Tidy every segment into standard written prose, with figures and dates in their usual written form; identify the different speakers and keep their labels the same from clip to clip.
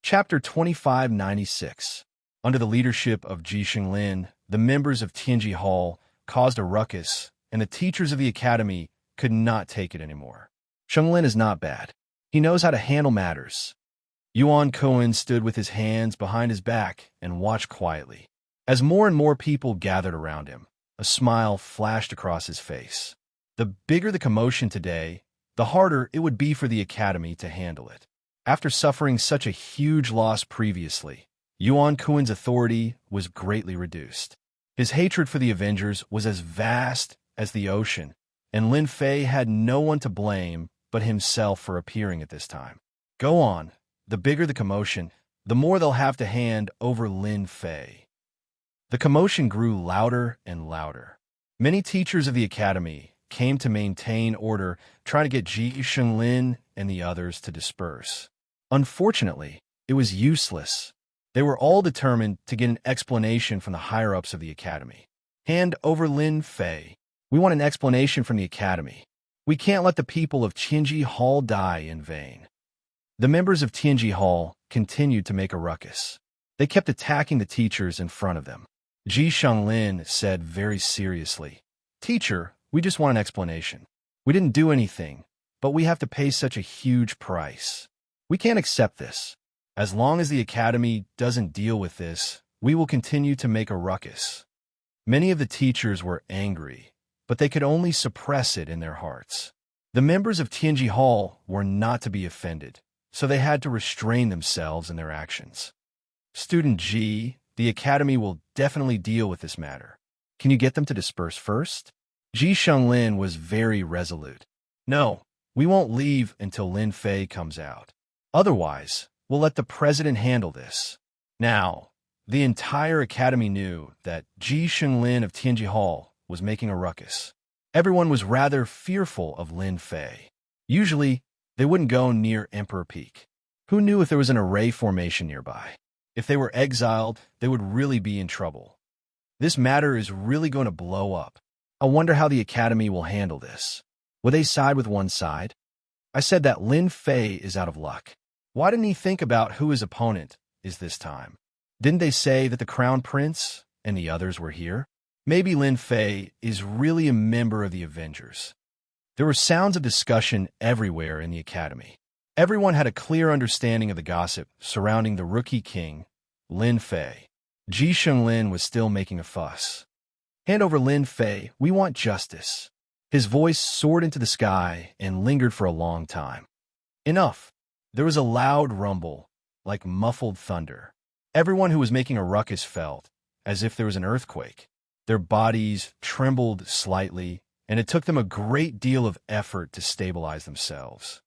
Speaker 1: Chapter 2596. Under the leadership of Ji Xinglin, the members of Tianji Hall caused a ruckus, and the teachers of the academy could not take it anymore. Xinglin is not bad. He knows how to handle matters. Yuan Cohen stood with his hands behind his back and watched quietly. As more and more people gathered around him, a smile flashed across his face. The bigger the commotion today, the harder it would be for the academy to handle it. After suffering such a huge loss previously, Yuan Cohen's authority was greatly reduced. His hatred for the Avengers was as vast as the ocean, and Lin Fei had no one to blame but himself for appearing at this time. Go on. The bigger the commotion, the more they'll have to hand over Lin Fei. The commotion grew louder and louder. Many teachers of the academy came to maintain order, trying to get Ji Xinglin and the others to disperse. Unfortunately, it was useless. They were all determined to get an explanation from the higher-ups of the academy. Hand over Lin Fei. We want an explanation from the academy. We can't let the people of Tianji Hall die in vain. The members of Tianji Hall continued to make a ruckus. They kept attacking the teachers in front of them. Ji Xinglin said very seriously, "Teacher, we just want an explanation. We didn't do anything, but we have to pay such a huge price. We can't accept this. As long as the academy doesn't deal with this, we will continue to make a ruckus." Many of the teachers were angry, but they could only suppress it in their hearts. The members of Tianji Hall were not to be offended, so they had to restrain themselves in their actions. "Student G, the academy will definitely deal with this matter. Can you get them to disperse first?" Ji Xinglin was very resolute. "No, we won't leave until Lin Fei comes out. Otherwise, we'll let the president handle this." Now, the entire academy knew that Ji Xinglin of Tianji Hall was making a ruckus. Everyone was rather fearful of Lin Fei. Usually, they wouldn't go near Emperor Peak. Who knew if there was an array formation nearby? If they were exiled, they would really be in trouble. This matter is really going to blow up. I wonder how the academy will handle this. Will they side with one side? I said that Lin Fei is out of luck. Why didn't he think about who his opponent is this time? Didn't they say that the Crown Prince and the others were here? Maybe Lin Fei is really a member of the Avengers. There were sounds of discussion everywhere in the academy. Everyone had a clear understanding of the gossip surrounding the rookie king, Lin Fei. Ji Xinglin was still making a fuss. "Hand over Lin Fei, we want justice." His voice soared into the sky and lingered for a long time. Enough. There was a loud rumble, like muffled thunder. Everyone who was making a ruckus felt as if there was an earthquake. Their bodies trembled slightly, and it took them a great deal of effort to stabilize themselves.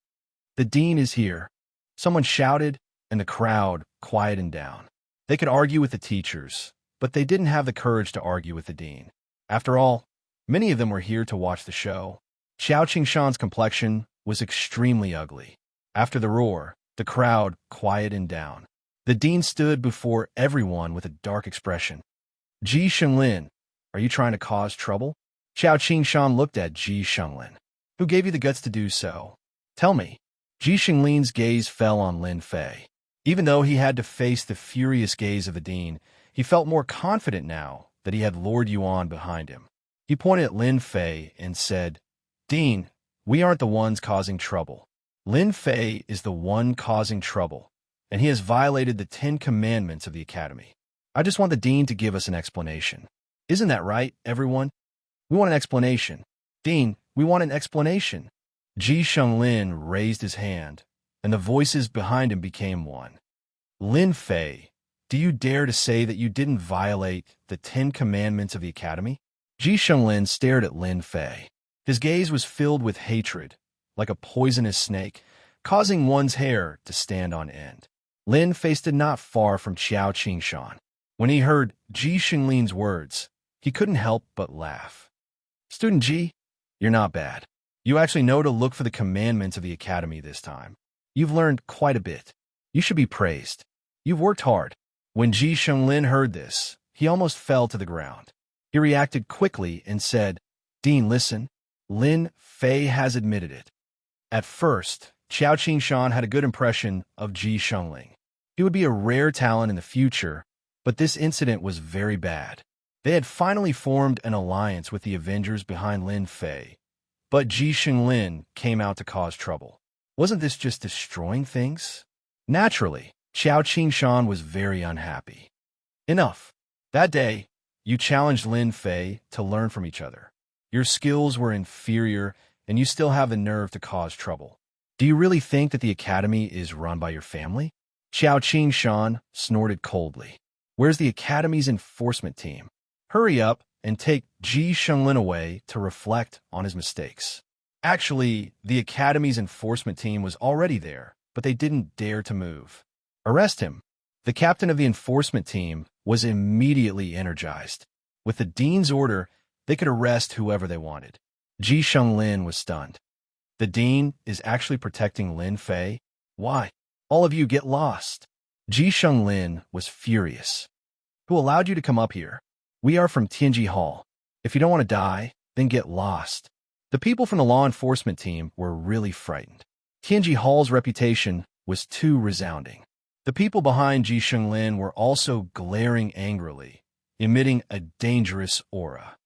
Speaker 1: "The dean is here," someone shouted, and the crowd quieted down. They could argue with the teachers, but they didn't have the courage to argue with the dean. After all, many of them were here to watch the show. Xiao Qingshan's complexion was extremely ugly. After the roar, the crowd quieted down. The dean stood before everyone with a dark expression. "Ji Xinglin, are you trying to cause trouble?" Xiao Qingshan looked at Ji Xinglin. "Who gave you the guts to do so? Tell me." Ji Xinglin's gaze fell on Lin Fei. Even though he had to face the furious gaze of the dean, he felt more confident now that he had Lord Yuan behind him. He pointed at Lin Fei and said, "Dean, we aren't the ones causing trouble. Lin Fei is the one causing trouble, and he has violated the 10 Commandments of the Academy. I just want the dean to give us an explanation. Isn't that right, everyone? We want an explanation. Dean, we want an explanation." Ji Xinglin raised his hand, and the voices behind him became one. "Lin Fei, do you dare to say that you didn't violate the 10 Commandments of the Academy?" Ji Xinglin stared at Lin Fei. His gaze was filled with hatred, like a poisonous snake, causing one's hair to stand on end. Lin Fei stood not far from Xiao Qingshan. When he heard Ji Xinglin's words, he couldn't help but laugh. "Student Ji, you're not bad. You actually know to look for the commandments of the Academy this time. You've learned quite a bit. You should be praised. You've worked hard." When Ji Xinglin heard this, he almost fell to the ground. He reacted quickly and said, "Dean, listen. Lin Fei has admitted it." At first, Xiao Qingshan had a good impression of Ji Xingling. He would be a rare talent in the future, but this incident was very bad. They had finally formed an alliance with the Avengers behind Lin Fei, but Ji Xinglin came out to cause trouble. Wasn't this just destroying things? Naturally, Qiao Qingshan was very unhappy. Enough. That day, you challenged Lin Fei to learn from each other. Your skills were inferior, and you still have the nerve to cause trouble. Do you really think that the academy is run by your family? Qiao Qingshan snorted coldly. Where's the academy's enforcement team? Hurry up and take Ji Xinglin away to reflect on his mistakes. Actually, the academy's enforcement team was already there, but they didn't dare to move. Arrest him. The captain of the enforcement team was immediately energized. With the dean's order, they could arrest whoever they wanted. Ji Xinglin was stunned. The dean is actually protecting Lin Fei? Why? All of you get lost. Ji Xinglin was furious. Who allowed you to come up here? We are from Tianji Hall. If you don't want to die, then get lost. The people from the law enforcement team were really frightened. Tianji Hall's reputation was too resounding. The people behind Ji Xinglin were also glaring angrily, emitting a dangerous aura.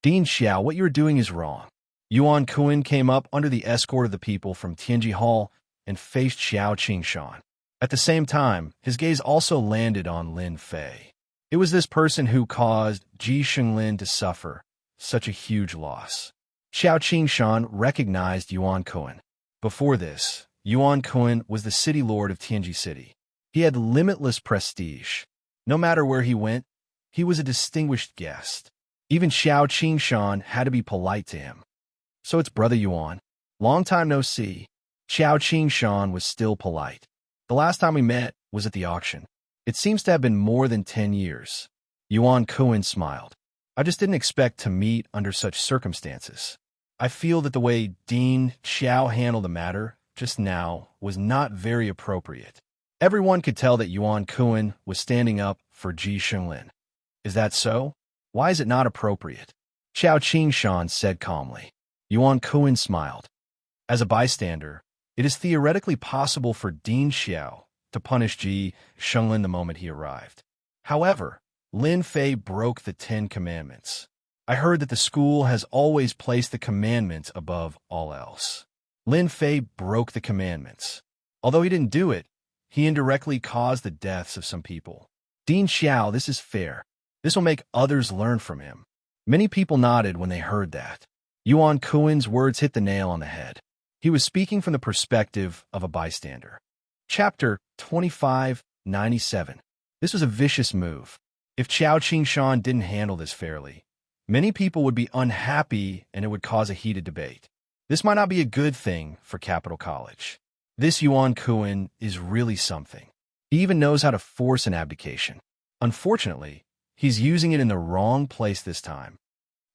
Speaker 1: Dean Xiao, what you're doing is wrong. Yuan Kun came up under the escort of the people from Tianji Hall and faced Qiao Qingshan. At the same time, his gaze also landed on Lin Fei. It was this person who caused Ji Xinglin to suffer such a huge loss. Qiao Qingshan recognized Yuan Kun. Before this, Yuan Kun was the city lord of Tianji City. He had limitless prestige. No matter where he went, he was a distinguished guest. Even Qiao Qingshan had to be polite to him. So it's Brother Yuan. Long time no see. Qiao Qingshan was still polite. The last time we met was at the auction. It seems to have been more than 10 years. Yuan Kun smiled. I just didn't expect to meet under such circumstances. I feel that the way Dean Xiao handled the matter just now was not very appropriate. Everyone could tell that Yuan Kun was standing up for Ji Xinglin. Is that so? Why is it not appropriate? Qiao Qingshan said calmly. Yuan Kun smiled. As a bystander, it is theoretically possible for Dean Xiao to punish Ji Xinglin the moment he arrived. However, Lin Fei broke the 10 Commandments. I heard that the school has always placed the commandments above all else. Lin Fei broke the commandments. Although he didn't do it, he indirectly caused the deaths of some people. Dean Xiao, this is fair. This will make others learn from him. Many people nodded when they heard that. Yuan Kun's words hit the nail on the head. He was speaking from the perspective of a bystander. Chapter 2597. This was a vicious move. If Qiao Qingshan didn't handle this fairly, many people would be unhappy and it would cause a heated debate. This might not be a good thing for Capital College. This Yuan Kun is really something. He even knows how to force an abdication. Unfortunately, he's using it in the wrong place this time.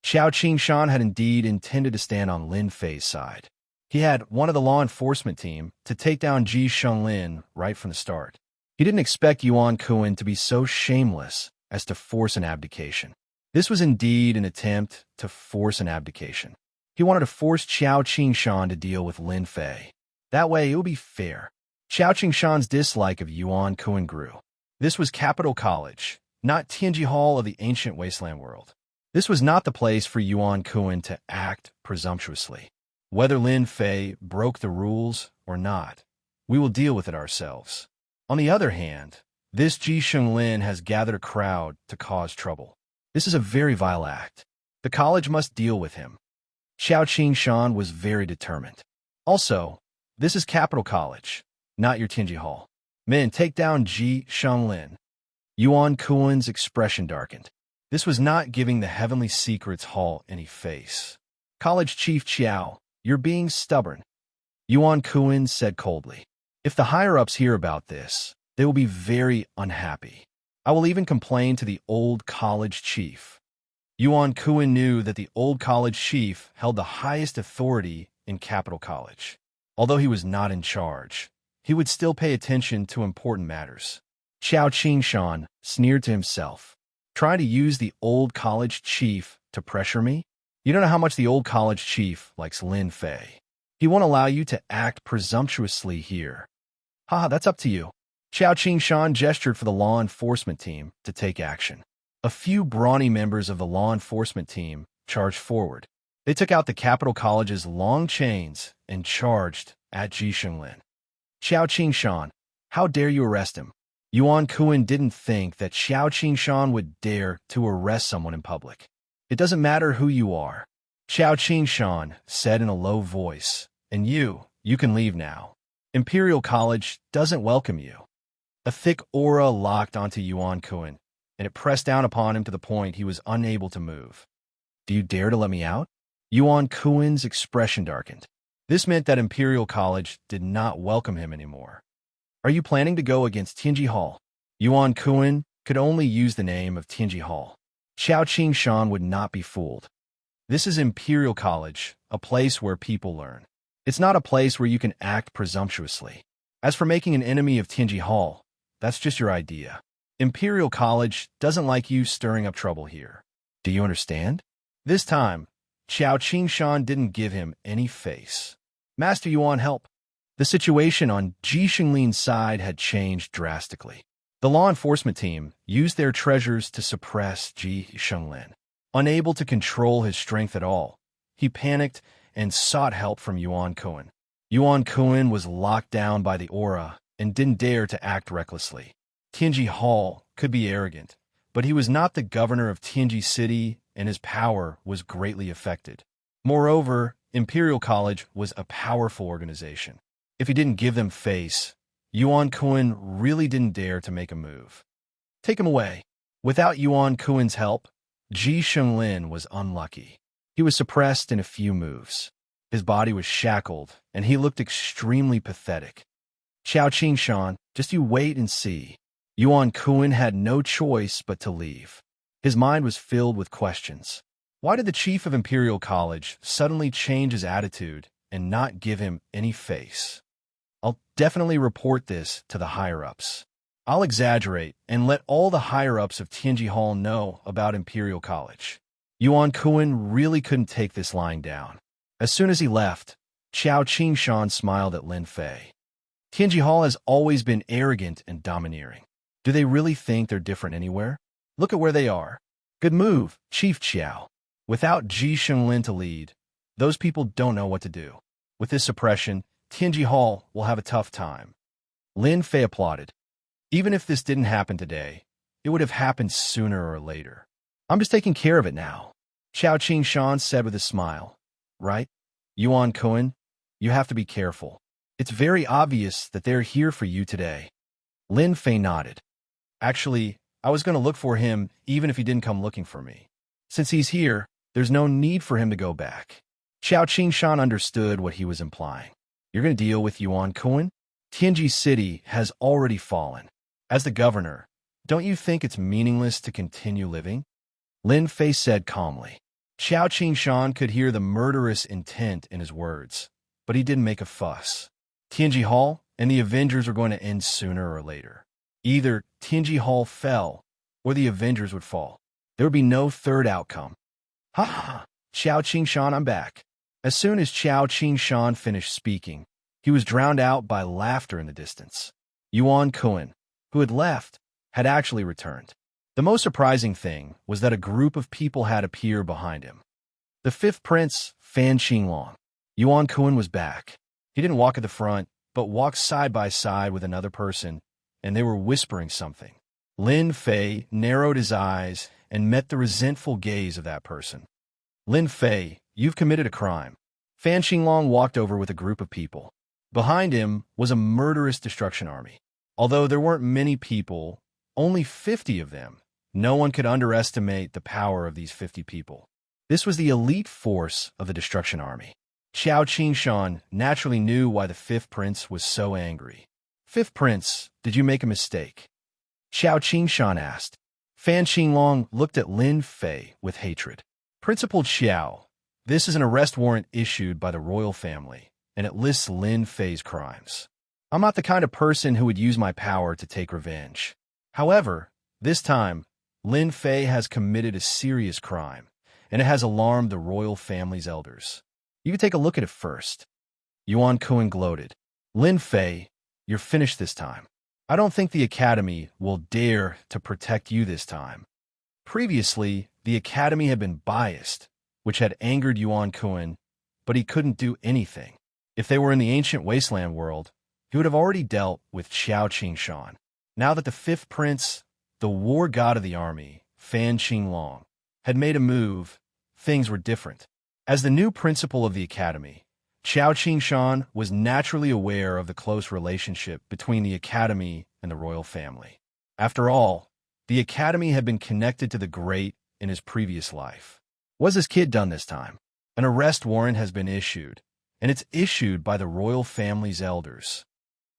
Speaker 1: Qiao Qingshan had indeed intended to stand on Lin Fei's side. He had one of the law enforcement team to take down Ji Xinglin right from the start. He didn't expect Yuan Kun to be so shameless as to force an abdication. This was indeed an attempt to force an abdication. He wanted to force Qiao Qingshan to deal with Lin Fei. That way, it would be fair. Qiao Qingshan's dislike of Yuan Kun grew. This was Capital College, not Tianji Hall of the ancient wasteland world. This was not the place for Yuan Kun to act presumptuously. Whether Lin Fei broke the rules or not, we will deal with it ourselves. On the other hand, this Ji Xinglin has gathered a crowd to cause trouble. This is a very vile act. The college must deal with him. Qiao Qingshan was very determined. Also, this is Capital College, not your Tianji Hall. Men, take down Ji Xinglin. Yuan Kun's expression darkened. This was not giving the Heavenly Secrets Hall any face. College Chief Qiao, you're being stubborn. Yuan Kun said coldly. If the higher-ups hear about this, they will be very unhappy. I will even complain to the old college chief. Yuan Kun knew that the old college chief held the highest authority in Capital College. Although he was not in charge, he would still pay attention to important matters. Qiao Qingshan sneered to himself. Trying to use the old college chief to pressure me? You don't know how much the old college chief likes Lin Fei. He won't allow you to act presumptuously here. Haha, that's up to you. Qiao Qingshan gestured for the law enforcement team to take action. A few brawny members of the law enforcement team charged forward. They took out the Capital College's long chains and charged at Ji Shenglin. Qiao Qingshan, how dare you arrest him? Yuan Kuan didn't think that Qiao Qingshan would dare to arrest someone in public. It doesn't matter who you are, Qiao Qingshan said in a low voice, and you can leave now. Imperial College doesn't welcome you. A thick aura locked onto Yuan Kuan, and it pressed down upon him to the point he was unable to move. Do you dare to let me out? Yuan Kuan's expression darkened. This meant that Imperial College did not welcome him anymore. Are you planning to go against Tianji Hall? Yuan Kuan could only use the name of Tianji Hall. Qiao Qingshan would not be fooled. This is Imperial College, a place where people learn. It's not a place where you can act presumptuously. As for making an enemy of Tianji Hall, that's just your idea. Imperial College doesn't like you stirring up trouble here. Do you understand? This time, Qiao Qingshan didn't give him any face. Master Yuan, help. The situation on Ji Shenglin's side had changed drastically. The law enforcement team used their treasures to suppress Ji Shenglin. Unable to control his strength at all, he panicked and sought help from Yuan Kuan. Yuan Kuan was locked down by the aura and didn't dare to act recklessly. Tianji Hall could be arrogant, but he was not the governor of Tianji City, and his power was greatly affected. Moreover, Imperial College was a powerful organization. If he didn't give them face, Yuan Kuan really didn't dare to make a move. Take him away. Without Yuan Kuan's help, Ji Shenglin was unlucky. He was suppressed in a few moves. His body was shackled, and he looked extremely pathetic. Qiao Qingshan, just you wait and see. Yuan Kuan had no choice but to leave. His mind was filled with questions. Why did the chief of Imperial College suddenly change his attitude and not give him any face? I'll definitely report this to the higher-ups. I'll exaggerate and let all the higher-ups of Tianji Hall know about Imperial College. Yuan Kuan really couldn't take this lying down. As soon as he left, Qiao Qingshan smiled at Lin Fei. Tianji Hall has always been arrogant and domineering. Do they really think they're different anywhere? Look at where they are. Good move, Chief Qiao. Without Ji Shenglin to lead, those people don't know what to do. With this suppression, Tianji Hall will have a tough time. Lin Fei applauded. Even if this didn't happen today, it would have happened sooner or later. I'm just taking care of it now, Qiao Qingshan said with a smile. Right? Yuan Kuan, you have to be careful. It's very obvious that they're here for you today. Lin Fei nodded. Actually, I was going to look for him even if he didn't come looking for me. Since he's here, there's no need for him to go back. Qiao Qingshan understood what he was implying. You're going to deal with Yuan Kuan? Tianji City has already fallen. As the governor, don't you think it's meaningless to continue living? Lin Fei said calmly. Qiao Qingshan could hear the murderous intent in his words, but he didn't make a fuss. Tianji Hall and the Avengers were going to end sooner or later. Either Tianji Hall fell, or the Avengers would fall. There would be no third outcome. Ha ha! Qiao Qingshan, I'm back. As soon as Qiao Qingshan finished speaking, he was drowned out by laughter in the distance. Yuan Kuan, who had left, had actually returned. The most surprising thing was that a group of people had appeared behind him. The fifth prince, Fan Qinglong. Yuan Kuan was back. He didn't walk at the front, but walked side by side with another person, and they were whispering something. Lin Fei narrowed his eyes and met the resentful gaze of that person. Lin Fei, you've committed a crime. Fan Qinglong walked over with a group of people. Behind him was a murderous destruction army. Although there weren't many people, only 50 of them, no one could underestimate the power of these 50 people. This was the elite force of the destruction army. Qiao Qingshan naturally knew why the fifth prince was so angry. Fifth prince, did you make a mistake? Qiao Qingshan asked. Fan Qinglong looked at Lin Fei with hatred. Principal Qiao, this is an arrest warrant issued by the royal family, and it lists Lin Fei's crimes. I'm not the kind of person who would use my power to take revenge. However, this time, Lin Fei has committed a serious crime, and it has alarmed the royal family's elders. You can take a look at it first. Yuan Kuan gloated. Lin Fei, you're finished this time. I don't think the Academy will dare to protect you this time. Previously, the Academy had been biased, which had angered Yuan Kun, but he couldn't do anything. If they were in the ancient wasteland world, he would have already dealt with Xiao Qingshan. Now that the fifth prince, the war god of the army, Fan Qinglong, had made a move, things were different. As the new principal of the Academy, Xiao Qingshan was naturally aware of the close relationship between the Academy and the royal family. After all, the Academy had been connected to the great in his previous life. What's this kid done this time? An arrest warrant has been issued, and it's issued by the royal family's elders.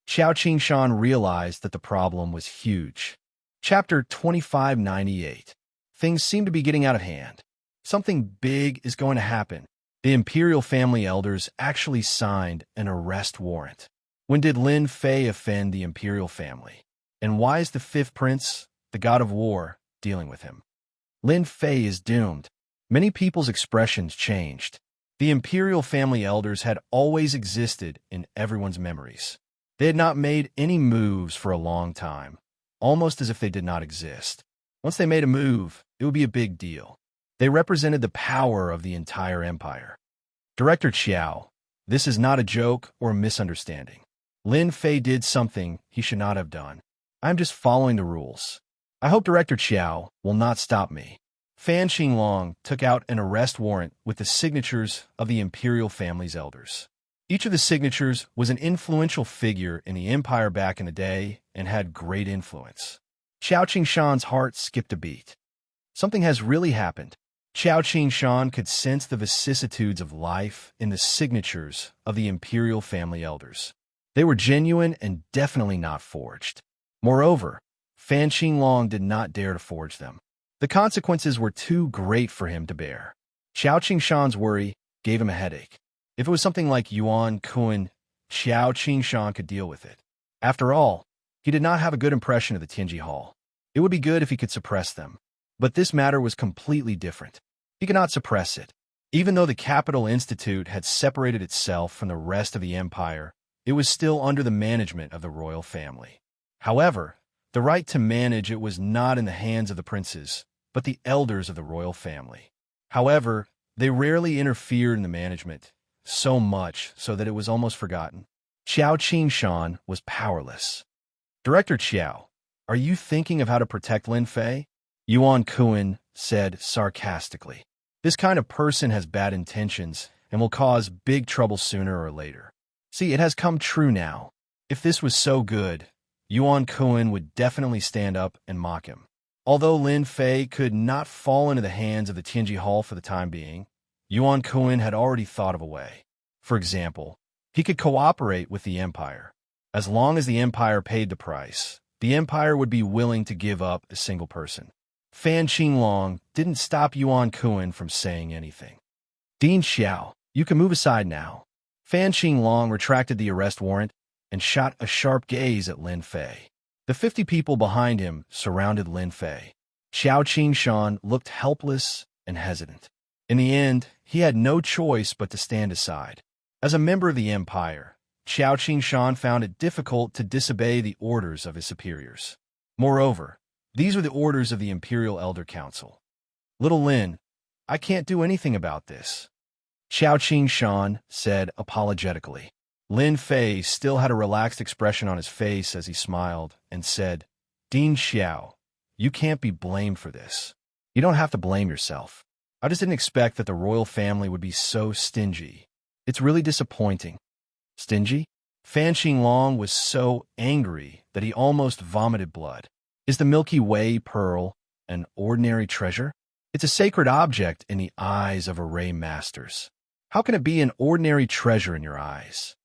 Speaker 1: Xiao Qingshan realized that the problem was huge. Chapter 2598. Things seem to be getting out of hand. Something big is going to happen. The imperial family elders actually signed an arrest warrant. When did Lin Fei offend the imperial family? And why is the fifth prince, the god of war, dealing with him? Lin Fei is doomed. Many people's expressions changed. The imperial family elders had always existed in everyone's memories. They had not made any moves for a long time, almost as if they did not exist. Once they made a move, it would be a big deal. They represented the power of the entire empire. Director Qiao, this is not a joke or a misunderstanding. Lin Fei did something he should not have done. I'm just following the rules. I hope Director Qiao will not stop me. Fan Qinglong took out an arrest warrant with the signatures of the imperial family's elders. Each of the signatures was an influential figure in the empire back in the day and had great influence. Xiao Qingshan's heart skipped a beat. Something has really happened. Xiao Qingshan could sense the vicissitudes of life in the signatures of the imperial family elders. They were genuine and definitely not forged. Moreover, Fan Qinglong did not dare to forge them. The consequences were too great for him to bear. Xiao Qingshan's worry gave him a headache. If it was something like Yuan Kun, Xiao Qingshan could deal with it. After all, he did not have a good impression of the Tianji Hall. It would be good if he could suppress them. But this matter was completely different. He could not suppress it. Even though the Capital Institute had separated itself from the rest of the empire, it was still under the management of the royal family. However, the right to manage it was not in the hands of the princes, but the elders of the royal family. However, they rarely interfered in the management, so much so that it was almost forgotten. Xiao Qingshan was powerless. Director Qiao, are you thinking of how to protect Lin Fei? Yuan Kun said sarcastically. This kind of person has bad intentions and will cause big trouble sooner or later. See, it has come true now. If this was so good, Yuan Kun would definitely stand up and mock him. Although Lin Fei could not fall into the hands of the Tianji Hall for the time being, Yuan Kun had already thought of a way. For example, he could cooperate with the empire. As long as the empire paid the price, the empire would be willing to give up a single person. Fan Qinglong didn't stop Yuan Kun from saying anything. Dean Xiao, you can move aside now. Fan Qinglong retracted the arrest warrant and shot a sharp gaze at Lin Fei. The 50 people behind him surrounded Lin Fei. Xiao Qingshan looked helpless and hesitant. In the end, he had no choice but to stand aside. As a member of the empire, Xiao Qingshan found it difficult to disobey the orders of his superiors. Moreover, these were the orders of the Imperial Elder Council. Little Lin, I can't do anything about this, Xiao Qingshan said apologetically. Lin Fei still had a relaxed expression on his face as he smiled and said, Dean Xiao, you can't be blamed for this. You don't have to blame yourself. I just didn't expect that the royal family would be so stingy. It's really disappointing. Stingy? Fan Qinglong was so angry that he almost vomited blood. Is the Milky Way pearl an ordinary treasure? It's a sacred object in the eyes of array masters. How can it be an ordinary treasure in your eyes?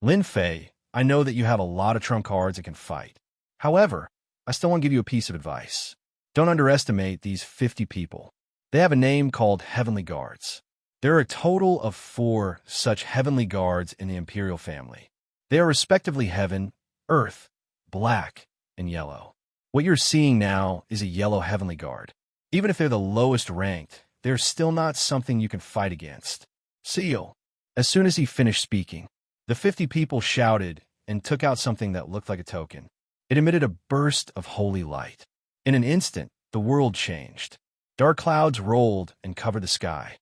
Speaker 1: Lin Fei, I know that you have a lot of trump cards and can fight. However, I still want to give you a piece of advice. Don't underestimate these 50 people. They have a name called Heavenly Guards. There are a total of 4 such Heavenly Guards in the Imperial family. They are respectively Heaven, Earth, Black, and Yellow. What you're seeing now is a Yellow Heavenly Guard. Even if they're the lowest ranked, they're still not something you can fight against. Seal. As soon as he finished speaking, the 50 people shouted and took out something that looked like a token. It emitted a burst of holy light. In an instant, the world changed. Dark clouds rolled and covered the sky.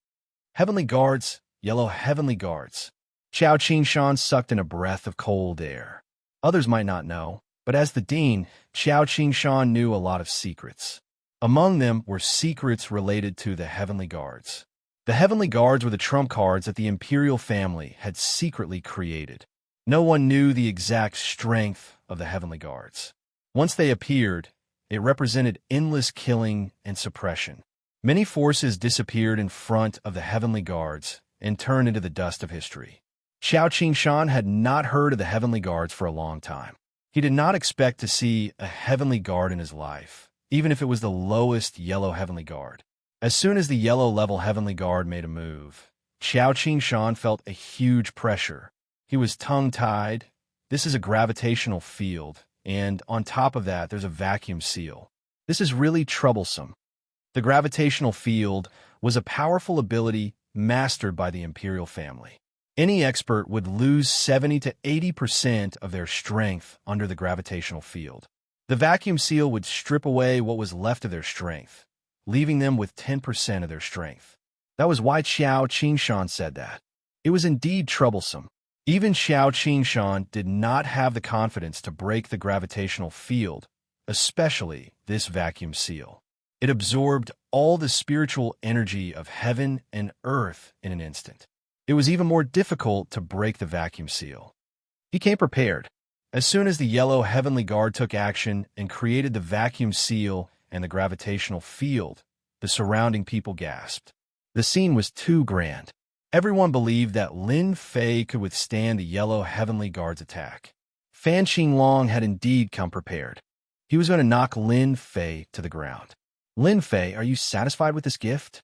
Speaker 1: Heavenly guards, yellow heavenly guards. Xiao Qingshan sucked in a breath of cold air. Others might not know, but as the dean, Xiao Qingshan knew a lot of secrets. Among them were secrets related to the heavenly guards. The heavenly guards were the trump cards that the imperial family had secretly created. No one knew the exact strength of the heavenly guards. Once they appeared, it represented endless killing and suppression. Many forces disappeared in front of the heavenly guards and turned into the dust of history. Xiao Qingshan had not heard of the heavenly guards for a long time. He did not expect to see a heavenly guard in his life, even if it was the lowest yellow heavenly guard. As soon as the yellow-level heavenly guard made a move, Xiao Qingshan felt a huge pressure. He was tongue-tied. This is a gravitational field, and on top of that, there's a vacuum seal. This is really troublesome. The gravitational field was a powerful ability mastered by the imperial family. Any expert would lose 70 to 80% of their strength under the gravitational field. The vacuum seal would strip away what was left of their strength, leaving them with 10% of their strength. That was why Xiao Qingshan said that. It was indeed troublesome. Even Xiao Qingshan did not have the confidence to break the gravitational field, especially this vacuum seal. It absorbed all the spiritual energy of heaven and earth in an instant. It was even more difficult to break the vacuum seal. He came prepared. As soon as the yellow heavenly guard took action and created the vacuum seal and the gravitational field, the surrounding people gasped. The scene was too grand. Everyone believed that Lin Fei could withstand the yellow heavenly guard's attack. Fan Qinglong had indeed come prepared. He was going to knock Lin Fei to the ground. Lin Fei, are you satisfied with this gift?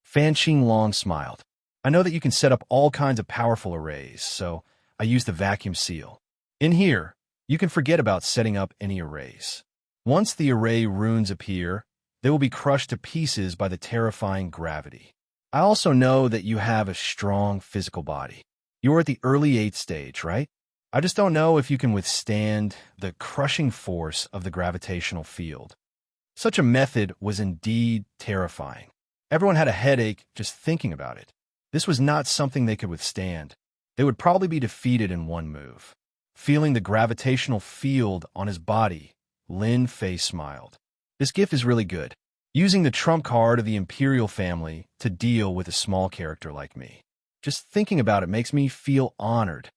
Speaker 1: Fan Qinglong smiled. I know that you can set up all kinds of powerful arrays, so I used the vacuum seal. In here, you can forget about setting up any arrays. Once the array runes appear, they will be crushed to pieces by the terrifying gravity. I also know that you have a strong physical body. You're at the early 8th stage, right? I just don't know if you can withstand the crushing force of the gravitational field. Such a method was indeed terrifying. Everyone had a headache just thinking about it. This was not something they could withstand. They would probably be defeated in one move. Feeling the gravitational field on his body, Lin Fei smiled. This gift is really good. Using the trump card of the imperial family to deal with a small character like me. Just thinking about it makes me feel honored.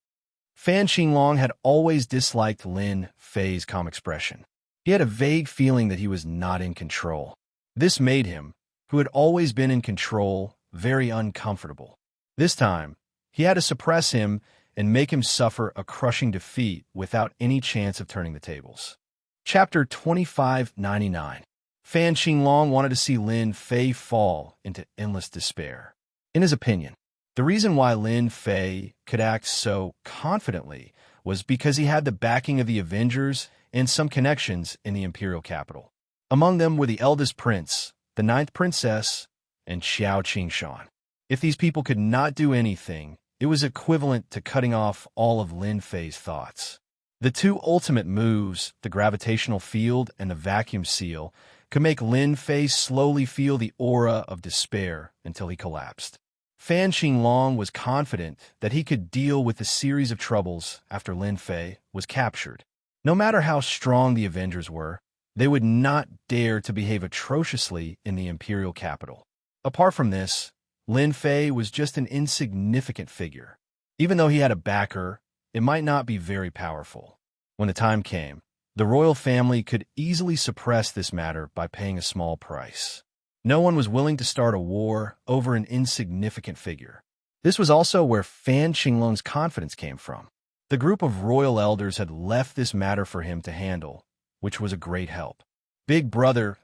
Speaker 1: Fan Qinglong had always disliked Lin Fei's calm expression. He had a vague feeling that he was not in control. This made him, who had always been in control, very uncomfortable. This time, he had to suppress him and make him suffer a crushing defeat without any chance of turning the tables. Chapter 2599. Fan Qinglong wanted to see Lin Fei fall into endless despair. In his opinion, the reason why Lin Fei could act so confidently was because he had the backing of the Avengers and some connections in the imperial capital. Among them were the eldest prince, the 9th princess, and Xiao Qingshan. If these people could not do anything, it was equivalent to cutting off all of Lin Fei's thoughts. The two ultimate moves, the gravitational field and the vacuum seal, could make Lin Fei slowly feel the aura of despair until he collapsed. Fan Qinglong was confident that he could deal with the series of troubles after Lin Fei was captured. No matter how strong the Avengers were, they would not dare to behave atrociously in the imperial capital. Apart from this, Lin Fei was just an insignificant figure. Even though he had a backer, it might not be very powerful. When the time came, the royal family could easily suppress this matter by paying a small price. No one was willing to start a war over an insignificant figure. This was also where Fan Qinglong's confidence came from. The group of royal elders had left this matter for him to handle, which was a great help. Big brother,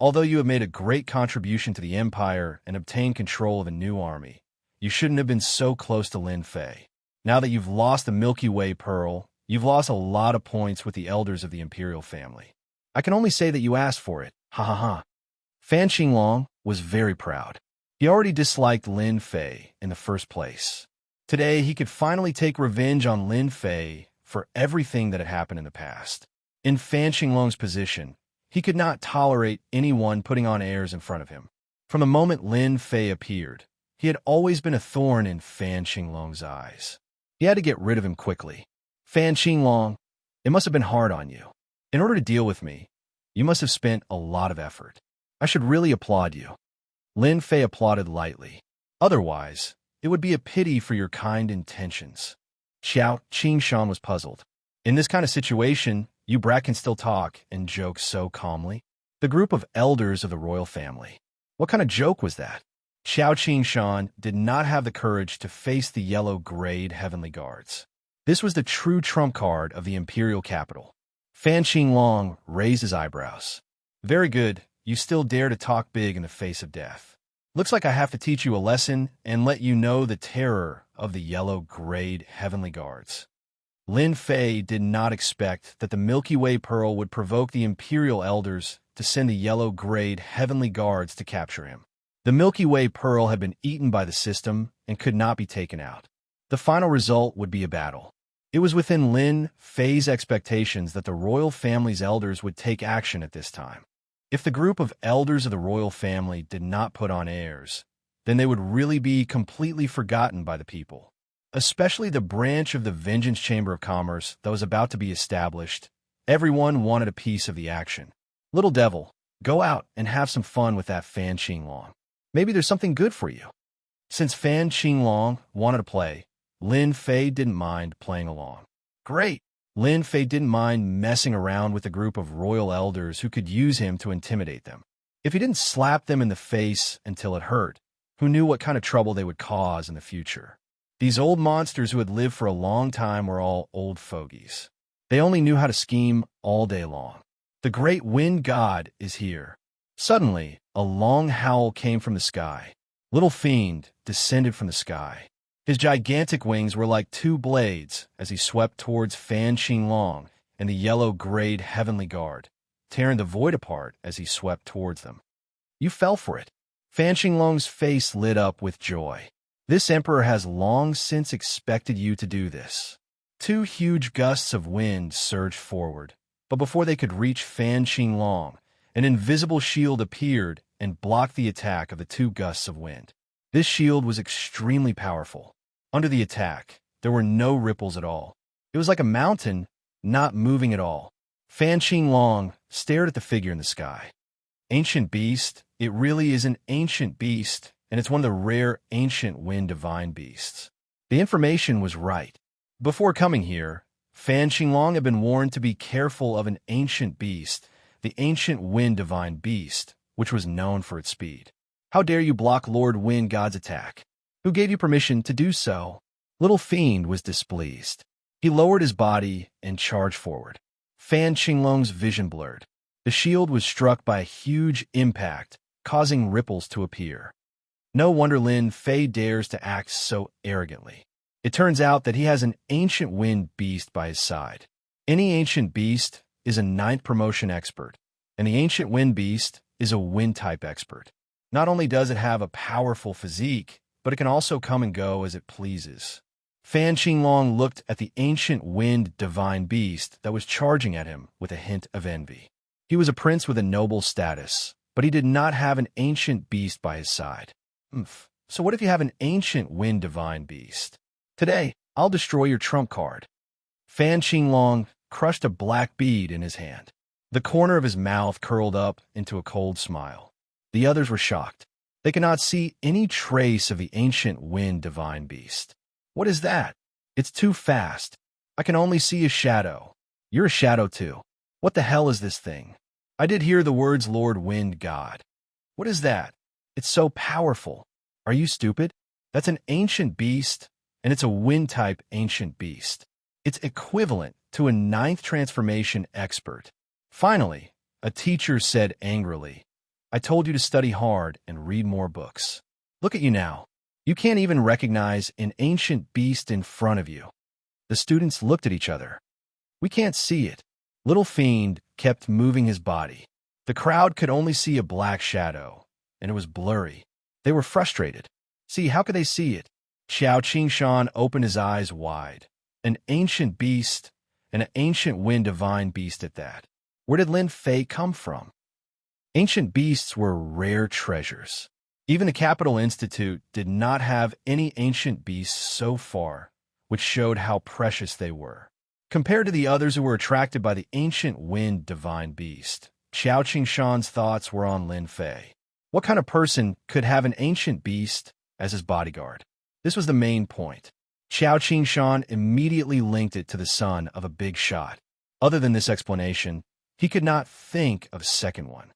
Speaker 1: although you have made a great contribution to the empire and obtained control of a new army, you shouldn't have been so close to Lin Fei. Now that you've lost the Milky Way pearl, you've lost a lot of points with the elders of the imperial family. I can only say that you asked for it. Ha ha ha. Fan Qinglong was very proud. He already disliked Lin Fei in the first place. Today, he could finally take revenge on Lin Fei for everything that had happened in the past. In Fan Qinglong's position, he could not tolerate anyone putting on airs in front of him. From the moment Lin Fei appeared, he had always been a thorn in Fan Qinglong's eyes. He had to get rid of him quickly. Fan Qinglong, it must have been hard on you. In order to deal with me, you must have spent a lot of effort. I should really applaud you. Lin Fei applauded lightly. Otherwise, it would be a pity for your kind intentions. Xiao Qingshan was puzzled. In this kind of situation, you brat can still talk and joke so calmly. The group of elders of the royal family. What kind of joke was that? Xiao Qingshan did not have the courage to face the yellow-grayed heavenly guards. This was the true trump card of the imperial capital. Fan Qinglong raised his eyebrows. Very good, you still dare to talk big in the face of death. Looks like I have to teach you a lesson and let you know the terror of the yellow-grayed heavenly guards. Lin Fei did not expect that the Milky Way pearl would provoke the imperial elders to send the yellow-grayed heavenly guards to capture him. The Milky Way pearl had been eaten by the system and could not be taken out. The final result would be a battle. It was within Lin Fei's expectations that the royal family's elders would take action at this time. If the group of elders of the royal family did not put on airs, then they would really be completely forgotten by the people. Especially the branch of the Vengeance Chamber of Commerce that was about to be established. Everyone wanted a piece of the action. Little devil, go out and have some fun with that Fan Qinglong. Maybe there's something good for you. Since Fan Qinglong wanted to play, Lin Fei didn't mind playing along. Great! Lin Fei didn't mind messing around with a group of royal elders who could use him to intimidate them. If he didn't slap them in the face until it hurt, who knew what kind of trouble they would cause in the future? These old monsters who had lived for a long time were all old fogies. They only knew how to scheme all day long. The great wind god is here. Suddenly, a long howl came from the sky. Little Fiend descended from the sky. His gigantic wings were like two blades as he swept towards Fan Qinglong and the yellow-grayed heavenly guard, tearing the void apart as he swept towards them. You fell for it. Fan Qinglong's face lit up with joy. This emperor has long since expected you to do this. Two huge gusts of wind surged forward, but before they could reach Fan Qinglong, an invisible shield appeared and blocked the attack of the two gusts of wind. This shield was extremely powerful. Under the attack, there were no ripples at all. It was like a mountain, not moving at all. Fan Qinglong stared at the figure in the sky. Ancient beast, it really is an ancient beast, and it's one of the rare ancient wind divine beasts. The information was right. Before coming here, Fan Qinglong had been warned to be careful of an ancient beast, the ancient wind divine beast, which was known for its speed. How dare you block Lord Wind God's attack? Who gave you permission to do so? Little Fiend was displeased. He lowered his body and charged forward. Fan Qinglong's vision blurred. The shield was struck by a huge impact, causing ripples to appear. No wonder Lin Fei dares to act so arrogantly. It turns out that he has an ancient wind beast by his side. Any ancient beast is a 9th promotion expert, and the ancient wind beast is a wind-type expert. Not only does it have a powerful physique, but it can also come and go as it pleases. Fan Qinglong looked at the ancient wind divine beast that was charging at him with a hint of envy. He was a prince with a noble status, but he did not have an ancient beast by his side. So what if you have an ancient wind divine beast? Today, I'll destroy your trump card. Fan Qinglong crushed a black bead in his hand. The corner of his mouth curled up into a cold smile. The others were shocked. They could not see any trace of the ancient wind divine beast. What is that? It's too fast. I can only see a shadow. You're a shadow too. What the hell is this thing? I did hear the words Lord Wind God. What is that? It's so powerful. Are you stupid? That's an ancient beast, and it's a wind-type ancient beast. It's equivalent to a 9th transformation expert. Finally, a teacher said angrily, I told you to study hard and read more books. Look at you now. You can't even recognize an ancient beast in front of you. The students looked at each other. We can't see it. Little Fiend kept moving his body. The crowd could only see a black shadow, and it was blurry. They were frustrated. See, how could they see it? Xiao Qingshan opened his eyes wide. An ancient beast, and an ancient wind divine beast at that. Where did Lin Fei come from? Ancient beasts were rare treasures. Even the Capital Institute did not have any ancient beasts so far, which showed how precious they were. Compared to the others who were attracted by the ancient wind divine beast, Qiao Qingshan's thoughts were on Lin Fei. What kind of person could have an ancient beast as his bodyguard? This was the main point. Qiao Qingshan immediately linked it to the son of a big shot. Other than this explanation, he could not think of a second one.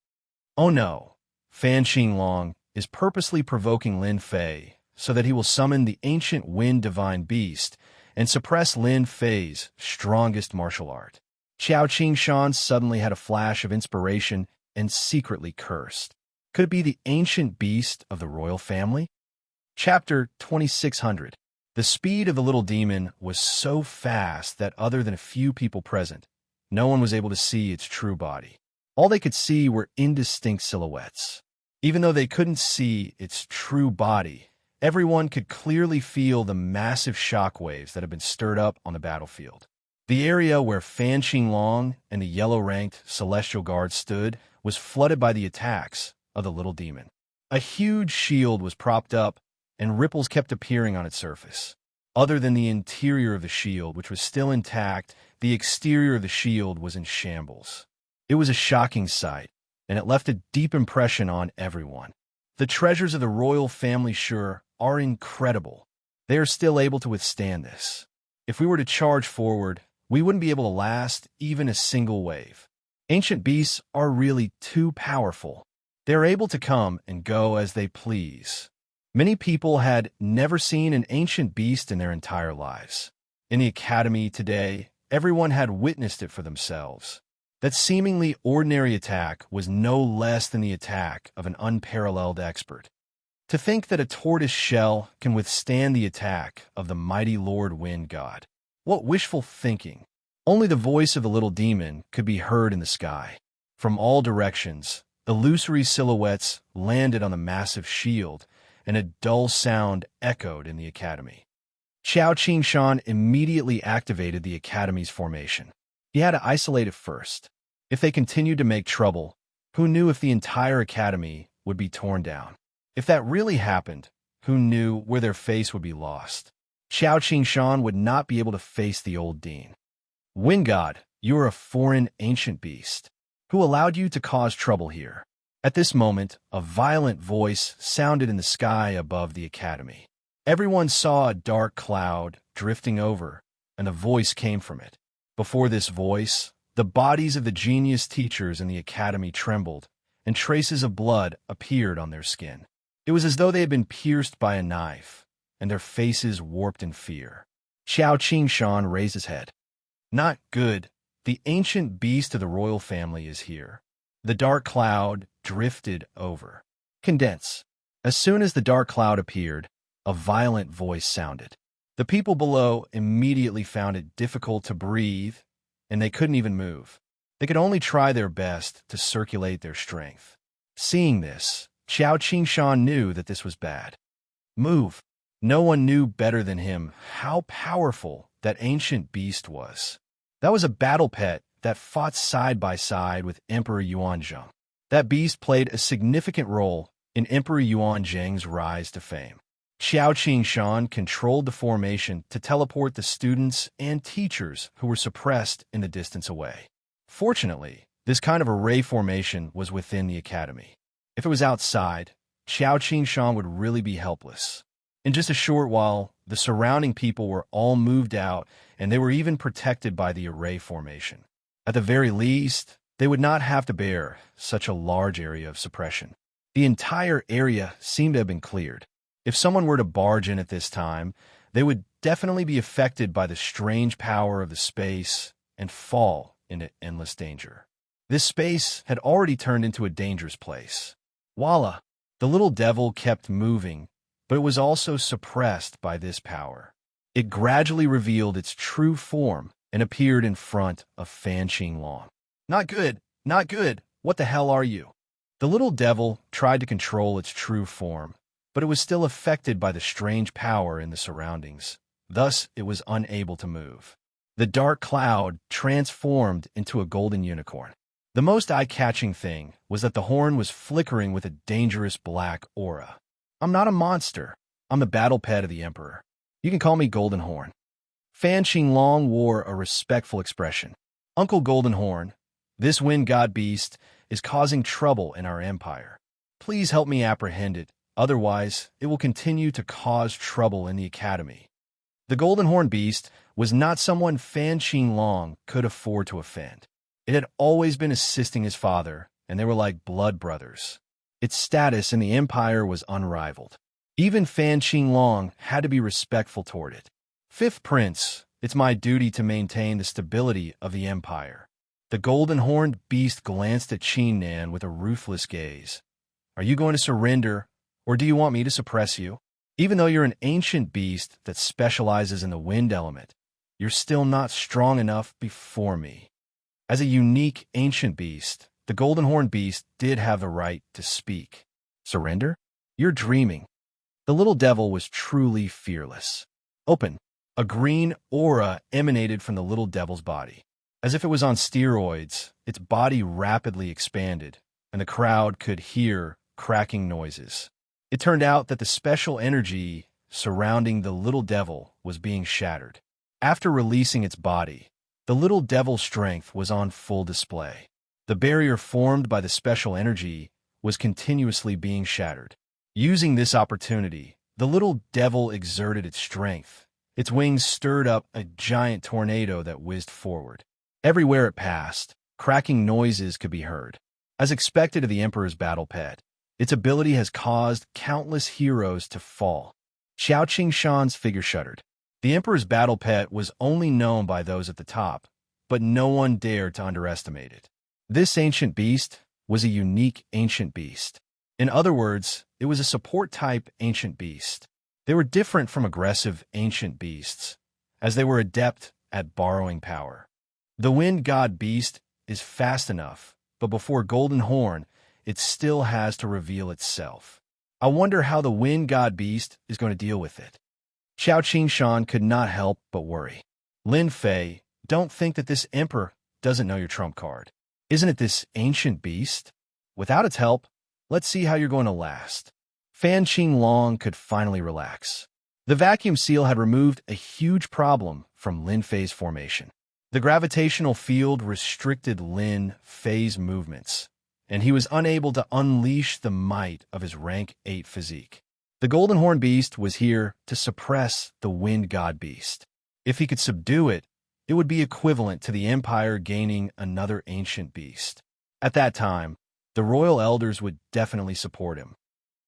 Speaker 1: Oh no, Fan Qinglong is purposely provoking Lin Fei so that he will summon the ancient wind divine beast and suppress Lin Fei's strongest martial art. Qiao Qingshan suddenly had a flash of inspiration and secretly cursed. Could it be the ancient beast of the royal family? Chapter 2600. The speed of the little demon was so fast that other than a few people present, no one was able to see its true body. All they could see were indistinct silhouettes. Even though they couldn't see its true body, everyone could clearly feel the massive shockwaves that had been stirred up on the battlefield. The area where Fan Qinglong and the yellow-ranked Celestial Guard stood was flooded by the attacks of the little demon. A huge shield was propped up, and ripples kept appearing on its surface. Other than the interior of the shield, which was still intact, the exterior of the shield was in shambles. It was a shocking sight, and it left a deep impression on everyone. The treasures of the royal family sure are incredible. They are still able to withstand this. If we were to charge forward, we wouldn't be able to last even a single wave. Ancient beasts are really too powerful. They are able to come and go as they please. Many people had never seen an ancient beast in their entire lives. In the academy today, everyone had witnessed it for themselves. That seemingly ordinary attack was no less than the attack of an unparalleled expert. To think that a tortoise shell can withstand the attack of the mighty Lord Wind God. What wishful thinking! Only the voice of the little demon could be heard in the sky. From all directions, illusory silhouettes landed on the massive shield, and a dull sound echoed in the academy. Qiao Qingshan immediately activated the academy's formation. He had to isolate it first. If they continued to make trouble, who knew if the entire academy would be torn down? If that really happened, who knew where their face would be lost? Qiao Qingshan would not be able to face the old dean. Wind God, you are a foreign ancient beast. Who allowed you to cause trouble here? At this moment, a violent voice sounded in the sky above the academy. Everyone saw a dark cloud drifting over, and a voice came from it. Before this voice, the bodies of the genius teachers in the academy trembled, and traces of blood appeared on their skin. It was as though they had been pierced by a knife, and their faces warped in fear. Qiao Qingshan raised his head. Not good. The ancient beast of the royal family is here. The dark cloud drifted over. Condense. As soon as the dark cloud appeared, a violent voice sounded. The people below immediately found it difficult to breathe, and they couldn't even move. They could only try their best to circulate their strength. Seeing this, Qiao Qingshan knew that this was bad. Move. No one knew better than him how powerful that ancient beast was. That was a battle pet that fought side by side with Emperor Yuanzhang. That beast played a significant role in Emperor Yuanzhang's rise to fame. Qiao Qingshan controlled the formation to teleport the students and teachers who were suppressed in the distance away. Fortunately, this kind of array formation was within the academy. If it was outside, Qiao Qingshan would really be helpless. In just a short while, the surrounding people were all moved out, and they were even protected by the array formation. At the very least, they would not have to bear such a large area of suppression. The entire area seemed to have been cleared. If someone were to barge in at this time, they would definitely be affected by the strange power of the space and fall into endless danger. This space had already turned into a dangerous place. Voila! The little devil kept moving, but it was also suppressed by this power. It gradually revealed its true form and appeared in front of Fan Qinglong. Not good, not good. What the hell are you? The little devil tried to control its true form, but it was still affected by the strange power in the surroundings. Thus, it was unable to move. The dark cloud transformed into a golden unicorn. The most eye-catching thing was that the horn was flickering with a dangerous black aura. I'm not a monster. I'm the battle pet of the Emperor. You can call me Golden Horn. Fan Xinglong wore a respectful expression. Uncle Golden Horn, this wind god beast is causing trouble in our empire. Please help me apprehend it, otherwise it will continue to cause trouble in the academy. The Golden Horn beast was not someone Fan Xinglong could afford to offend. It had always been assisting his father, and they were like blood brothers. Its status in the empire was unrivaled. Even Fan Xinglong had to be respectful toward it. Fifth Prince, it's my duty to maintain the stability of the empire. The golden-horned beast glanced at Qin with a ruthless gaze. Are you going to surrender, or do you want me to suppress you? Even though you're an ancient beast that specializes in the wind element, you're still not strong enough before me. As a unique ancient beast, the golden horn beast did have the right to speak. Surrender? You're dreaming. The little devil was truly fearless. Open. A green aura emanated from the little devil's body. As if it was on steroids, its body rapidly expanded, and the crowd could hear cracking noises. It turned out that the special energy surrounding the little devil was being shattered. After releasing its body, the little devil's strength was on full display. The barrier formed by the special energy was continuously being shattered. Using this opportunity, the little devil exerted its strength. Its wings stirred up a giant tornado that whizzed forward. Everywhere it passed, cracking noises could be heard. As expected of the Emperor's battle pet, its ability has caused countless heroes to fall. Xiao Qingshan's figure shuddered. The Emperor's battle pet was only known by those at the top, but no one dared to underestimate it. This ancient beast was a unique ancient beast. In other words, it was a support-type ancient beast. They were different from aggressive ancient beasts, as they were adept at borrowing power. The wind god beast is fast enough, but before Golden Horn, it still has to reveal itself. I wonder how the wind god beast is going to deal with it. Xiao Qingshan could not help but worry. Lin Fei, don't think that this emperor doesn't know your trump card. Isn't it this ancient beast? Without its help, let's see how you're going to last. Fan Xinglong could finally relax. The vacuum seal had removed a huge problem from Lin Fei's formation. The gravitational field restricted Lin Fei's movements, and he was unable to unleash the might of his rank 8 physique. The Golden Horn Beast was here to suppress the Wind God Beast. If he could subdue it, it would be equivalent to the Empire gaining another ancient beast. At that time, the royal elders would definitely support him.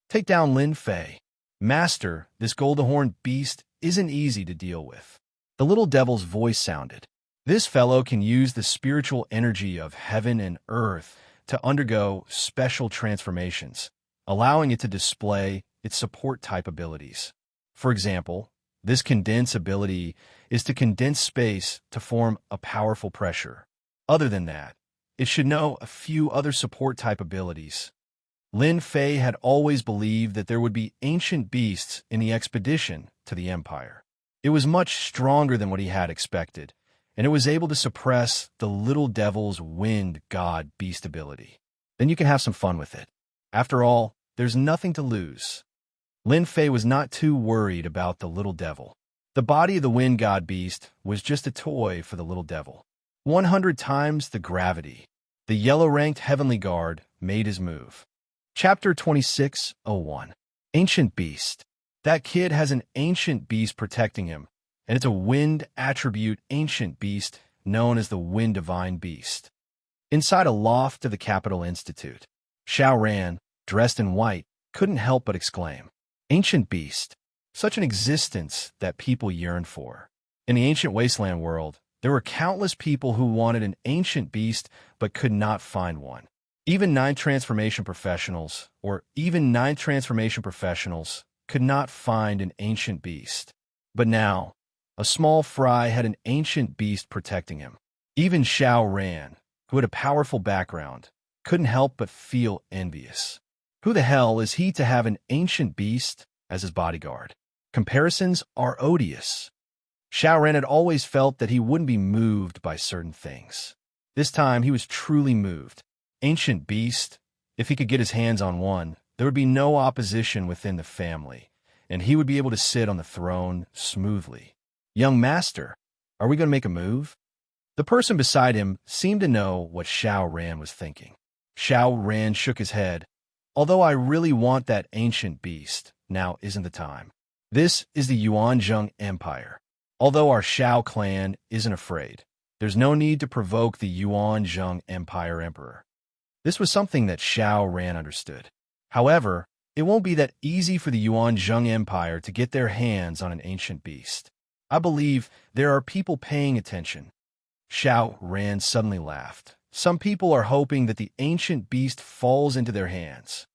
Speaker 1: Take down Lin Fei. Master, this Golden Horn Beast isn't easy to deal with. The little devil's voice sounded. This fellow can use the spiritual energy of heaven and earth to undergo special transformations, allowing it to display its support-type abilities. For example, this condense ability is to condense space to form a powerful pressure. Other than that, it should know a few other support-type abilities. Lin Fei had always believed that there would be ancient beasts in the expedition to the Empire. It was much stronger than what he had expected, and it was able to suppress the little devil's wind god beast ability. Then you can have some fun with it. After all, there's nothing to lose. Lin Fei was not too worried about the little devil. The body of the wind god beast was just a toy for the little devil. 100 times the gravity. The yellow-ranked heavenly guard made his move. Chapter 26:01. Ancient Beast. That kid has an ancient beast protecting him, and it's a wind attribute ancient beast known as the Wind Divine Beast. Inside a loft of the Capital Institute, Xiao Ran, dressed in white, couldn't help but exclaim, "Ancient beast, such an existence that people yearn for." In the ancient wasteland world, there were countless people who wanted an ancient beast but could not find one. Even nine transformation professionals could not find an ancient beast. But now, a small fry had an ancient beast protecting him. Even Xiao Ran, who had a powerful background, couldn't help but feel envious. Who the hell is he to have an ancient beast as his bodyguard? Comparisons are odious. Xiao Ran had always felt that he wouldn't be moved by certain things. This time, he was truly moved. Ancient beast, if he could get his hands on one, there would be no opposition within the family, and he would be able to sit on the throne smoothly. Young master, are we going to make a move? The person beside him seemed to know what Xiao Ran was thinking. Xiao Ran shook his head. Although I really want that ancient beast, now isn't the time. This is the Yuanzhong Empire. Although our Xiao clan isn't afraid, there's no need to provoke the Yuanzhong Empire Emperor. This was something that Xiao Ran understood. However, it won't be that easy for the Yuanzhong Empire to get their hands on an ancient beast. I believe there are people paying attention. Xiao Ran suddenly laughed. Some people are hoping that the ancient beast falls into their hands.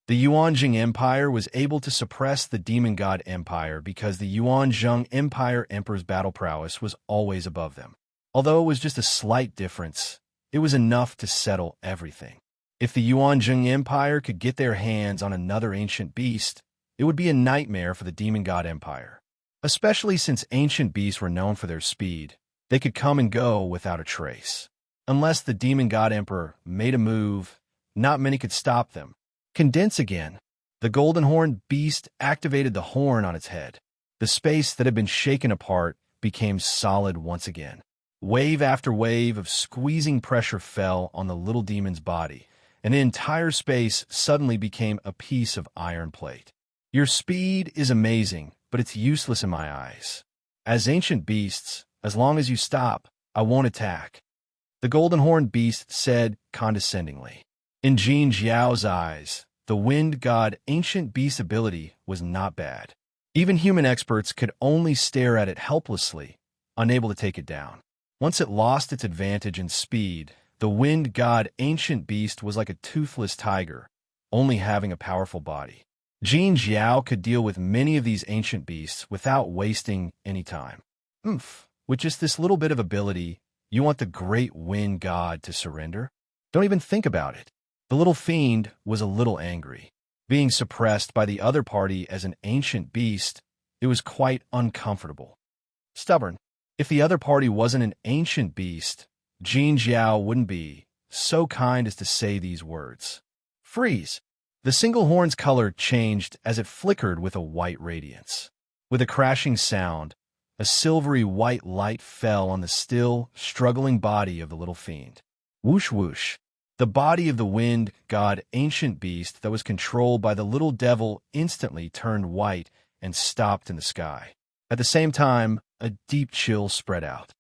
Speaker 1: The Yuanzhong Empire was able to suppress the Demon God Empire because the Yuanzhong Empire Emperor's battle prowess was always above them. Although it was just a slight difference, it was enough to settle everything. If the Yuanzhong Empire could get their hands on another ancient beast, it would be a nightmare for the Demon God Empire. Especially since ancient beasts were known for their speed, they could come and go without a trace. Unless the Demon God Emperor made a move, not many could stop them. Condense again. The golden horned beast activated the horn on its head. The space that had been shaken apart became solid once again. Wave after wave of squeezing pressure fell on the little demon's body, and the entire space suddenly became a piece of iron plate. Your speed is amazing, but it's useless in my eyes. As ancient beasts, as long as you stop, I won't attack. The golden horned beast said condescendingly. In Jin Jiao's eyes, the wind god ancient beast ability was not bad. Even human experts could only stare at it helplessly, unable to take it down. Once it lost its advantage in speed, the wind god ancient beast was like a toothless tiger, only having a powerful body. Jin Jiao could deal with many of these ancient beasts without wasting any time. With just this little bit of ability, you want the great wind god to surrender? Don't even think about it. The little fiend was a little angry. Being suppressed by the other party as an ancient beast, it was quite uncomfortable. Stubborn. If the other party wasn't an ancient beast, Jin Jiao wouldn't be so kind as to say these words. Freeze. The single horn's color changed as it flickered with a white radiance. With a crashing sound, a silvery white light fell on the still, struggling body of the little fiend. Whoosh whoosh. The body of the wind god ancient beast that was controlled by the little devil instantly turned white and stopped in the sky. At the same time, a deep chill spread out.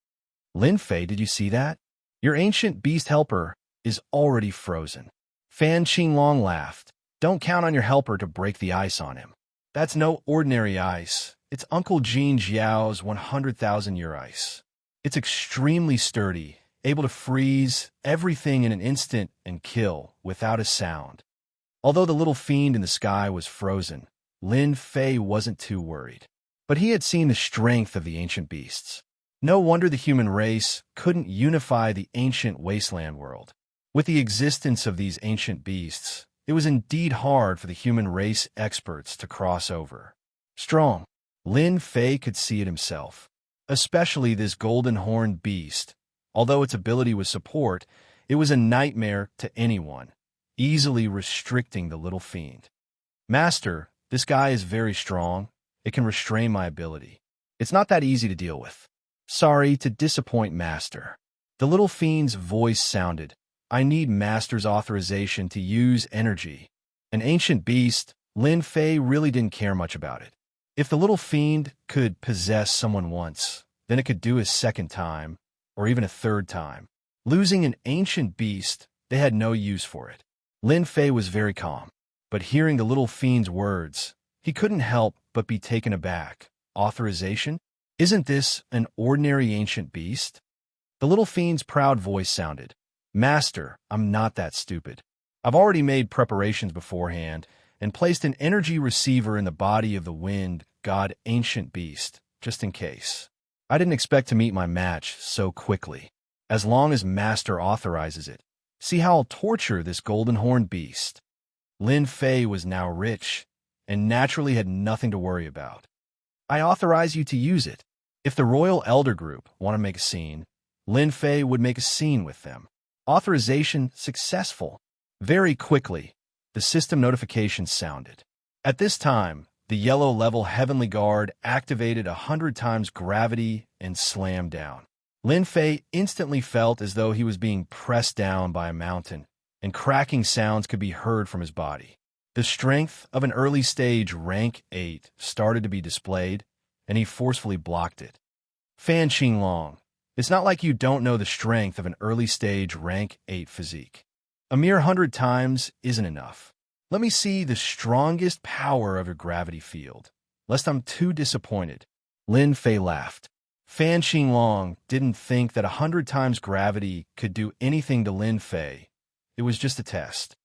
Speaker 1: Lin Fei, did you see that? Your ancient beast helper is already frozen. Fan Qinglong laughed. Don't count on your helper to break the ice on him. That's no ordinary ice. It's Uncle Jin Jiao's 100,000-year ice. It's extremely sturdy, able to freeze everything in an instant and kill without a sound. Although the little fiend in the sky was frozen, Lin Fei wasn't too worried. But he had seen the strength of the ancient beasts. No wonder the human race couldn't unify the ancient wasteland world. With the existence of these ancient beasts, it was indeed hard for the human race experts to cross over. Strong. Lin Fei could see it himself. Especially this golden horned beast. Although its ability was support, it was a nightmare to anyone, easily restricting the little fiend. Master, this guy is very strong. It can restrain my ability. It's not that easy to deal with. Sorry to disappoint Master. The little fiend's voice sounded. I need Master's authorization to use energy. An ancient beast, Lin Fei really didn't care much about it. If the little fiend could possess someone once, then it could do a second time, or even a third time. Losing an ancient beast, they had no use for it. Lin Fei was very calm, but hearing the little fiend's words, he couldn't help but be taken aback. Authorization? Isn't this an ordinary ancient beast? The little fiend's proud voice sounded. Master, I'm not that stupid. I've already made preparations beforehand and placed an energy receiver in the body of the wind god ancient beast, just in case. I didn't expect to meet my match so quickly. As long as Master authorizes it, see how I'll torture this golden horned beast. Lin Fei was now rich, and naturally had nothing to worry about. I authorize you to use it. If the Royal Elder Group want to make a scene, Lin Fei would make a scene with them. Authorization successful. Very quickly, the system notification sounded. At this time, the yellow-level Heavenly Guard activated 100 times gravity and slammed down. Lin Fei instantly felt as though he was being pressed down by a mountain, and cracking sounds could be heard from his body. The strength of an early-stage Rank 8 started to be displayed, and he forcefully blocked it. Fan Qinglong, it's not like you don't know the strength of an early-stage Rank 8 physique. A mere 100 times isn't enough. Let me see the strongest power of your gravity field, lest I'm too disappointed. Lin Fei laughed. Fan Qinglong didn't think that 100 times gravity could do anything to Lin Fei. It was just a test.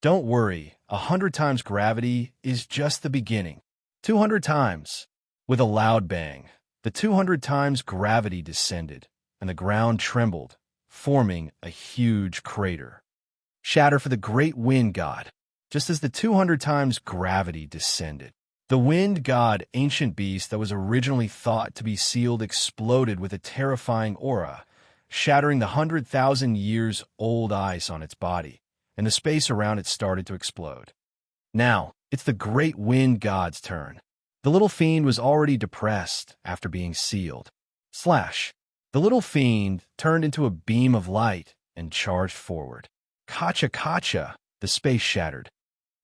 Speaker 1: Don't worry, 100 times gravity is just the beginning. 200 times. With a loud bang, the 200 times gravity descended, and the ground trembled, forming a huge crater. Shatter for the great wind god. Just as the 200 times gravity descended, the wind god ancient beast that was originally thought to be sealed exploded with a terrifying aura, shattering the 100,000 years old ice on its body, and the space around it started to explode. Now, it's the great wind god's turn. The little fiend was already depressed after being sealed. Slash. The little fiend turned into a beam of light and charged forward. Kacha kacha, the space shattered.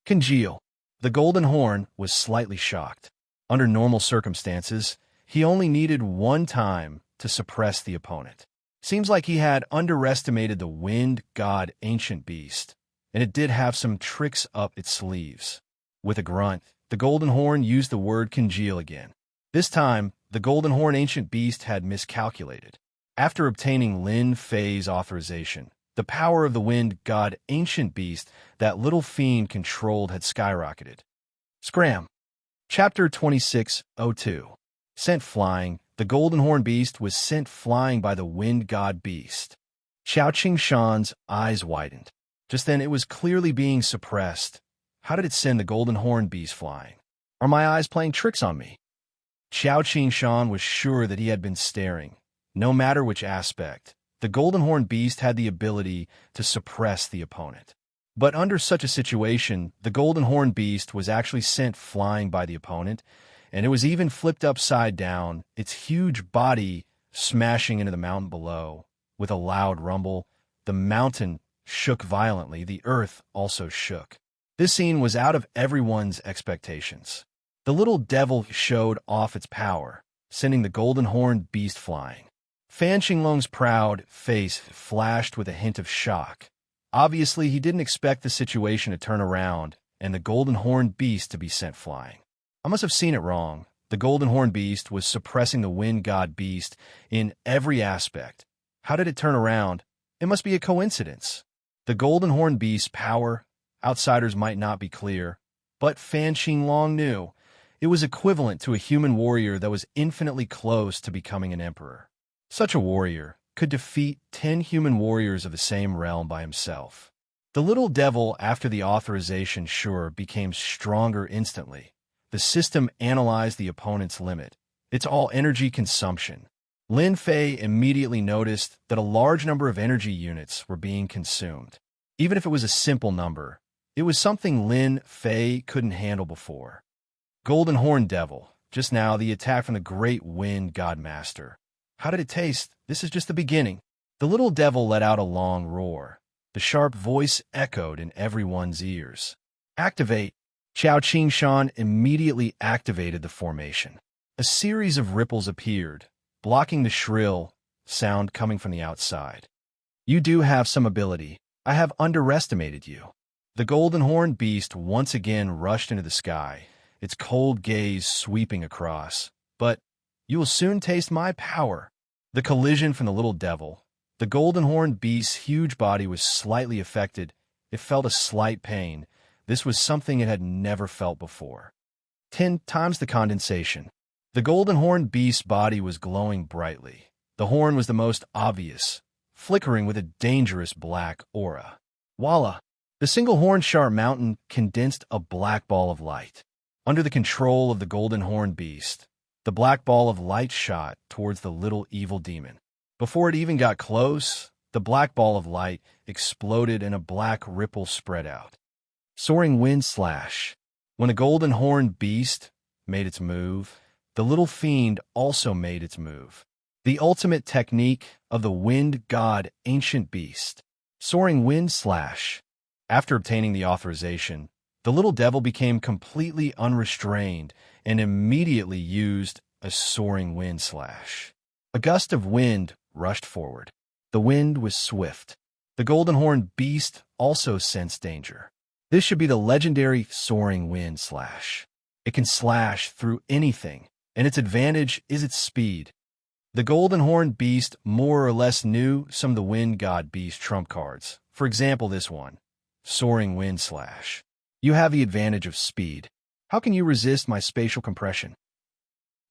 Speaker 1: Congeal. The Golden Horn was slightly shocked. Under normal circumstances, he only needed one time to suppress the opponent. Seems like he had underestimated the wind god ancient beast, and it did have some tricks up its sleeves. With a grunt, the Golden Horn used the word congeal again. This time, the Golden Horn ancient beast had miscalculated. After obtaining Lin Fei's authorization, the power of the wind god ancient beast that little fiend controlled had skyrocketed. Scram. Chapter 2602. Sent flying, the Golden Horn beast was sent flying by the wind god beast. Xiao Qingshan's eyes widened. Just then it was clearly being suppressed. How did it send the Golden Horn beast flying? Are my eyes playing tricks on me? Xiao Qingshan was sure that he had been staring. No matter which aspect, the Golden Horn beast had the ability to suppress the opponent. But under such a situation, the Golden Horn beast was actually sent flying by the opponent, and it was even flipped upside down, its huge body smashing into the mountain below. With a loud rumble, the mountain shook violently. The earth also shook. This scene was out of everyone's expectations. The little devil showed off its power, sending the Golden Horn beast flying. Fan Qinglong's proud face flashed with a hint of shock. Obviously, he didn't expect the situation to turn around and the Golden Horn beast to be sent flying. I must have seen it wrong. The Golden Horn beast was suppressing the wind god beast in every aspect. How did it turn around? It must be a coincidence. The Golden Horn beast's power, outsiders might not be clear, but Fan Qinglong knew. It was equivalent to a human warrior that was infinitely close to becoming an emperor. Such a warrior could defeat 10 human warriors of the same realm by himself. The little devil, after the authorization sure, became stronger instantly. The system analyzed the opponent's limit. It's all energy consumption. Lin Fei immediately noticed that a large number of energy units were being consumed. Even if it was a simple number, it was something Lin Fei couldn't handle before. Golden Horn Devil. Just now, the attack from the Great Wind God Master. How did it taste? This is just the beginning. The little devil let out a long roar. The sharp voice echoed in everyone's ears. Activate. Xiao Qingshan immediately activated the formation. A series of ripples appeared, blocking the shrill sound coming from the outside. You do have some ability. I have underestimated you. The Golden Horn beast once again rushed into the sky, its cold gaze sweeping across. But you will soon taste my power. The collision from the little devil. The Golden Horn beast's huge body was slightly affected. It felt a slight pain. This was something it had never felt before. 10 times the condensation. The Golden Horn beast's body was glowing brightly. The horn was the most obvious, flickering with a dangerous black aura. Voila! The single horn sharp mountain condensed a black ball of light. Under the control of the Golden Horn beast, The black ball of light shot towards the little evil demon. Before it even got close, the black ball of light exploded and a black ripple spread out. Soaring wind slash. When a golden horned beast made its move, the little fiend also made its move. The ultimate technique of the wind god ancient beast. Soaring wind slash. After obtaining the authorization, the little devil became completely unrestrained and immediately used a soaring wind slash. A gust of wind rushed forward. The wind was swift. The golden horned beast also sensed danger. This should be the legendary soaring wind slash. It can slash through anything, and its advantage is its speed. The golden horned beast more or less knew some of the wind god beast trump cards. For example, this one, soaring wind slash. You have the advantage of speed. How can you resist my spatial compression?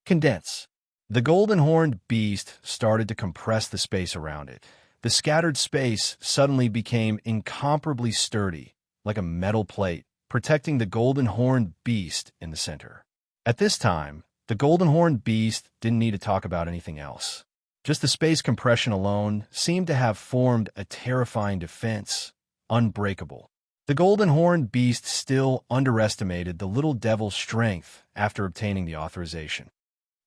Speaker 1: Condense. The golden horned beast started to compress the space around it. The scattered space suddenly became incomparably sturdy, like a metal plate, protecting the golden horned beast in the center. At this time, the golden horned beast didn't need to talk about anything else. Just the space compression alone seemed to have formed a terrifying defense, unbreakable. The golden horned beast still underestimated the little devil's strength after obtaining the authorization.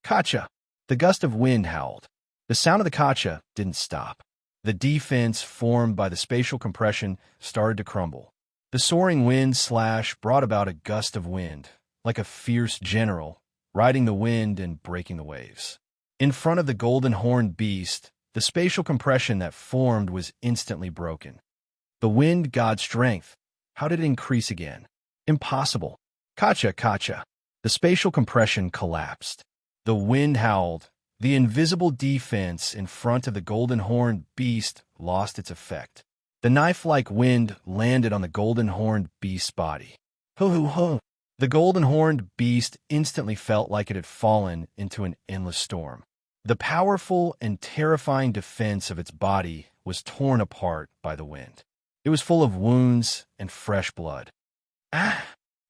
Speaker 1: Kacha! The gust of wind howled. The sound of the kacha didn't stop. The defense formed by the spatial compression started to crumble. The soaring wind slash brought about a gust of wind, like a fierce general, riding the wind and breaking the waves. In front of the golden horned beast, the spatial compression that formed was instantly broken. The wind god's strength, how did it increase again? Impossible. Kacha, kacha. The spatial compression collapsed. The wind howled. The invisible defense in front of the golden horned beast lost its effect. The knife-like wind landed on the golden horned beast's body. Hoo-hoo-hoo. The golden horned beast instantly felt like it had fallen into an endless storm. The powerful and terrifying defense of its body was torn apart by the wind. It was full of wounds and fresh blood. Ah!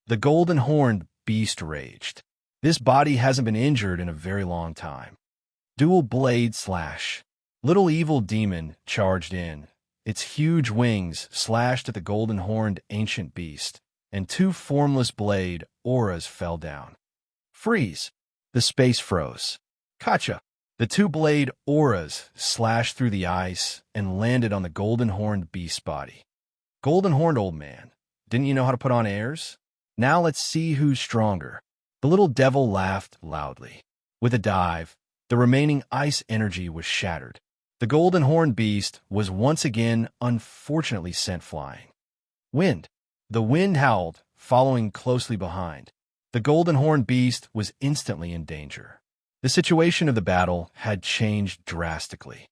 Speaker 1: The golden horned beast raged. This body hasn't been injured in a very long time. Dual blade slash. Little evil demon charged in. Its huge wings slashed at the golden horned ancient beast, and two formless blade auras fell down. Freeze! The space froze. Kacha! The two blade auras slashed through the ice and landed on the golden horned beast's body. Golden horned old man, didn't you know how to put on airs? Now let's see who's stronger. The little devil laughed loudly. With a dive, the remaining ice energy was shattered. The golden horned beast was once again unfortunately sent flying. Wind. The wind howled, following closely behind. The golden horned beast was instantly in danger. The situation of the battle had changed drastically.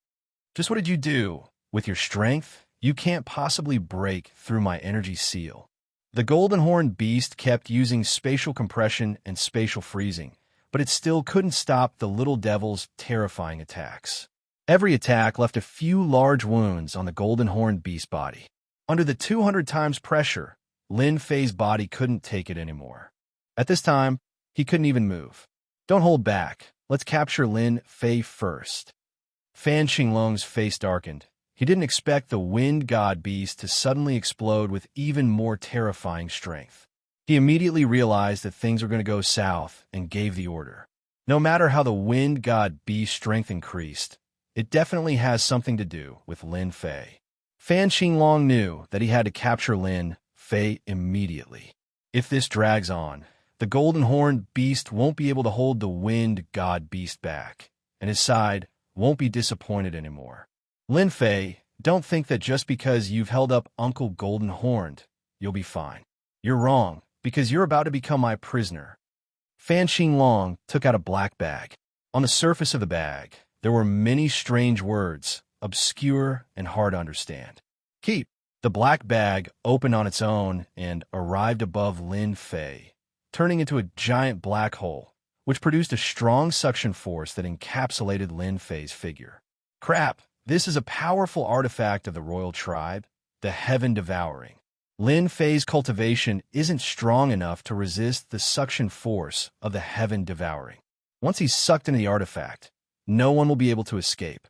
Speaker 1: Just what did you do? With your strength, you can't possibly break through my energy seal. The golden horned beast kept using spatial compression and spatial freezing, but it still couldn't stop the little devil's terrifying attacks. Every attack left a few large wounds on the golden horned beast's body. Under the 200 times pressure, Lin Fei's body couldn't take it anymore. At this time, he couldn't even move. Don't hold back. Let's capture Lin Fei first. Fan Qinglong's face darkened. He didn't expect the wind god beast to suddenly explode with even more terrifying strength. He immediately realized that things were going to go south and gave the order. No matter how the wind god beast's strength increased, it definitely has something to do with Lin Fei. Fan Qinglong knew that he had to capture Lin Fei immediately. If this drags on, the golden horned beast won't be able to hold the wind god beast back, and his side won't be disappointed anymore. Lin Fei, don't think that just because you've held up Uncle Golden Horned, you'll be fine. You're wrong, because you're about to become my prisoner. Fan Qinglong took out a black bag. On the surface of the bag, there were many strange words, obscure and hard to understand. Keep. The black bag opened on its own and arrived above Lin Fei, turning into a giant black hole, which produced a strong suction force that encapsulated Lin Fei's figure. Crap! This is a powerful artifact of the royal tribe, the Heaven Devouring. Lin Fei's cultivation isn't strong enough to resist the suction force of the Heaven Devouring. Once he's sucked into the artifact, no one will be able to escape.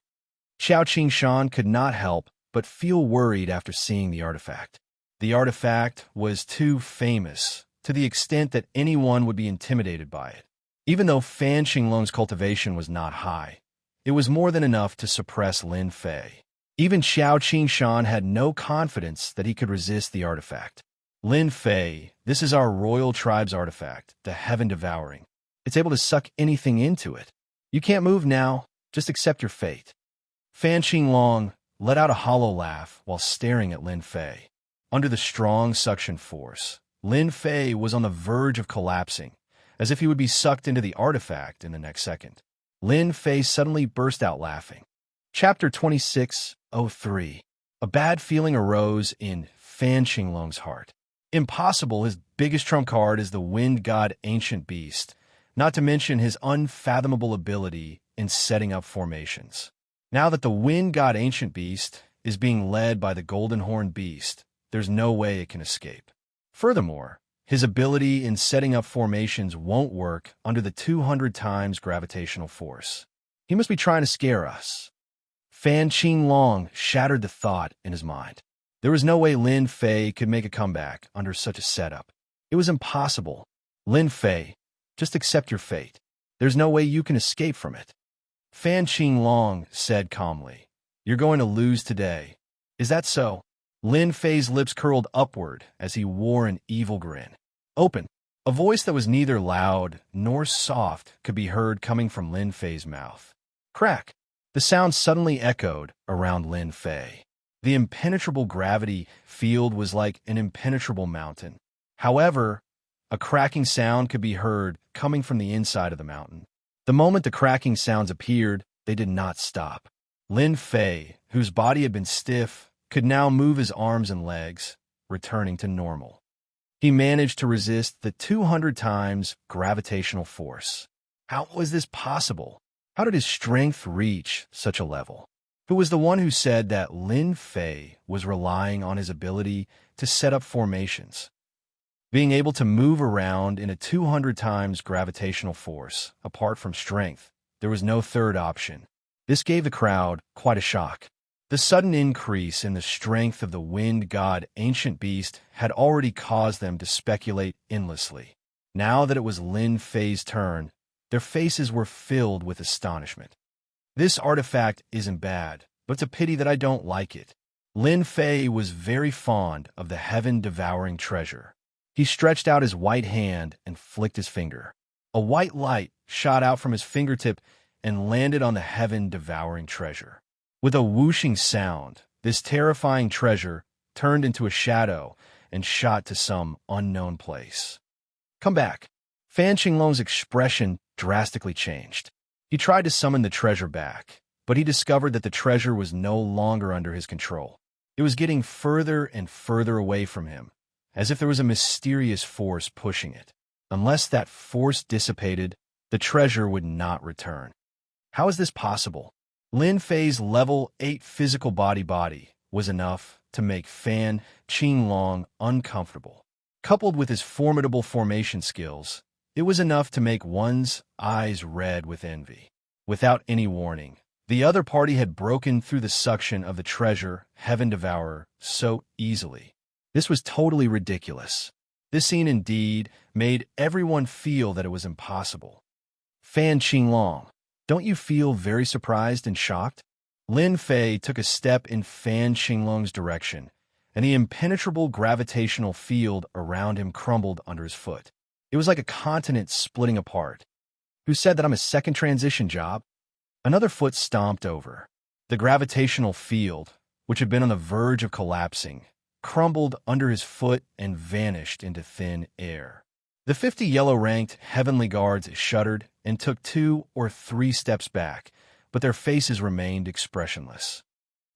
Speaker 1: Xiao Qingshan could not help but feel worried after seeing the artifact. The artifact was too famous, to the extent that anyone would be intimidated by it. Even though Fan Qinglong's cultivation was not high, it was more than enough to suppress Lin Fei. Even Xiao Qingshan had no confidence that he could resist the artifact. Lin Fei, this is our royal tribe's artifact, the Heaven Devouring. It's able to suck anything into it. You can't move now, just accept your fate. Fan Qinglong let out a hollow laugh while staring at Lin Fei. Under the strong suction force, Lin Fei was on the verge of collapsing, as if he would be sucked into the artifact in the next second. Lin Fei suddenly burst out laughing. Chapter 26:03. A bad feeling arose in Fan Qinglong's heart. Impossible, his biggest trump card is the Wind God Ancient Beast, not to mention his unfathomable ability in setting up formations. Now that the Wind God Ancient Beast is being led by the Golden Horn Beast, there's no way it can escape. Furthermore, his ability in setting up formations won't work under the 200 times gravitational force. He must be trying to scare us. Fan Qinglong shattered the thought in his mind. There was no way Lin Fei could make a comeback under such a setup. It was impossible. Lin Fei, just accept your fate. There's no way you can escape from it. Fan Qinglong said calmly, "You're going to lose today. Is that so?" Lin Fei's lips curled upward as he wore an evil grin. "Open." A voice that was neither loud nor soft could be heard coming from Lin Fei's mouth. Crack! The sound suddenly echoed around Lin Fei. The impenetrable gravity field was like an impenetrable mountain. However, a cracking sound could be heard coming from the inside of the mountain. The moment the cracking sounds appeared, they did not stop. Lin Fei, whose body had been stiff, could now move his arms and legs, returning to normal. He managed to resist the 200 times gravitational force. How was this possible? How did his strength reach such a level? Who was the one who said that Lin Fei was relying on his ability to set up formations? Being able to move around in a 200 times gravitational force, apart from strength, there was no third option. This gave the crowd quite a shock. The sudden increase in the strength of the Wind God Ancient Beast had already caused them to speculate endlessly. Now that it was Lin Fei's turn, their faces were filled with astonishment. This artifact isn't bad, but it's a pity that I don't like it. Lin Fei was very fond of the heaven-devouring treasure. He stretched out his white hand and flicked his finger. A white light shot out from his fingertip and landed on the heaven-devouring treasure. With a whooshing sound, this terrifying treasure turned into a shadow and shot to some unknown place. Come back. Fan Qinglong's expression drastically changed. He tried to summon the treasure back, but he discovered that the treasure was no longer under his control. It was getting further and further away from him, as if there was a mysterious force pushing it. Unless that force dissipated, the treasure would not return. How is this possible? Lin Fei's level 8 physical body was enough to make Fan Qinglong uncomfortable. Coupled with his formidable formation skills, it was enough to make one's eyes red with envy. Without any warning, the other party had broken through the suction of the treasure Heaven Devourer so easily. This was totally ridiculous. This scene indeed made everyone feel that it was impossible. Fan Qinglong, don't you feel very surprised and shocked? Lin Fei took a step in Fan Qinglong's direction, and the impenetrable gravitational field around him crumbled under his foot. It was like a continent splitting apart. Who said that I'm a second transition job? Another foot stomped over. The gravitational field, which had been on the verge of collapsing, crumbled under his foot and vanished into thin air. The 50 yellow-ranked heavenly guards shuddered and took 2 or 3 steps back, but their faces remained expressionless.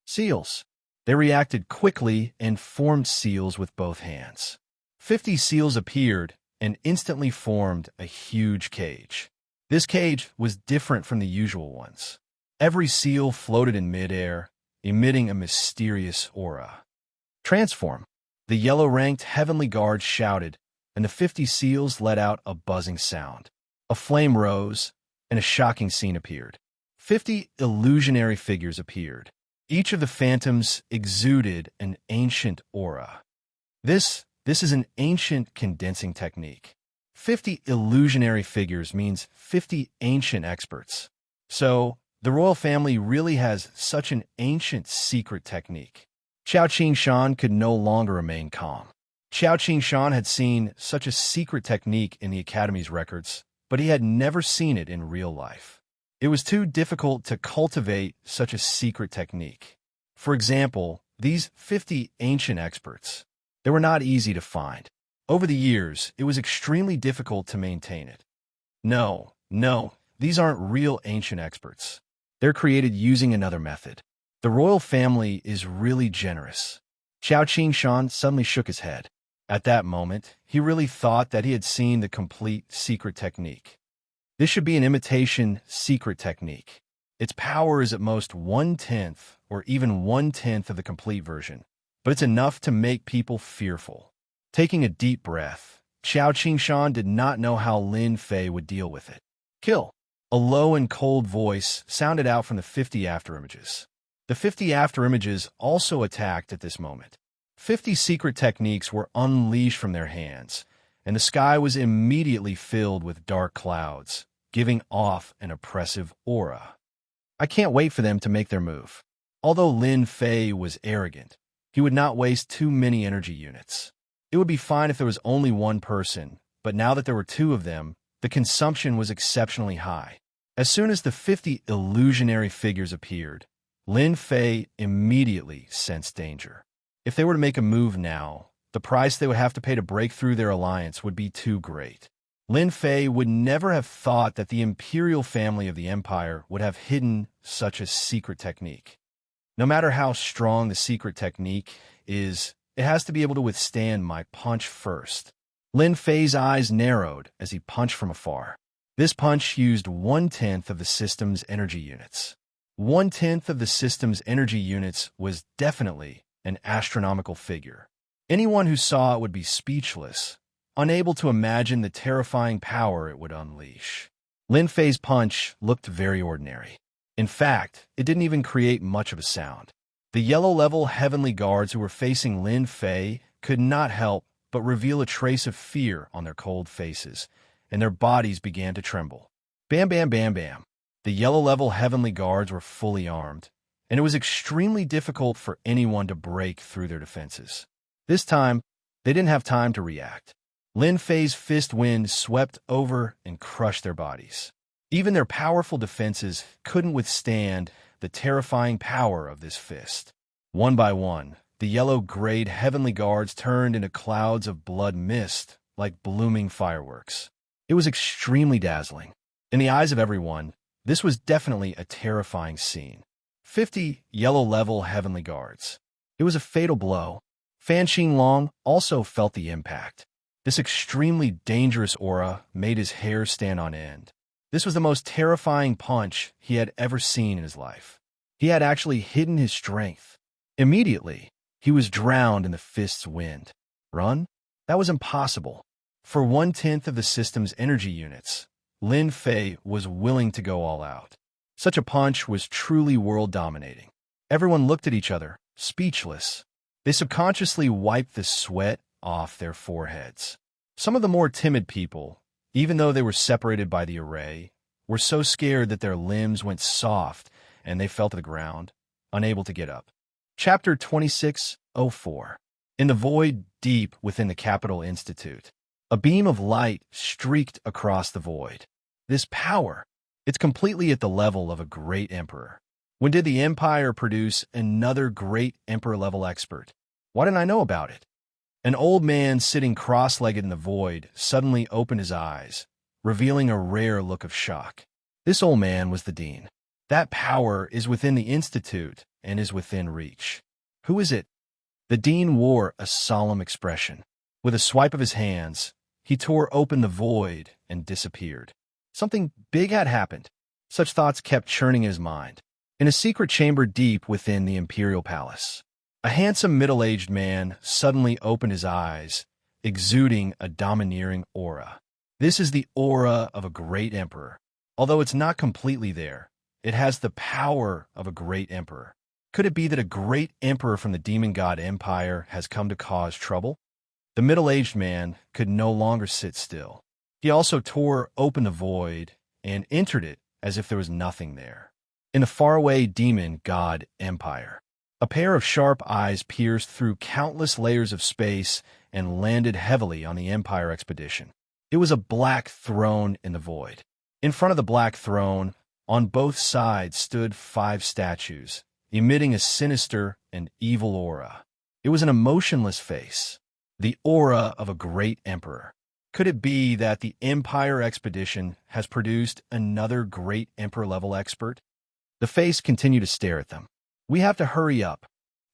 Speaker 1: Seals. They reacted quickly and formed seals with both hands. 50 seals appeared and instantly formed a huge cage. This cage was different from the usual ones. Every seal floated in midair, emitting a mysterious aura. Transform! The yellow-ranked heavenly guards shouted, and the 50 seals let out a buzzing sound. A flame rose, and a shocking scene appeared. 50 illusionary figures appeared. Each of the phantoms exuded an ancient aura. This is an ancient condensing technique. 50 illusionary figures means 50 ancient experts. So, the royal family really has such an ancient secret technique. Qiao Qingshan could no longer remain calm. Qiao Qingshan had seen such a secret technique in the Academy's records, but he had never seen it in real life. It was too difficult to cultivate such a secret technique. For example, these 50 ancient experts, they were not easy to find. Over the years, it was extremely difficult to maintain it. No, these aren't real ancient experts. They're created using another method. The royal family is really generous. Qiao Qingshan suddenly shook his head. At that moment, he really thought that he had seen the complete secret technique. This should be an imitation secret technique. Its power is at most 1/10 or even 1/10 of the complete version, but it's enough to make people fearful. Taking a deep breath, Qiao Qingshan did not know how Lin Fei would deal with it. Kill! A low and cold voice sounded out from the 50 afterimages. The 50 afterimages also attacked at this moment. 50 secret techniques were unleashed from their hands, and the sky was immediately filled with dark clouds, giving off an oppressive aura. I can't wait for them to make their move. Although Lin Fei was arrogant, he would not waste too many energy units. It would be fine if there was only one person, but now that there were two of them, the consumption was exceptionally high. As soon as the 50 illusionary figures appeared, Lin Fei immediately sensed danger. If they were to make a move now, the price they would have to pay to break through their alliance would be too great. Lin Fei would never have thought that the imperial family of the empire would have hidden such a secret technique. No matter how strong the secret technique is, it has to be able to withstand my punch first. Lin Fei's eyes narrowed as he punched from afar. This punch used 1/10 of the system's energy units. 1/10 of the system's energy units was definitely an astronomical figure. Anyone who saw it would be speechless, unable to imagine the terrifying power it would unleash. Lin Fei's punch looked very ordinary. In fact, it didn't even create much of a sound. The yellow-level heavenly guards who were facing Lin Fei could not help but reveal a trace of fear on their cold faces, and their bodies began to tremble. Bam, bam, bam, bam. The yellow-level heavenly guards were fully armed, and it was extremely difficult for anyone to break through their defenses. This time, they didn't have time to react. Lin Fei's fist wind swept over and crushed their bodies. Even their powerful defenses couldn't withstand the terrifying power of this fist. One by one, the yellow-grayed heavenly guards turned into clouds of blood mist like blooming fireworks. It was extremely dazzling. In the eyes of everyone, this was definitely a terrifying scene. 50 yellow-level heavenly guards. It was a fatal blow. Fan Xinglong also felt the impact. This extremely dangerous aura made his hair stand on end. This was the most terrifying punch he had ever seen in his life. He had actually hidden his strength. Immediately, he was drowned in the fist's wind. Run? That was impossible. For 1/10 of the system's energy units, Lin Fei was willing to go all out. Such a punch was truly world-dominating. Everyone looked at each other, speechless. They subconsciously wiped the sweat off their foreheads. Some of the more timid people, even though they were separated by the array, were so scared that their limbs went soft and they fell to the ground, unable to get up. Chapter 2604. In the void deep within the Capital Institute, a beam of light streaked across the void. This power, it's completely at the level of a great emperor. When did the Empire produce another great emperor-level expert? Why didn't I know about it? An old man sitting cross-legged in the void suddenly opened his eyes, revealing a rare look of shock. This old man was the dean. That power is within the Institute and is within reach. Who is it? The dean wore a solemn expression. With a swipe of his hands, he tore open the void and disappeared. Something big had happened. Such thoughts kept churning in his mind. In a secret chamber deep within the imperial palace, a handsome middle-aged man suddenly opened his eyes, exuding a domineering aura. This is the aura of a great emperor. Although it's not completely there, it has the power of a great emperor. Could it be that a great emperor from the demon god empire has come to cause trouble? The middle-aged man could no longer sit still. He also tore open the void and entered it as if there was nothing there. In the faraway demon god empire, a pair of sharp eyes pierced through countless layers of space and landed heavily on the Empire expedition. It was a black throne in the void. In front of the black throne, on both sides stood 5 statues, emitting a sinister and evil aura. It was an emotionless face, the aura of a great emperor. Could it be that the Empire expedition has produced another great emperor-level expert? The face continued to stare at them. We have to hurry up.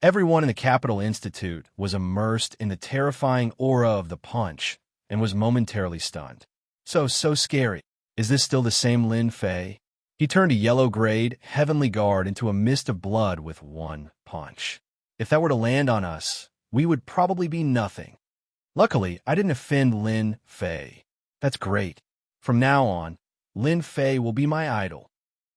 Speaker 1: Everyone in the Capital Institute was immersed in the terrifying aura of the punch and was momentarily stunned. So scary. Is this still the same Lin Fei? He turned a yellow-grayed heavenly guard into a mist of blood with one punch. If that were to land on us, we would probably be nothing. Luckily, I didn't offend Lin Fei. That's great. From now on, Lin Fei will be my idol,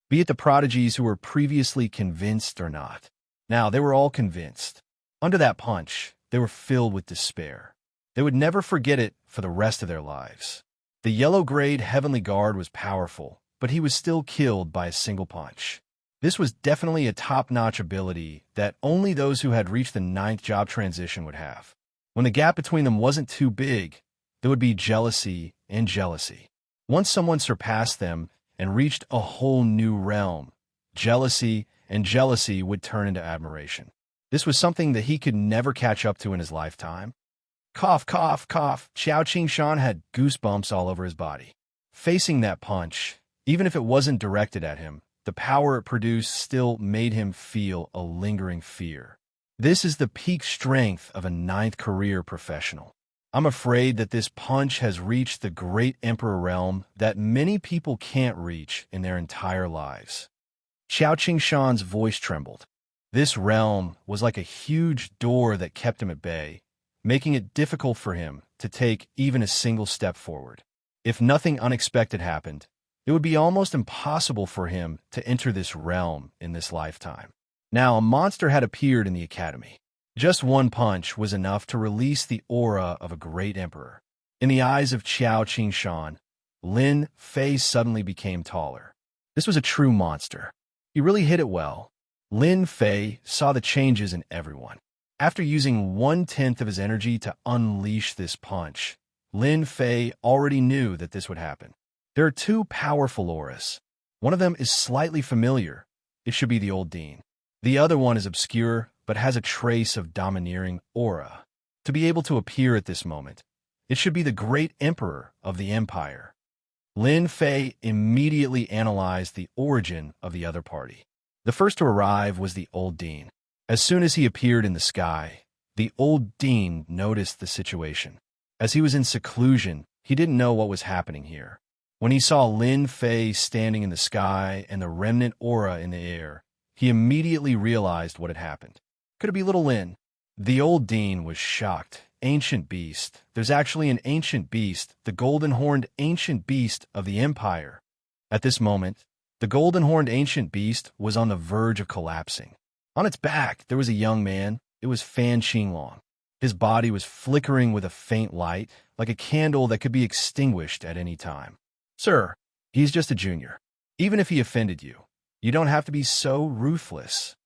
Speaker 1: be it the prodigies who were previously convinced or not. Now, they were all convinced. Under that punch, they were filled with despair. They would never forget it for the rest of their lives. The yellow-grayed heavenly guard was powerful, but he was still killed by a single punch. This was definitely a top-notch ability that only those who had reached the 9th job transition would have. When the gap between them wasn't too big, there would be jealousy and jealousy. Once someone surpassed them and reached a whole new realm, jealousy and jealousy would turn into admiration. This was something that he could never catch up to in his lifetime. Cough, cough, cough. Xiao Qingshan had goosebumps all over his body. Facing that punch, even if it wasn't directed at him, the power it produced still made him feel a lingering fear. This is the peak strength of a 9th career professional. I'm afraid that this punch has reached the great emperor realm that many people can't reach in their entire lives. Xiao Qingshan's voice trembled. This realm was like a huge door that kept him at bay, making it difficult for him to take even a single step forward. If nothing unexpected happened, it would be almost impossible for him to enter this realm in this lifetime. Now, a monster had appeared in the academy. Just one punch was enough to release the aura of a great emperor. In the eyes of Xiao Qingshan, Lin Fei suddenly became taller. This was a true monster. He really hit it well. Lin Fei saw the changes in everyone. After using 1/10 of his energy to unleash this punch, Lin Fei already knew that this would happen. There are 2 powerful auras. One of them is slightly familiar. It should be the old Dean. The other one is obscure, but has a trace of domineering aura. To be able to appear at this moment, it should be the great emperor of the empire. Lin Fei immediately analyzed the origin of the other party. The first to arrive was the old Dean. As soon as he appeared in the sky, the old Dean noticed the situation. As he was in seclusion, he didn't know what was happening here. When he saw Lin Fei standing in the sky and the remnant aura in the air, he immediately realized what had happened. Could it be little Lin? The old Dean was shocked. Ancient beast. There's actually an ancient beast, the golden-horned ancient beast of the empire. At this moment, the golden-horned ancient beast was on the verge of collapsing. On its back, there was a young man. It was Fan Qinglong. His body was flickering with a faint light, like a candle that could be extinguished at any time. Sir, he's just a junior. Even if he offended you, you don't have to be so ruthless.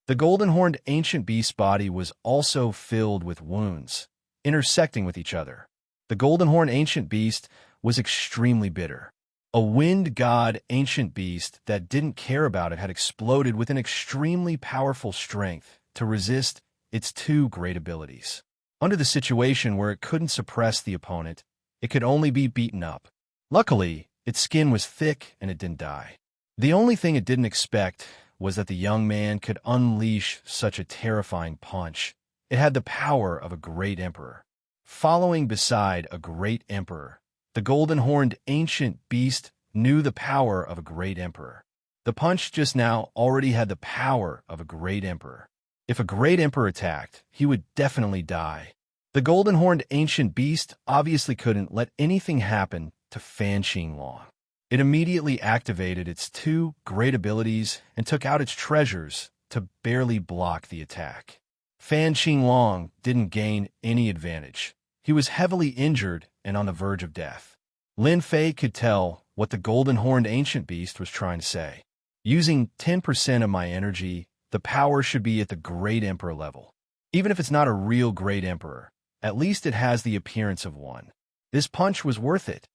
Speaker 1: The golden-horned ancient beast's body was also filled with wounds, intersecting with each other. The golden-horned ancient beast was extremely bitter. A wind god ancient beast that didn't care about it had exploded with an extremely powerful strength to resist its 2 great abilities. Under the situation where it couldn't suppress the opponent, it could only be beaten up. Luckily, its skin was thick and it didn't die. The only thing it didn't expect was that the young man could unleash such a terrifying punch. It had the power of a great emperor. Following beside a great emperor, the golden-horned ancient beast knew the power of a great emperor. The punch just now already had the power of a great emperor. If a great emperor attacked, he would definitely die. The golden-horned ancient beast obviously couldn't let anything happen to Fan Qinglong. It immediately activated its two great abilities and took out its treasures to barely block the attack. Fan Qinglong didn't gain any advantage. He was heavily injured and on the verge of death. Lin Fei could tell what the golden-horned ancient beast was trying to say. Using 10% of my energy, the power should be at the Great Emperor level. Even if it's not a real Great Emperor, at least it has the appearance of one. This punch was worth it.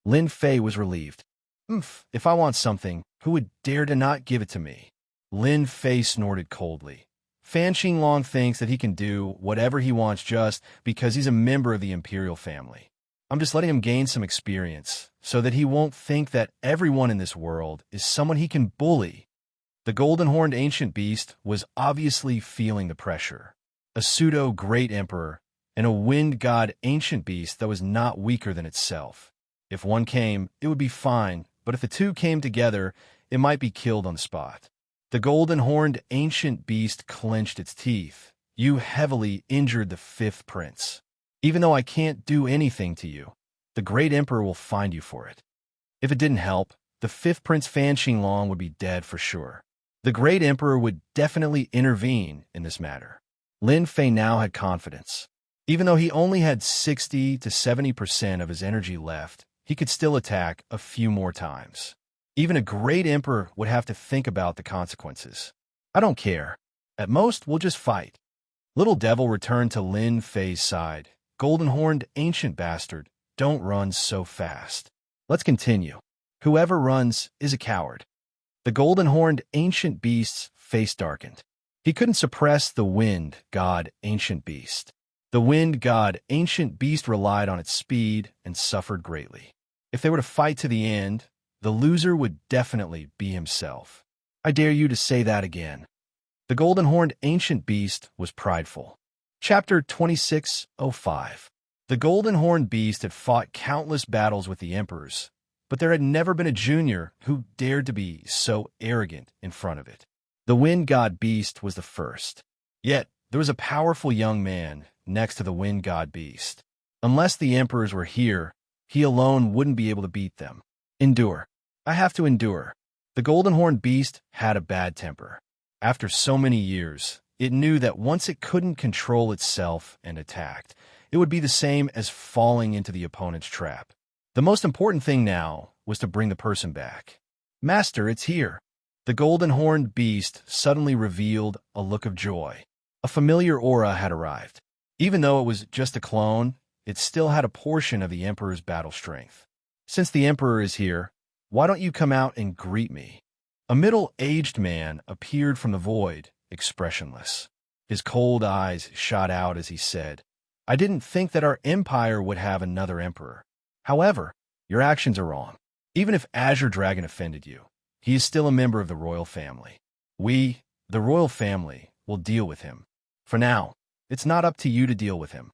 Speaker 1: Lin Fei was relieved. If I want something, who would dare to not give it to me? Lin Fei snorted coldly. Fan Qinglong thinks that he can do whatever he wants just because he's a member of the imperial family. I'm just letting him gain some experience so that he won't think that everyone in this world is someone he can bully. The golden-horned ancient beast was obviously feeling the pressure. A pseudo-great emperor and a wind god ancient beast that was not weaker than itself. If one came, it would be fine, but if the two came together, it might be killed on the spot. The golden-horned ancient beast clenched its teeth. You heavily injured the fifth prince. Even though I can't do anything to you, the great emperor will find you for it. If it didn't help, the fifth prince Fan Qinglong would be dead for sure. The great emperor would definitely intervene in this matter. Lin Fei now had confidence. Even though he only had 60 to 70% of his energy left, he could still attack a few more times. Even a great emperor would have to think about the consequences. I don't care. At most, we'll just fight. Little Devil returned to Lin Fei's side. Golden-horned ancient bastard, don't run so fast. Let's continue. Whoever runs is a coward. The golden-horned ancient beast's face darkened. He couldn't suppress the wind god ancient beast. The wind god ancient beast relied on its speed and suffered greatly. If they were to fight to the end, the loser would definitely be himself. I dare you to say that again. The golden-horned ancient beast was prideful. Chapter 2605. The golden-horned beast had fought countless battles with the emperors, but there had never been a junior who dared to be so arrogant in front of it. The wind god beast was the first. Yet, there was a powerful young man next to the wind god beast. Unless the emperors were here, he alone wouldn't be able to beat them. Endure. I have to endure. The golden-horned beast had a bad temper. After so many years, it knew that once it couldn't control itself and attacked, it would be the same as falling into the opponent's trap. The most important thing now was to bring the person back. Master, it's here. The golden-horned beast suddenly revealed a look of joy. A familiar aura had arrived. Even though it was just a clone, it still had a portion of the Emperor's battle strength. Since the Emperor is here, why don't you come out and greet me? A middle-aged man appeared from the void, expressionless. His cold eyes shot out as he said, I didn't think that our empire would have another emperor. However, your actions are wrong. Even if Azure Dragon offended you, he is still a member of the royal family. We, the royal family, will deal with him. For now, it's not up to you to deal with him.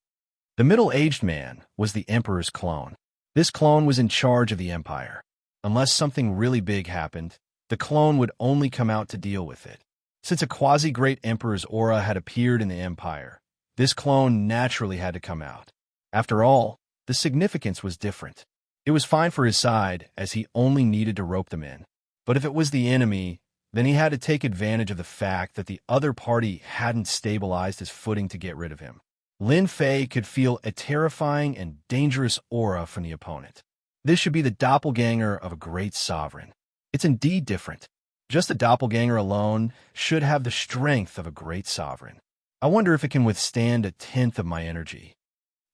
Speaker 1: The middle-aged man was the emperor's clone. This clone was in charge of the empire. Unless something really big happened, the clone would only come out to deal with it. Since a quasi-great emperor's aura had appeared in the empire, this clone naturally had to come out. After all, the significance was different. It was fine for his side, as he only needed to rope them in. But if it was the enemy, then he had to take advantage of the fact that the other party hadn't stabilized his footing to get rid of him. Lin Fei could feel a terrifying and dangerous aura from the opponent. This should be the doppelganger of a great sovereign. It's indeed different. Just a doppelganger alone should have the strength of a great sovereign. I wonder if it can withstand a tenth of my energy.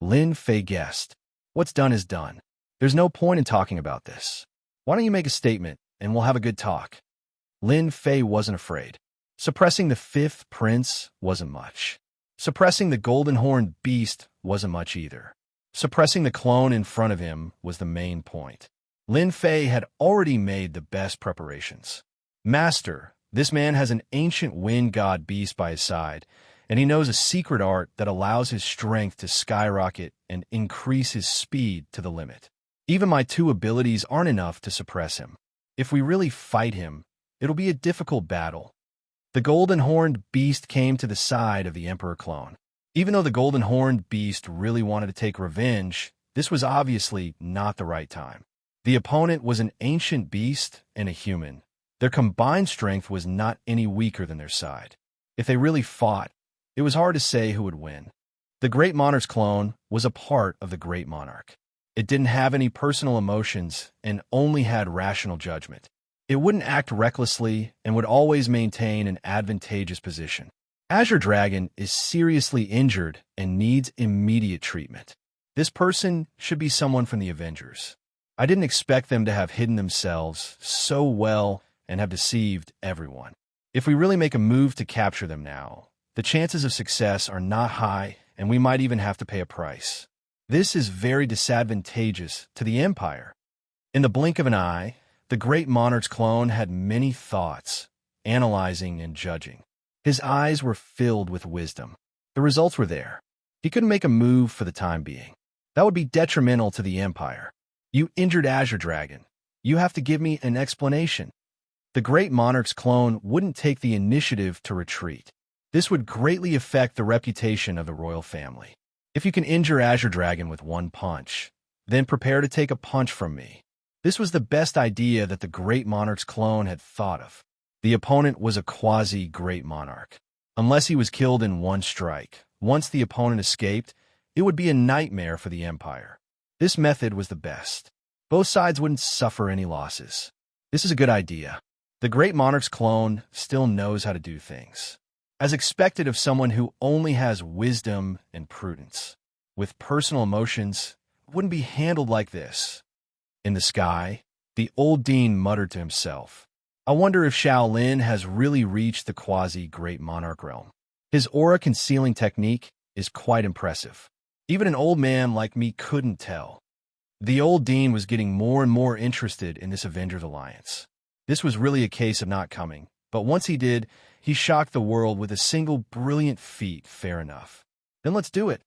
Speaker 1: Lin Fei guessed. What's done is done. There's no point in talking about this. Why don't you make a statement, and we'll have a good talk? Lin Fei wasn't afraid. Suppressing the fifth prince wasn't much. Suppressing the golden-horned beast wasn't much either. Suppressing the clone in front of him was the main point. Lin Fei had already made the best preparations. Master, this man has an ancient wind god beast by his side, and he knows a secret art that allows his strength to skyrocket and increase his speed to the limit. Even my two abilities aren't enough to suppress him. If we really fight him, it'll be a difficult battle. The golden-horned beast came to the side of the Emperor clone. Even though the golden-horned beast really wanted to take revenge, this was obviously not the right time. The opponent was an ancient beast and a human. Their combined strength was not any weaker than their side. If they really fought, it was hard to say who would win. The Great Monarch's clone was a part of the Great Monarch. It didn't have any personal emotions and only had rational judgment. It wouldn't act recklessly and would always maintain an advantageous position. Azure Dragon is seriously injured and needs immediate treatment. This person should be someone from the Avengers. I didn't expect them to have hidden themselves so well and have deceived everyone. If we really make a move to capture them now, the chances of success are not high and we might even have to pay a price. This is very disadvantageous to the Empire. In the blink of an eye, the Great Monarch's clone had many thoughts, analyzing and judging. His eyes were filled with wisdom. The results were there. He couldn't make a move for the time being. That would be detrimental to the Empire. You injured Azure Dragon. You have to give me an explanation. The Great Monarch's clone wouldn't take the initiative to retreat. This would greatly affect the reputation of the royal family. If you can injure Azure Dragon with one punch, then prepare to take a punch from me. This was the best idea that the Great Monarch's clone had thought of. The opponent was a quasi-Great Monarch. Unless he was killed in one strike, once the opponent escaped, it would be a nightmare for the Empire. This method was the best. Both sides wouldn't suffer any losses. This is a good idea. The Great Monarch's clone still knows how to do things, as expected of someone who only has wisdom and prudence. With personal emotions, it wouldn't be handled like this. In the sky, the old dean muttered to himself, I wonder if Shaolin has really reached the quasi-Great Monarch realm. His aura concealing technique is quite impressive. Even an old man like me couldn't tell. The old dean was getting more and more interested in this Avengers alliance. This was really a case of not coming, but once he did, he shocked the world with a single brilliant feat, fair enough. Then let's do it.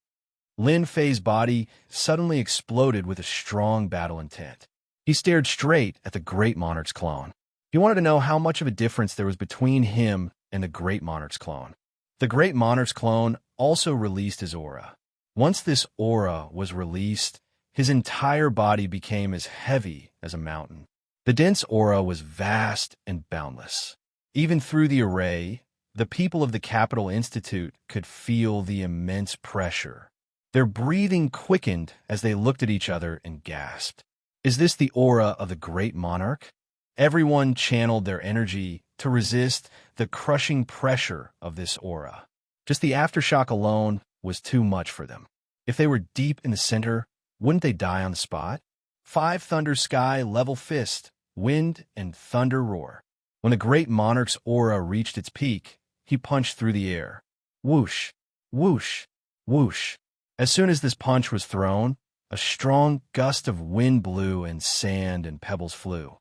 Speaker 1: Lin Fei's body suddenly exploded with a strong battle intent. He stared straight at the Great Monarch's clone. He wanted to know how much of a difference there was between him and the Great Monarch's clone. The Great Monarch's clone also released his aura. Once this aura was released, his entire body became as heavy as a mountain. The dense aura was vast and boundless. Even through the array, the people of the Capital Institute could feel the immense pressure. Their breathing quickened as they looked at each other and gasped. Is this the aura of the Great Monarch? Everyone channeled their energy to resist the crushing pressure of this aura. Just the aftershock alone was too much for them. If they were deep in the center, wouldn't they die on the spot? 5 thunder sky level fist, wind and thunder roar. When the Great Monarch's aura reached its peak, he punched through the air. Whoosh, whoosh, whoosh. As soon as this punch was thrown, a strong gust of wind blew and sand and pebbles flew.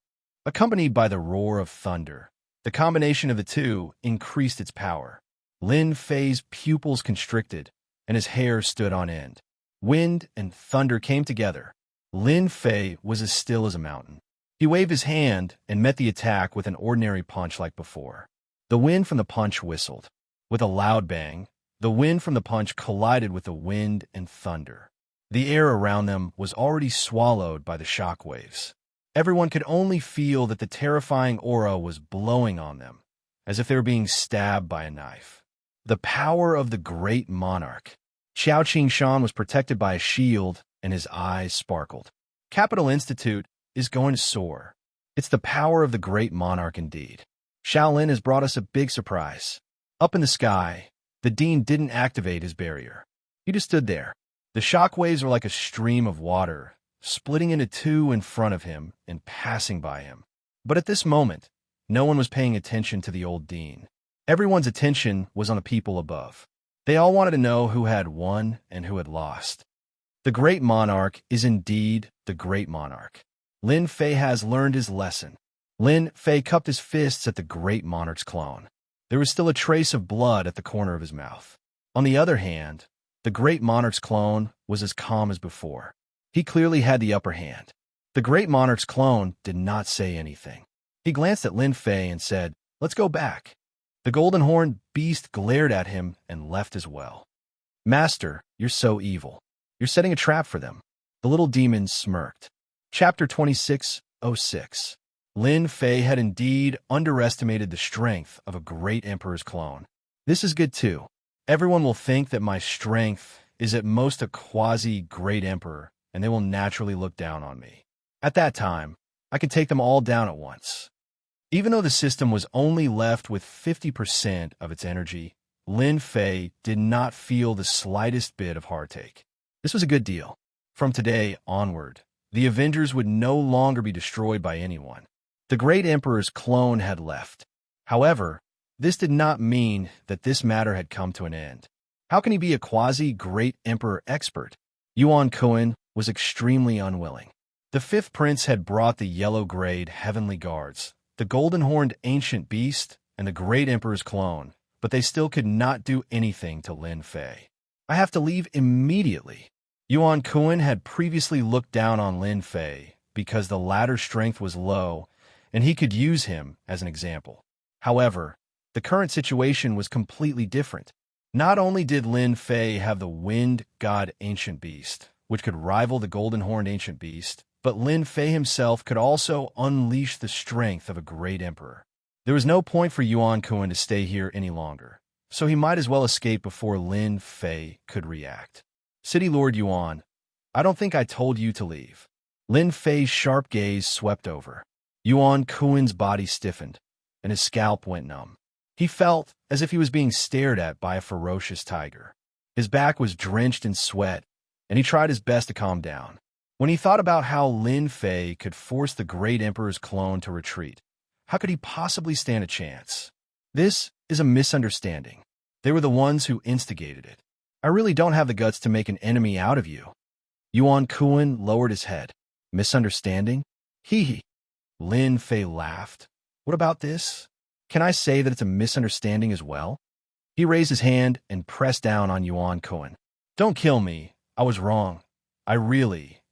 Speaker 1: Accompanied by the roar of thunder, the combination of the two increased its power. Lin Fei's pupils constricted, and his hair stood on end. Wind and thunder came together. Lin Fei was as still as a mountain. He waved his hand and met the attack with an ordinary punch like before. The wind from the punch whistled. With a loud bang, the wind from the punch collided with the wind and thunder. The air around them was already swallowed by the shock waves. Everyone could only feel that the terrifying aura was blowing on them, as if they were being stabbed by a knife. The power of the Great Monarch. Xiao Qingshan was protected by a shield, and his eyes sparkled. Capital Institute is going to soar. It's the power of the Great Monarch indeed. Shaolin has brought us a big surprise. Up in the sky, the dean didn't activate his barrier. He just stood there. The shockwaves were like a stream of water, splitting into two in front of him and passing by him. But at this moment, no one was paying attention to the old dean. Everyone's attention was on the people above. They all wanted to know who had won and who had lost. The Great Monarch is indeed the Great Monarch. Lin Fei has learned his lesson. Lin Fei cupped his fists at the Great Monarch's clone. There was still a trace of blood at the corner of his mouth. On the other hand, the Great Monarch's clone was as calm as before. He clearly had the upper hand. The Great Monarch's clone did not say anything. He glanced at Lin Fei and said, "Let's go back." The golden horned beast glared at him and left as well. "Master, you're so evil. You're setting a trap for them." The little demon smirked. Chapter 2606. Lin Fei had indeed underestimated the strength of a great emperor's clone. This is good too. Everyone will think that my strength is at most a quasi-great emperor, and they will naturally look down on me. At that time, I could take them all down at once. Even though the system was only left with 50% of its energy, Lin Fei did not feel the slightest bit of heartache. This was a good deal. From today onward, the Avengers would no longer be destroyed by anyone. The great emperor's clone had left. However, this did not mean that this matter had come to an end. How can he be a quasi-great emperor expert? Yuan Kuan was extremely unwilling. The fifth prince had brought the yellow-grayed heavenly guards, the golden-horned ancient beast, and the great emperor's clone, but they still could not do anything to Lin Fei. I have to leave immediately. Yuan Kuan had previously looked down on Lin Fei because the latter's strength was low, and he could use him as an example. However, the current situation was completely different. Not only did Lin Fei have the wind god ancient beast, which could rival the golden-horned ancient beast, but Lin Fei himself could also unleash the strength of a great emperor. There was no point for Yuan Kuan to stay here any longer, so he might as well escape before Lin Fei could react. City Lord Yuan, I don't think I told you to leave. Lin Fei's sharp gaze swept over. Yuan Kuan's body stiffened, and his scalp went numb. He felt as if he was being stared at by a ferocious tiger. His back was drenched in sweat, and he tried his best to calm down. When he thought about how Lin Fei could force the great emperor's clone to retreat, how could he possibly stand a chance? This is a misunderstanding. They were the ones who instigated it. I really don't have the guts to make an enemy out of you. Yuan Kuan lowered his head. Misunderstanding? Hee hee. Lin Fei laughed. What about this? Can I say that it's a misunderstanding as well? He raised his hand and pressed down on Yuan Kuan. Don't kill me. I was wrong.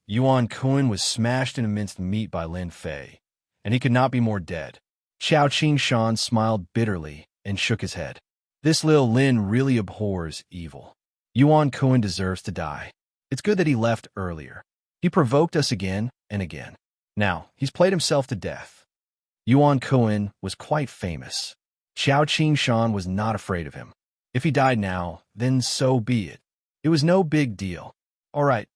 Speaker 1: Yuan Kuan was smashed into minced meat by Lin Fei, and he could not be more dead. Xiao Qingshan smiled bitterly and shook his head. This little Lin really abhors evil. Yuan Kuan deserves to die. It's good that he left earlier. He provoked us again and again. Now, he's played himself to death. Yuan Kuan was quite famous. Xiao Qingshan was not afraid of him. If he died now, then so be it. It was no big deal. All right,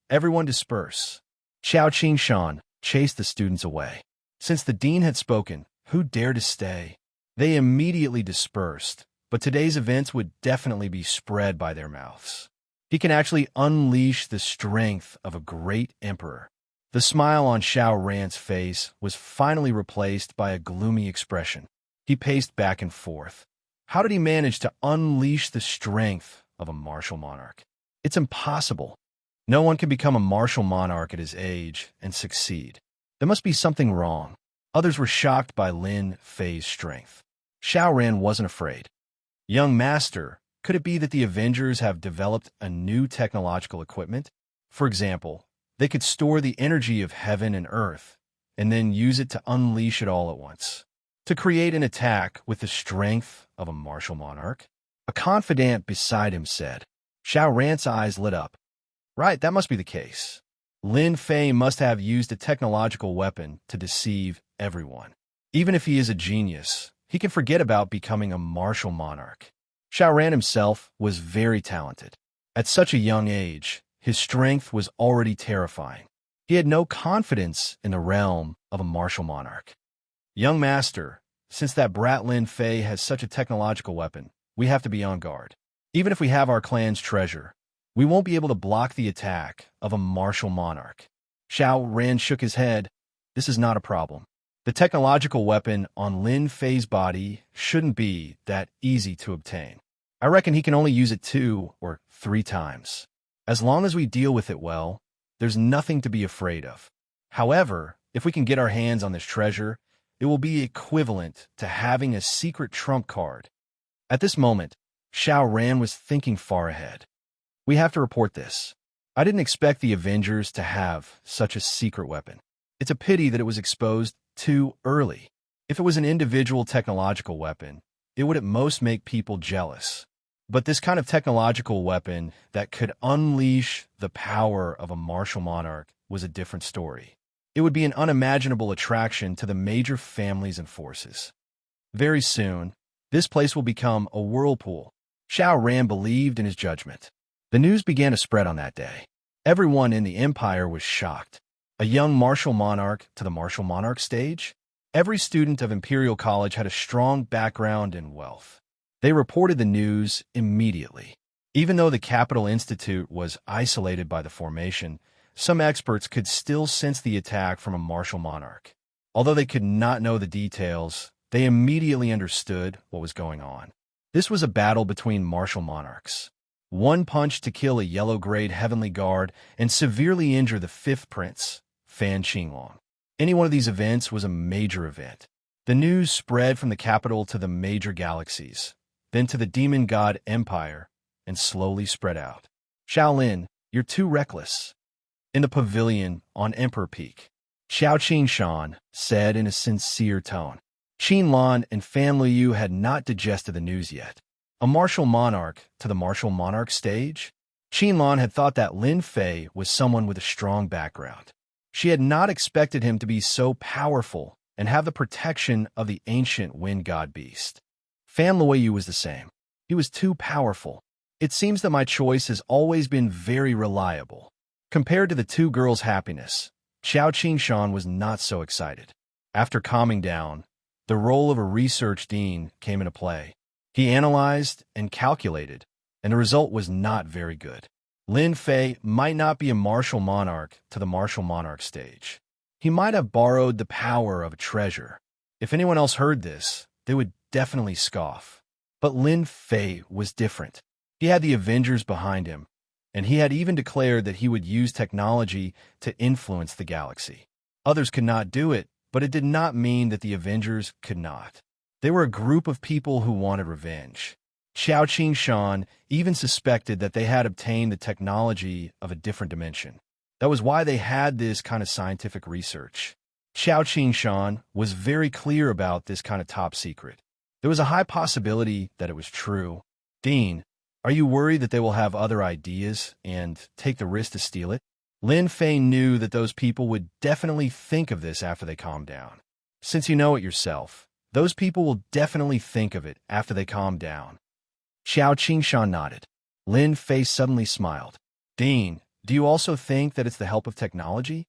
Speaker 1: everyone disperse. Xiao Qingshan chased the students away. Since the dean had spoken, who dared to stay? They immediately dispersed, but today's events would definitely be spread by their mouths. He can actually unleash the strength of a great emperor. The smile on Xiao Ran's face was finally replaced by a gloomy expression. He paced back and forth. How did he manage to unleash the strength of a martial monarch? It's impossible. No one can become a martial monarch at his age and succeed. There must be something wrong. Others were shocked by Lin Fei's strength. Xiao Ran wasn't afraid. Young master, could it be that the Avengers have developed a new technological equipment? For example, they could store the energy of heaven and earth, and then use it to unleash it all at once. To create an attack with the strength of a martial monarch? A confidant beside him said. Xiao Ran's eyes lit up. Right, that must be the case. Lin Fei must have used a technological weapon to deceive everyone. Even if he is a genius, he can forget about becoming a martial monarch. Xiao Ran himself was very talented. At such a young age, his strength was already terrifying. He had no confidence in the realm of a martial monarch. Young master, since that brat Lin Fei has such a technological weapon, we have to be on guard. Even if we have our clan's treasure, we won't be able to block the attack of a martial monarch. Xiao Ran shook his head. This is not a problem. The technological weapon on Lin Fei's body shouldn't be that easy to obtain. I reckon he can only use it 2 or 3 times. As long as we deal with it well, there's nothing to be afraid of. However, if we can get our hands on this treasure, it will be equivalent to having a secret trump card. At this moment, Xiao Ran was thinking far ahead. We have to report this. I didn't expect the Avengers to have such a secret weapon. It's a pity that it was exposed too early. If it was an individual technological weapon, it would at most make people jealous. But this kind of technological weapon that could unleash the power of a martial monarch was a different story. It would be an unimaginable attraction to the major families and forces. Very soon, this place will become a whirlpool. Xiao Ran believed in his judgment. The news began to spread on that day. Everyone in the empire was shocked. A young martial monarch to the martial monarch stage? Every student of Imperial College had a strong background in wealth. They reported the news immediately. Even though the Capital Institute was isolated by the formation, some experts could still sense the attack from a martial monarch. Although they could not know the details, they immediately understood what was going on. This was a battle between martial monarchs. One punch to kill a yellow-grade heavenly guard and severely injure the fifth prince, Fan Qinglong. Any one of these events was a major event. The news spread from the capital to the major galaxies, then to the demon god empire, and slowly spread out. Shaolin, you're too reckless. In the pavilion on Emperor Peak, Xiao Qingshan said in a sincere tone. Qinlan and Fan Liu had not digested the news yet. A martial monarch to the martial monarch stage? Qinlan had thought that Lin Fei was someone with a strong background. She had not expected him to be so powerful and have the protection of the ancient wind god beast. Fan Liu was the same. He was too powerful. It seems that my choice has always been very reliable. Compared to the two girls' happiness, Xiao Qingshan was not so excited. After calming down, the role of a research dean came into play. He analyzed and calculated, and the result was not very good. Lin Fei might not be a martial monarch to the martial monarch stage. He might have borrowed the power of a treasure. If anyone else heard this, they would definitely scoff. But Lin Fei was different. He had the Avengers behind him, and he had even declared that he would use technology to influence the galaxy. Others could not do it, but it did not mean that the Avengers could not. They were a group of people who wanted revenge. Xiao Qingshan even suspected that they had obtained the technology of a different dimension. That was why they had this kind of scientific research. Xiao Qingshan was very clear about this kind of top secret. There was a high possibility that it was true. Dean, are you worried that they will have other ideas and take the risk to steal it? Lin Fei knew that those people would definitely think of this after they calmed down. Since you know it yourself, those people will definitely think of it after they calm down. Xiao Qingshan nodded. Lin Fei suddenly smiled. Dean, do you also think that it's the help of technology?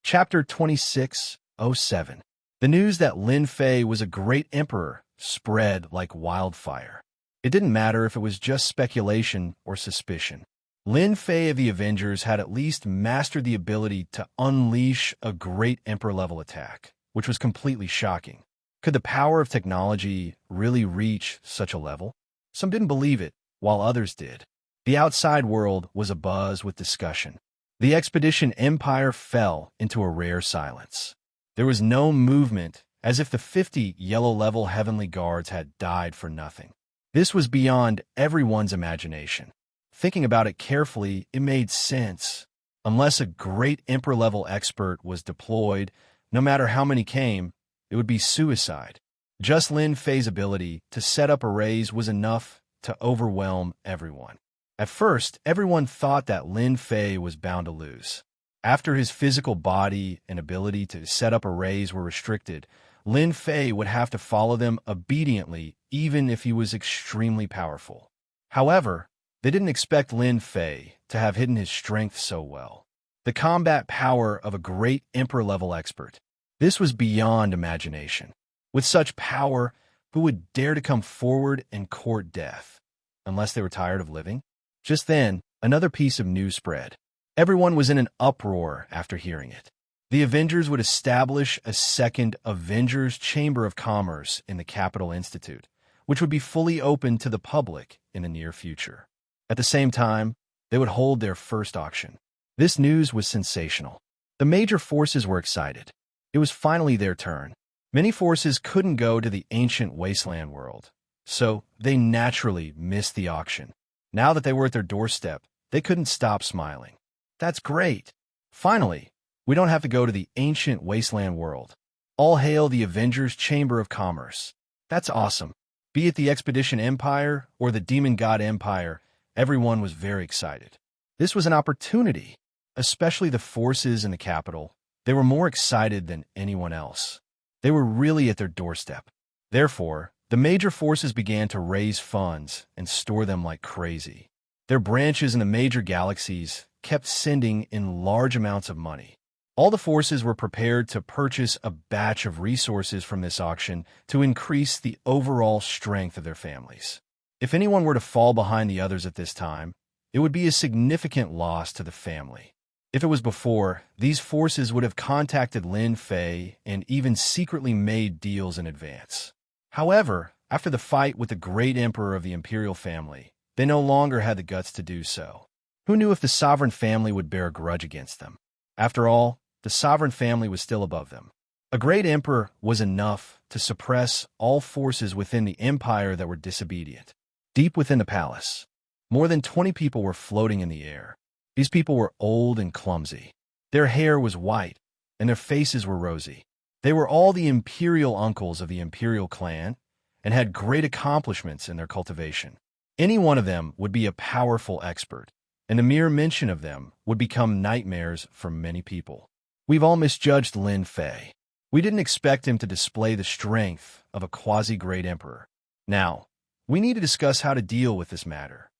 Speaker 1: Chapter 26:07. The news that Lin Fei was a great emperor spread like wildfire. It didn't matter if it was just speculation or suspicion. Lin Fei of the Avengers had at least mastered the ability to unleash a great emperor-level attack, which was completely shocking. Could the power of technology really reach such a level? Some didn't believe it, while others did. The outside world was abuzz with discussion. The expedition empire fell into a rare silence. There was no movement, as if the 50 yellow-level heavenly guards had died for nothing. This was beyond everyone's imagination. Thinking about it carefully, it made sense. Unless a great emperor-level expert was deployed, no matter how many came, it would be suicide. Just Lin Fei's ability to set up arrays was enough to overwhelm everyone. At first, everyone thought that Lin Fei was bound to lose. After his physical body and ability to set up arrays were restricted, Lin Fei would have to follow them obediently even if he was extremely powerful. However, they didn't expect Lin Fei to have hidden his strength so well. The combat power of a great emperor-level expert. This was beyond imagination. With such power, who would dare to come forward and court death? Unless they were tired of living? Just then, another piece of news spread. Everyone was in an uproar after hearing it. The Avengers would establish a second Avengers Chamber of Commerce in the Capital Institute, which would be fully open to the public in the near future. At the same time, they would hold their first auction. This news was sensational. The major forces were excited. It was finally their turn. Many forces couldn't go to the ancient wasteland world, so they naturally missed the auction. Now that they were at their doorstep, they couldn't stop smiling. That's great. Finally, we don't have to go to the ancient wasteland world. All hail the Avengers Chamber of Commerce. That's awesome. Be it the Expedition Empire or the Demon God Empire, everyone was very excited. This was an opportunity, especially the forces in the capital. They were more excited than anyone else. They were really at their doorstep. Therefore, the major forces began to raise funds and store them like crazy. Their branches in the major galaxies kept sending in large amounts of money. All the forces were prepared to purchase a batch of resources from this auction to increase the overall strength of their families. If anyone were to fall behind the others at this time, it would be a significant loss to the family. If it was before, these forces would have contacted Lin Fei and even secretly made deals in advance. However, after the fight with the great emperor of the imperial family, they no longer had the guts to do so. Who knew if the sovereign family would bear a grudge against them? After all, the sovereign family was still above them. A great emperor was enough to suppress all forces within the empire that were disobedient. Deep within the palace, more than 20 people were floating in the air. These people were old and clumsy. Their hair was white, and their faces were rosy. They were all the imperial uncles of the imperial clan and had great accomplishments in their cultivation. Any one of them would be a powerful expert, and the mere mention of them would become nightmares for many people. We've all misjudged Lin Fei. We didn't expect him to display the strength of a quasi-great emperor. Now, we need to discuss how to deal with this matter.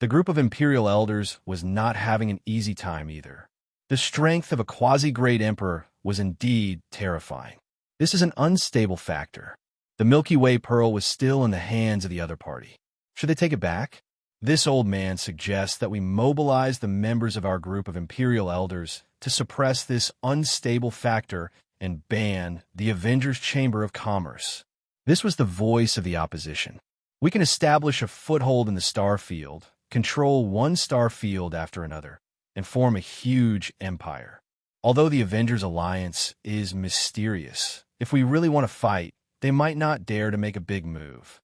Speaker 1: The group of imperial elders was not having an easy time either. The strength of a quasi-great emperor was indeed terrifying. This is an unstable factor. The Milky Way pearl was still in the hands of the other party. Should they take it back? This old man suggests that we mobilize the members of our group of imperial elders to suppress this unstable factor and ban the Avengers Chamber of Commerce. This was the voice of the opposition. We can establish a foothold in the star field, control one star field after another, and form a huge empire. Although the Avengers Alliance is mysterious, if we really want to fight, they might not dare to make a big move.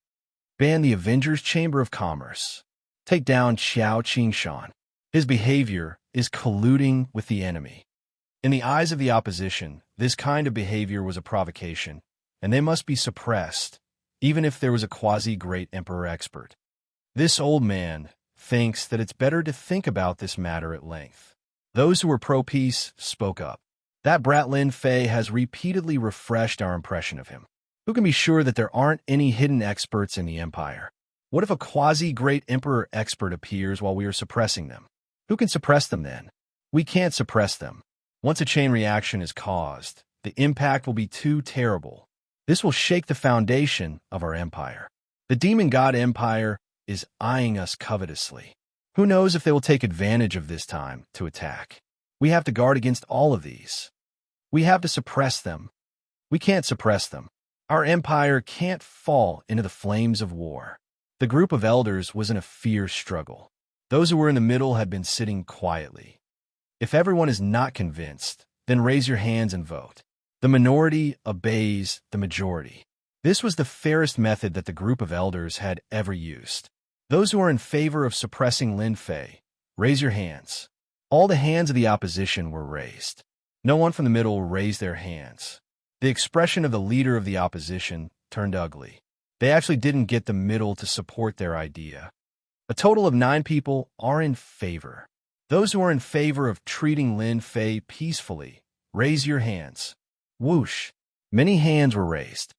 Speaker 1: Ban the Avengers Chamber of Commerce. Take down Xiao Qingshan. His behavior is colluding with the enemy. In the eyes of the opposition, this kind of behavior was a provocation, and they must be suppressed, even if there was a quasi-great emperor expert. This old man thinks that it's better to think about this matter at length. Those who were pro-peace spoke up. That brat Lin Fei has repeatedly refreshed our impression of him. Who can be sure that there aren't any hidden experts in the empire? What if a quasi-great emperor expert appears while we are suppressing them? Who can suppress them then? We can't suppress them. Once a chain reaction is caused, the impact will be too terrible. This will shake the foundation of our empire. The demon god empire is eyeing us covetously. Who knows if they will take advantage of this time to attack? We have to guard against all of these. We have to suppress them. We can't suppress them. Our empire can't fall into the flames of war. The group of elders was in a fierce struggle. Those who were in the middle had been sitting quietly. If everyone is not convinced, then raise your hands and vote. The minority obeys the majority. This was the fairest method that the group of elders had ever used. Those who are in favor of suppressing Lin Fei, raise your hands. All the hands of the opposition were raised. No one from the middle raised their hands. The expression of the leader of the opposition turned ugly. They actually didn't get the middle to support their idea. A total of 9 people are in favor. Those who are in favor of treating Lin Fei peacefully, raise your hands. Whoosh! Many hands were raised.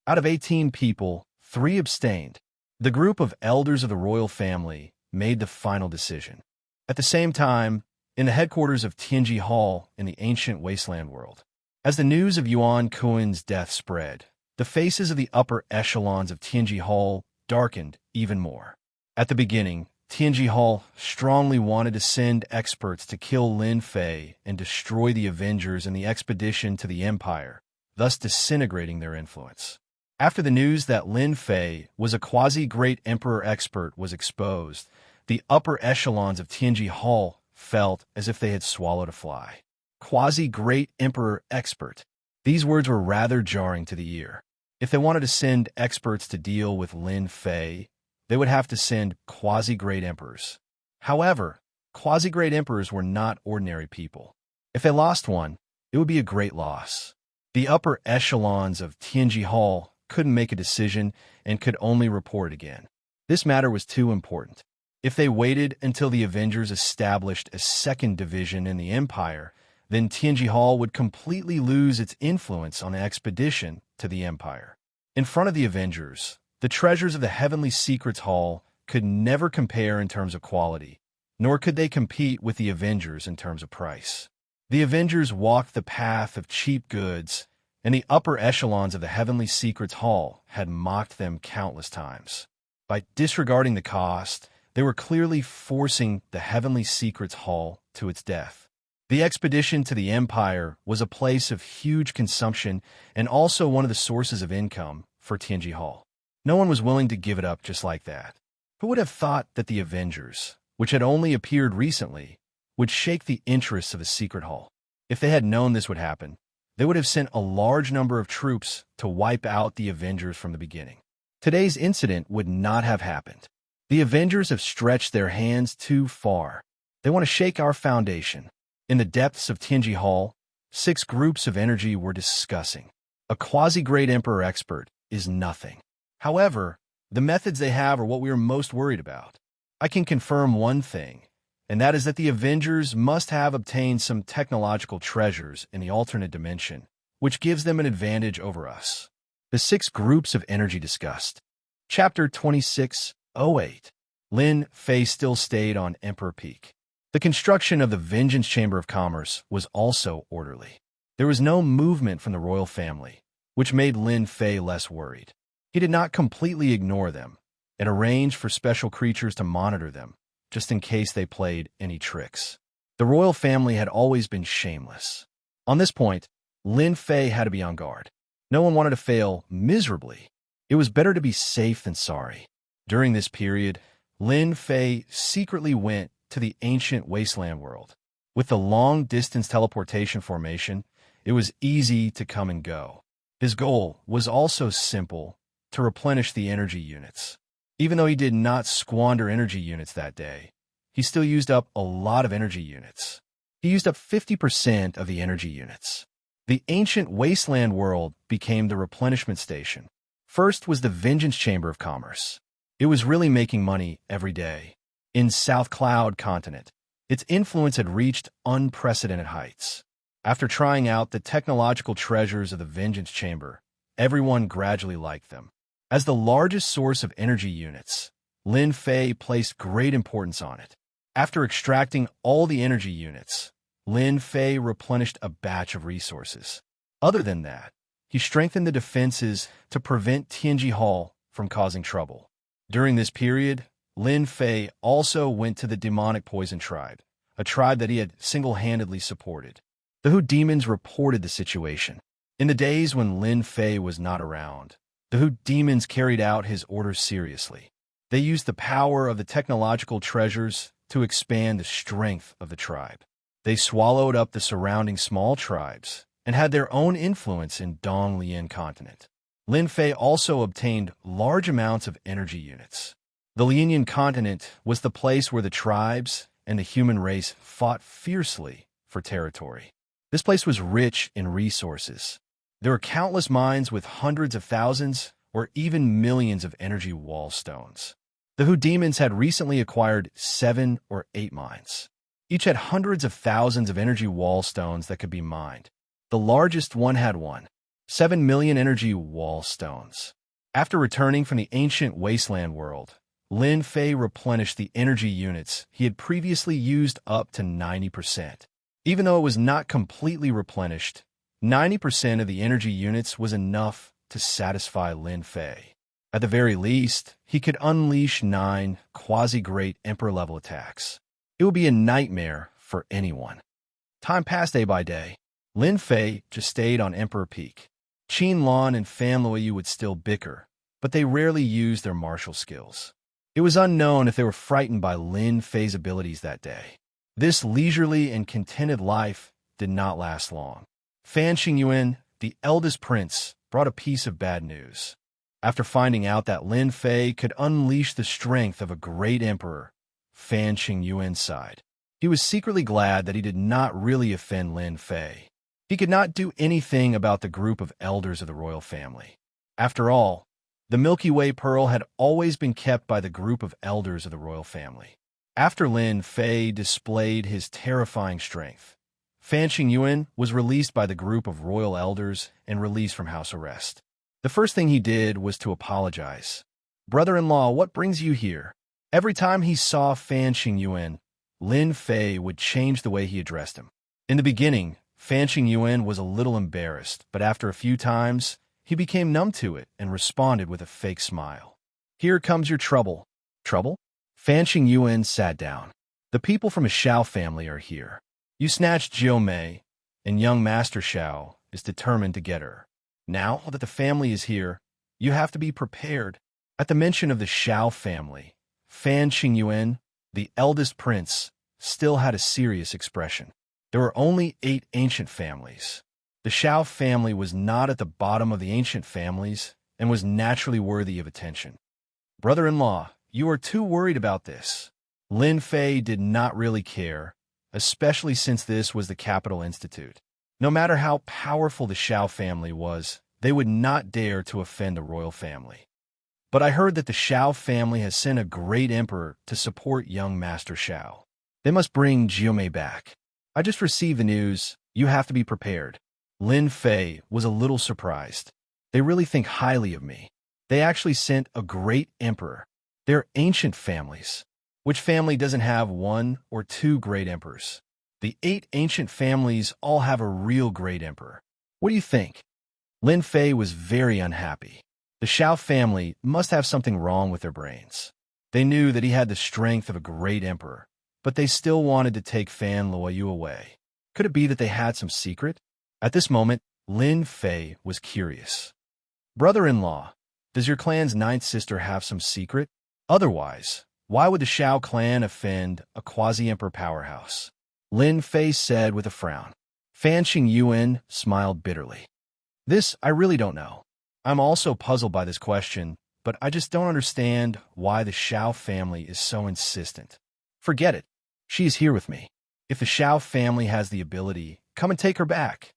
Speaker 1: Out of 18 people, 3 abstained. The group of elders of the royal family made the final decision. At the same time, in the headquarters of Tianji Hall in the ancient wasteland world, as the news of Yuan Kuen's death spread, the faces of the upper echelons of Tianji Hall darkened even more. At the beginning, Tianji Hall strongly wanted to send experts to kill Lin Fei and destroy the Avengers in the expedition to the Empire, thus disintegrating their influence. After the news that Lin Fei was a quasi-great emperor expert was exposed, the upper echelons of Tianji Hall felt as if they had swallowed a fly. Quasi-great emperor expert. These words were rather jarring to the ear. If they wanted to send experts to deal with Lin Fei, they would have to send quasi-great emperors. However, quasi-great emperors were not ordinary people. If they lost one, it would be a great loss. The upper echelons of Tianji Hall couldn't make a decision and could only report again. This matter was too important. If they waited until the Avengers established a second division in the Empire, then Tianji Hall would completely lose its influence on the expedition to the Empire. In front of the Avengers, the treasures of the Heavenly Secrets Hall could never compare in terms of quality, nor could they compete with the Avengers in terms of price. The Avengers walked the path of cheap goods, and the upper echelons of the Heavenly Secrets Hall had mocked them countless times. By disregarding the cost, they were clearly forcing the Heavenly Secrets Hall to its death. The expedition to the Empire was a place of huge consumption and also one of the sources of income for Tianji Hall. No one was willing to give it up just like that. Who would have thought that the Avengers, which had only appeared recently, would shake the interests of a secret hall? If they had known this would happen, they would have sent a large number of troops to wipe out the Avengers from the beginning. Today's incident would not have happened. The Avengers have stretched their hands too far. They want to shake our foundation. In the depths of Tianji Hall, 6 groups of energy were discussing. A quasi-great emperor expert is nothing. However, the methods they have are what we are most worried about. I can confirm one thing, and that is that the Avengers must have obtained some technological treasures in the alternate dimension, which gives them an advantage over us. The 6 groups of energy discussed. Chapter 26:08. Lin Fei still stayed on Emperor Peak. The construction of the Vengeance Chamber of Commerce was also orderly. There was no movement from the royal family, which made Lin Fei less worried. He did not completely ignore them and arranged for special creatures to monitor them, just in case they played any tricks. The royal family had always been shameless. On this point, Lin Fei had to be on guard. No one wanted to fail miserably. It was better to be safe than sorry. During this period, Lin Fei secretly went to the ancient wasteland world. With the long-distance teleportation formation, it was easy to come and go. His goal was also simple, to replenish the energy units. Even though he did not squander energy units that day, he still used up a lot of energy units. He used up 50% of the energy units. The ancient wasteland world became the replenishment station. First was the Vengeance Chamber of Commerce. It was really making money every day. In South Cloud continent, its influence had reached unprecedented heights. After trying out the technological treasures of the Vengeance Chamber, everyone gradually liked them. As the largest source of energy units, Lin Fei placed great importance on it. After extracting all the energy units, Lin Fei replenished a batch of resources. Other than that, he strengthened the defenses to prevent Tianji Hall from causing trouble. During this period, Lin Fei also went to the demonic poison tribe, a tribe that he had single-handedly supported. The Hu demons reported the situation. In the days when Lin Fei was not around, the Hu demons carried out his orders seriously. They used the power of the technological treasures to expand the strength of the tribe. They swallowed up the surrounding small tribes and had their own influence in Donglian continent. Lin Fei also obtained large amounts of energy units. The Lianian continent was the place where the tribes and the human race fought fiercely for territory. This place was rich in resources. There were countless mines with hundreds of thousands or even millions of energy wall stones. The Hu demons had recently acquired 7 or 8 mines. Each had hundreds of thousands of energy wall stones that could be mined. The largest one had 7 million energy wall stones. After returning from the ancient wasteland world, Lin Fei replenished the energy units he had previously used up to 90%. Even though it was not completely replenished, 90% of the energy units was enough to satisfy Lin Fei. At the very least, he could unleash 9 quasi-great emperor-level attacks. It would be a nightmare for anyone. Time passed day by day. Lin Fei just stayed on Emperor Peak. Qin Lan and Fan Luoyu would still bicker, but they rarely used their martial skills. It was unknown if they were frightened by Lin Fei's abilities that day. This leisurely and contented life did not last long. Fan Xingyuan, the eldest prince, brought a piece of bad news. After finding out that Lin Fei could unleash the strength of a great emperor, Fan Xingyuan sighed. He was secretly glad that he did not really offend Lin Fei. He could not do anything about the group of elders of the royal family. After all, the Milky Way pearl had always been kept by the group of elders of the royal family. After Lin Fei displayed his terrifying strength, Fan Qingyuan was released by the group of royal elders and released from house arrest. The first thing he did was to apologize. "Brother-in-law, what brings you here?" Every time he saw Fan Qingyuan, Lin Fei would change the way he addressed him. In the beginning, Fan Qingyuan was a little embarrassed, but after a few times, he became numb to it and responded with a fake smile. "Here comes your trouble." "Trouble?" Fan Qingyuan sat down. "The people from a Xiao family are here. You snatched Jiu Mei, and young Master Xiao is determined to get her. Now that the family is here, you have to be prepared." At the mention of the Xiao family, Fan Qingyuan, the eldest prince, still had a serious expression. There were only 8 ancient families. The Xiao family was not at the bottom of the ancient families and was naturally worthy of attention. "Brother-in-law, you are too worried about this." Lin Fei did not really care, especially since this was the Capital Institute. No matter how powerful the Xiao family was, they would not dare to offend the royal family. "But I heard that the Xiao family has sent a great emperor to support young Master Xiao. They must bring Jiumei back. I just received the news. You have to be prepared." Lin Fei was a little surprised. "They really think highly of me. They actually sent a great emperor. They're ancient families. Which family doesn't have 1 or 2 great emperors? The 8 ancient families all have a real great emperor. What do you think?" Lin Fei was very unhappy. The Xiao family must have something wrong with their brains. They knew that he had the strength of a great emperor, but they still wanted to take Fan Luoyu away. Could it be that they had some secret? At this moment, Lin Fei was curious. "Brother-in-law, does your clan's 9th sister have some secret? Otherwise, why would the Xiao clan offend a quasi-emperor powerhouse?" Lin Fei said with a frown. Fan Qingyuan smiled bitterly. "This I really don't know. I'm also puzzled by this question, but I just don't understand why the Xiao family is so insistent. Forget it. She is here with me. If the Xiao family has the ability, come and take her back."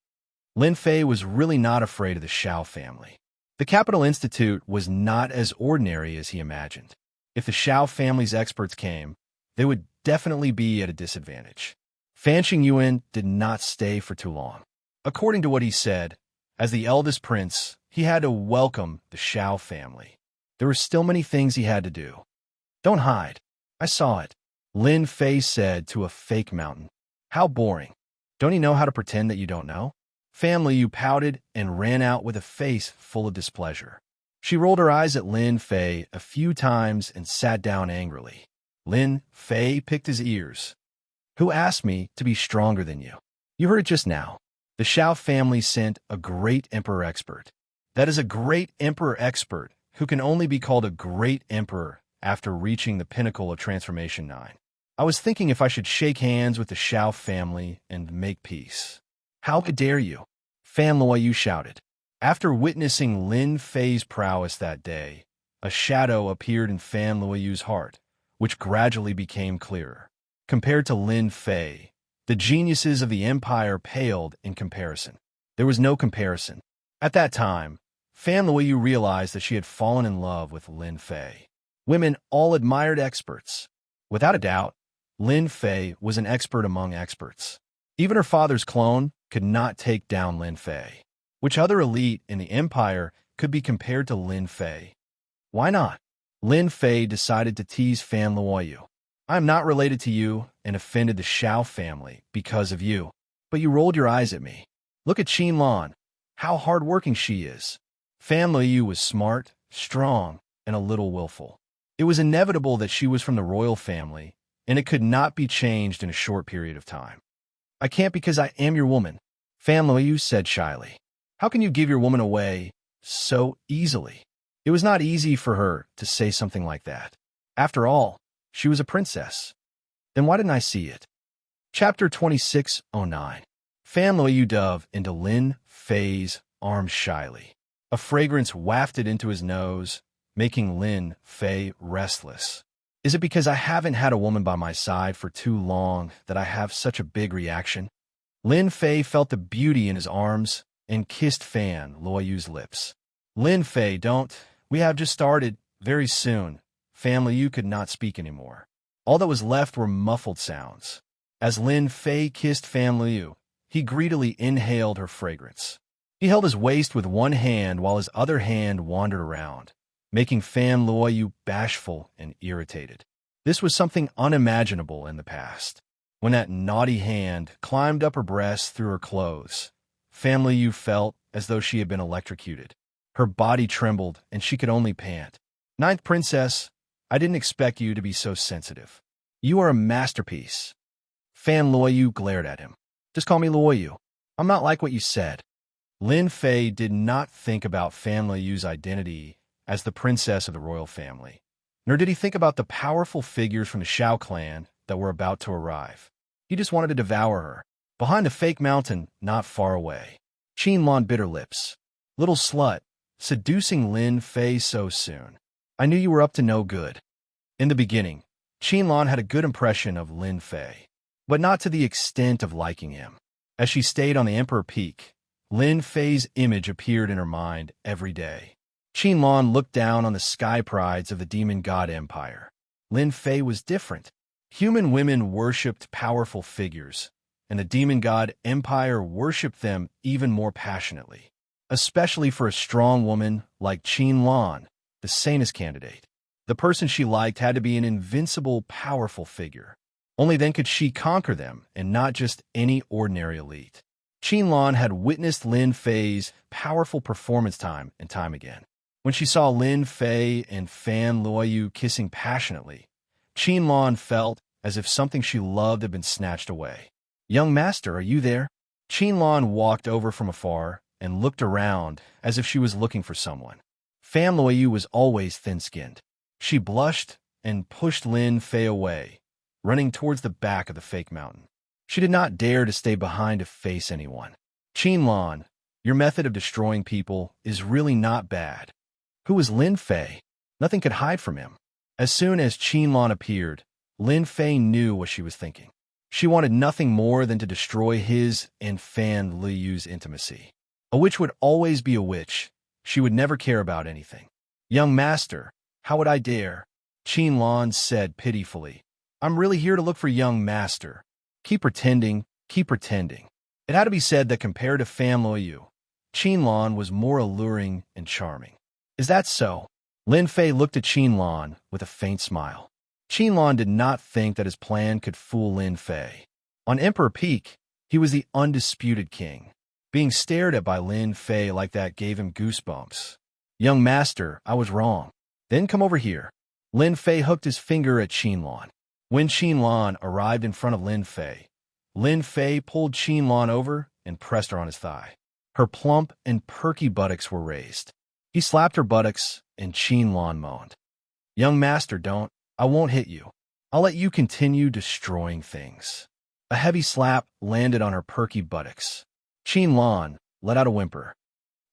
Speaker 1: Lin Fei was really not afraid of the Xiao family. The Capital Institute was not as ordinary as he imagined. If the Xiao family's experts came, they would definitely be at a disadvantage. Fan Qingyuan did not stay for too long. According to what he said, as the eldest prince, he had to welcome the Xiao family. There were still many things he had to do. "Don't hide. I saw it," Lin Fei said to a fake mountain. "How boring. Don't you know how to pretend that you don't know?" Fan Liu pouted and ran out with a face full of displeasure. She rolled her eyes at Lin Fei a few times and sat down angrily. Lin Fei picked his ears. "Who asked me to be stronger than you? You heard it just now. The Xiao family sent a great emperor expert. That is a great emperor expert who can only be called a great emperor after reaching the pinnacle of Transformation 9. I was thinking if I should shake hands with the Xiao family and make peace." "How dare you?" Fan Luoyu shouted. After witnessing Lin Fei's prowess that day, a shadow appeared in Fan Luoyu's heart, which gradually became clearer. Compared to Lin Fei, the geniuses of the empire paled in comparison. There was no comparison. At that time, Fan Luoyu realized that she had fallen in love with Lin Fei. Women all admired experts. Without a doubt, Lin Fei was an expert among experts. Even her father's clone could not take down Lin Fei. Which other elite in the empire could be compared to Lin Fei? Why not? Lin Fei decided to tease Fan Luoyu. "I am not related to you and offended the Xiao family because of you, but you rolled your eyes at me. Look at Qin Lan, how hard-working she is." Fan Luoyu was smart, strong, and a little willful. It was inevitable that she was from the royal family, and it could not be changed in a short period of time. "I can't because I am your woman," Fan Luoyu said shyly. "How can you give your woman away so easily?" It was not easy for her to say something like that. After all, she was a princess. Then why didn't I see it? Chapter 2609. Fan Luoyu dove into Lin Fei's arms shyly. A fragrance wafted into his nose, making Lin Fei restless. Is it because I haven't had a woman by my side for too long that I have such a big reaction? Lin Fei felt the beauty in his arms and kissed Fan Luoyu's lips. "Lin Fei, don't. We have just started. Very soon." Fan Luoyu could not speak anymore. All that was left were muffled sounds. As Lin Fei kissed Fan Luoyu, he greedily inhaled her fragrance. He held his waist with one hand while his other hand wandered around, making Fan Luoyu bashful and irritated. This was something unimaginable in the past. When that naughty hand climbed up her breast through her clothes, Fan Luoyu felt as though she had been electrocuted. Her body trembled, and she could only pant. "Ninth Princess, I didn't expect you to be so sensitive. You are a masterpiece." Fan Luoyu glared at him. "Just call me Luoyu. I'm not like what you said." Lin Fei did not think about Fan Luoyu's identity as the princess of the royal family, nor did he think about the powerful figures from the Shao clan that were about to arrive. He just wanted to devour her. Behind the fake mountain, not far away, Qinlan bit her lips. "Little slut, seducing Lin Fei so soon. I knew you were up to no good." In the beginning, Qinlan had a good impression of Lin Fei, but not to the extent of liking him. As she stayed on the Emperor Peak, Lin Fei's image appeared in her mind every day. Qinlan looked down on the sky prides of the demon god empire. Lin Fei was different. Human women worshipped powerful figures, and the demon god empire worshipped them even more passionately, especially for a strong woman like Qinlan, the sanest candidate. The person she liked had to be an invincible, powerful figure. Only then could she conquer them, and not just any ordinary elite. Qinlan had witnessed Lin Fei's powerful performance time and time again. When she saw Lin Fei and Fan Luoyu kissing passionately, Qinlan felt as if something she loved had been snatched away. "Young master, are you there?" Qinlan walked over from afar and looked around as if she was looking for someone. Fan Luoyu was always thin-skinned. She blushed and pushed Lin Fei away, running towards the back of the fake mountain. She did not dare to stay behind to face anyone. "Qinlan, your method of destroying people is really not bad." Who was Lin Fei? Nothing could hide from him. As soon as Qinlan appeared, Lin Fei knew what she was thinking. She wanted nothing more than to destroy his and Fan Liyu's intimacy. A witch would always be a witch. She would never care about anything. "Young master, how would I dare?" Qinlan said pitifully. "I'm really here to look for young master." Keep pretending, keep pretending. It had to be said that compared to Fan Luoyu, Qinlan was more alluring and charming. "Is that so?" Lin Fei looked at Qinlan with a faint smile. Qinlan did not think that his plan could fool Lin Fei. On Emperor Peak, he was the undisputed king. Being stared at by Lin Fei like that gave him goosebumps. "Young master, I was wrong. Then come over here." Lin Fei hooked his finger at Qinlan. When Qinlan arrived in front of Lin Fei pulled Qinlan over and pressed her on his thigh. Her plump and perky buttocks were raised. He slapped her buttocks, and Qinlan moaned. "Young master, don't. I won't hit you. I'll let you continue destroying things." A heavy slap landed on her perky buttocks. Qinlan let out a whimper.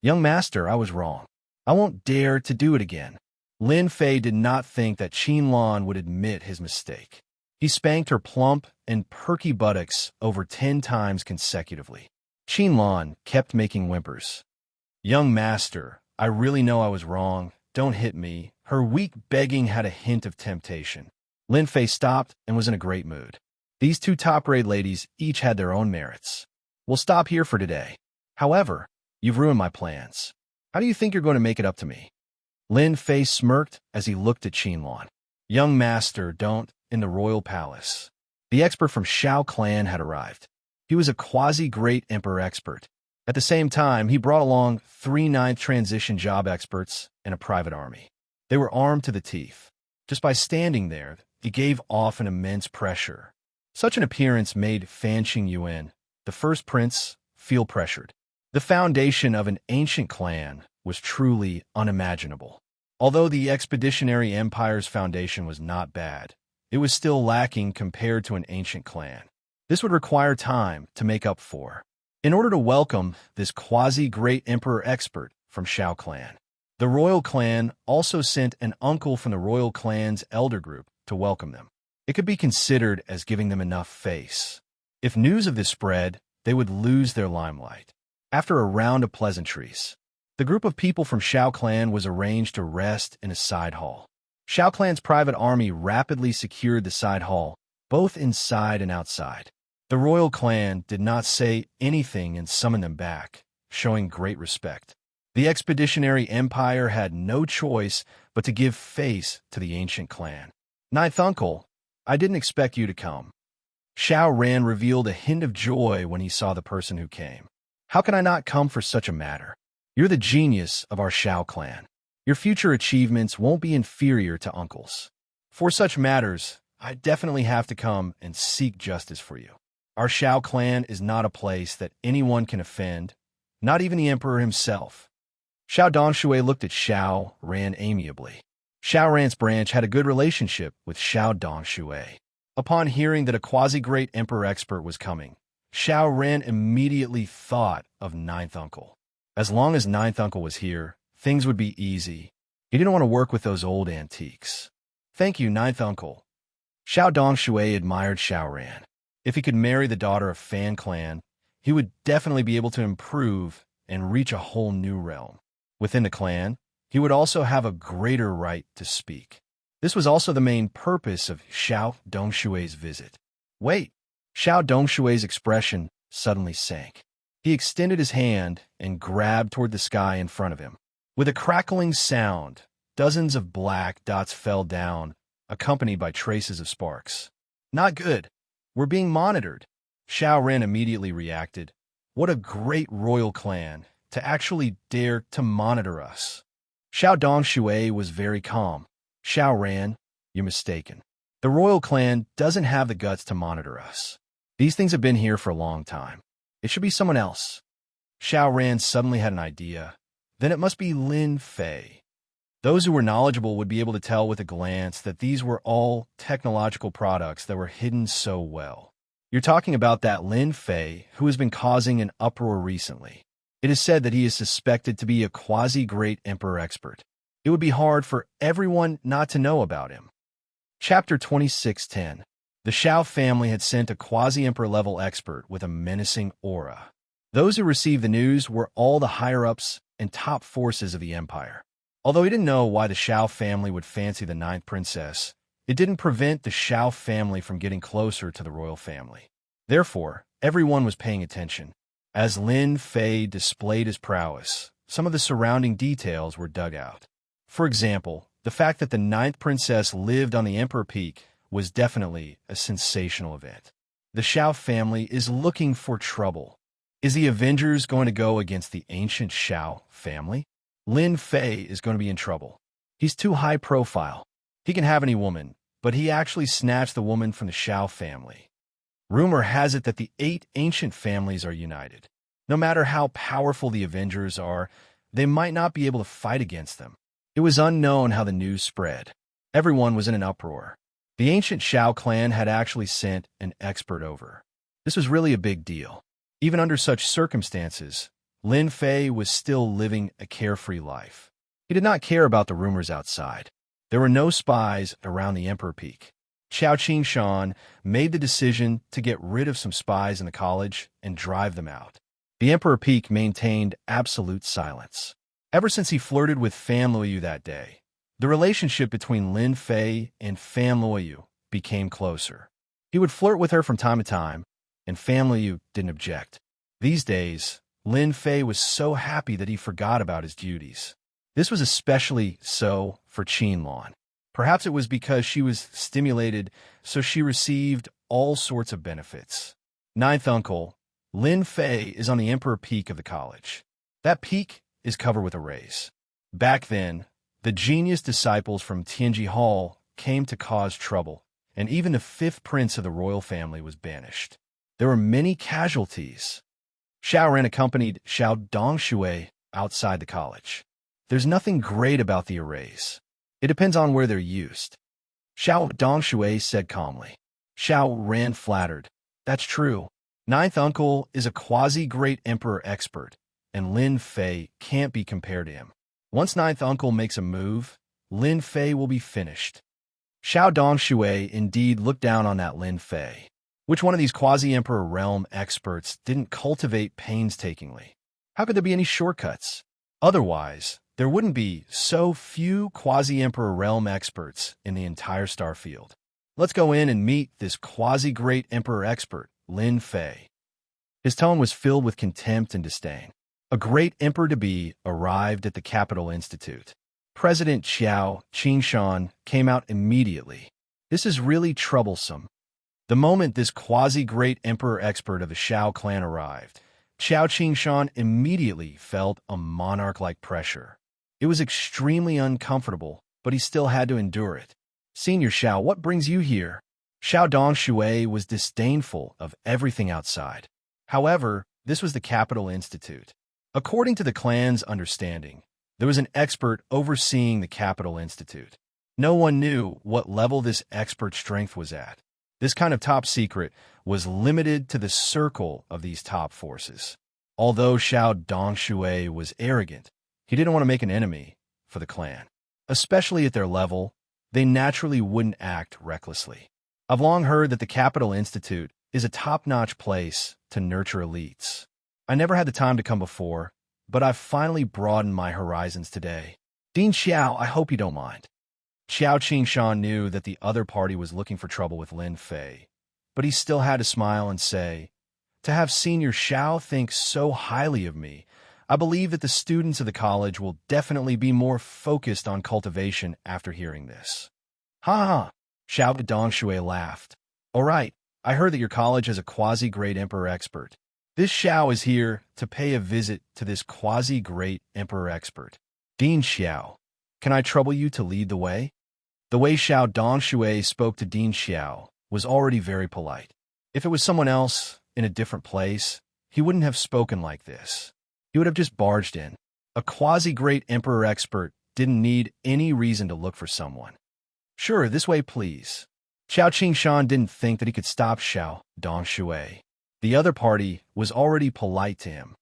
Speaker 1: "Young master, I was wrong. I won't dare to do it again." Lin Fei did not think that Qinlan would admit his mistake. He spanked her plump and perky buttocks over 10 times consecutively. Qinlan kept making whimpers. "Young master, I really know I was wrong. Don't hit me." Her weak begging had a hint of temptation. Lin Fei stopped and was in a great mood. These two top-grade ladies each had their own merits. "We'll stop here for today. However, you've ruined my plans. How do you think you're going to make it up to me?" Lin Fei smirked as he looked at Qinlan. "Young master, don't." In the royal palace, the expert from Shao clan had arrived. He was a quasi-great emperor expert. At the same time, he brought along 3 ninth transition job experts and a private army. They were armed to the teeth. Just by standing there, it gave off an immense pressure. Such an appearance made Fan Qingyuan, the first prince, feel pressured. The foundation of an ancient clan was truly unimaginable. Although the Expeditionary Empire's foundation was not bad, it was still lacking compared to an ancient clan. This would require time to make up for. In order to welcome this quasi-great emperor expert from Shao clan, the royal clan also sent an uncle from the royal clan's elder group to welcome them. It could be considered as giving them enough face. If news of this spread, they would lose their limelight. After a round of pleasantries, the group of people from Shao clan was arranged to rest in a side hall. Shao clan's private army rapidly secured the side hall, both inside and outside. The royal clan did not say anything and summoned them back, showing great respect. The expeditionary empire had no choice but to give face to the ancient clan. Ninth uncle, I didn't expect you to come. Xiao Ran revealed a hint of joy when he saw the person who came. How can I not come for such a matter? You're the genius of our Xiao clan. Your future achievements won't be inferior to uncle's. For such matters, I definitely have to come and seek justice for you. Our Xiao clan is not a place that anyone can offend, not even the emperor himself. Xiao Dongshui looked at Xiao Ran amiably. Xiao Ran's branch had a good relationship with Xiao Dongshui. Upon hearing that a quasi-great emperor expert was coming, Xiao Ran immediately thought of Ninth Uncle. As long as Ninth Uncle was here, things would be easy. He didn't want to work with those old antiques. Thank you, Ninth Uncle. Xiao Dongshui admired Xiao Ran. If he could marry the daughter of Fan Clan, he would definitely be able to improve and reach a whole new realm. Within the clan, he would also have a greater right to speak. This was also the main purpose of Xiao Dongshui's visit. Wait! Xiao Dongshui's expression suddenly sank. He extended his hand and grabbed toward the sky in front of him. With a crackling sound, dozens of black dots fell down, accompanied by traces of sparks. Not good. We're being monitored. Xiao Ran immediately reacted. What a great royal clan to actually dare to monitor us. Xiao Dongshui was very calm. Xiao Ran, you're mistaken. The royal clan doesn't have the guts to monitor us. These things have been here for a long time. It should be someone else. Xiao Ran suddenly had an idea. Then it must be Lin Fei. Those who were knowledgeable would be able to tell with a glance that these were all technological products that were hidden so well. You're talking about that Lin Fei who has been causing an uproar recently. It is said that he is suspected to be a quasi-great emperor expert. It would be hard for everyone not to know about him. Chapter 2610. The Xiao family had sent a quasi-emperor level expert with a menacing aura. Those who received the news were all the higher-ups and top forces of the empire. Although he didn't know why the Xiao family would fancy the ninth princess, it didn't prevent the Xiao family from getting closer to the royal family. Therefore, everyone was paying attention. As Lin Fei displayed his prowess, some of the surrounding details were dug out. For example, the fact that the ninth princess lived on the Emperor Peak was definitely a sensational event. The Xiao family is looking for trouble. Is the Avengers going to go against the ancient Xiao family? Lin Fei is going to be in trouble. He's too high profile. He can have any woman, but he actually snatched the woman from the Xiao family. Rumor has it that the 8 ancient families are united. No matter how powerful the Avengers are, they might not be able to fight against them. It was unknown how the news spread. Everyone was in an uproar. The ancient Xiao clan had actually sent an expert over. This was really a big deal. Even under such circumstances, Lin Fei was still living a carefree life. He did not care about the rumors outside. There were no spies around the Emperor Peak. Xiao Qingshan made the decision to get rid of some spies in the college and drive them out. The Emperor Peak maintained absolute silence. Ever since he flirted with Fan Luoyu that day, the relationship between Lin Fei and Fan Luoyu became closer. He would flirt with her from time to time, and Fan Luoyu didn't object. These days, Lin Fei was so happy that he forgot about his duties. This was especially so for Qinlan. Perhaps it was because she was stimulated, so she received all sorts of benefits. Ninth uncle, Lin Fei is on the Emperor Peak of the college. That peak is covered with arrays. Back then, the genius disciples from Tianji Hall came to cause trouble, and even the 5th prince of the royal family was banished. There were many casualties. Xiao Ran accompanied Xiao Dongshui outside the college. There's nothing great about the arrays. It depends on where they're used. Xiao Dongshui said calmly. Xiao Ran flattered. That's true. Ninth uncle is a quasi-great emperor expert, and Lin Fei can't be compared to him. Once ninth uncle makes a move, Lin Fei will be finished. Xiao Dongshui indeed looked down on that Lin Fei. Which one of these quasi-emperor realm experts didn't cultivate painstakingly? How could there be any shortcuts? Otherwise, there wouldn't be so few quasi-emperor realm experts in the entire star field. Let's go in and meet this quasi-great emperor expert, Lin Fei. His tone was filled with contempt and disdain. A great emperor-to-be arrived at the Capital Institute. President Xiao Qingshan came out immediately. This is really troublesome. The moment this quasi-great emperor expert of the Xiao clan arrived, Xiao Qingshan immediately felt a monarch-like pressure. It was extremely uncomfortable, but he still had to endure it. Senior Xiao, what brings you here? Xiao Dongshui was disdainful of everything outside. However, this was the Capital Institute. According to the clan's understanding, there was an expert overseeing the Capital Institute. No one knew what level this expert's strength was at. This kind of top secret was limited to the circle of these top forces. Although Xiao Dongshui was arrogant, he didn't want to make an enemy for the clan. Especially at their level, they naturally wouldn't act recklessly. I've long heard that the Capital Institute is a top-notch place to nurture elites. I never had the time to come before, but I've finally broadened my horizons today. Dean Xiao, I hope you don't mind. Xiao Qingshan knew that the other party was looking for trouble with Lin Fei, but he still had to smile and say, "To have Senior Xiao think so highly of me, I believe that the students of the college will definitely be more focused on cultivation after hearing this." Ha ha! Xiao Dongshui laughed. All right, I heard that your college has a quasi-great emperor expert. This Xiao is here to pay a visit to this quasi-great emperor expert. Dean Xiao, can I trouble you to lead the way? The way Xiao Dongshui spoke to Dean Xiao was already very polite. If it was someone else in a different place, he wouldn't have spoken like this. He would have just barged in. A quasi-great emperor expert didn't need any reason to look for someone. Sure, this way, please. Xiao Qingshan didn't think that he could stop Xiao Dongshui. The other party was already polite to him.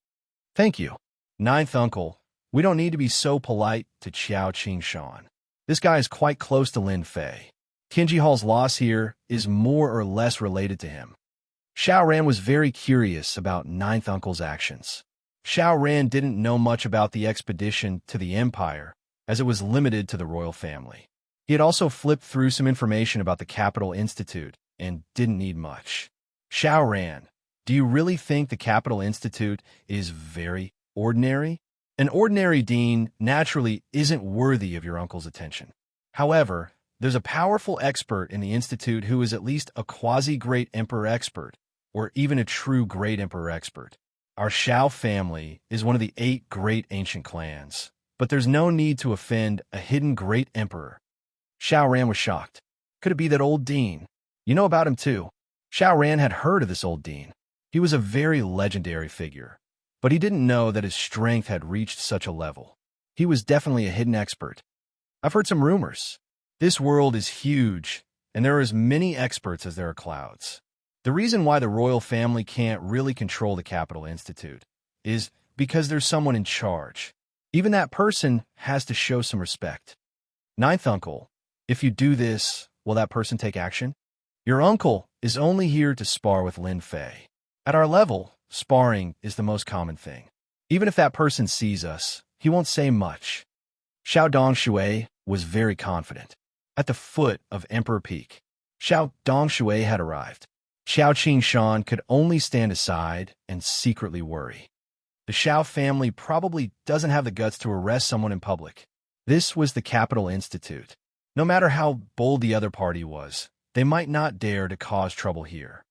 Speaker 1: Thank you. Ninth uncle, we don't need to be so polite to Xiao Qingshan. This guy is quite close to Lin Fei. Tianji Hall's loss here is more or less related to him. Xiao Ran was very curious about Ninth Uncle's actions. Xiao Ran didn't know much about the expedition to the Empire, as it was limited to the royal family. He had also flipped through some information about the Capital Institute and didn't need much. Xiao Ran, do you really think the Capital Institute is very ordinary? An ordinary dean naturally isn't worthy of your uncle's attention. However, there's a powerful expert in the Institute who is at least a quasi-great emperor expert, or even a true great emperor expert. Our Xiao family is one of the 8 great ancient clans, but there's no need to offend a hidden great emperor. Xiao Ran was shocked. Could it be that old dean? You know about him too. Xiao Ran had heard of this old dean. He was a very legendary figure, but he didn't know that his strength had reached such a level. He was definitely a hidden expert. I've heard some rumors. This world is huge, and there are as many experts as there are clouds. The reason why the royal family can't really control the Capital Institute is because there's someone in charge. Even that person has to show some respect. Ninth uncle, if you do this, will that person take action? Your uncle is only here to spar with Lin Fei. At our level, sparring is the most common thing. Even if that person sees us, he won't say much. Xiao Dongshui was very confident. At the foot of Emperor Peak, Xiao Dongshui had arrived. Xiao Qingshan could only stand aside and secretly worry. The Xiao family probably doesn't have the guts to arrest someone in public. This was the Capital Institute. No matter how bold the other party was, they might not dare to cause trouble here.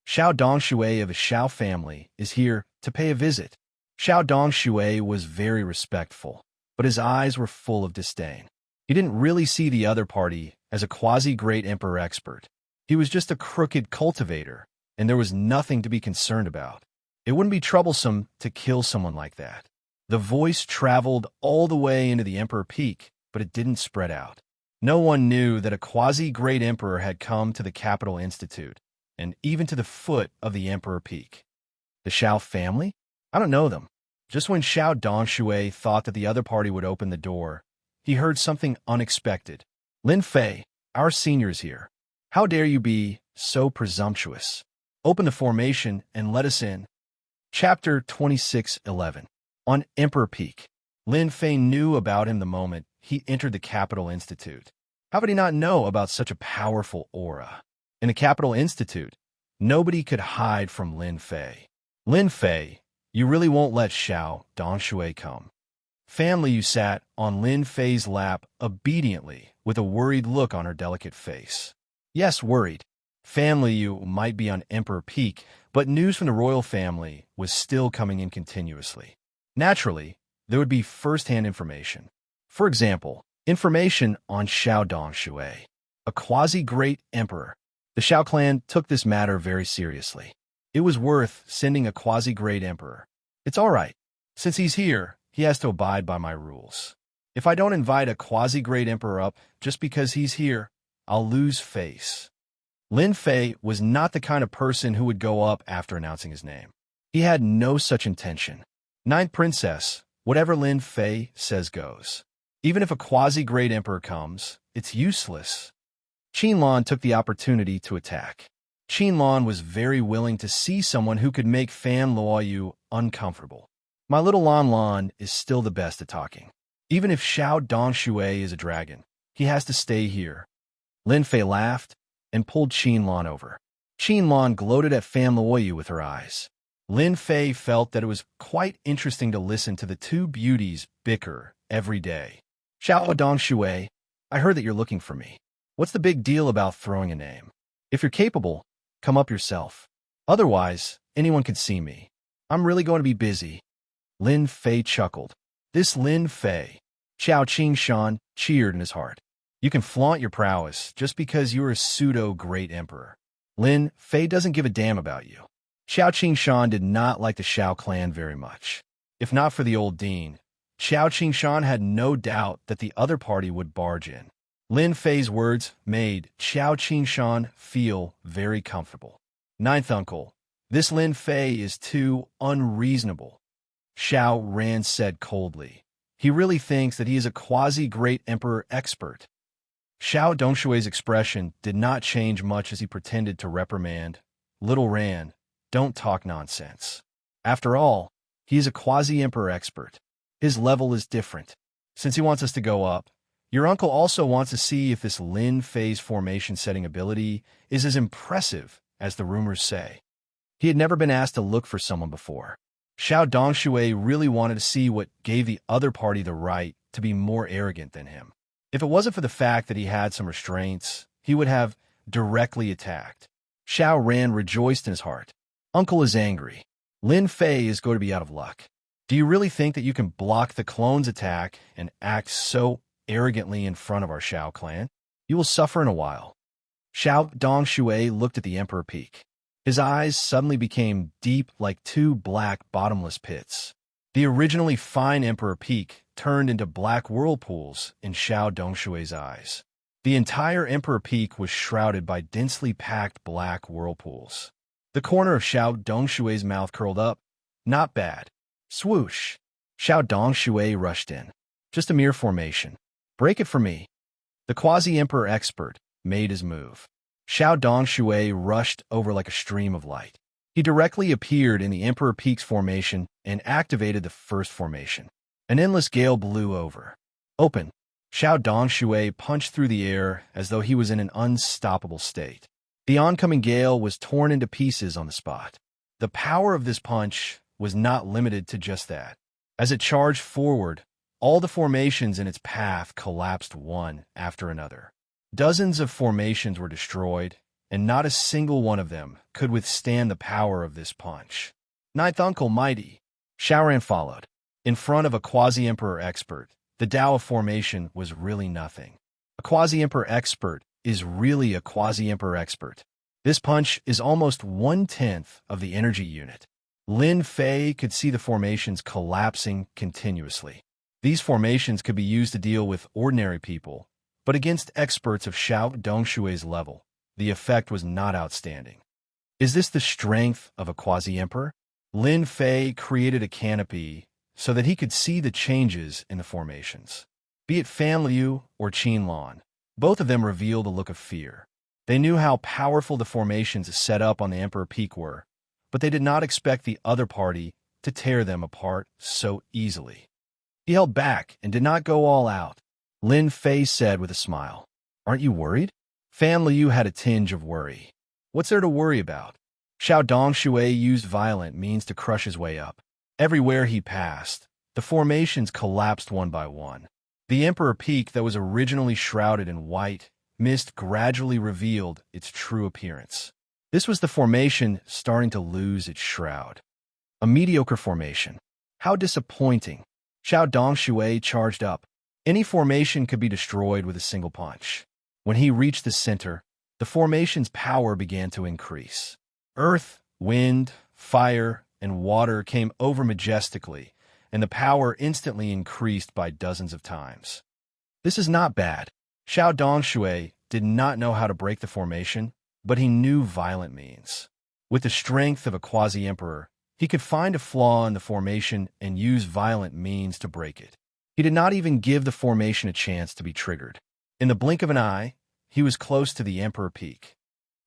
Speaker 1: Xiao Dongshui of the Xiao family is here to pay a visit. Xiao Dongshui was very respectful, but his eyes were full of disdain. He didn't really see the other party as a quasi-great emperor expert. He was just a crooked cultivator, and there was nothing to be concerned about. It wouldn't be troublesome to kill someone like that. The voice traveled all the way into the Emperor Peak, but it didn't spread out. No one knew that a quasi-great emperor had come to the Capital Institute, and even to the foot of the Emperor Peak. The Xiao family? I don't know them. Just when Xiao Dongshui thought that the other party would open the door, he heard something unexpected. Lin Fei, our senior is here. How dare you be so presumptuous? Open the formation and let us in. Chapter 26:11. On Emperor Peak. Lin Fei knew about him the moment he entered the Capital Institute. How would he not know about such a powerful aura? In the Capital Institute, Nobody could hide from Lin Fei. Lin Fei, you really won't let Xiao Dongshui come. Fan Liu sat on Lin Fei's lap obediently, with a worried look on her delicate face. Yes, worried. Fan Liu might be on Emperor Peak, but news from the royal family was still coming in continuously. Naturally, there would be first-hand information. For example, information on Xiao Dongshui, a quasi-great emperor. The Xiao clan took this matter very seriously. It was worth sending a quasi-great emperor. It's all right. Since he's here, he has to abide by my rules. If I don't invite a quasi-great emperor up just because he's here, I'll lose face. Lin Fei was not the kind of person who would go up after announcing his name. He had no such intention. Ninth Princess, whatever Lin Fei says goes. Even if a quasi-great emperor comes, it's useless. Qinlan took the opportunity to attack. Qinlan was very willing to see someone who could make Fan Luoyu uncomfortable. My little Lan Lan is still the best at talking. Even if Xiao Dongshui is a dragon, he has to stay here. Lin Fei laughed and pulled Qinlan over. Qinlan gloated at Fan Luoyu with her eyes. Lin Fei felt that it was quite interesting to listen to the two beauties bicker every day. Xiao Dongshui, I heard that you're looking for me. What's the big deal about throwing a name? If you're capable, come up yourself. Otherwise, anyone can see me. I'm really going to be busy. Lin Fei chuckled. This Lin Fei. Xiao Qingshan cheered in his heart. You can flaunt your prowess just because you're a pseudo-great emperor. Lin Fei doesn't give a damn about you. Xiao Qingshan did not like the Xiao clan very much. If not for the old dean, Xiao Qingshan had no doubt that the other party would barge in. Lin Fei's words made Xiao Qingshan feel very comfortable. Ninth uncle, this Lin Fei is too unreasonable. Xiao Ran said coldly. He really thinks that he is a quasi-great emperor expert. Xiao Dongshui's expression did not change much as he pretended to reprimand. Little Ran, don't talk nonsense. After all, he is a quasi-emperor expert. His level is different. Since he wants us to go up, your uncle also wants to see if this Lin Fei's formation-setting ability is as impressive as the rumors say. He had never been asked to look for someone before. Xiao Dongshui really wanted to see what gave the other party the right to be more arrogant than him. If it wasn't for the fact that he had some restraints, he would have directly attacked. Xiao Ran rejoiced in his heart. Uncle is angry. Lin Fei is going to be out of luck. Do you really think that you can block the clone's attack and act so arrogantly in front of our Xiao clan? You will suffer in a while. Xiao Dongshui looked at the Emperor Peak. His eyes suddenly became deep like two black bottomless pits. The originally fine Emperor Peak turned into black whirlpools in Xiao Dongshui's eyes. The entire Emperor Peak was shrouded by densely packed black whirlpools. The corner of Xiao Dongshui's mouth curled up. Not bad. Swoosh. Xiao Dongshui rushed in. Just a mere formation. Break it for me. The quasi-emperor expert made his move. Xiao Dongshui rushed over like a stream of light. He directly appeared in the Emperor Peak's formation and activated the first formation. An endless gale blew over. Open. Xiao Dongshui punched through the air as though he was in an unstoppable state. The oncoming gale was torn into pieces on the spot. The power of this punch was not limited to just that. As it charged forward, all the formations in its path collapsed one after another. Dozens of formations were destroyed, and not a single one of them could withstand the power of this punch. Ninth Uncle Mighty. Xiaoran followed. In front of a quasi-emperor expert, the Tao of formation was really nothing. A quasi-emperor expert is really a quasi-emperor expert. This punch is almost 1/10 of the energy unit. Lin Fei could see the formations collapsing continuously. These formations could be used to deal with ordinary people, but against experts of Xiao Dongshui's level, the effect was not outstanding. Is this the strength of a quasi-emperor? Lin Fei created a canopy so that he could see the changes in the formations. Be it Fan Liu or Qinlan, both of them revealed a look of fear. They knew how powerful the formations set up on the Emperor Peak were, but they did not expect the other party to tear them apart so easily. He held back and did not go all out. Lin Fei said with a smile, "Aren't you worried?" Fan Liu had a tinge of worry. What's there to worry about? Xiao Dongshui used violent means to crush his way up. Everywhere he passed, the formations collapsed one by one. The Emperor Peak that was originally shrouded in white mist gradually revealed its true appearance. This was the formation starting to lose its shroud. A mediocre formation. How disappointing. Xiao Dongshui charged up. Any formation could be destroyed with a single punch. When he reached the center, the formation's power began to increase. Earth, wind, fire, and water came over majestically, and the power instantly increased by dozens of times. This is not bad. Xiao Dongshui did not know how to break the formation, but he knew violent means. With the strength of a quasi-emperor, he could find a flaw in the formation and use violent means to break it. He did not even give the formation a chance to be triggered. In the blink of an eye, he was close to the Emperor Peak.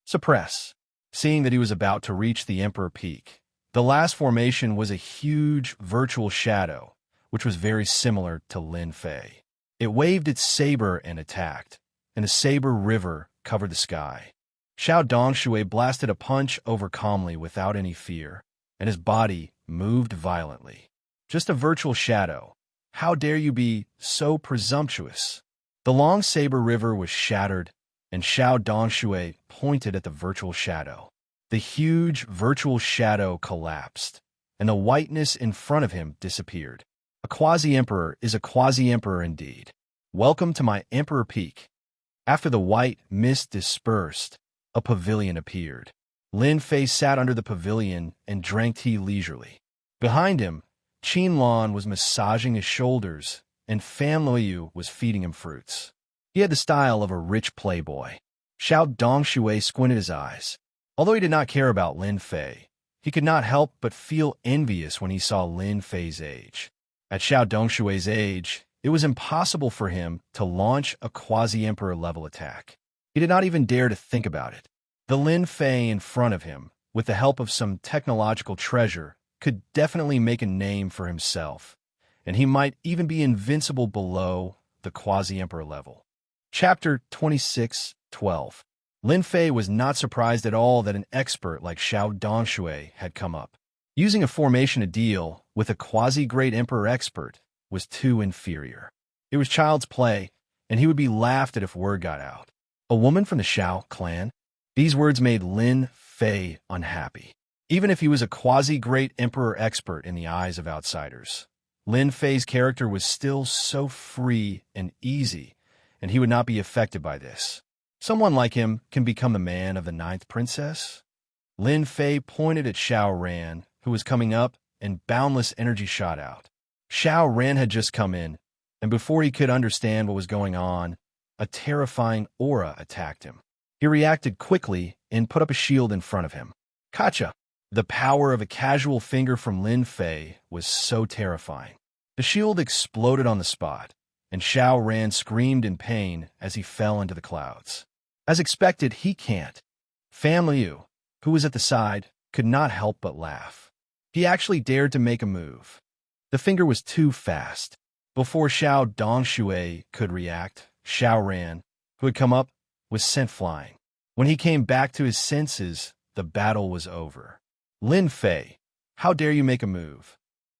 Speaker 1: Suppress. Seeing that he was about to reach the Emperor Peak, the last formation was a huge virtual shadow, which was very similar to Lin Fei. It waved its saber and attacked, and the saber river covered the sky. Xiao Dongshui blasted a punch over calmly without any fear, and his body moved violently. Just a virtual shadow. How dare you be so presumptuous? The long saber river was shattered, and Xiao Dongshui pointed at the virtual shadow. The huge virtual shadow collapsed, and the whiteness in front of him disappeared. A quasi-emperor is a quasi-emperor indeed. Welcome to my Emperor Peak. After the white mist dispersed, a pavilion appeared. Lin Fei sat under the pavilion and drank tea leisurely. Behind him, Qin Lan was massaging his shoulders, and Fan Luoyu was feeding him fruits. He had the style of a rich playboy. Xiao Dongshui squinted his eyes. Although he did not care about Lin Fei, he could not help but feel envious when he saw Lin Fei's age. At Xiao Dongshui's age, it was impossible for him to launch a quasi-emperor level attack. He did not even dare to think about it. The Lin Fei in front of him, with the help of some technological treasure, could definitely make a name for himself, and he might even be invincible below the quasi-emperor level. Chapter 26:12. Lin Fei was not surprised at all that an expert like Xiao Dongshui had come up. Using a formation to deal with a quasi-great emperor expert was too inferior. It was child's play, and he would be laughed at if word got out. A woman from the Xiao clan? These words made Lin Fei unhappy. Even if he was a quasi-great emperor expert in the eyes of outsiders, Lin Fei's character was still so free and easy, and he would not be affected by this. Someone like him can become the man of the 9th princess? Lin Fei pointed at Xiao Ran, who was coming up, and boundless energy shot out. Xiao Ran had just come in, and before he could understand what was going on, a terrifying aura attacked him. He reacted quickly and put up a shield in front of him. Kacha! The power of a casual finger from Lin Fei was so terrifying. The shield exploded on the spot, and Xiao Ran screamed in pain as he fell into the clouds. As expected, he can't. Fan Liu, who was at the side, could not help but laugh. He actually dared to make a move. The finger was too fast. Before Xiao Dongshui could react, Xiao Ran, who had come up, was sent flying. When he came back to his senses, the battle was over. Lin Fei, how dare you make a move?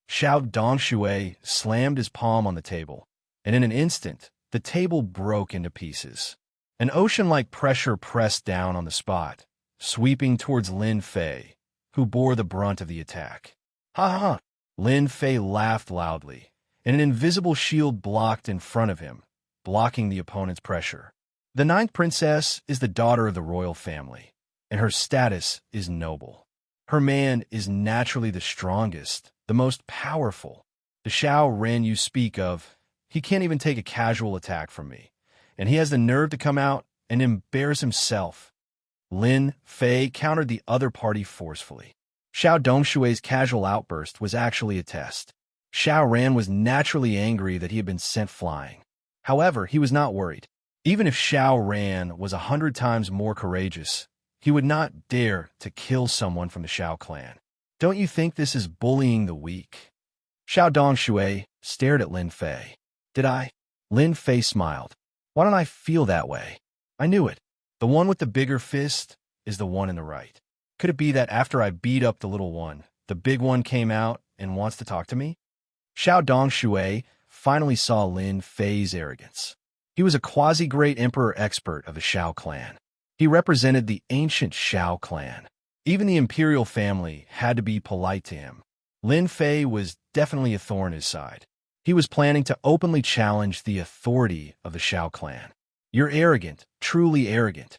Speaker 1: Xiao Dongshui slammed his palm on the table, and in an instant, the table broke into pieces. An ocean-like pressure pressed down on the spot, sweeping towards Lin Fei, who bore the brunt of the attack. Ha ha! Lin Fei laughed loudly, and an invisible shield blocked in front of him, blocking the opponent's pressure. The 9th princess is the daughter of the royal family, and her status is noble. Her man is naturally the strongest, the most powerful. The Xiao Ran you speak of, he can't even take a casual attack from me, and he has the nerve to come out and embarrass himself. Lin Fei countered the other party forcefully. Xiao Dongshui's casual outburst was actually a test. Xiao Ran was naturally angry that he had been sent flying. However, he was not worried. Even if Xiao Ran was 100 times more courageous, he would not dare to kill someone from the Xiao clan. Don't you think this is bullying the weak? Xiao Dongshui stared at Lin Fei. Did I? Lin Fei smiled. Why don't I feel that way? I knew it. The one with the bigger fist is the one in the right. Could it be that after I beat up the little one, the big one came out and wants to talk to me? Xiao Dongshui finally saw Lin Fei's arrogance. He was a quasi-great emperor expert of the Xiao clan. He represented the ancient Xiao clan. Even the imperial family had to be polite to him. Lin Fei was definitely a thorn in his side. He was planning to openly challenge the authority of the Xiao clan. You're arrogant, truly arrogant.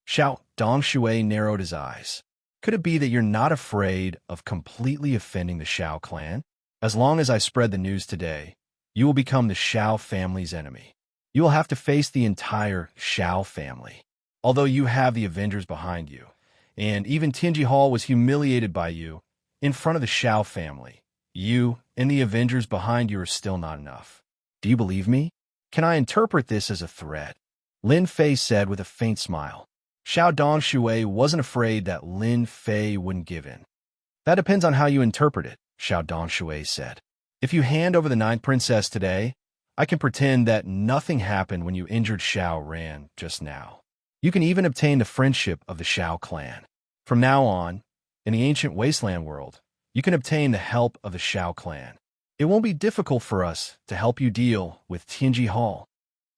Speaker 1: Xiao Dongshui narrowed his eyes. Could it be that you're not afraid of completely offending the Xiao clan? As long as I spread the news today, you will become the Xiao family's enemy. You will have to face the entire Xiao family. Although you have the Avengers behind you, and even Tianji Hall was humiliated by you in front of the Xiao family, you and the Avengers behind you are still not enough. Do you believe me? Can I interpret this as a threat? Lin Fei said with a faint smile. Xiao Dongshui wasn't afraid that Lin Fei wouldn't give in. That depends on how you interpret it, Xiao Dongshui said. If you hand over the ninth princess today, I can pretend that nothing happened when you injured Xiao Ran just now. You can even obtain the friendship of the Xiao clan. From now on, in the ancient wasteland world, you can obtain the help of the Xiao clan. It won't be difficult for us to help you deal with Tianji Hall.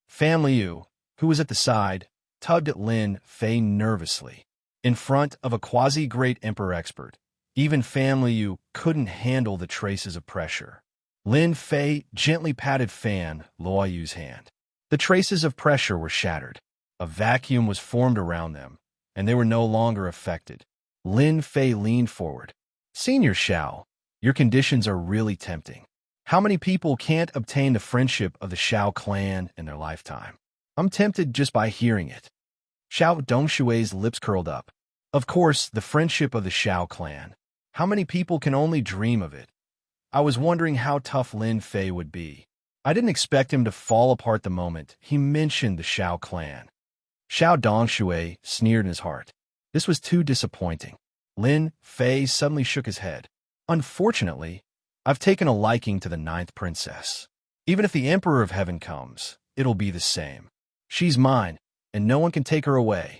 Speaker 1: Fan Liu, who was at the side, tugged at Lin Fei nervously. In front of a quasi-great emperor expert, even Fan Liu couldn't handle the traces of pressure. Lin Fei gently patted Fan Luoyu's hand. The traces of pressure were shattered. A vacuum was formed around them, and they were no longer affected. Lin Fei leaned forward. Senior Xiao, your conditions are really tempting. How many people can't obtain the friendship of the Xiao clan in their lifetime? I'm tempted just by hearing it. Xiao Dongshui's lips curled up. Of course, the friendship of the Xiao clan. How many people can only dream of it? I was wondering how tough Lin Fei would be. I didn't expect him to fall apart the moment he mentioned the Xiao clan. Xiao Dongshui sneered in his heart. This was too disappointing. Lin Fei suddenly shook his head. Unfortunately, I've taken a liking to the ninth princess. Even if the Emperor of Heaven comes, it'll be the same. She's mine, and no one can take her away.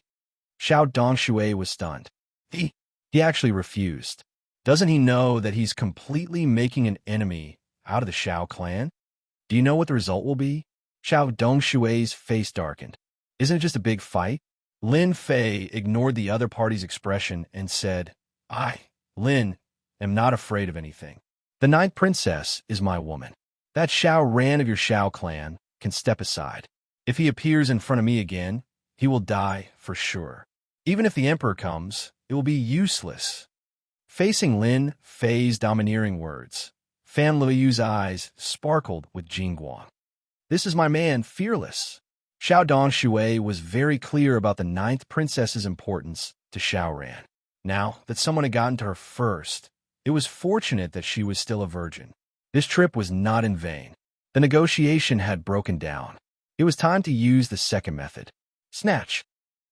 Speaker 1: Xiao Dongshui was stunned. He actually refused. Doesn't he know that he's completely making an enemy out of the Xiao clan? Do you know what the result will be? Xiao Dongshui's face darkened. Isn't it just a big fight? Lin Fei ignored the other party's expression and said, Lin, am not afraid of anything. The ninth princess is my woman. That Xiao Ran of your Xiao clan can step aside. If he appears in front of me again, he will die for sure. Even if the emperor comes, it will be useless. Facing Lin Fei's domineering words, Fan Liyu's eyes sparkled with Jingguang. This is my man, Fearless. Xiao Dongshui was very clear about the ninth princess's importance to Xiao Ran. Now that someone had gotten to her first, it was fortunate that she was still a virgin. This trip was not in vain. The negotiation had broken down. It was time to use the second method. Snatch.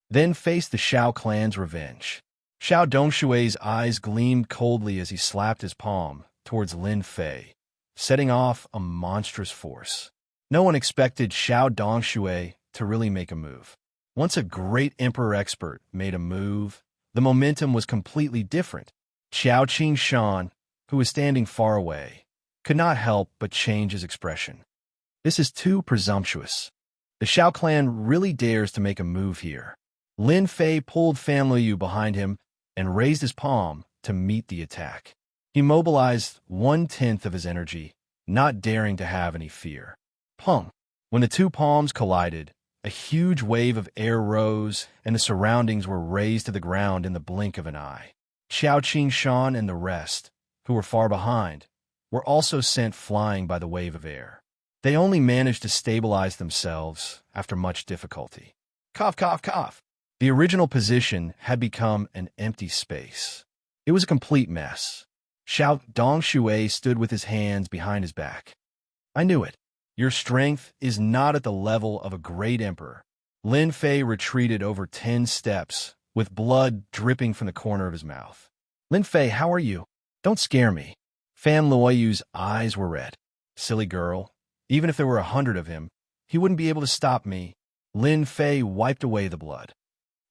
Speaker 1: Then face the Xiao clan's revenge. Xiao Dongshui's eyes gleamed coldly as he slapped his palm towards Lin Fei, setting off a monstrous force. No one expected Xiao Dongshui to really make a move. Once a great emperor expert made a move, the momentum was completely different. Xiao Qingshan, who was standing far away, could not help but change his expression. This is too presumptuous. The Xiao clan really dares to make a move here. Lin Fei pulled Fan Liu behind him and raised his palm to meet the attack. He mobilized 1/10 of his energy, not daring to have any fear. Pung! When the two palms collided, a huge wave of air rose and the surroundings were razed to the ground in the blink of an eye. Xiao Qingshan and the rest, who were far behind, were also sent flying by the wave of air. They only managed to stabilize themselves after much difficulty. Cough, cough, cough. The original position had become an empty space. It was a complete mess. Xiao Dongshui stood with his hands behind his back. I knew it. Your strength is not at the level of a great emperor. Lin Fei retreated over 10 steps, with blood dripping from the corner of his mouth. Lin Fei, how are you? Don't scare me. Fan Luoyu's eyes were red. Silly girl. Even if there were 100 of him, he wouldn't be able to stop me. Lin Fei wiped away the blood.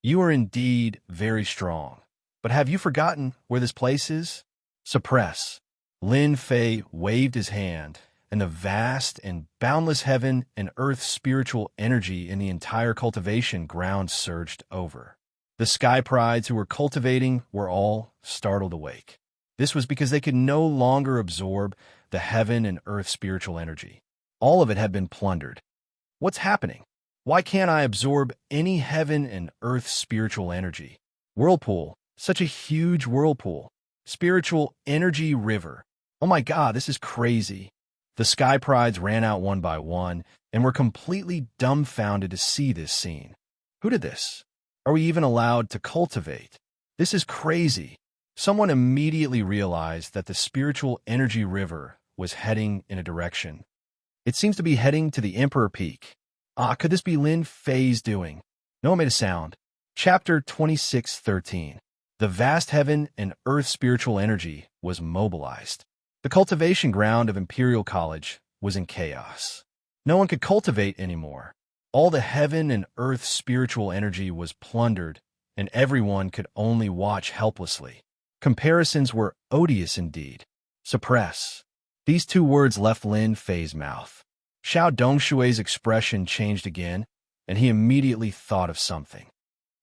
Speaker 1: You are indeed very strong. But have you forgotten where this place is? Suppress. Lin Fei waved his hand, and the vast and boundless heaven and earth spiritual energy in the entire cultivation ground surged over. The sky prides who were cultivating were all startled awake. This was because they could no longer absorb the heaven and earth spiritual energy. All of it had been plundered. What's happening? Why can't I absorb any heaven and earth spiritual energy? Whirlpool, such a huge whirlpool. Spiritual energy river. Oh my God, this is crazy. The sky prides ran out one by one and were completely dumbfounded to see this scene. Who did this? Are we even allowed to cultivate? This is crazy. Someone immediately realized that the spiritual energy river was heading in a direction. It seems to be heading to the Emperor Peak. Could this be Lin Fei's doing? No one made a sound. Chapter 26:13. The vast heaven and earth spiritual energy was mobilized. The cultivation ground of Imperial College was in chaos. No one could cultivate anymore. All the heaven and earth spiritual energy was plundered, and everyone could only watch helplessly. Comparisons were odious indeed. Suppress. These two words left Lin Fei's mouth. Xiao Dongshui's expression changed again, and he immediately thought of something.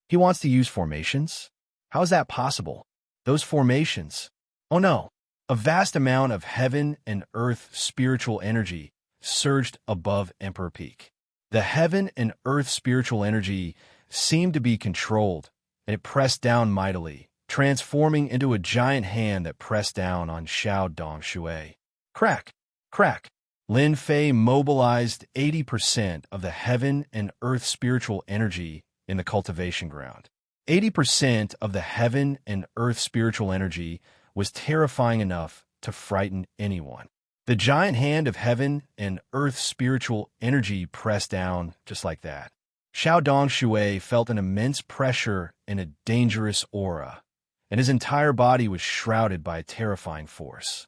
Speaker 1: He wants to use formations? How is that possible? Those formations. Oh no! A vast amount of heaven and earth spiritual energy surged above Emperor Peak. The heaven and earth spiritual energy seemed to be controlled, and it pressed down mightily, transforming into a giant hand that pressed down on Xiao Dongshui. Crack! Crack! Lin Fei mobilized 80% of the heaven and earth spiritual energy in the cultivation ground. 80% of the heaven and earth spiritual energy was terrifying enough to frighten anyone. The giant hand of heaven and earth spiritual energy pressed down just like that. Xiao Dongshui felt an immense pressure and a dangerous aura, and his entire body was shrouded by a terrifying force.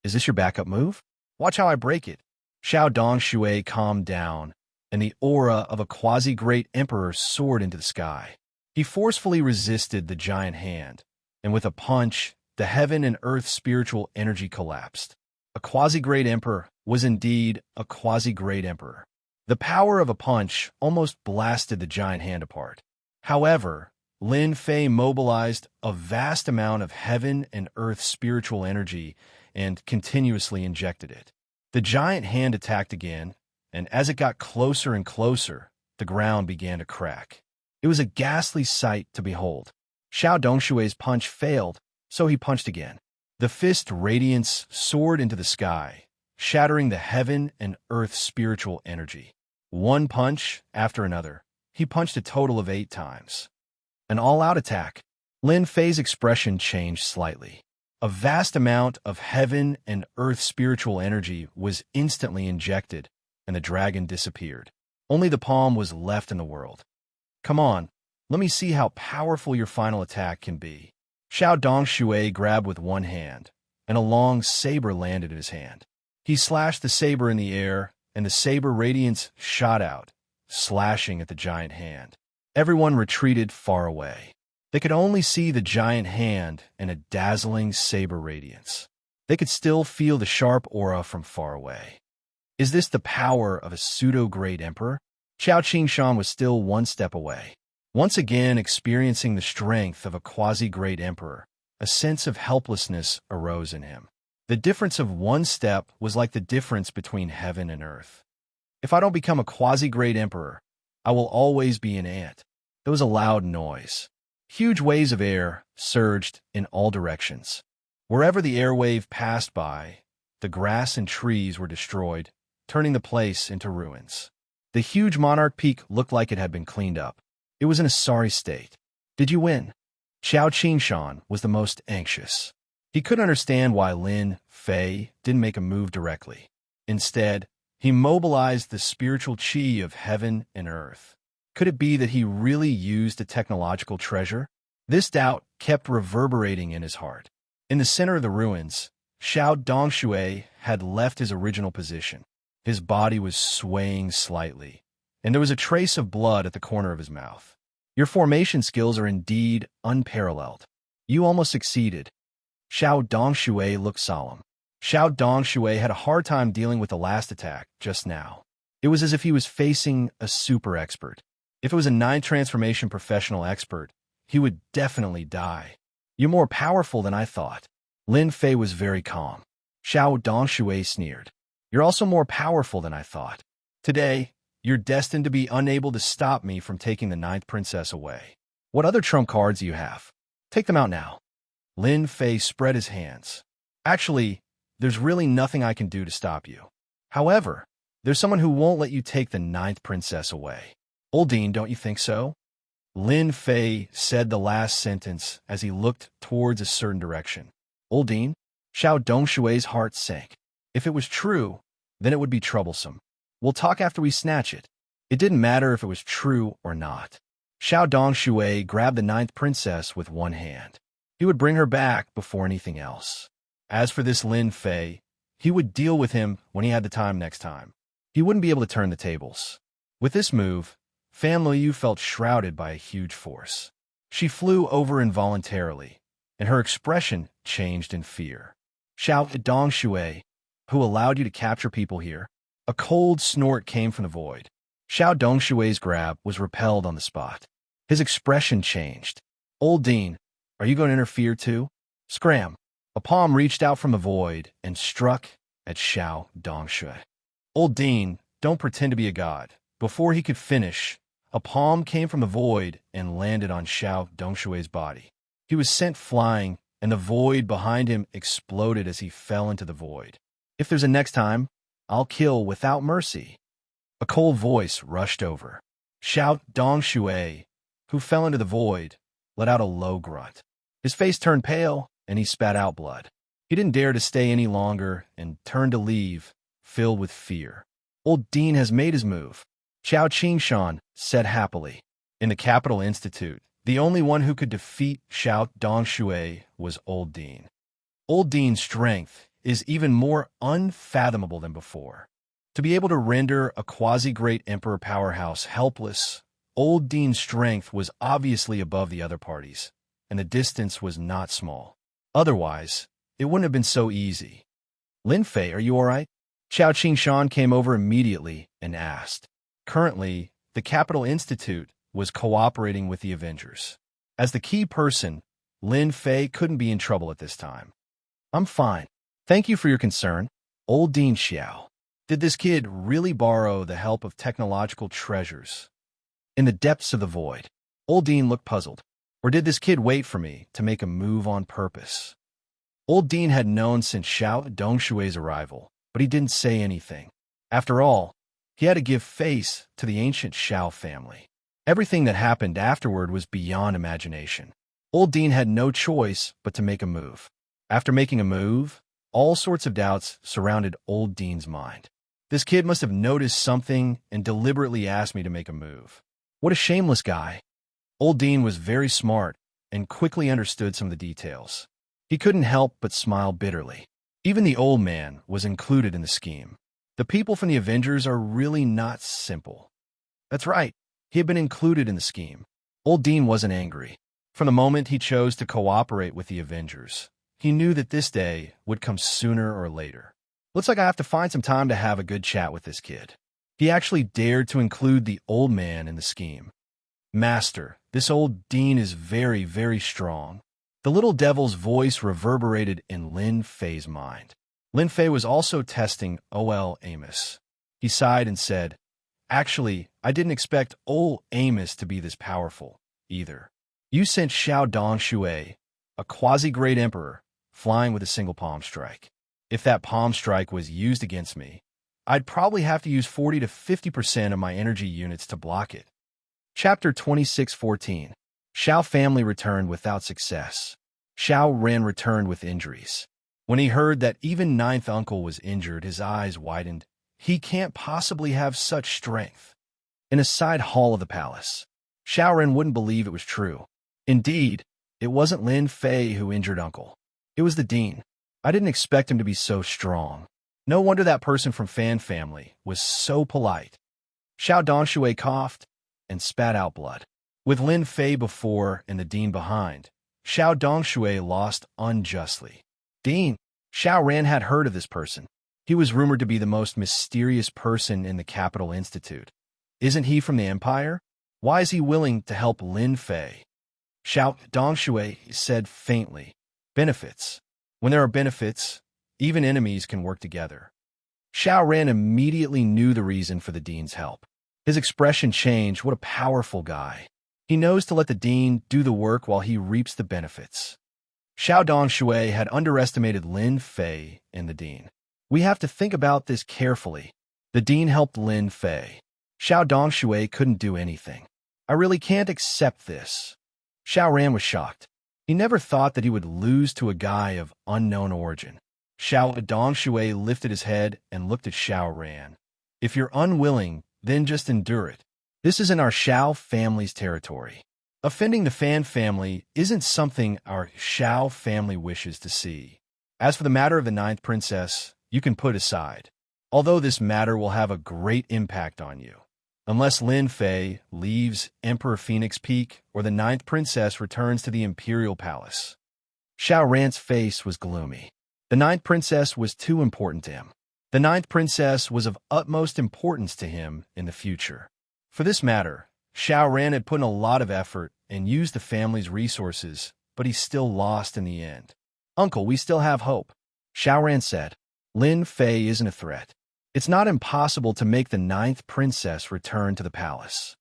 Speaker 1: Is this your backup move? Watch how I break it. Xiao Dongshui calmed down, and the aura of a quasi-great emperor soared into the sky. He forcefully resisted the giant hand, and with a punch, the heaven and earth spiritual energy collapsed. A quasi-great emperor was indeed a quasi-great emperor. The power of a punch almost blasted the giant hand apart. However, Lin Fei mobilized a vast amount of heaven and earth spiritual energy and continuously injected it. The giant hand attacked again, and as it got closer and closer, the ground began to crack. It was a ghastly sight to behold. Xiao Dongshui's punch failed, so he punched again. The fist radiance soared into the sky, shattering the heaven and earth spiritual energy. One punch after another, he punched a total of 8 times. An all-out attack. Lin Fei's expression changed slightly. A vast amount of heaven and earth spiritual energy was instantly injected, and the dragon disappeared. Only the palm was left in the world. Come on, let me see how powerful your final attack can be. Xiao Dongshui grabbed with one hand, and a long saber landed in his hand. He slashed the saber in the air, and the saber radiance shot out, slashing at the giant hand. Everyone retreated far away. They could only see the giant hand and a dazzling saber radiance. They could still feel the sharp aura from far away. Is this the power of a pseudo-great emperor? Xiao Qingshan was still one step away. Once again experiencing the strength of a quasi-great emperor, a sense of helplessness arose in him. The difference of one step was like the difference between heaven and earth. If I don't become a quasi-great emperor, I will always be an ant. There was a loud noise. Huge waves of air surged in all directions. Wherever the airwave passed by, the grass and trees were destroyed, turning the place into ruins. The huge monarch peak looked like it had been cleaned up. It was in a sorry state. Did you win? Xiao Qingshan was the most anxious. He couldn't understand why Lin Fei didn't make a move directly. Instead, he mobilized the spiritual qi of heaven and earth. Could it be that he really used a technological treasure? This doubt kept reverberating in his heart. In the center of the ruins, Xiao Dongshui had left his original position. His body was swaying slightly, and there was a trace of blood at the corner of his mouth. Your formation skills are indeed unparalleled. You almost succeeded. Xiao Dongshui looked solemn. Xiao Dongshui had a hard time dealing with the last attack just now. It was as if he was facing a super expert. If it was a 9 transformation professional expert, he would definitely die. You're more powerful than I thought. Lin Fei was very calm. Xiao Dongshui sneered. You're also more powerful than I thought. Today, you're destined to be unable to stop me from taking the 9th princess away. What other trump cards do you have? Take them out now. Lin Fei spread his hands. Actually, there's really nothing I can do to stop you. However, there's someone who won't let you take the 9th princess away. Oldine, don't you think so? Lin Fei said the last sentence as he looked towards a certain direction. Oldine? Xiao Dongshui's heart sank. If it was true, then it would be troublesome. We'll talk after we snatch it. It didn't matter if it was true or not. Xiao Dongshui grabbed the 9th princess with one hand. He would bring her back before anything else. As for this Lin Fei, he would deal with him when he had the time next time. He wouldn't be able to turn the tables. With this move, Fan Liu felt shrouded by a huge force. She flew over involuntarily, and her expression changed in fear. Xiao Dongshui, who allowed you to capture people here? A cold snort came from the void. Xiao Dongshui's grab was repelled on the spot. His expression changed. Old Dean, are you going to interfere too? Scram! A palm reached out from the void and struck at Xiao Dongshui. Old Dean, don't pretend to be a god. Before he could finish, a palm came from the void and landed on Xiao Dongshui's body. He was sent flying, and the void behind him exploded as he fell into the void. If there's a next time, I'll kill without mercy. A cold voice rushed over. Xiao Dongshui, who fell into the void, let out a low grunt. His face turned pale, and he spat out blood. He didn't dare to stay any longer and turned to leave, filled with fear. Old Dean has made his move. Xiao Qingshan said happily. In the Capital Institute, the only one who could defeat Xiao Dongshui was Old Dean. Old Dean's strength is even more unfathomable than before. To be able to render a quasi-great emperor powerhouse helpless, Old Dean's strength was obviously above the other parties, and the distance was not small. Otherwise, it wouldn't have been so easy. Lin Fei, are you all right? Xiao Qingshan came over immediately and asked. Currently, the Capital Institute was cooperating with the Avengers. As the key person, Lin Fei couldn't be in trouble at this time. I'm fine. Thank you for your concern. Old Dean Xiao. Did this kid really borrow the help of technological treasures? In the depths of the void, Old Dean looked puzzled. Or did this kid wait for me to make a move on purpose? Old Dean had known since Xiao Dongshui's arrival, but he didn't say anything. After all, he had to give face to the ancient Xiao family. Everything that happened afterward was beyond imagination. Old Dean had no choice but to make a move. After making a move, all sorts of doubts surrounded Old Dean's mind. This kid must have noticed something and deliberately asked me to make a move. What a shameless guy. Old Dean was very smart and quickly understood some of the details. He couldn't help but smile bitterly. Even the old man was included in the scheme. The people from the Avengers are really not simple. That's right. He had been included in the scheme. Old Dean wasn't angry. From the moment he chose to cooperate with the Avengers, he knew that this day would come sooner or later. Looks like I have to find some time to have a good chat with this kid. He actually dared to include the old man in the scheme. Master, this Old Dean is very, very strong. The little devil's voice reverberated in Lin Fei's mind. Lin Fei was also testing O.L. Amos. He sighed and said, Actually, I didn't expect old Amos to be this powerful, either. You sent Xiao Dongshui, a quasi-great emperor, flying with a single palm strike. If that palm strike was used against me, I'd probably have to use 40 to 50% of my energy units to block it. Chapter 26:14. Xiao family returned without success. Xiao Ren returned with injuries. When he heard that even ninth uncle was injured, his eyes widened. He can't possibly have such strength. In a side hall of the palace, Xiao Ren wouldn't believe it was true. Indeed, it wasn't Lin Fei who injured uncle. It was the dean. I didn't expect him to be so strong. No wonder that person from Fan family was so polite. Xiao Dongshui coughed and spat out blood. With Lin Fei before and the dean behind, Xiao Dongshui lost unjustly. Dean, Xiao Ran had heard of this person. He was rumored to be the most mysterious person in the Capital Institute. Isn't he from the Empire? Why is he willing to help Lin Fei? Xiao Dongshui said faintly. Benefits. When there are benefits, even enemies can work together. Xiao Ran immediately knew the reason for the dean's help. His expression changed. What a powerful guy. He knows to let the dean do the work while he reaps the benefits. Xiao Dongshui had underestimated Lin Fei and the dean. We have to think about this carefully. The dean helped Lin Fei. Xiao Dongshui couldn't do anything. I really can't accept this. Xiao Ran was shocked. He never thought that he would lose to a guy of unknown origin. Xiao Dongshui lifted his head and looked at Xiao Ran. If you're unwilling, then just endure it. This is in our Xiao family's territory. Offending the Fan family isn't something our Xiao family wishes to see. As for the matter of the ninth princess, you can put aside. Although this matter will have a great impact on you. Unless Lin Fei leaves Emperor Phoenix Peak or the ninth princess returns to the Imperial Palace. Xiao Ran's face was gloomy. The ninth princess was too important to him. The ninth princess was of utmost importance to him in the future. For this matter, Xiao Ran had put in a lot of effort and used the family's resources, but he still lost in the end. Uncle, we still have hope, Xiao Ran said. Lin Fei isn't a threat. It's not impossible to make the ninth princess return to the palace.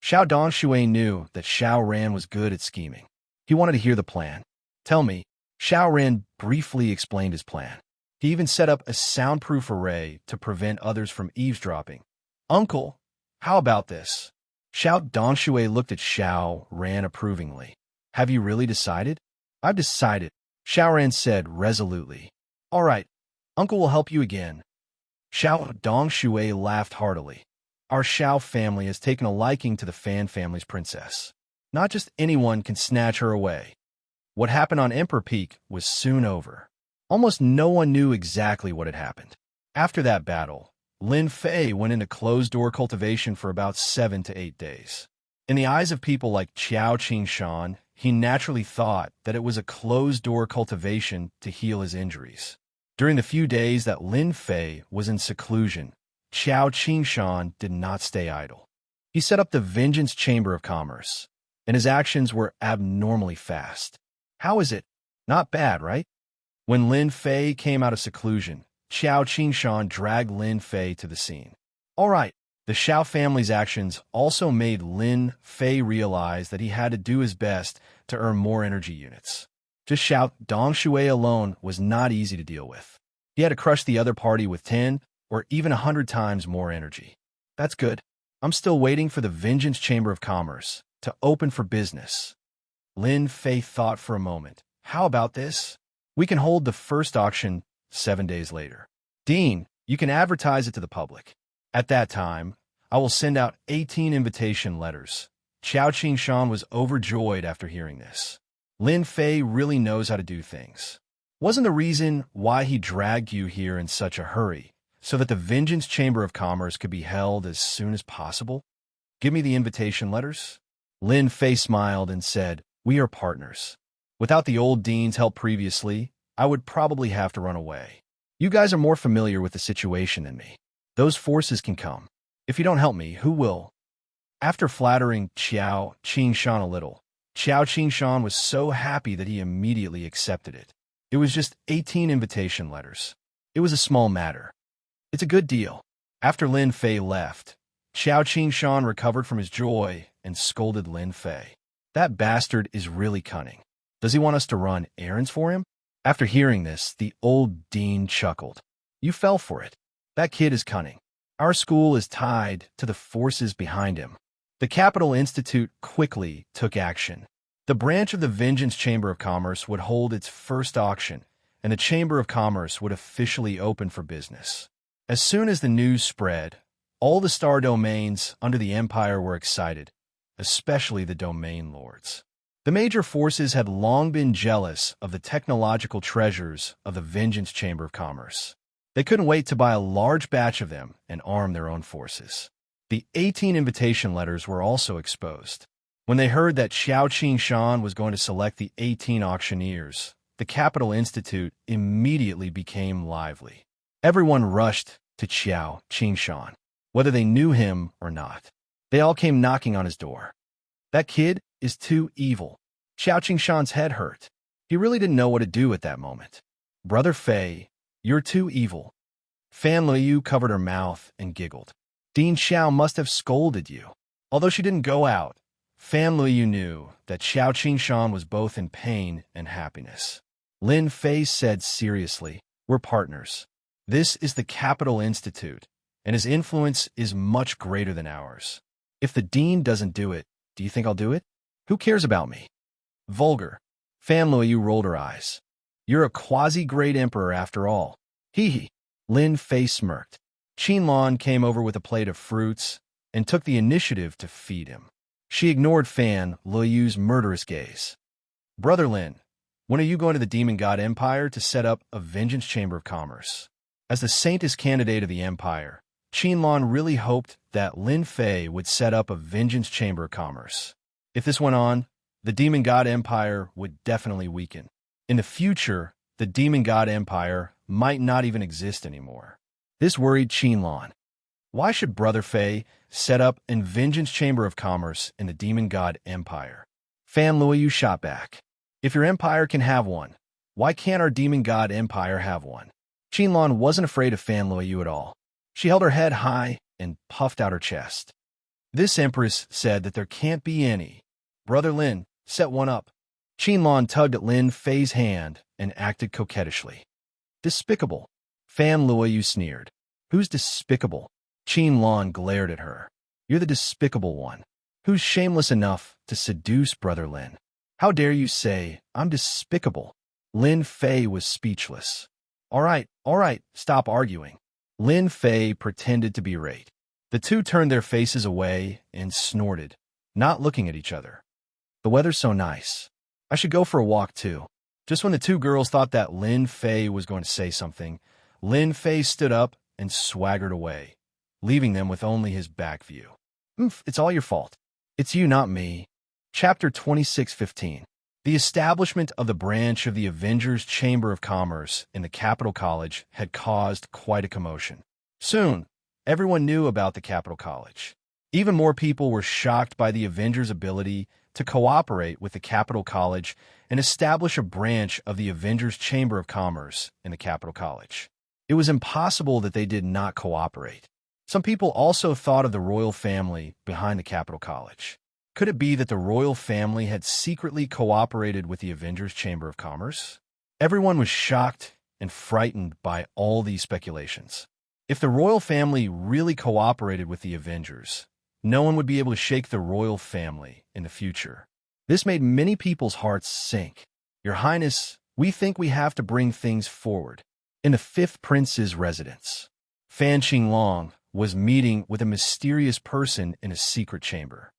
Speaker 1: Xiao Dongshui knew that Xiao Ran was good at scheming. He wanted to hear the plan. Tell me, Xiao Ran briefly explained his plan. He even set up a soundproof array to prevent others from eavesdropping. Uncle, how about this? Xiao Dongshui looked at Xiao Ran approvingly. Have you really decided? I've decided, Xiao Ran said resolutely. All right, Uncle will help you again. Xiao Dongshui laughed heartily. Our Xiao family has taken a liking to the Fan family's princess. Not just anyone can snatch her away. What happened on Emperor Peak was soon over. Almost no one knew exactly what had happened. After that battle, Lin Fei went into closed-door cultivation for about 7 to 8 days. In the eyes of people like Qiao Qingshan, he naturally thought that it was a closed-door cultivation to heal his injuries. During the few days that Lin Fei was in seclusion, Qiao Qingshan did not stay idle. He set up the Vengeance Chamber of Commerce, and his actions were abnormally fast. How is it? Not bad, right? When Lin Fei came out of seclusion, Qiao Qingshan dragged Lin Fei to the scene. All right, the Xiao family's actions also made Lin Fei realize that he had to do his best to earn more energy units. Just Xiao Dongshui alone was not easy to deal with. He had to crush the other party with 10 or even 100 times more energy. That's good. I'm still waiting for the Vengeance Chamber of Commerce to open for business. Lin Fei thought for a moment. How about this? We can hold the first auction 7 days later. Dean, you can advertise it to the public. At that time, I will send out 18 invitation letters. Qiao Qingshan was overjoyed after hearing this. Lin Fei really knows how to do things. Wasn't the reason why he dragged you here in such a hurry, so that the Vengeance Chamber of Commerce could be held as soon as possible? Give me the invitation letters. Lin Fei smiled and said, We are partners. Without the old dean's help previously, I would probably have to run away. You guys are more familiar with the situation than me. Those forces can come. If you don't help me, who will? After flattering Qiao Qingshan a little, Qiao Qingshan was so happy that he immediately accepted it. It was just 18 invitation letters. It was a small matter. It's a good deal. After Lin Fei left, Qiao Qingshan recovered from his joy and scolded Lin Fei. That bastard is really cunning. Does he want us to run errands for him? After hearing this, the old dean chuckled. You fell for it. That kid is cunning. Our school is tied to the forces behind him. The Capital Institute quickly took action. The branch of the Vengeance Chamber of Commerce would hold its first auction, and the Chamber of Commerce would officially open for business. As soon as the news spread, all the star domains under the Empire were excited, especially the domain lords. The major forces had long been jealous of the technological treasures of the Vengeance Chamber of Commerce. They couldn't wait to buy a large batch of them and arm their own forces. The 18 invitation letters were also exposed. When they heard that Xiao Qingshan was going to select the 18 auctioneers, the Capital Institute immediately became lively. Everyone rushed to Xiao Qingshan, whether they knew him or not. They all came knocking on his door. That kid is too evil. Xiao Qingshan's head hurt. He really didn't know what to do at that moment. Brother Fei, you're too evil. Fan Luoyu covered her mouth and giggled. Dean Xiao must have scolded you. Although she didn't go out, Fan Luoyu knew that Xiao Qingshan was both in pain and happiness. Lin Fei said seriously, we're partners. This is the Capital Institute, and his influence is much greater than ours. If the dean doesn't do it, do you think I'll do it? Who cares about me? Vulgar. Fan Luoyu rolled her eyes. You're a quasi-great emperor after all. Hee. Lin Fei smirked. Qinlan came over with a plate of fruits and took the initiative to feed him. She ignored Fan Luoyu's murderous gaze. Brother Lin, when are you going to the Demon God Empire to set up a Vengeance Chamber of Commerce? As the saintest candidate of the Empire, Qinlan really hoped that Lin Fei would set up a Vengeance Chamber of Commerce. If this went on, the Demon God Empire would definitely weaken. In the future, the Demon God Empire might not even exist anymore. This worried Qinlan. Why should Brother Fei set up a Vengeance Chamber of Commerce in the Demon God Empire? Fan Luoyu shot back. If your empire can have one, why can't our Demon God Empire have one? Qinlan wasn't afraid of Fan Luoyu at all. She held her head high and puffed out her chest. This empress said that there can't be any. Brother Lin, set one up. Qinlan tugged at Lin Fei's hand and acted coquettishly. Despicable. Fan Luoyu sneered. Who's despicable? Qinlan glared at her. You're the despicable one. Who's shameless enough to seduce Brother Lin? How dare you say I'm despicable? Lin Fei was speechless. All right, stop arguing. Lin Fei pretended to be irate. The two turned their faces away and snorted, not looking at each other. The weather's so nice. I should go for a walk too. Just when the two girls thought that Lin Fei was going to say something, Lin Fei stood up and swaggered away, leaving them with only his back view. It's all your fault. It's you, not me. Chapter 26:15. The establishment of the branch of the Avengers Chamber of Commerce in the Capital College had caused quite a commotion. Soon, everyone knew about the Capital College. Even more people were shocked by the Avengers' ability to cooperate with the Capital College and establish a branch of the Avengers Chamber of Commerce in the Capital College. It was impossible that they did not cooperate. Some people also thought of the royal family behind the Capital College. Could it be that the royal family had secretly cooperated with the Avengers Chamber of Commerce? Everyone was shocked and frightened by all these speculations. If the royal family really cooperated with the Avengers, no one would be able to shake the royal family in the future. This made many people's hearts sink. Your Highness, we think we have to bring things forward. In the fifth prince's residence, Fan Qinglong was meeting with a mysterious person in a secret chamber.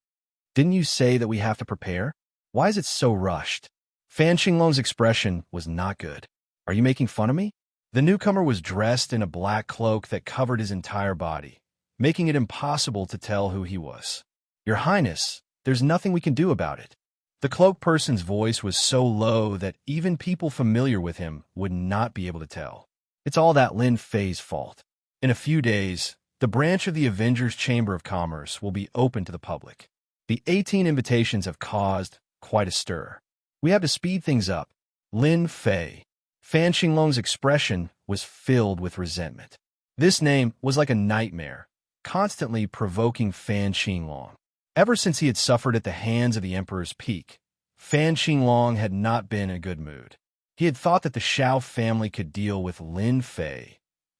Speaker 1: Didn't you say that we have to prepare? Why is it so rushed? Fan Qinglong's expression was not good. Are you making fun of me? The newcomer was dressed in a black cloak that covered his entire body, making it impossible to tell who he was. Your Highness, there's nothing we can do about it. The cloaked person's voice was so low that even people familiar with him would not be able to tell. It's all that Lin Fei's fault. In a few days, the branch of the Avengers Chamber of Commerce will be open to the public. The 18 invitations have caused quite a stir. We have to speed things up. Lin Fei. Fan Qinglong's expression was filled with resentment. This name was like a nightmare, constantly provoking Fan Qinglong. Ever since he had suffered at the hands of the Emperor's Peak, Fan Qinglong had not been in a good mood. He had thought that the Xiao family could deal with Lin Fei,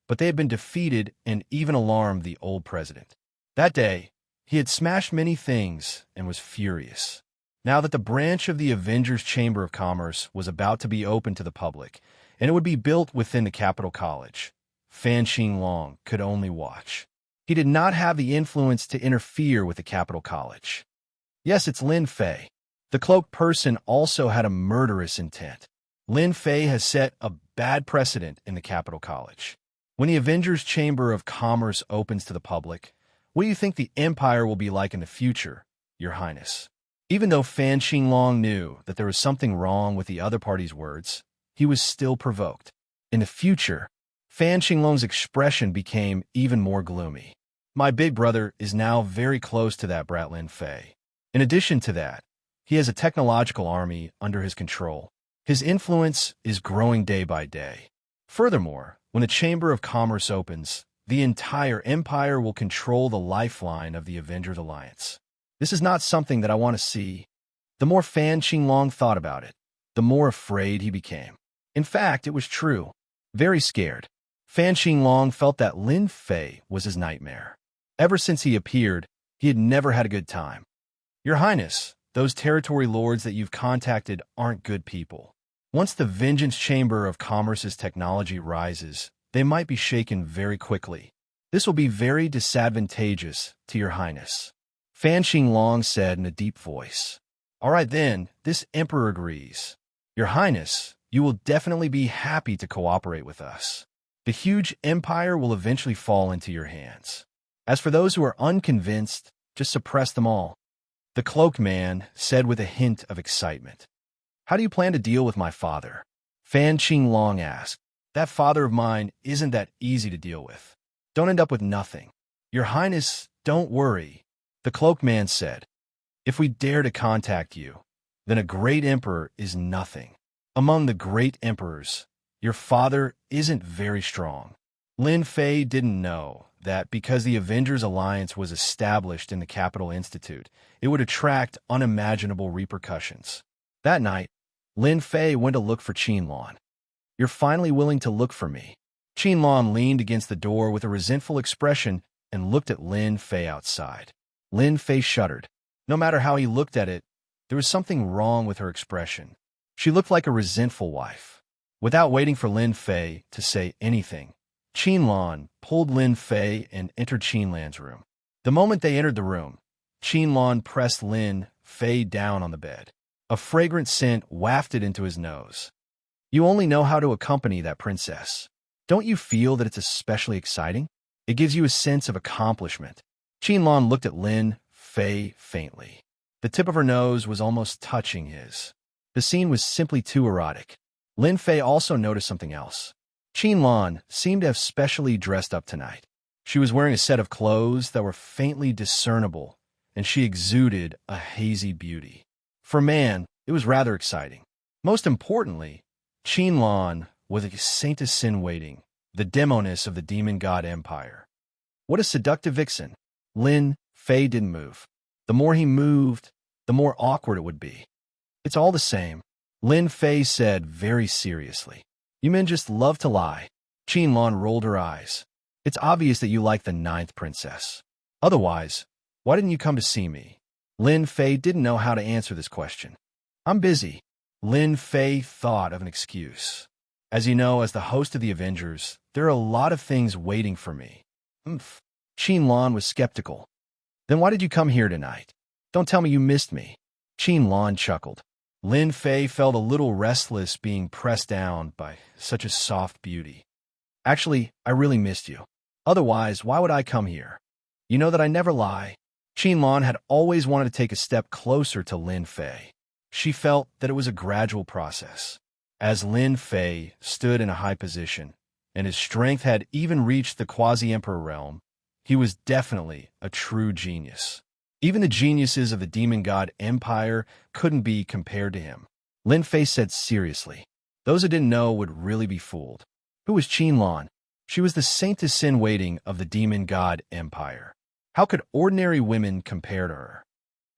Speaker 1: but they had been defeated and even alarmed the old president. That day, he had smashed many things and was furious. Now that the branch of the Avengers Chamber of Commerce was about to be open to the public, and it would be built within the Capital College, Fan Qinglong could only watch. He did not have the influence to interfere with the Capital College. Yes, it's Lin Fei. The cloaked person also had a murderous intent. Lin Fei has set a bad precedent in the Capital College. When the Avengers Chamber of Commerce opens to the public, what do you think the Empire will be like in the future, Your Highness? Even though Fan Qinglong knew that there was something wrong with the other party's words, he was still provoked. In the future, Fan Qinglong's expression became even more gloomy. My big brother is now very close to that brat Lin Fei. In addition to that, he has a technological army under his control. His influence is growing day by day. Furthermore, when the Chamber of Commerce opens, the entire empire will control the lifeline of the Avengers Alliance. This is not something that I want to see. The more Fan Qinglong thought about it, the more afraid he became. In fact, it was true. Very scared. Fan Qinglong felt that Lin Fei was his nightmare. Ever since he appeared, he had never had a good time. Your Highness, those territory lords that you've contacted aren't good people. Once the Vengeance Chamber of Commerce's technology rises, they might be shaken very quickly. This will be very disadvantageous to your Highness. Fan Qinglong said in a deep voice. All right then, this emperor agrees. Your Highness, you will definitely be happy to cooperate with us. The huge empire will eventually fall into your hands. As for those who are unconvinced, just suppress them all. The cloaked man said with a hint of excitement. How do you plan to deal with my father? Fan Qinglong asked. That father of mine isn't that easy to deal with. Don't end up with nothing. Your Highness, don't worry, the cloaked man said. If we dare to contact you, then a great emperor is nothing. Among the great emperors, your father isn't very strong. Lin Fei didn't know that because the Avengers Alliance was established in the Capital Institute, it would attract unimaginable repercussions. That night, Lin Fei went to look for Qinlong. You're finally willing to look for me. Qinlong leaned against the door with a resentful expression and looked at Lin Fei outside. Lin Fei shuddered. No matter how he looked at it, there was something wrong with her expression. She looked like a resentful wife. Without waiting for Lin Fei to say anything, Qinlong pulled Lin Fei and entered Qinlan's room. The moment they entered the room, Qinlong pressed Lin Fei down on the bed. A fragrant scent wafted into his nose. You only know how to accompany that princess. Don't you feel that it's especially exciting? It gives you a sense of accomplishment. Qinlong looked at Lin Fei faintly. The tip of her nose was almost touching his. The scene was simply too erotic. Lin Fei also noticed something else. Qinlong seemed to have specially dressed up tonight. She was wearing a set of clothes that were faintly discernible, and she exuded a hazy beauty. For a man, it was rather exciting. Most importantly, Qinlong was a saintess in waiting, the demoness of the demon god empire. What a seductive vixen. Lin Fei didn't move. The more he moved, the more awkward it would be. It's all the same, Lin Fei said very seriously. You men just love to lie. Qinlong rolled her eyes. It's obvious that you like the ninth princess. Otherwise, why didn't you come to see me? Lin Fei didn't know how to answer this question. I'm busy. Lin Fei thought of an excuse. As you know, as the host of the Avengers, there are a lot of things waiting for me. Qinlong was skeptical. Then why did you come here tonight? Don't tell me you missed me. Qinlong chuckled. Lin Fei felt a little restless being pressed down by such a soft beauty. Actually, I really missed you. Otherwise, why would I come here? You know that I never lie. Qinlong had always wanted to take a step closer to Lin Fei. She felt that it was a gradual process. As Lin Fei stood in a high position, and his strength had even reached the quasi-emperor realm, he was definitely a true genius. Even the geniuses of the demon god empire couldn't be compared to him. Lin Fei said seriously. Those who didn't know would really be fooled. Who was Qinlong? She was the saintess-in-waiting of the demon god empire. How could ordinary women compare to her?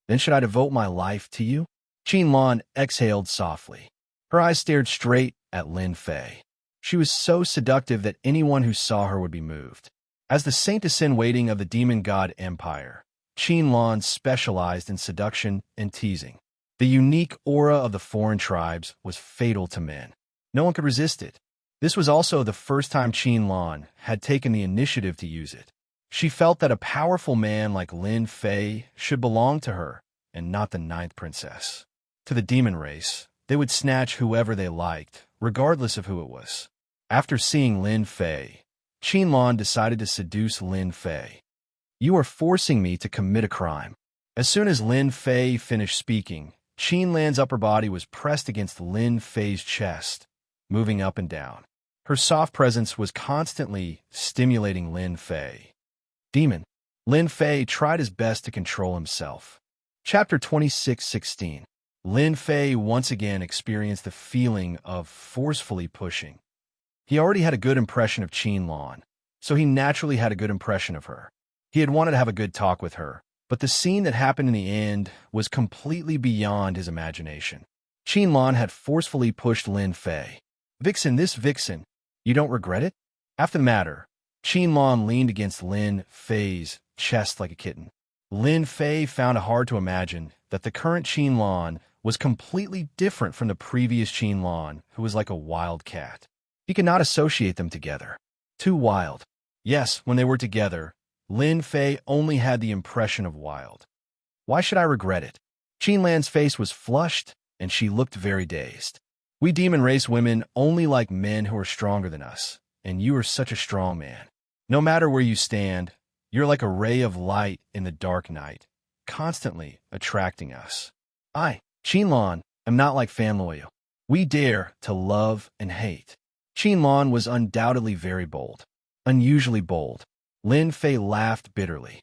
Speaker 1: Then should I devote my life to you? Qinlong exhaled softly. Her eyes stared straight at Lin Fei. She was so seductive that anyone who saw her would be moved. As the saintess-in-waiting of the demon god empire, Qinlong specialized in seduction and teasing. The unique aura of the foreign tribes was fatal to men. No one could resist it. This was also the first time Qinlong had taken the initiative to use it. She felt that a powerful man like Lin Fei should belong to her and not the ninth princess. To the demon race, they would snatch whoever they liked, regardless of who it was. After seeing Lin Fei, Qinlong decided to seduce Lin Fei. You are forcing me to commit a crime. As soon as Lin Fei finished speaking, Qin Lan's upper body was pressed against Lin Fei's chest, moving up and down. Her soft presence was constantly stimulating Lin Fei. Demon. Lin Fei tried his best to control himself. Chapter 26:16. Lin Fei once again experienced the feeling of forcefully pushing. He already had a good impression of Qin Lan, so he naturally had a good impression of her. He had wanted to have a good talk with her, but the scene that happened in the end was completely beyond his imagination. Qin Lan had forcefully pushed Lin Fei. Vixen, this Vixen, you don't regret it? After the matter, Qin Lan leaned against Lin Fei's chest like a kitten. Lin Fei found it hard to imagine that the current Qin Lan was completely different from the previous Qin Lan, who was like a wild cat. He could not associate them together. Too wild. Yes, when they were together, Lin Fei only had the impression of wild. Why should I regret it? Qin Lan's face was flushed, and she looked very dazed. We demon race women only like men who are stronger than us, and you are such a strong man. No matter where you stand, you're like a ray of light in the dark night, constantly attracting us. I, Qin Lan, am not like Fan Loyal. We dare to love and hate. Qin Lan was undoubtedly very bold, unusually bold. Lin Fei laughed bitterly.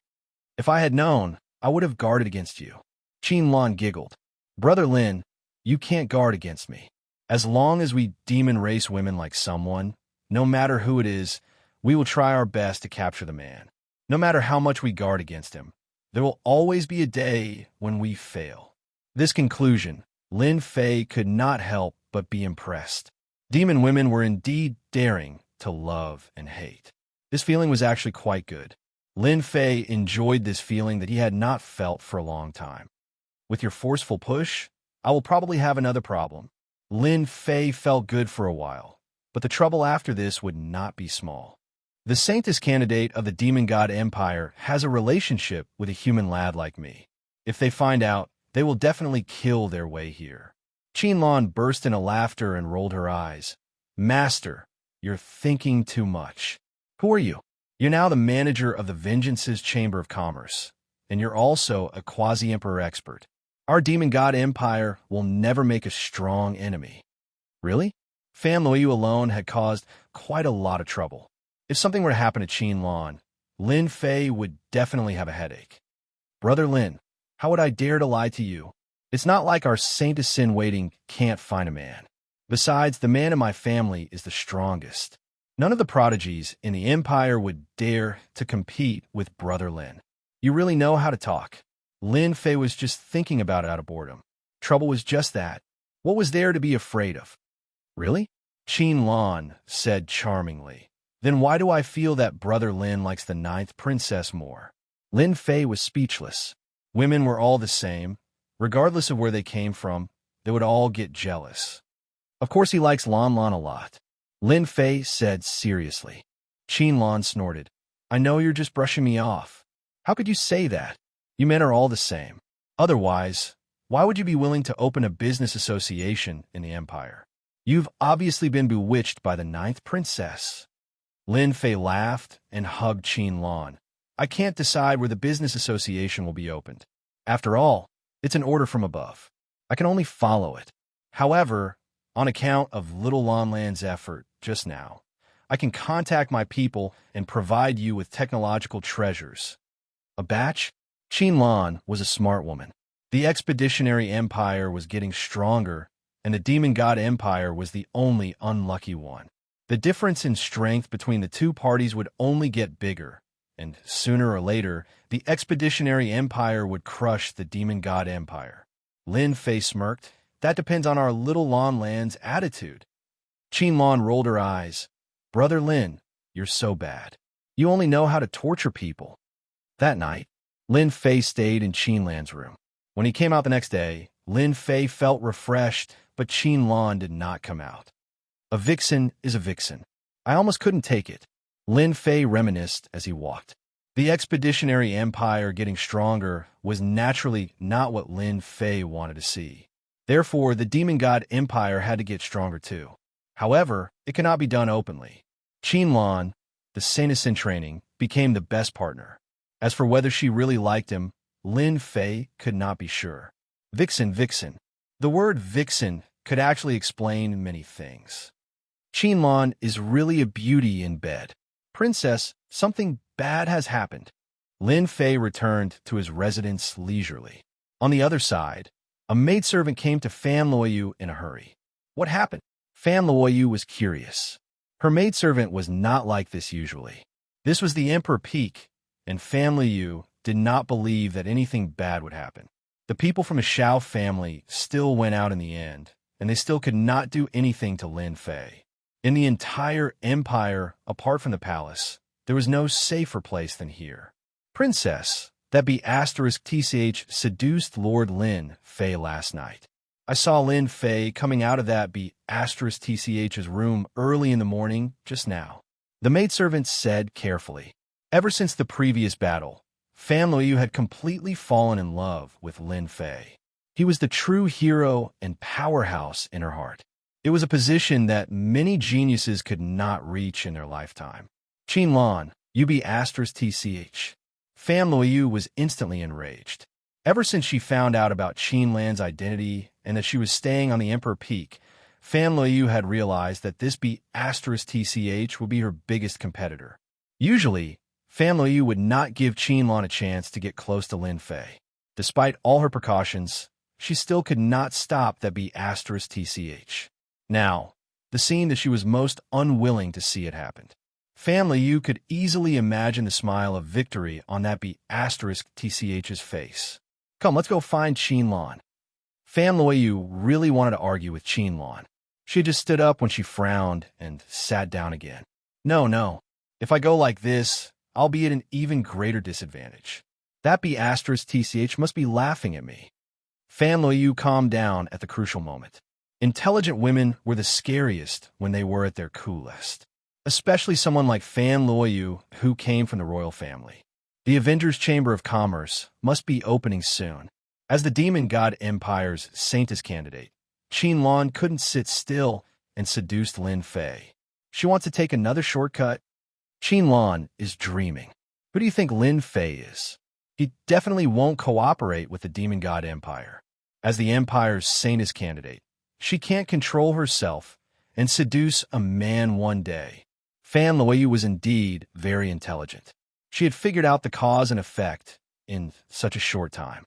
Speaker 1: If I had known, I would have guarded against you. Qin Lan giggled. Brother Lin, you can't guard against me. As long as we demon race women like someone, no matter who it is, we will try our best to capture the man. No matter how much we guard against him, there will always be a day when we fail. This conclusion, Lin Fei could not help but be impressed. Demon women were indeed daring to love and hate. This feeling was actually quite good. Lin Fei enjoyed this feeling that he had not felt for a long time. With your forceful push, I will probably have another problem. Lin Fei felt good for a while, but the trouble after this would not be small. The Saintess candidate of the Demon God Empire has a relationship with a human lad like me. If they find out, they will definitely kill their way here. Qin Lan burst into laughter and rolled her eyes. Master, you're thinking too much. Who are you? You're now the manager of the Vengeance's Chamber of Commerce, and you're also a quasi-emperor expert. Our Demon God Empire will never make a strong enemy. Really? Fan Loyu alone had caused quite a lot of trouble. If something were to happen to Qin Lan, Lin Fei would definitely have a headache. Brother Lin, how would I dare to lie to you? It's not like our Saintess-in-waiting can't find a man. Besides, the man in my family is the strongest. None of the prodigies in the Empire would dare to compete with Brother Lin. You really know how to talk. Lin Fei was just thinking about it out of boredom. Trouble was just that. What was there to be afraid of? Really? Qin Lan said charmingly. Then why do I feel that Brother Lin likes the 9th princess more? Lin Fei was speechless. Women were all the same. Regardless of where they came from, they would all get jealous. Of course he likes Lan Lan a lot. Lin Fei said seriously. Qin Lan snorted. I know you're just brushing me off. How could you say that? You men are all the same. Otherwise, why would you be willing to open a business association in the Empire? You've obviously been bewitched by the 9th princess. Lin Fei laughed and hugged Qin Lan. I can't decide where the business association will be opened. After all, it's an order from above. I can only follow it. However, on account of Little Lan Lan's effort just now, I can contact my people and provide you with technological treasures. A batch? Qin Lan was a smart woman. The Expeditionary Empire was getting stronger, and the Demon God Empire was the only unlucky one. The difference in strength between the two parties would only get bigger, and sooner or later, the Expeditionary Empire would crush the Demon God Empire. Lin Fei smirked. That depends on our Little Lan Lan's attitude. Qin Lan rolled her eyes. Brother Lin, you're so bad. You only know how to torture people. That night, Lin Fei stayed in Qin Lan's room. When he came out the next day, Lin Fei felt refreshed, but Qin Lan did not come out. A vixen is a vixen. I almost couldn't take it. Lin Fei reminisced as he walked. The Expeditionary Empire getting stronger was naturally not what Lin Fei wanted to see. Therefore, the Demon God Empire had to get stronger too. However, it could not be done openly. Qin Lan, the Saintess in training, became the best partner. As for whether she really liked him, Lin Fei could not be sure. Vixen, vixen. The word vixen could actually explain many things. Qinlan is really a beauty in bed. Princess, something bad has happened. Lin Fei returned to his residence leisurely. On the other side, a maidservant came to Fan Luoyu in a hurry. What happened? Fan Luoyu was curious. Her maidservant was not like this usually. This was the Emperor Peak, and Fan Luoyu did not believe that anything bad would happen. The people from the Xiao family still went out in the end, and they still could not do anything to Lin Fei. In the entire empire, apart from the palace, there was no safer place than here. Princess, that be asterisk TCH seduced Lord Lin Fei last night. I saw Lin Fei coming out of that be asterisk TCH's room early in the morning just now. The maidservant said carefully. Ever since the previous battle, Fan Luoyu had completely fallen in love with Lin Fei. He was the true hero and powerhouse in her heart. It was a position that many geniuses could not reach in their lifetime. Qinlan, you be asterisk TCH. Fan Luoyu was instantly enraged. Ever since she found out about Qinlan's identity and that she was staying on the Emperor Peak, Fan Luoyu had realized that this be asterisk TCH would be her biggest competitor. Usually, Fan Luoyu would not give Qinlan a chance to get close to Lin Fei. Despite all her precautions, she still could not stop that be asterisk TCH. Now, the scene that she was most unwilling to see had happened. Fan Luoyu could easily imagine the smile of victory on that be asterisk TCH's face. Come, let's go find Qinlan. Fan Luoyu really wanted to argue with Qinlan. She had just stood up when she frowned and sat down again. No. If I go like this, I'll be at an even greater disadvantage. That be asterisk TCH must be laughing at me. Fan Luoyu calmed down at the crucial moment. Intelligent women were the scariest when they were at their coolest. Especially someone like Fan Luoyu who came from the royal family. The Avengers Chamber of Commerce must be opening soon. As the Demon God Empire's Saintess candidate, Qinlan couldn't sit still and seduced Lin Fei. She wants to take another shortcut. Qinlan is dreaming. Who do you think Lin Fei is? He definitely won't cooperate with the Demon God Empire. As the Empire's Saintess candidate, she can't control herself and seduce a man one day. Fan Luoyu was indeed very intelligent. She had figured out the cause and effect in such a short time.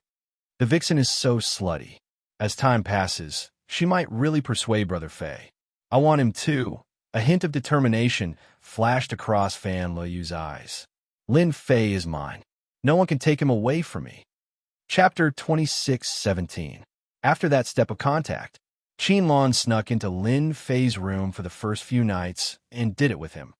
Speaker 1: The vixen is so slutty. As time passes, she might really persuade Brother Fei. I want him too. A hint of determination flashed across Fan Luoyu's eyes. Lin Fei is mine. No one can take him away from me. Chapter 26:17. After that step of contact, Qinlan snuck into Lin Fei's room for the first few nights and did it with him,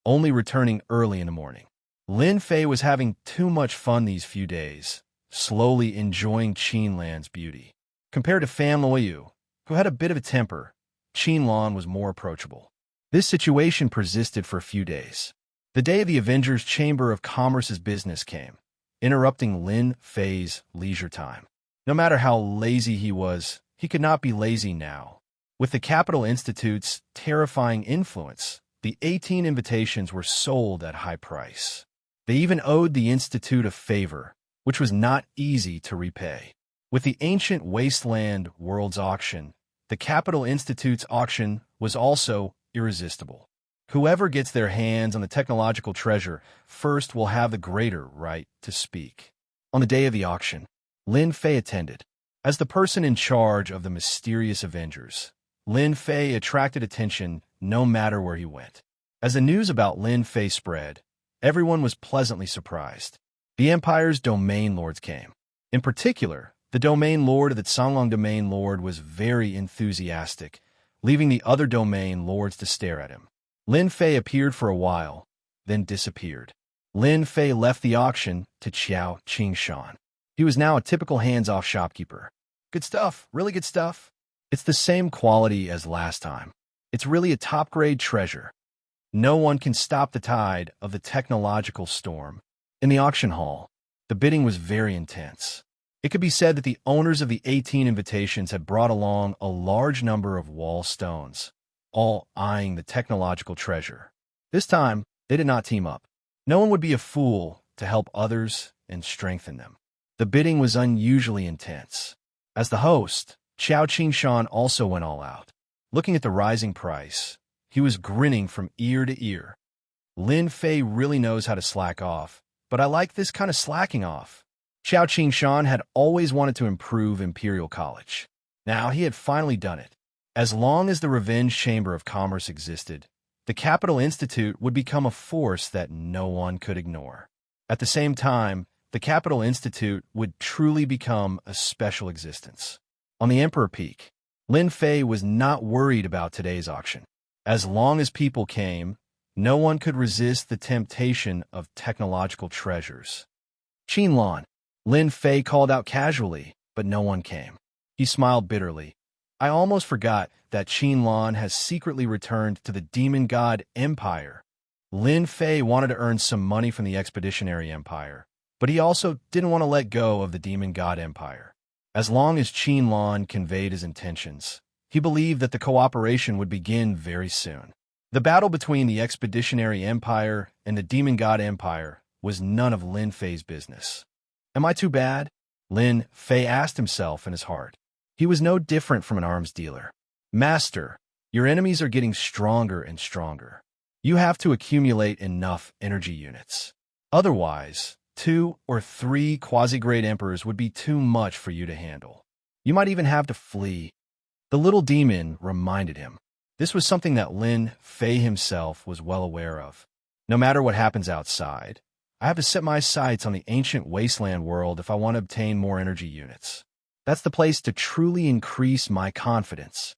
Speaker 1: only returning early in the morning. Lin Fei was having too much fun these few days, slowly enjoying Qinlan's beauty. Compared to Fan Luoyu, who had a bit of a temper, Qinlan was more approachable. This situation persisted for a few days. The day of the Avengers Chamber of Commerce's business came, interrupting Lin Fei's leisure time. No matter how lazy he was, he could not be lazy now. With the Capital Institute's terrifying influence, the 18 invitations were sold at high price. They even owed the Institute a favor, which was not easy to repay. With the ancient wasteland world's auction, the Capital Institute's auction was also irresistible. Whoever gets their hands on the technological treasure first will have the greater right to speak. On the day of the auction, Lin Fei attended. As the person in charge of the mysterious Avengers, Lin Fei attracted attention no matter where he went. As the news about Lin Fei spread, everyone was pleasantly surprised. The Empire's domain lords came. In particular, the domain lord of the Canglong domain lord was very enthusiastic, leaving the other domain lords to stare at him. Lin Fei appeared for a while, then disappeared. Lin Fei left the auction to Qiao Qingshan. He was now a typical hands-off shopkeeper. Good stuff, really good stuff. It's the same quality as last time. It's really a top-grade treasure. No one can stop the tide of the technological storm. In the auction hall, the bidding was very intense. It could be said that the owners of the 18 invitations had brought along a large number of wall stones, all eyeing the technological treasure. This time, they did not team up. No one would be a fool to help others and strengthen them. The bidding was unusually intense. As the host, Qiao Qingshan also went all out. Looking at the rising price, he was grinning from ear to ear. Lin Fei really knows how to slack off, but I like this kind of slacking off. Qiao Qingshan had always wanted to improve Imperial College. Now he had finally done it. As long as the Revenge Chamber of Commerce existed, the Capital Institute would become a force that no one could ignore. At the same time, the Capital Institute would truly become a special existence. On the Emperor Peak, Lin Fei was not worried about today's auction. As long as people came, no one could resist the temptation of technological treasures. Qinlan, Lin Fei called out casually, but no one came. He smiled bitterly. I almost forgot that Qinlan has secretly returned to the Demon God Empire. Lin Fei wanted to earn some money from the Expeditionary Empire, but he also didn't want to let go of the Demon God Empire. As long as Qinlan conveyed his intentions, he believed that the cooperation would begin very soon. The battle between the Expeditionary Empire and the Demon God Empire was none of Lin Fei's business. Am I too bad? Lin Fei asked himself in his heart. He was no different from an arms dealer. Master, your enemies are getting stronger and stronger. You have to accumulate enough energy units. Otherwise, 2 or 3 quasi-great emperors would be too much for you to handle. You might even have to flee. The little demon reminded him. This was something that Lin Fei himself was well aware of. No matter what happens outside, I have to set my sights on the ancient wasteland world if I want to obtain more energy units. That's the place to truly increase my confidence.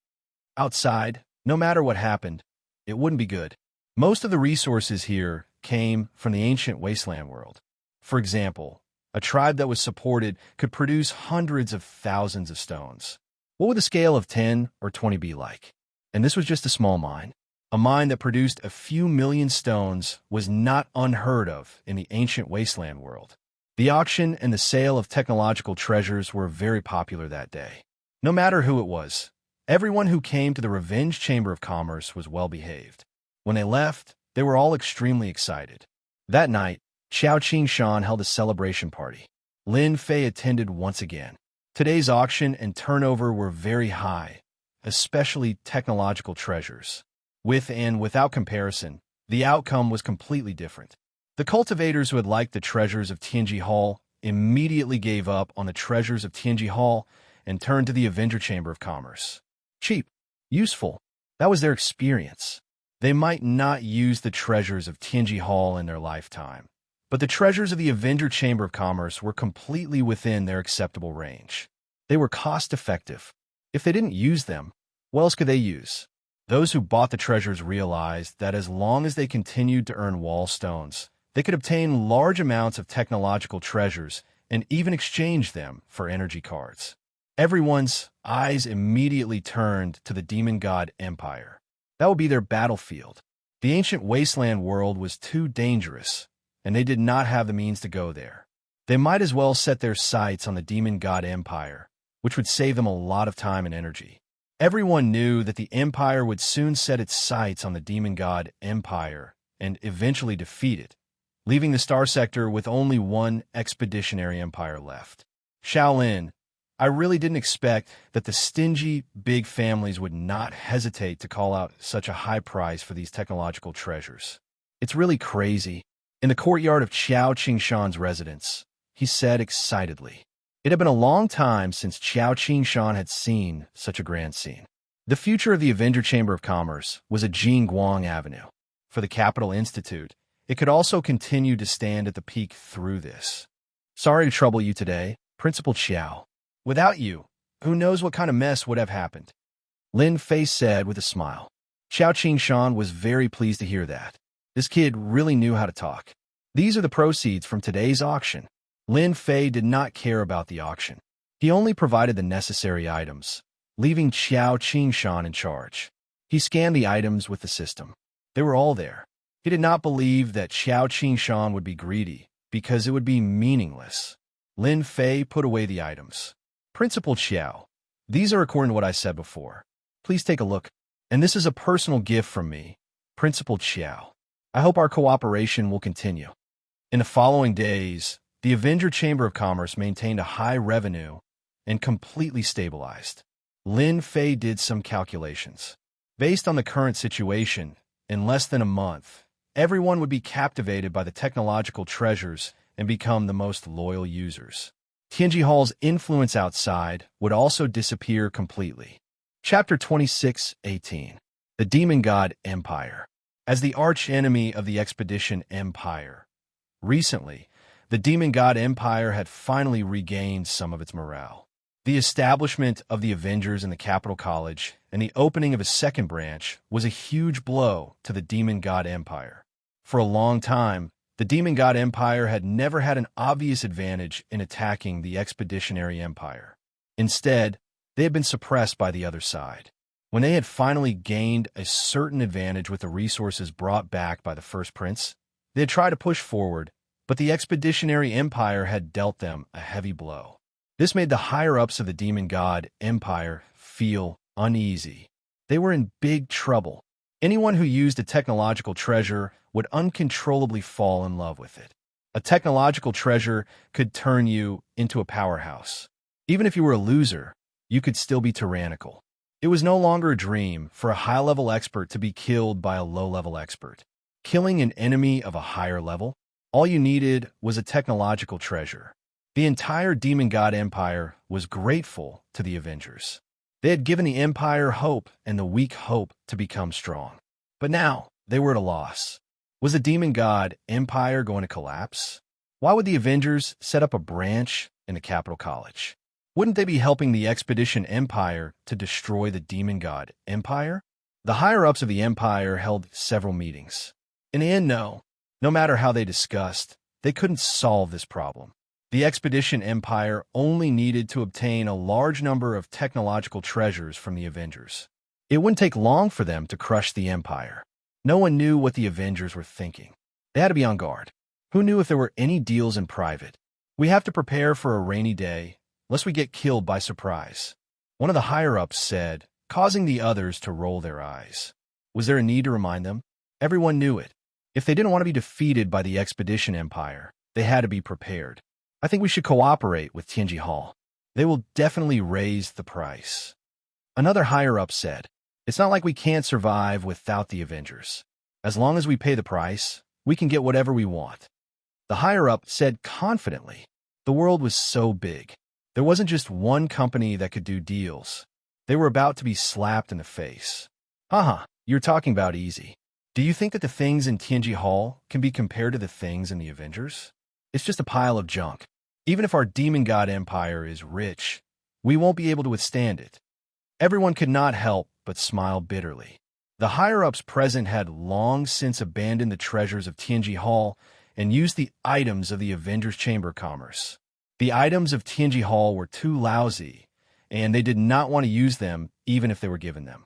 Speaker 1: Outside, no matter what happened, it wouldn't be good. Most of the resources here came from the ancient wasteland world. For example, a tribe that was supported could produce hundreds of thousands of stones. What would the scale of 10 or 20 be like? And this was just a small mine. A mine that produced a few million stones was not unheard of in the ancient wasteland world. The auction and the sale of technological treasures were very popular that day. No matter who it was, everyone who came to the Revenge Chamber of Commerce was well behaved. When they left, they were all extremely excited. That night, Qiao Qingshan held a celebration party. Lin Fei attended once again. Today's auction and turnover were very high, especially technological treasures. With and without comparison, the outcome was completely different. The cultivators who had liked the treasures of Tianji Hall immediately gave up on the treasures of Tianji Hall and turned to the Avenger Chamber of Commerce. Cheap, useful, that was their experience. They might not use the treasures of Tianji Hall in their lifetime, but the treasures of the Avenger Chamber of Commerce were completely within their acceptable range. They were cost-effective. If they didn't use them, what else could they use? Those who bought the treasures realized that as long as they continued to earn wall stones, they could obtain large amounts of technological treasures and even exchange them for energy cards. Everyone's eyes immediately turned to the Demon God Empire. That would be their battlefield. The ancient wasteland world was too dangerous, and they did not have the means to go there. They might as well set their sights on the Demon God Empire, which would save them a lot of time and energy. Everyone knew that the Empire would soon set its sights on the Demon God Empire and eventually defeat it, leaving the Star Sector with only one expeditionary empire left. Shaolin, I really didn't expect that the stingy, big families would not hesitate to call out such a high price for these technological treasures. It's really crazy. In the courtyard of Qiao Qingshan's residence, he said excitedly. It had been a long time since Qiao Qingshan had seen such a grand scene. The future of the Avenger Chamber of Commerce was a Jingguang Avenue. For the Capital Institute, it could also continue to stand at the peak through this. Sorry to trouble you today, Principal Qiao. Without you, who knows what kind of mess would have happened? Lin Fei said with a smile. Qiao Qingshan was very pleased to hear that. This kid really knew how to talk. These are the proceeds from today's auction. Lin Fei did not care about the auction. He only provided the necessary items, leaving Qiao Qingshan in charge. He scanned the items with the system. They were all there. He did not believe that Qiao Qingshan would be greedy, because it would be meaningless. Lin Fei put away the items. Principal Qiao, these are according to what I said before. Please take a look. And this is a personal gift from me, Principal Qiao. I hope our cooperation will continue. In the following days, The Avenger Chamber of Commerce maintained a high revenue and completely stabilized. Lin Fei did some calculations. Based on the current situation, in less than a month, everyone would be captivated by the technological treasures and become the most loyal users. Tianji Hall's influence outside would also disappear completely. Chapter 26:18. The Demon God Empire. As the arch-enemy of the Expedition Empire, recently, the Demon God Empire had finally regained some of its morale. The establishment of the Avengers in the Capital College and the opening of a second branch was a huge blow to the Demon God Empire. For a long time, the Demon God Empire had never had an obvious advantage in attacking the Expeditionary Empire. Instead, they had been suppressed by the other side. When they had finally gained a certain advantage with the resources brought back by the First Prince, they had tried to push forward, but the Expeditionary Empire had dealt them a heavy blow. This made the higher-ups of the Demon God Empire feel uneasy. They were in big trouble. Anyone who used a technological treasure would uncontrollably fall in love with it. A technological treasure could turn you into a powerhouse. Even if you were a loser, you could still be tyrannical. It was no longer a dream for a high-level expert to be killed by a low-level expert. Killing an enemy of a higher level? All you needed was a technological treasure. The entire Demon God Empire was grateful to the Avengers. They had given the Empire hope and the weak hope to become strong. But now, they were at a loss. Was the Demon God Empire going to collapse? Why would the Avengers set up a branch in the Capital College? Wouldn't they be helping the Expedition Empire to destroy the Demon God Empire? The higher-ups of the Empire held several meetings. In the end, no matter how they discussed, they couldn't solve this problem. The Expedition Empire only needed to obtain a large number of technological treasures from the Avengers. It wouldn't take long for them to crush the Empire. No one knew what the Avengers were thinking. They had to be on guard. Who knew if there were any deals in private? We have to prepare for a rainy day, lest we get killed by surprise. One of the higher-ups said, causing the others to roll their eyes. Was there a need to remind them? Everyone knew it. If they didn't want to be defeated by the Expedition Empire, they had to be prepared. I think we should cooperate with Tianji Hall. They will definitely raise the price. Another higher-up said, it's not like we can't survive without the Avengers. As long as we pay the price, we can get whatever we want. The higher-up said confidently, the world was so big. There wasn't just one company that could do deals. They were about to be slapped in the face. Haha, you're talking about easy. Do you think that the things in Tianji Hall can be compared to the things in the Avengers? It's just a pile of junk. Even if our Demon God Empire is rich, we won't be able to withstand it. Everyone could not help but smile bitterly. The higher-ups present had long since abandoned the treasures of Tianji Hall and used the items of the Avengers Chamber of Commerce. The items of Tianji Hall were too lousy, and they did not want to use them even if they were given them.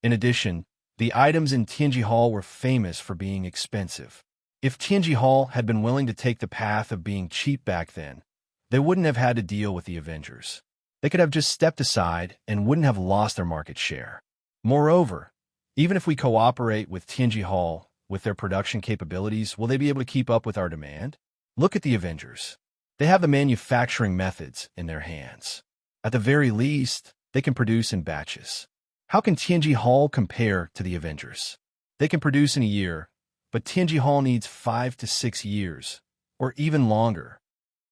Speaker 1: In addition, the items in Tianji Hall were famous for being expensive. If Tianji Hall had been willing to take the path of being cheap back then, they wouldn't have had to deal with the Avengers. They could have just stepped aside and wouldn't have lost their market share. Moreover, even if we cooperate with Tianji Hall with their production capabilities, will they be able to keep up with our demand? Look at the Avengers. They have the manufacturing methods in their hands. At the very least, they can produce in batches. How can Tianji Hall compare to the Avengers? They can produce in a year, but Tianji Hall needs 5 to 6 years, or even longer.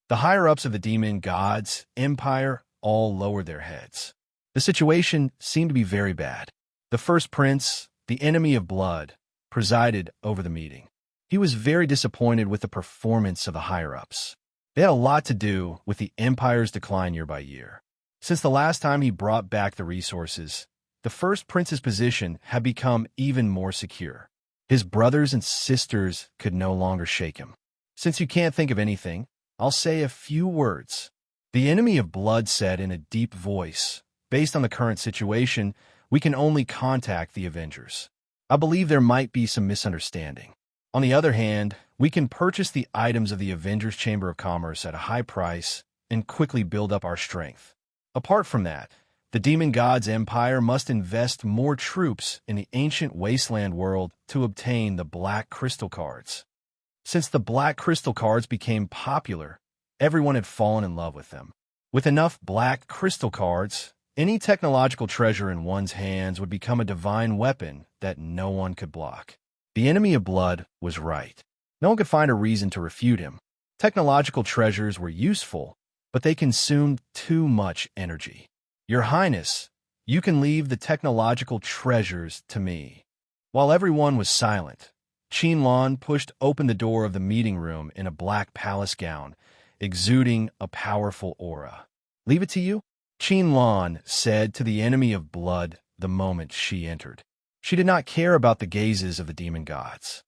Speaker 1: The higher-ups of the Demon Gods Empire all lowered their heads. The situation seemed to be very bad. The First Prince, the enemy of blood, presided over the meeting. He was very disappointed with the performance of the higher-ups. They had a lot to do with the Empire's decline year by year. Since the last time he brought back the resources, the First Prince's position had become even more secure. His brothers and sisters could no longer shake him. Since you can't think of anything, I'll say a few words. The enemy of blood said in a deep voice, based on the current situation, we can only contact the Avengers. I believe there might be some misunderstanding. On the other hand, we can purchase the items of the Avengers Chamber of Commerce at a high price and quickly build up our strength. Apart from that, the Demon Gods Empire must invest more troops in the ancient wasteland world to obtain the Black Crystal Cards. Since the Black Crystal Cards became popular, everyone had fallen in love with them. With enough black crystal cards, any technological treasure in one's hands would become a divine weapon that no one could block. The enemy of blood was right. No one could find a reason to refute him. Technological treasures were useful, but they consumed too much energy. Your Highness, you can leave the technological treasures to me. While everyone was silent, Qinlan pushed open the door of the meeting room in a black palace gown, exuding a powerful aura. Leave it to you? Qinlan said to the enemy of blood the moment she entered. She did not care about the gazes of the demon gods.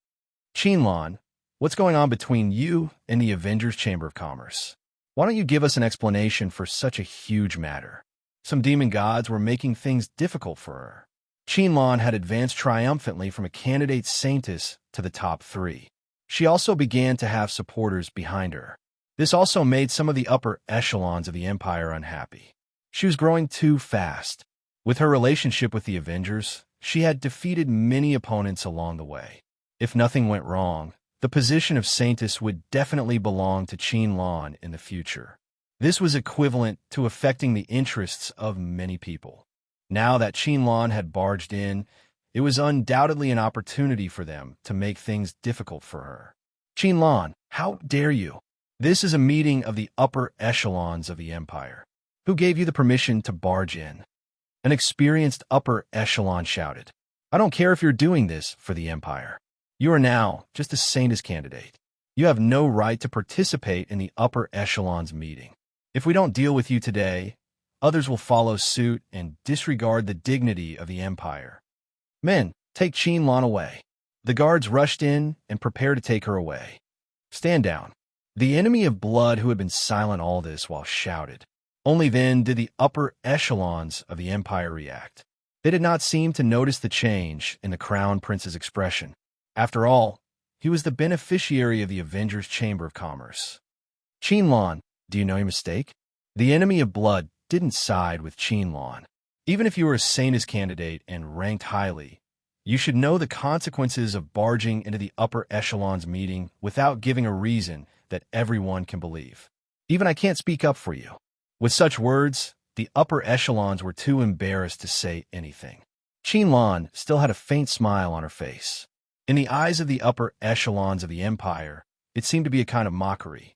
Speaker 1: Qinlan, what's going on between you and the Avengers Chamber of Commerce? Why don't you give us an explanation for such a huge matter? Some demon gods were making things difficult for her. Qinlan had advanced triumphantly from a candidate saintess to the top 3. She also began to have supporters behind her. This also made some of the upper echelons of the Empire unhappy. She was growing too fast. With her relationship with the Avengers, she had defeated many opponents along the way. If nothing went wrong, the position of Saintess would definitely belong to Qinlan in the future. This was equivalent to affecting the interests of many people. Now that Qinlan had barged in, it was undoubtedly an opportunity for them to make things difficult for her. Qinlan, how dare you? This is a meeting of the upper echelons of the Empire. Who gave you the permission to barge in? An experienced upper echelon shouted. I don't care if you're doing this for the Empire. You are now just a Saintess candidate. You have no right to participate in the upper echelons meeting. If we don't deal with you today, others will follow suit and disregard the dignity of the Empire. Men, take Qinlan away. The guards rushed in and prepared to take her away. Stand down. The enemy of blood who had been silent all this while shouted. Only then did the upper echelons of the Empire react. They did not seem to notice the change in the Crown Prince's expression. After all, he was the beneficiary of the Avengers Chamber of Commerce. Qinlan, do you know your mistake? The enemy of blood didn't side with Qinlan. Even if you were a Saintess candidate and ranked highly, you should know the consequences of barging into the upper echelons meeting without giving a reason that everyone can believe. Even I can't speak up for you. With such words, the upper echelons were too embarrassed to say anything. Qinlan still had a faint smile on her face. In the eyes of the upper echelons of the Empire, it seemed to be a kind of mockery.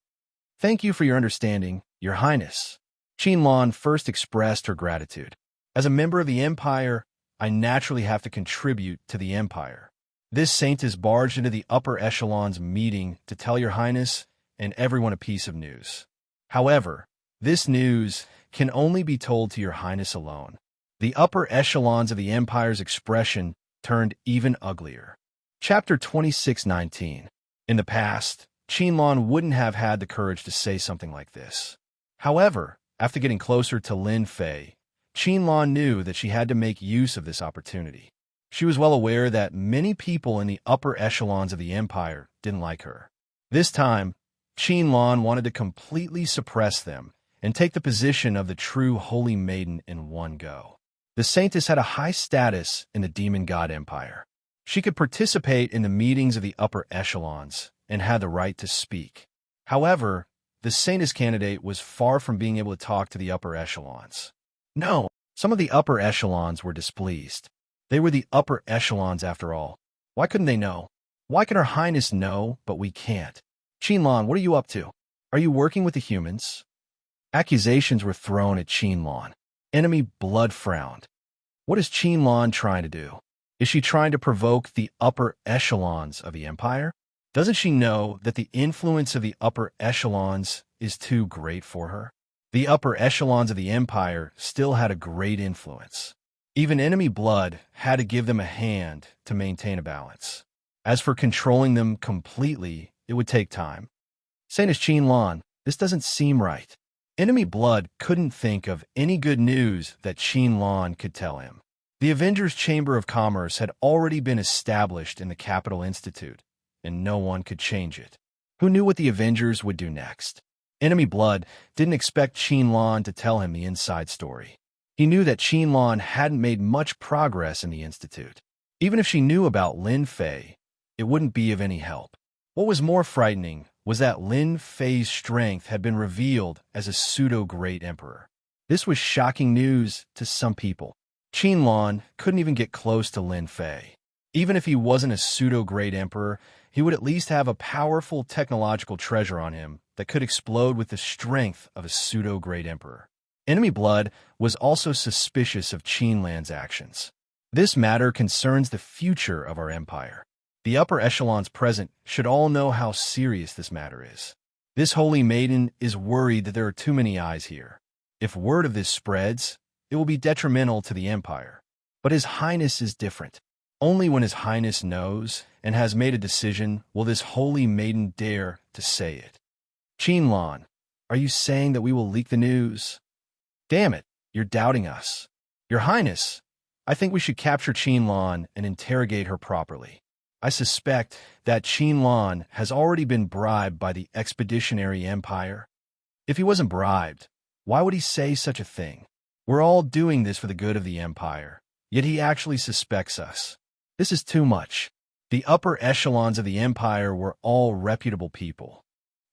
Speaker 1: Thank you for your understanding, Your Highness. Qinlan first expressed her gratitude. As a member of the Empire, I naturally have to contribute to the Empire. This Saintess barged into the upper echelons meeting to tell Your Highness and everyone a piece of news. However, this news can only be told to Your Highness alone. The upper echelons of the Empire's expression turned even uglier. Chapter 26:19. In the past, Qinlan wouldn't have had the courage to say something like this. However, after getting closer to Lin Fei, Qinlan knew that she had to make use of this opportunity. She was well aware that many people in the upper echelons of the Empire didn't like her. This time, Qinlan wanted to completely suppress them and take the position of the true Holy Maiden in one go. The Saintess had a high status in the Demon God Empire. She could participate in the meetings of the upper echelons and had the right to speak. However, the Saintess candidate was far from being able to talk to the upper echelons. No, some of the upper echelons were displeased. They were the upper echelons after all. Why couldn't they know? Why can Her Highness know, but we can't? Qinlan, what are you up to? Are you working with the humans? Accusations were thrown at Qinlan. Enemy blood frowned. What is Qinlan trying to do? Is she trying to provoke the upper echelons of the Empire? Doesn't she know that the influence of the upper echelons is too great for her? The upper echelons of the Empire still had a great influence. Even enemy blood had to give them a hand to maintain a balance. As for controlling them completely, it would take time. Saintess Qinlan, this doesn't seem right. Enemy blood couldn't think of any good news that Qinlan could tell him. The Avengers Chamber of Commerce had already been established in the Capital Institute, and no one could change it. Who knew what the Avengers would do next? Enemy blood didn't expect Qinlan to tell him the inside story. He knew that Qinlan hadn't made much progress in the Institute. Even if she knew about Lin Fei, it wouldn't be of any help. What was more frightening was that Lin Fei's strength had been revealed as a pseudo-great emperor. This was shocking news to some people. Qinlan couldn't even get close to Lin Fei. Even if he wasn't a pseudo-great emperor, he would at least have a powerful technological treasure on him that could explode with the strength of a pseudo-great emperor. Enemy Blood was also suspicious of Qinlan's actions. This matter concerns the future of our empire. The upper echelons present should all know how serious this matter is. This holy maiden is worried that there are too many eyes here. If word of this spreads, it will be detrimental to the empire. But His Highness is different. Only when His Highness knows and has made a decision will this holy maiden dare to say it. Qinlan, are you saying that we will leak the news? Damn it, you're doubting us. Your Highness, I think we should capture Qinlan and interrogate her properly. I suspect that Qinlan has already been bribed by the Expeditionary Empire. If he wasn't bribed, why would he say such a thing? We're all doing this for the good of the empire, yet he actually suspects us. This is too much. The upper echelons of the empire were all reputable people.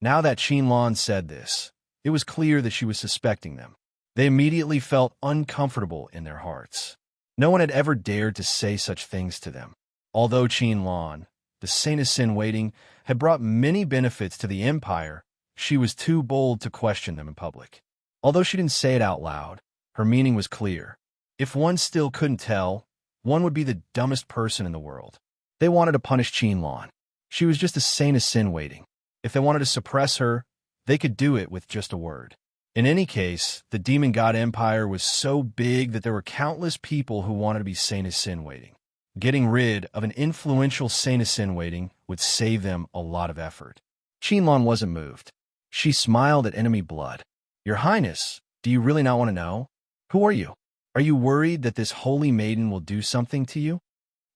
Speaker 1: Now that Qinlan said this, it was clear that she was suspecting them. They immediately felt uncomfortable in their hearts. No one had ever dared to say such things to them. Although Qinlan, the Saint of Sin waiting, had brought many benefits to the empire, she was too bold to question them in public. Although she didn't say it out loud, her meaning was clear. If one still couldn't tell, one would be the dumbest person in the world. They wanted to punish Qinlan. She was just a Saint of Sin waiting. If they wanted to suppress her, they could do it with just a word. In any case, the Demon God Empire was so big that there were countless people who wanted to be Saint of Sin waiting. Getting rid of an influential Saint of Sin waiting would save them a lot of effort. Qinlan wasn't moved. She smiled at Enemy Blood. Your Highness, do you really not want to know? Who are you? Are you worried that this holy maiden will do something to you?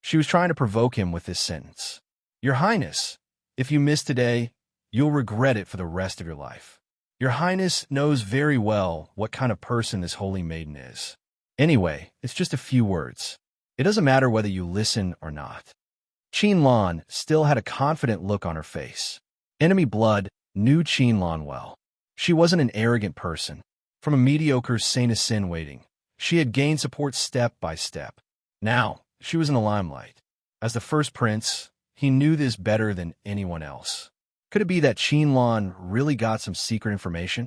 Speaker 1: She was trying to provoke him with this sentence. Your Highness, if you miss today, you'll regret it for the rest of your life. Your Highness knows very well what kind of person this holy maiden is. Anyway, it's just a few words. It doesn't matter whether you listen or not. Qinlan still had a confident look on her face. Enemy Blood knew Qinlan well. She wasn't an arrogant person. From a mediocre Saint of Sin waiting, she had gained support step by step. Now, she was in the limelight. As the first prince, he knew this better than anyone else. Could it be that Qinlan really got some secret information?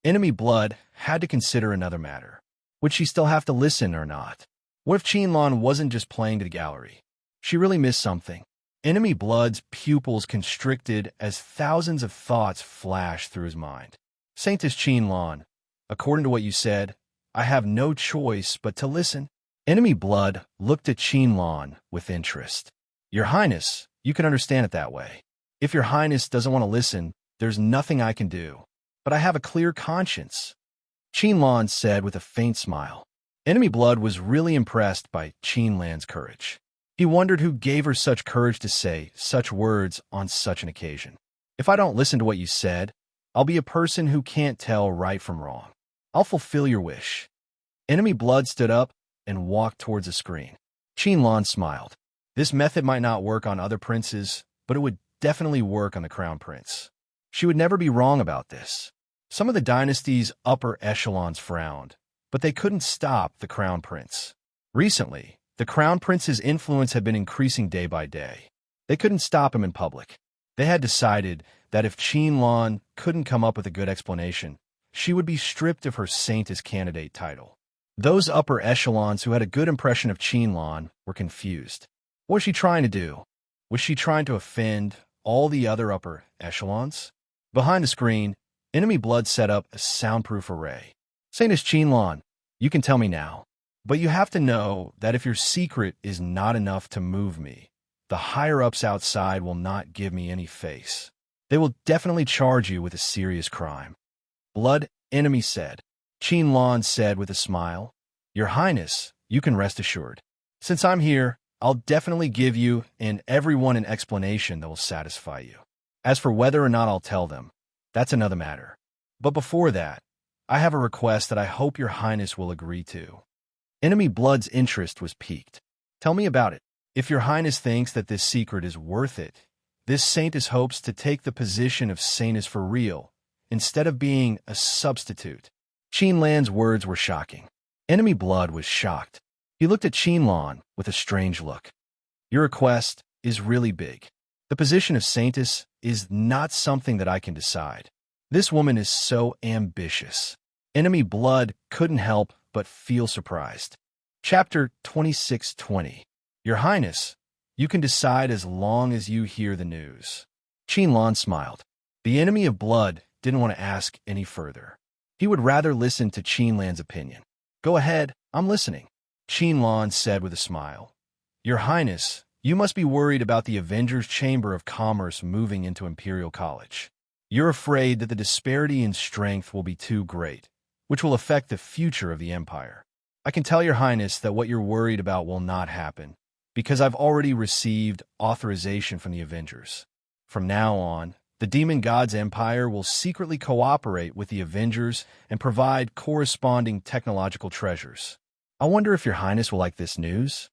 Speaker 1: Enemy Blood had to consider another matter. Would she still have to listen or not? What if Qinlan wasn't just playing to the gallery? She really missed something. Enemy Blood's pupils constricted as thousands of thoughts flashed through his mind. Saintess Qinlan, according to what you said, I have no choice but to listen. Enemy Blood looked at Qinlan with interest. Your Highness, you can understand it that way. If your Highness doesn't want to listen, there's nothing I can do. But I have a clear conscience. Qinlan said with a faint smile. Enemy Blood was really impressed by Qinlan's courage. He wondered who gave her such courage to say such words on such an occasion. If I don't listen to what you said, I'll be a person who can't tell right from wrong. I'll fulfill your wish. Enemy Blood stood up and walked towards the screen. Qinlan smiled. This method might not work on other princes, but it would definitely work on the Crown Prince. She would never be wrong about this. Some of the dynasty's upper echelons frowned, but they couldn't stop the Crown Prince. Recently, the Crown Prince's influence had been increasing day by day. They couldn't stop him in public. They had decided that if Qinlan couldn't come up with a good explanation, she would be stripped of her Saintess candidate title. Those upper echelons who had a good impression of Qinlan were confused. What was she trying to do? Was she trying to offend all the other upper echelons? Behind the screen, Enemy Blood set up a soundproof array. Saintess Qinlan, you can tell me now, but you have to know that if your secret is not enough to move me, the higher-ups outside will not give me any face. They will definitely charge you with a serious crime. Blood Enemy said. Qinlan said with a smile, Your Highness, you can rest assured. Since I'm here, I'll definitely give you and everyone an explanation that will satisfy you. As for whether or not I'll tell them, that's another matter. But before that, I have a request that I hope your Highness will agree to. Enemy Blood's interest was piqued. Tell me about it. If your Highness thinks that this secret is worth it, This Saintess hopes to take the position of Saintess for real, instead of being a substitute. Qinlan's words were shocking. Enemy Blood was shocked. He looked at Qinlan with a strange look. Your request is really big. The position of Saintess is not something that I can decide. This woman is so ambitious. Enemy Blood couldn't help but feel surprised. Chapter 2620. Your Highness, you can decide as long as you hear the news. Qinlan smiled. The Enemy of Blood didn't want to ask any further. He would rather listen to Qinlan's opinion. Go ahead, I'm listening. Qinlan said with a smile. Your Highness, you must be worried about the Avengers Chamber of Commerce moving into Imperial College. You're afraid that the disparity in strength will be too great, which will affect the future of the Empire. I can tell Your Highness that what you're worried about will not happen, because I've already received authorization from the Avengers. From now on, the Demon God's Empire will secretly cooperate with the Avengers and provide corresponding technological treasures. I wonder if Your Highness will like this news?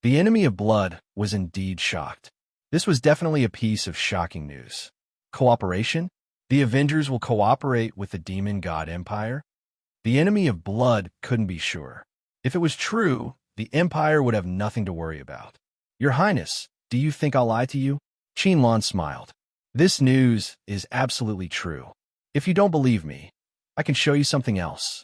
Speaker 1: The Enemy of Blood was indeed shocked. This was definitely a piece of shocking news. Cooperation? The Avengers will cooperate with the Demon God Empire? The Enemy of Blood couldn't be sure. If it was true, the Empire would have nothing to worry about. Your Highness, do you think I'll lie to you? Qinlan smiled. This news is absolutely true. If you don't believe me, I can show you something else.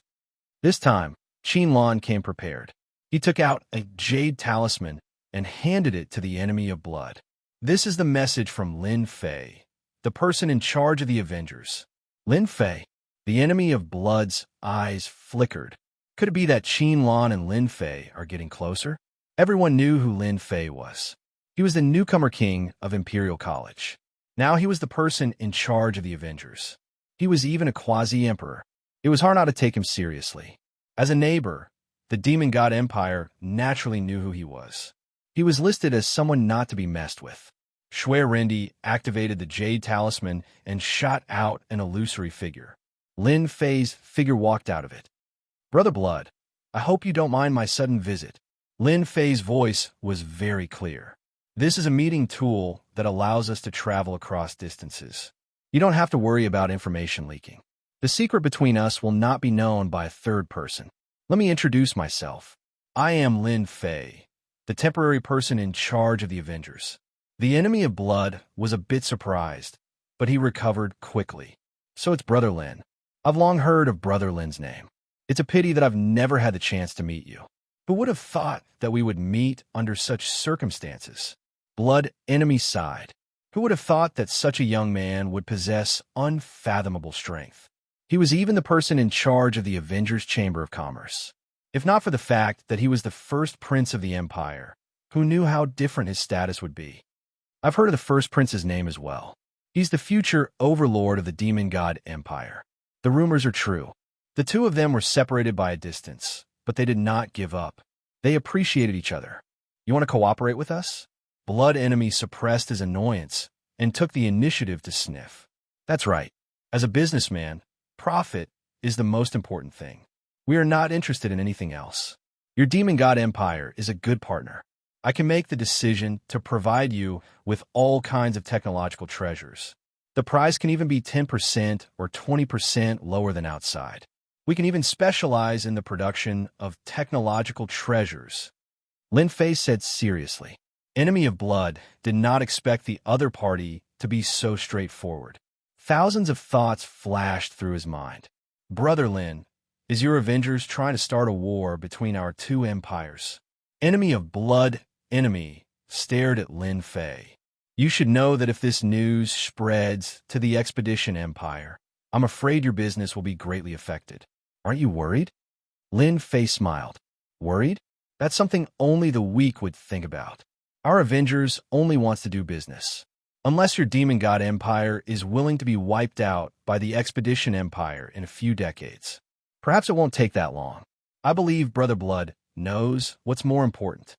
Speaker 1: This time, Qinlan came prepared. He took out a jade talisman and handed it to the Enemy of Blood. This is the message from Lin Fei, the person in charge of the Avengers. Lin Fei, the Enemy of Blood's eyes flickered. Could it be that Qinlan and Lin Fei are getting closer? Everyone knew who Lin Fei was. He was the newcomer king of Imperial College. Now he was the person in charge of the Avengers. He was even a quasi-emperor. It was hard not to take him seriously. As a neighbor, the Demon God Empire naturally knew who he was. He was listed as someone not to be messed with. Shui Rendi activated the Jade Talisman and shot out an illusory figure. Lin Fei's figure walked out of it. Brother Blood, I hope you don't mind my sudden visit. Lin Fei's voice was very clear. This is a meeting tool that allows us to travel across distances. You don't have to worry about information leaking. The secret between us will not be known by a third person. Let me introduce myself. I am Lin Fei, the temporary person in charge of the Avengers. The Enemy of Blood was a bit surprised, but he recovered quickly. So it's Brother Lin. I've long heard of Brother Lin's name. It's a pity that I've never had the chance to meet you. Who would have thought that we would meet under such circumstances? Blood Enemy sighed. Who would have thought that such a young man would possess unfathomable strength? He was even the person in charge of the Avengers Chamber of Commerce. If not for the fact that he was the first prince of the Empire, who knew how different his status would be? I've heard of the first prince's name as well. He's the future overlord of the Demon God Empire. The rumors are true. The two of them were separated by a distance, but they did not give up. They appreciated each other. You want to cooperate with us? Blood Enemy suppressed his annoyance and took the initiative to sniff. That's right. As a businessman, profit is the most important thing. We are not interested in anything else. Your Demon God Empire is a good partner. I can make the decision to provide you with all kinds of technological treasures. The price can even be 10% or 20% lower than outside. We can even specialize in the production of technological treasures. Lin Fei said seriously. Enemy of Blood did not expect the other party to be so straightforward. Thousands of thoughts flashed through his mind. Brother Lin, is your Avengers trying to start a war between our two empires? Enemy of Blood Enemy stared at Lin Fei. You should know that if this news spreads to the Expedition Empire, I'm afraid your business will be greatly affected. Aren't you worried? Lin Fei smiled. Worried? That's something only the weak would think about. Our Avengers only wants to do business. Unless your Demon God Empire is willing to be wiped out by the Expedition Empire in a few decades. Perhaps it won't take that long. I believe Brother Blood knows what's more important.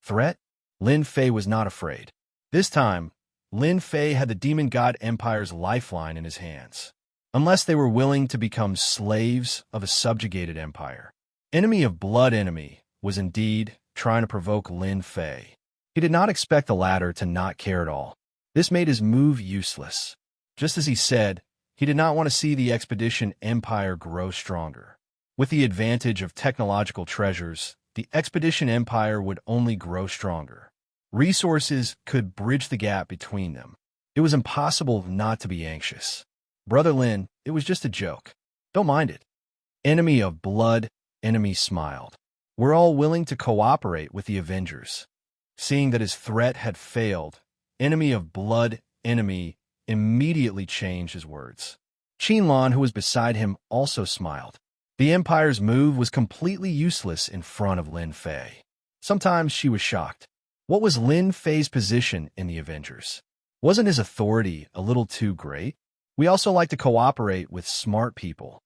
Speaker 1: Threat? Lin Fei was not afraid. This time, Lin Fei had the Demon God Empire's lifeline in his hands. Unless they were willing to become slaves of a subjugated empire. Enemy of Blood Enemy was indeed trying to provoke Lin Fei. He did not expect the latter to not care at all. This made his move useless. Just as he said, he did not want to see the expedition empire grow stronger. With the advantage of technological treasures, the expedition empire would only grow stronger. Resources could bridge the gap between them. It was impossible not to be anxious. Brother Lin, it was just a joke. Don't mind it. Enemy of blood, enemy smiled. We're all willing to cooperate with the Avengers. Seeing that his threat had failed, enemy of blood, enemy immediately changed his words. Qinlan, who was beside him, also smiled. The Empire's move was completely useless in front of Lin Fei. Sometimes she was shocked. What was Lin Fei's position in the Avengers? Wasn't his authority a little too great? We also like to cooperate with smart people.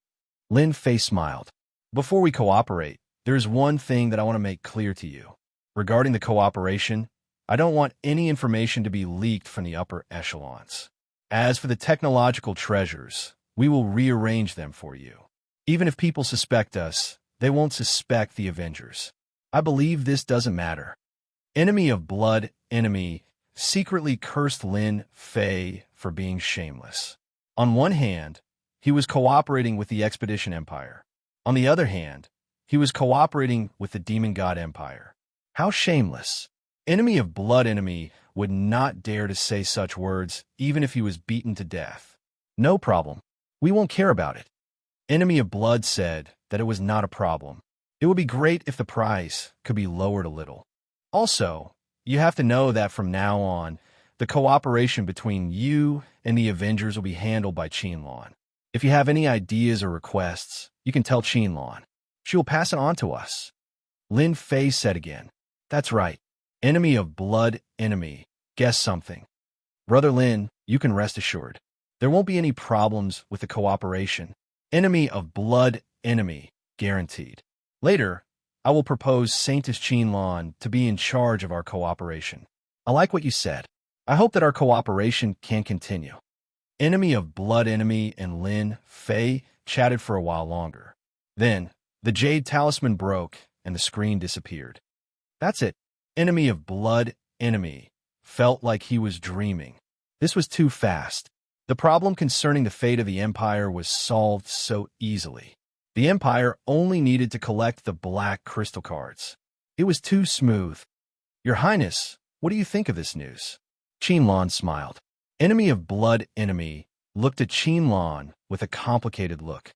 Speaker 1: Lin Fei smiled. Before we cooperate, there's one thing that I want to make clear to you. Regarding the cooperation, I don't want any information to be leaked from the upper echelons. As for the technological treasures, we will rearrange them for you. Even if people suspect us, they won't suspect the Avengers. I believe this doesn't matter. Enemy of blood, enemy, secretly cursed Lin Fei for being shameless. On one hand, he was cooperating with the Expedition Empire. On the other hand, he was cooperating with the Demon God Empire. How shameless. Enemy of blood, enemy would not dare to say such words even if he was beaten to death. No problem. We won't care about it. Enemy of blood said that it was not a problem. It would be great if the price could be lowered a little. Also, you have to know that from now on, the cooperation between you and the Avengers will be handled by Qinlan. If you have any ideas or requests, you can tell Qinlan. She will pass it on to us. Lin Fei said again. That's right. Enemy of blood, enemy. Guess something. Brother Lin, you can rest assured. There won't be any problems with the cooperation. Enemy of blood, enemy. Guaranteed. Later, I will propose Saintess Qinlan to be in charge of our cooperation. I like what you said. I hope that our cooperation can continue. Enemy of blood, enemy, and Lin Fei chatted for a while longer. Then, the jade talisman broke and the screen disappeared. That's it. Enemy of blood, enemy, felt like he was dreaming. This was too fast. The problem concerning the fate of the Empire was solved so easily. The Empire only needed to collect the black crystal cards. It was too smooth. Your Highness, what do you think of this news? Qinlan smiled. Enemy of blood, enemy, looked at Qinlan with a complicated look.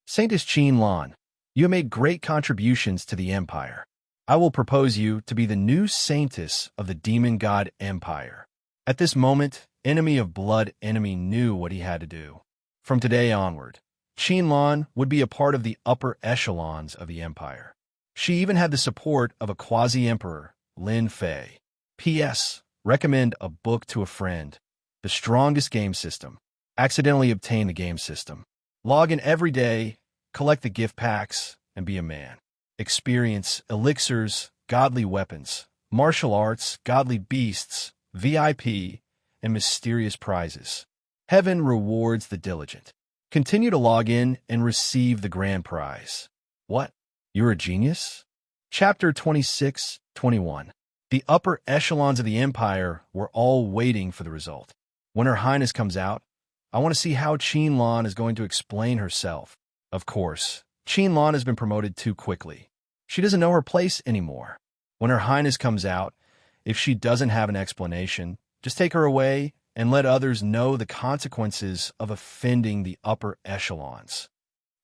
Speaker 1: Saintess Qinlan, you have made great contributions to the Empire. I will propose you to be the new Saintess of the Demon God Empire. At this moment, enemy of blood, enemy knew what he had to do. From today onward, Qinlan would be a part of the upper echelons of the Empire. She even had the support of a quasi-emperor, Lin Fei. P.S. Recommend a book to a friend. The strongest game system. Accidentally obtain the game system. Log in every day, collect the gift packs, and be a man. Experience elixirs, godly weapons, martial arts, godly beasts, VIP, and mysterious prizes. Heaven rewards the diligent. Continue to log in and receive the grand prize. What? You're a genius? Chapter 26-21. The upper echelons of the Empire were all waiting for the result. When Her Highness comes out, I want to see how Qinlan is going to explain herself. Of course, Qinlan has been promoted too quickly. She doesn't know her place anymore. When Her Highness comes out, if she doesn't have an explanation, just take her away and let others know the consequences of offending the upper echelons.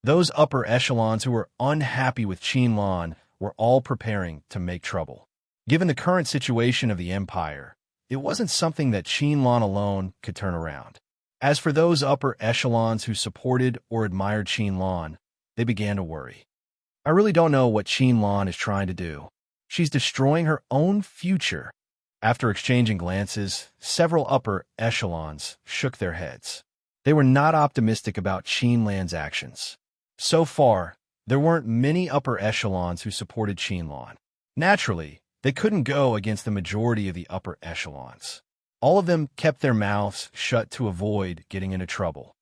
Speaker 1: Those upper echelons who were unhappy with Qinlan were all preparing to make trouble. Given the current situation of the Empire, it wasn't something that Qinlan alone could turn around. As for those upper echelons who supported or admired Qinlan, they began to worry. I really don't know what Qinlan is trying to do. She's destroying her own future. After exchanging glances, several upper echelons shook their heads. They were not optimistic about Qinlan's actions. So far, there weren't many upper echelons who supported Qinlan. Naturally, they couldn't go against the majority of the upper echelons. All of them kept their mouths shut to avoid getting into trouble.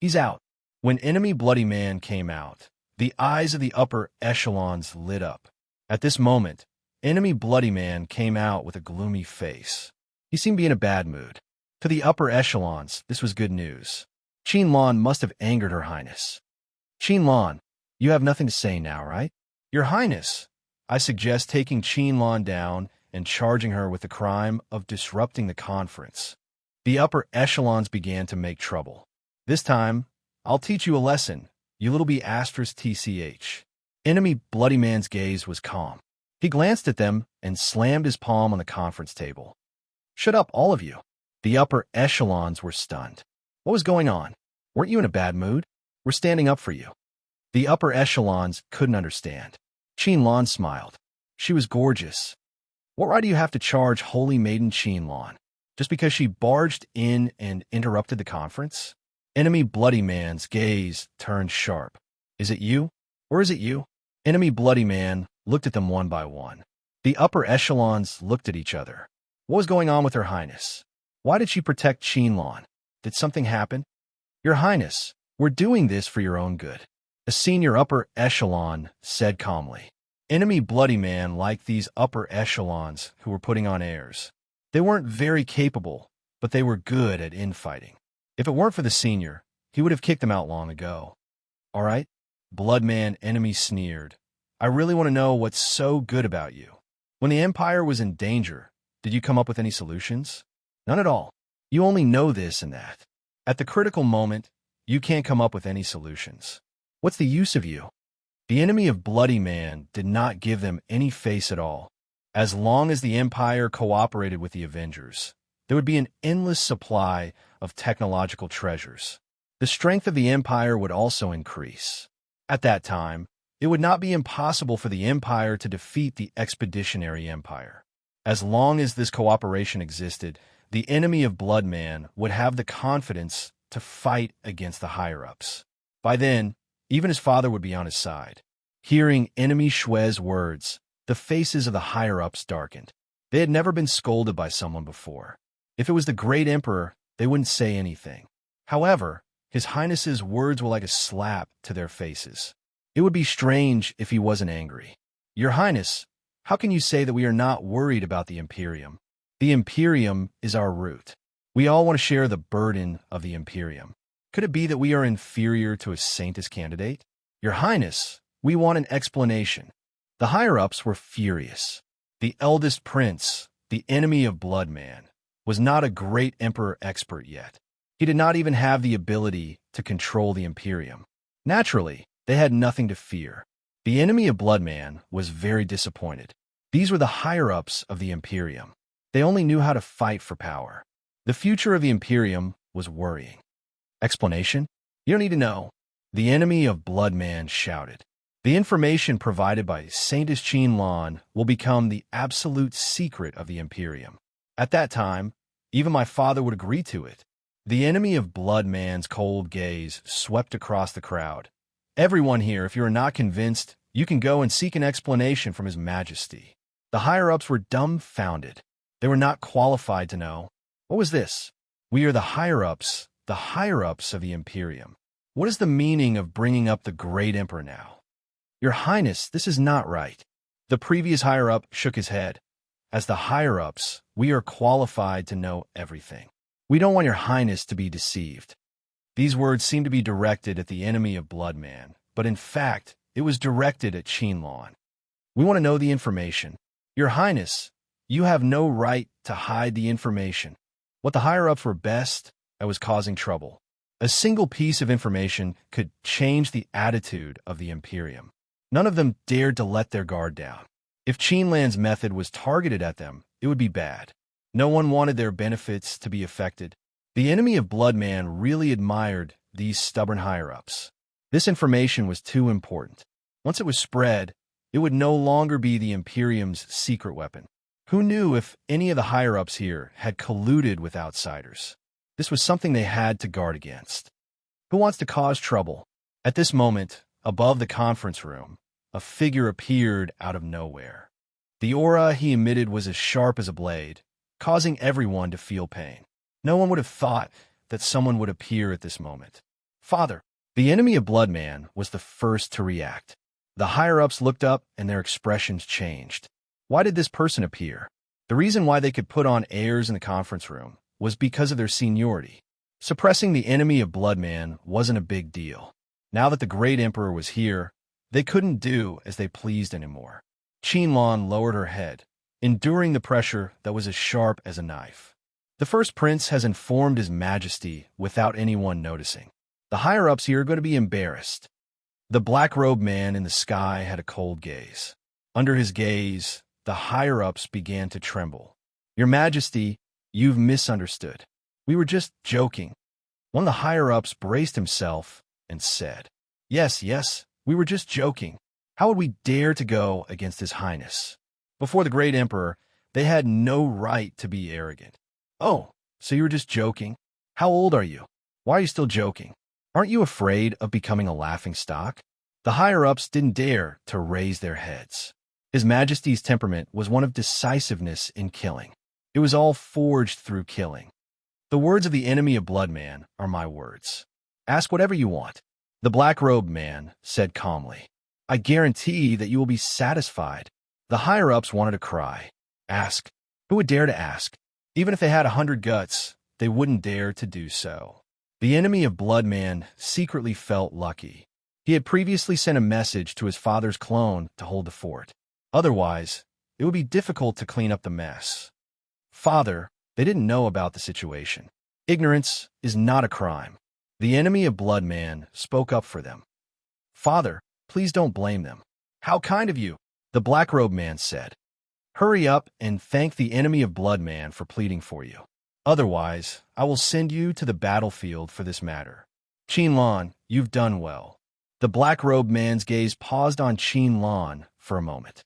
Speaker 1: He's out. When enemy Bloody Man came out, the eyes of the upper echelons lit up. At this moment, enemy Bloody Man came out with a gloomy face. He seemed to be in a bad mood. To the upper echelons, this was good news. Qinlan must have angered Her Highness. Qinlan, you have nothing to say now, right? Your Highness, I suggest taking Qinlan down and charging her with the crime of disrupting the conference. The upper echelons began to make trouble. This time, I'll teach you a lesson, you little b******. Enemy Bloody Man's gaze was calm. He glanced at them and slammed his palm on the conference table. Shut up, all of you. The upper echelons were stunned. What was going on? Weren't you in a bad mood? We're standing up for you. The upper echelons couldn't understand. Qinlan smiled. She was gorgeous. What right do you have to charge Holy Maiden Qinlan? Just because she barged in and interrupted the conference? Enemy Bloody Man's gaze turned sharp. Is it you? Or is it you? Enemy Bloody Man looked at them one by one. The upper echelons looked at each other. What was going on with Her Highness? Why did she protect Qinlan? Did something happen? Your Highness, we're doing this for your own good. A senior upper echelon said calmly. Enemy Bloody Man liked these upper echelons who were putting on airs. They weren't very capable, but they were good at infighting. If it weren't for the senior, he would have kicked them out long ago. All right? Bloodman enemy sneered. I really want to know what's so good about you. When the Empire was in danger, did you come up with any solutions? None at all. You only know this and that. At the critical moment, you can't come up with any solutions. What's the use of you? The enemy of Bloody Man did not give them any face at all. As long as the Empire cooperated with the Avengers, there would be an endless supply of technological treasures. The strength of the Empire would also increase. At that time, it would not be impossible for the Empire to defeat the Expeditionary Empire. As long as this cooperation existed, the enemy of Bloodman would have the confidence to fight against the higher-ups. By then, even his father would be on his side. Hearing enemy Shue's words, the faces of the higher-ups darkened. They had never been scolded by someone before. If it was the great emperor, they wouldn't say anything. However, His Highness's words were like a slap to their faces. It would be strange if he wasn't angry. Your Highness, how can you say that we are not worried about the Imperium? The Imperium is our root. We all want to share the burden of the Imperium. Could it be that we are inferior to a Saintus candidate? Your Highness, we want an explanation. The higher-ups were furious. The eldest prince, the enemy of Bloodman, was not a great emperor expert yet. He did not even have the ability to control the Imperium. Naturally, they had nothing to fear. The enemy of Bloodman was very disappointed. These were the higher-ups of the Imperium. They only knew how to fight for power. The future of the Imperium was worrying. Explanation? You don't need to know. The enemy of Bloodman shouted. The information provided by Saintess Qinlan will become the absolute secret of the Imperium. At that time, even my father would agree to it. The enemy of Bloodman's cold gaze swept across the crowd. Everyone here, if you are not convinced, you can go and seek an explanation from His Majesty. The higher-ups were dumbfounded. They were not qualified to know. What was this? We are the higher-ups of the Imperium. What is the meaning of bringing up the great emperor now? Your Highness, this is not right. The previous higher-up shook his head. As the higher-ups, we are qualified to know everything. We don't want your Highness to be deceived. These words seemed to be directed at the enemy of Bloodman, but in fact, it was directed at Qinlan. We want to know the information. Your Highness, you have no right to hide the information. What the higher-ups were best at was causing trouble. A single piece of information could change the attitude of the Imperium. None of them dared to let their guard down. If Qinlan's method was targeted at them, it would be bad. No one wanted their benefits to be affected. The enemy of Bloodman really admired these stubborn higher-ups. This information was too important. Once it was spread, it would no longer be the Imperium's secret weapon. Who knew if any of the higher-ups here had colluded with outsiders? This was something they had to guard against. Who wants to cause trouble? At this moment, above the conference room, a figure appeared out of nowhere. The aura he emitted was as sharp as a blade, causing everyone to feel pain. No one would have thought that someone would appear at this moment. Father, the enemy of Bloodman was the first to react. The higher-ups looked up and their expressions changed. Why did this person appear? The reason why they could put on airs in the conference room was because of their seniority. Suppressing the enemy of Bloodman wasn't a big deal. Now that the Great Emperor was here, they couldn't do as they pleased anymore. Qinlan lowered her head, enduring the pressure that was as sharp as a knife. The first prince has informed His Majesty without anyone noticing. The higher-ups here are going to be embarrassed. The black-robed man in the sky had a cold gaze. Under his gaze, the higher-ups began to tremble. Your Majesty, you've misunderstood. We were just joking. One of the higher-ups braced himself and said, Yes, we were just joking. How would we dare to go against His Highness? Before the Great Emperor, they had no right to be arrogant. Oh, so you were just joking? How old are you? Why are you still joking? Aren't you afraid of becoming a laughingstock? The higher-ups didn't dare to raise their heads. His Majesty's temperament was one of decisiveness in killing. It was all forged through killing. The words of the enemy of Bloodman are my words. Ask whatever you want. The black-robed man said calmly. I guarantee that you will be satisfied. The higher-ups wanted to cry. Ask. Who would dare to ask? Even if they had 100 guts, they wouldn't dare to do so. The enemy of Bloodman secretly felt lucky. He had previously sent a message to his father's clone to hold the fort. Otherwise, it would be difficult to clean up the mess. Father, they didn't know about the situation. Ignorance is not a crime. The enemy of Bloodman spoke up for them. Father, please don't blame them. How kind of you, the black-robed man said. Hurry up and thank the enemy of Bloodman for pleading for you. Otherwise, I will send you to the battlefield for this matter. Qinlan, you've done well. The black-robed man's gaze paused on Qinlan for a moment.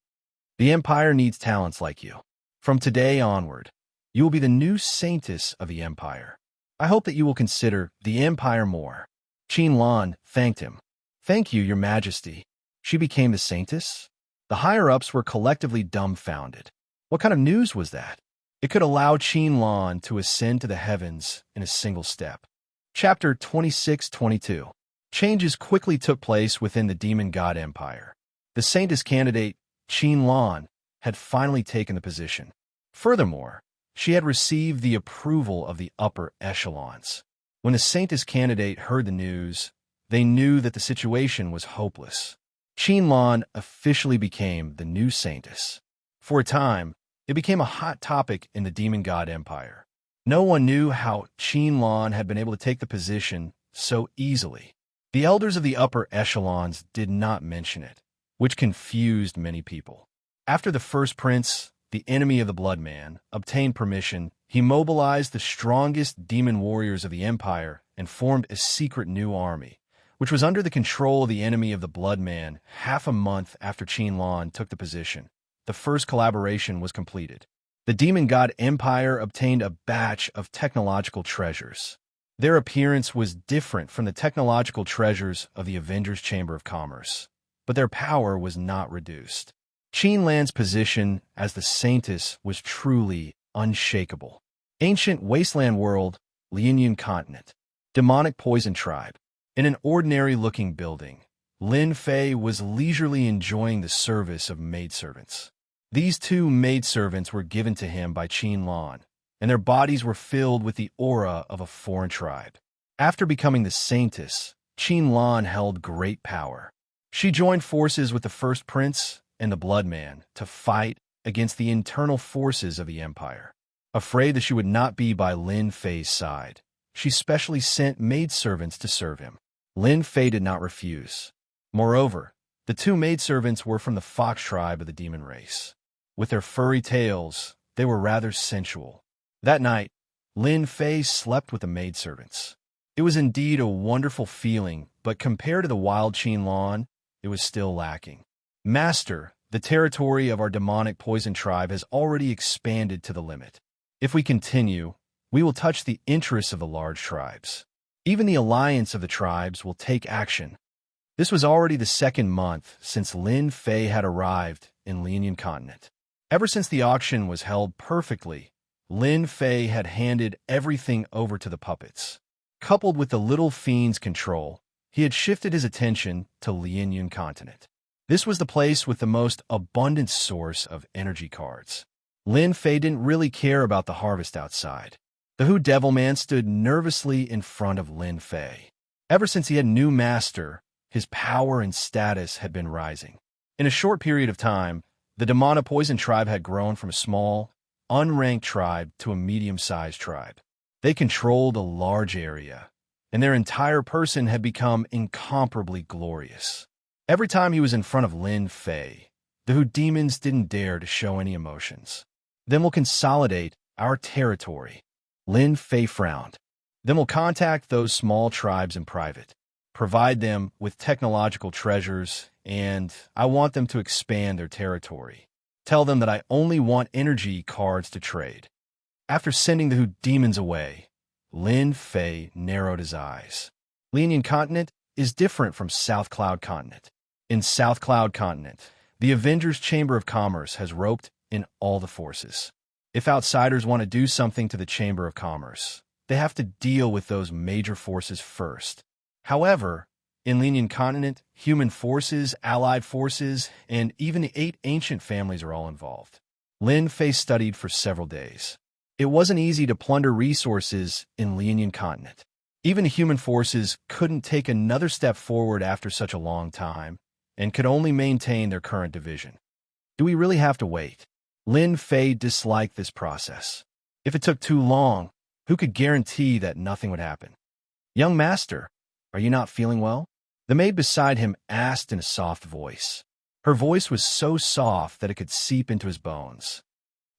Speaker 1: The Empire needs talents like you. From today onward, you will be the new saintess of the Empire. I hope that you will consider the Empire more. Qinlan thanked him. Thank you, Your Majesty. She became the saintess? The higher-ups were collectively dumbfounded. What kind of news was that? It could allow Qinlan to ascend to the heavens in a single step. Chapter 26-22. Changes quickly took place within the Demon God Empire. The saintess candidate, Qinlan, had finally taken the position. Furthermore, she had received the approval of the upper echelons. When the saintess candidate heard the news, they knew that the situation was hopeless. Qinlan officially became the new saintess. For a time, it became a hot topic in the Demon God Empire. No one knew how Qinlan had been able to take the position so easily. The elders of the upper echelons did not mention it, which confused many people. After the first prince, the enemy of the Bloodman, obtained permission, he mobilized the strongest demon warriors of the Empire and formed a secret new army, which was under the control of the enemy of the Bloodman. Half a month after Qinlan took the position, the first collaboration was completed. The Demon God Empire obtained a batch of technological treasures. Their appearance was different from the technological treasures of the Avengers Chamber of Commerce, but their power was not reduced. Qinlan's position as the saintess was truly unshakable. Ancient wasteland world, Lianyun continent. Demonic poison tribe. In an ordinary-looking building, Lin Fei was leisurely enjoying the service of maidservants. These two maidservants were given to him by Qinlan, and their bodies were filled with the aura of a foreign tribe. After becoming the saintess, Qinlan held great power. She joined forces with the first prince and the Bloodman to fight against the internal forces of the Empire. Afraid that she would not be by Lin Fei's side, she specially sent maidservants to serve him. Lin Fei did not refuse. Moreover, the two maidservants were from the fox tribe of the demon race. With their furry tails, they were rather sensual. That night, Lin Fei slept with the maidservants. It was indeed a wonderful feeling, but compared to the wild Qinlan, it was still lacking. Master, the territory of our demonic poison tribe has already expanded to the limit. If we continue, we will touch the interests of the large tribes. Even the alliance of the tribes will take action. This was already the second month since Lin Fei had arrived in Lianyun continent. Ever since the auction was held perfectly, Lin Fei had handed everything over to the puppets. Coupled with the little fiend's control, he had shifted his attention to Lianyun continent. This was the place with the most abundant source of energy cards. Lin Fei didn't really care about the harvest outside. The Hu Devilman stood nervously in front of Lin Fei. Ever since he had new master, his power and status had been rising. In a short period of time, the demonic poison tribe had grown from a small, unranked tribe to a medium-sized tribe. They controlled a large area, and their entire person had become incomparably glorious. Every time he was in front of Lin Fei, the Hu demons didn't dare to show any emotions. Then we'll consolidate our territory. Lin Fei frowned. Then we'll contact those small tribes in private, provide them with technological treasures, and I want them to expand their territory. Tell them that I only want energy cards to trade. After sending the Hu demons away, Lin Fei narrowed his eyes. Lian Continent is different from South Cloud Continent. In South Cloud Continent, the Avengers Chamber of Commerce has roped in all the forces. If outsiders want to do something to the Chamber of Commerce, they have to deal with those major forces first. However, in Lian Continent, human forces, allied forces, and even the 8 ancient families are all involved. Lin Fei studied for several days. It wasn't easy to plunder resources in Lian Continent. Even the human forces couldn't take another step forward after such a long time, and could only maintain their current division. Do we really have to wait? Lin Fei disliked this process. If it took too long, who could guarantee that nothing would happen? Young master, are you not feeling well? The maid beside him asked in a soft voice. Her voice was so soft that it could seep into his bones.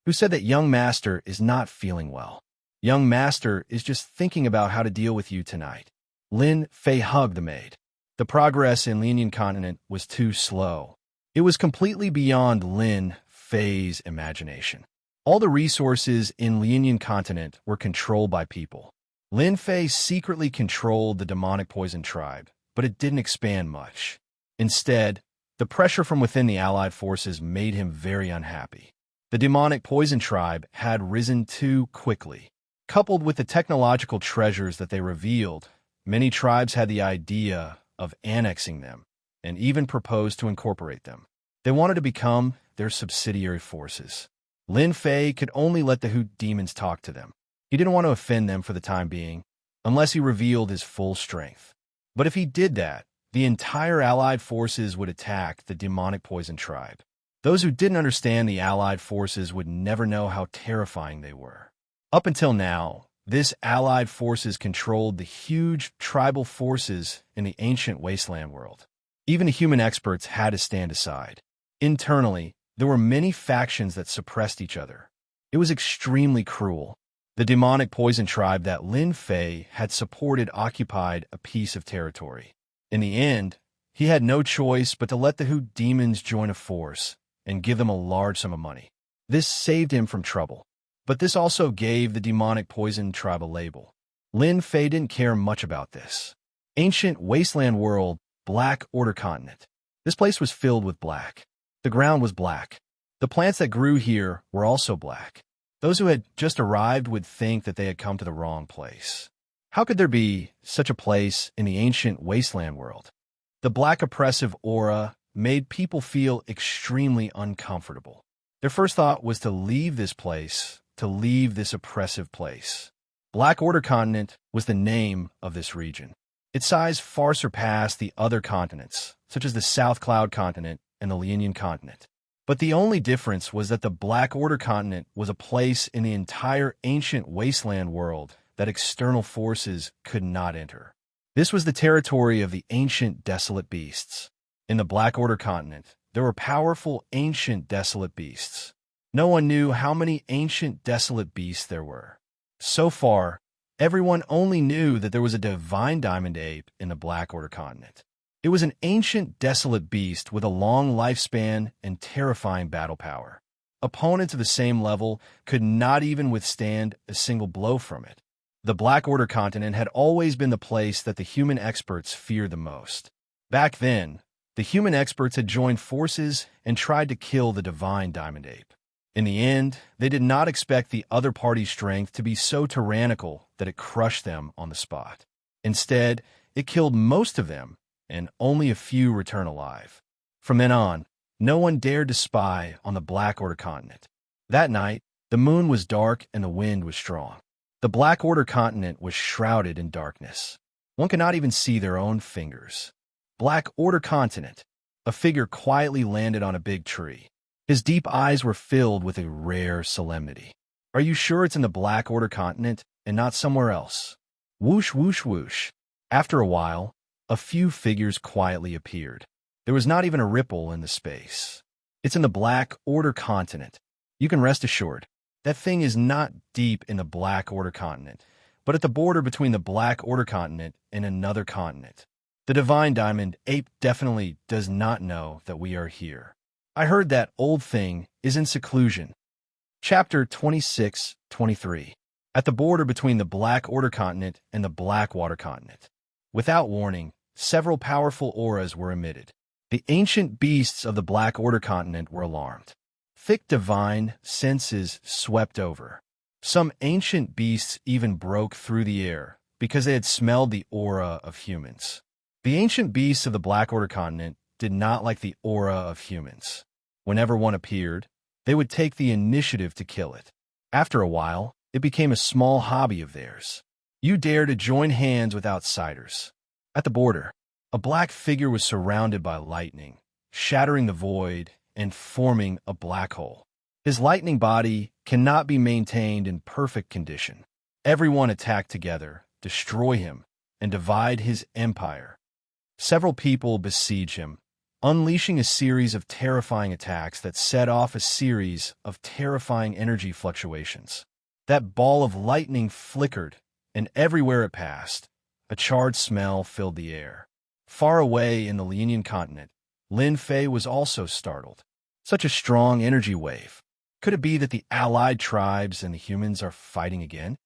Speaker 1: Who said that young master is not feeling well? Young master is just thinking about how to deal with you tonight. Lin Fei hugged the maid. The progress in Lian Continent was too slow. It was completely beyond Lin Fei's imagination. All the resources in Lian Continent were controlled by people. Lin Fei secretly controlled the demonic poison tribe, but it didn't expand much. Instead, the pressure from within the allied forces made him very unhappy. The demonic poison tribe had risen too quickly. Coupled with the technological treasures that they revealed, many tribes had the idea of annexing them, and even proposed to incorporate them. They wanted to become their subsidiary forces. Lin Fei could only let the Hu demons talk to them. He didn't want to offend them for the time being, unless he revealed his full strength. But if he did that, the entire allied forces would attack the demonic poison tribe. Those who didn't understand the allied forces would never know how terrifying they were. Up until now, this allied forces controlled the huge tribal forces in the ancient wasteland world. Even the human experts had to stand aside. Internally, there were many factions that suppressed each other. It was extremely cruel. The demonic poison tribe that Lin Fei had supported occupied a piece of territory. In the end, he had no choice but to let the Hu demons join a force and give them a large sum of money. This saved him from trouble. But this also gave the demonic poison tribe a label. Lin Fei didn't care much about this. Ancient wasteland world, Black Order Continent. This place was filled with black. The ground was black. The plants that grew here were also black. Those who had just arrived would think that they had come to the wrong place. How could there be such a place in the ancient wasteland world? The black oppressive aura made people feel extremely uncomfortable. Their first thought was to leave this place, to leave this oppressive place. Black Order Continent was the name of this region. Its size far surpassed the other continents, such as the South Cloud Continent and the Lian Continent. But the only difference was that the Black Order Continent was a place in the entire ancient wasteland world that external forces could not enter. This was the territory of the ancient desolate beasts. In the Black Order Continent, there were powerful ancient desolate beasts. No one knew how many ancient desolate beasts there were. So far, everyone only knew that there was a divine diamond ape in the Black Order Continent. It was an ancient desolate beast with a long lifespan and terrifying battle power. Opponents of the same level could not even withstand a single blow from it. The Black Order Continent had always been the place that the human experts feared the most. Back then, the human experts had joined forces and tried to kill the divine diamond ape. In the end, they did not expect the other party's strength to be so tyrannical that it crushed them on the spot. Instead, it killed most of them, and only a few returned alive. From then on, no one dared to spy on the Black Order Continent. That night, the moon was dark and the wind was strong. The Black Order continent was shrouded in darkness. One could not even see their own fingers. Black Order continent. A figure quietly landed on a big tree. His deep eyes were filled with a rare solemnity. Are you sure it's in the Black Order continent and not somewhere else? Whoosh, whoosh, whoosh. After a while, a few figures quietly appeared. There was not even a ripple in the space. It's in the Black Order continent. You can rest assured. That thing is not deep in the Black Order continent, but at the border between the Black Order continent and another continent. The Divine Diamond Ape definitely does not know that we are here. I heard that old thing is in seclusion. Chapter 26-23. At the border between the Black Order continent and the Blackwater continent. Without warning, several powerful auras were emitted. The ancient beasts of the Black Order continent were alarmed. Thick divine senses swept over. Some ancient beasts even broke through the air because they had smelled the aura of humans. The ancient beasts of the Black Order continent did not like the aura of humans. Whenever one appeared, they would take the initiative to kill it. After a while, it became a small hobby of theirs. You dare to join hands with outsiders. At the border, a black figure was surrounded by lightning, shattering the void and forming a black hole. His lightning body cannot be maintained in perfect condition. Everyone attacked together, destroy him, and divide his empire. Several people besiege him, unleashing a series of terrifying attacks that set off a series of terrifying energy fluctuations. That ball of lightning flickered, and everywhere it passed, a charred smell filled the air. Far away in the Lienian continent, Lin Fei was also startled. Such a strong energy wave. Could it be that the allied tribes and the humans are fighting again?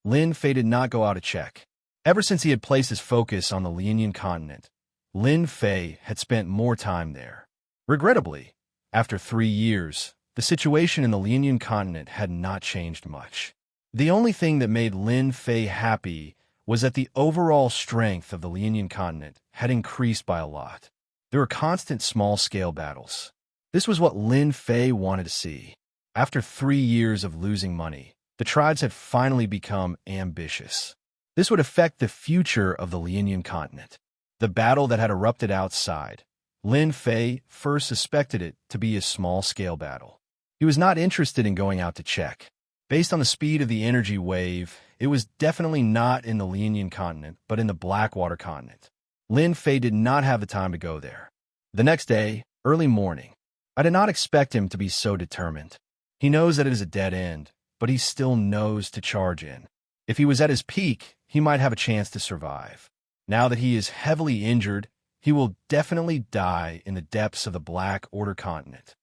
Speaker 1: Lin Fei did not go out to check. Ever since he had placed his focus on the Lienian continent, Lin Fei had spent more time there. Regrettably, after 3 years, the situation in the Lienian continent had not changed much. The only thing that made Lin Fei happy was that the overall strength of the Lienian continent had increased by a lot. There were constant small-scale battles. This was what Lin Fei wanted to see. After 3 years of losing money, the tribes had finally become ambitious. This would affect the future of the Lienian continent. The battle that had erupted outside, Lin Fei first suspected it to be a small-scale battle. He was not interested in going out to check. Based on the speed of the energy wave, it was definitely not in the Lienian continent, but in the Blackwater continent. Lin Fei did not have the time to go there. The next day, early morning, I did not expect him to be so determined. He knows that it is a dead end, but he still knows to charge in. If he was at his peak, he might have a chance to survive. Now that he is heavily injured, he will definitely die in the depths of the Black Order continent.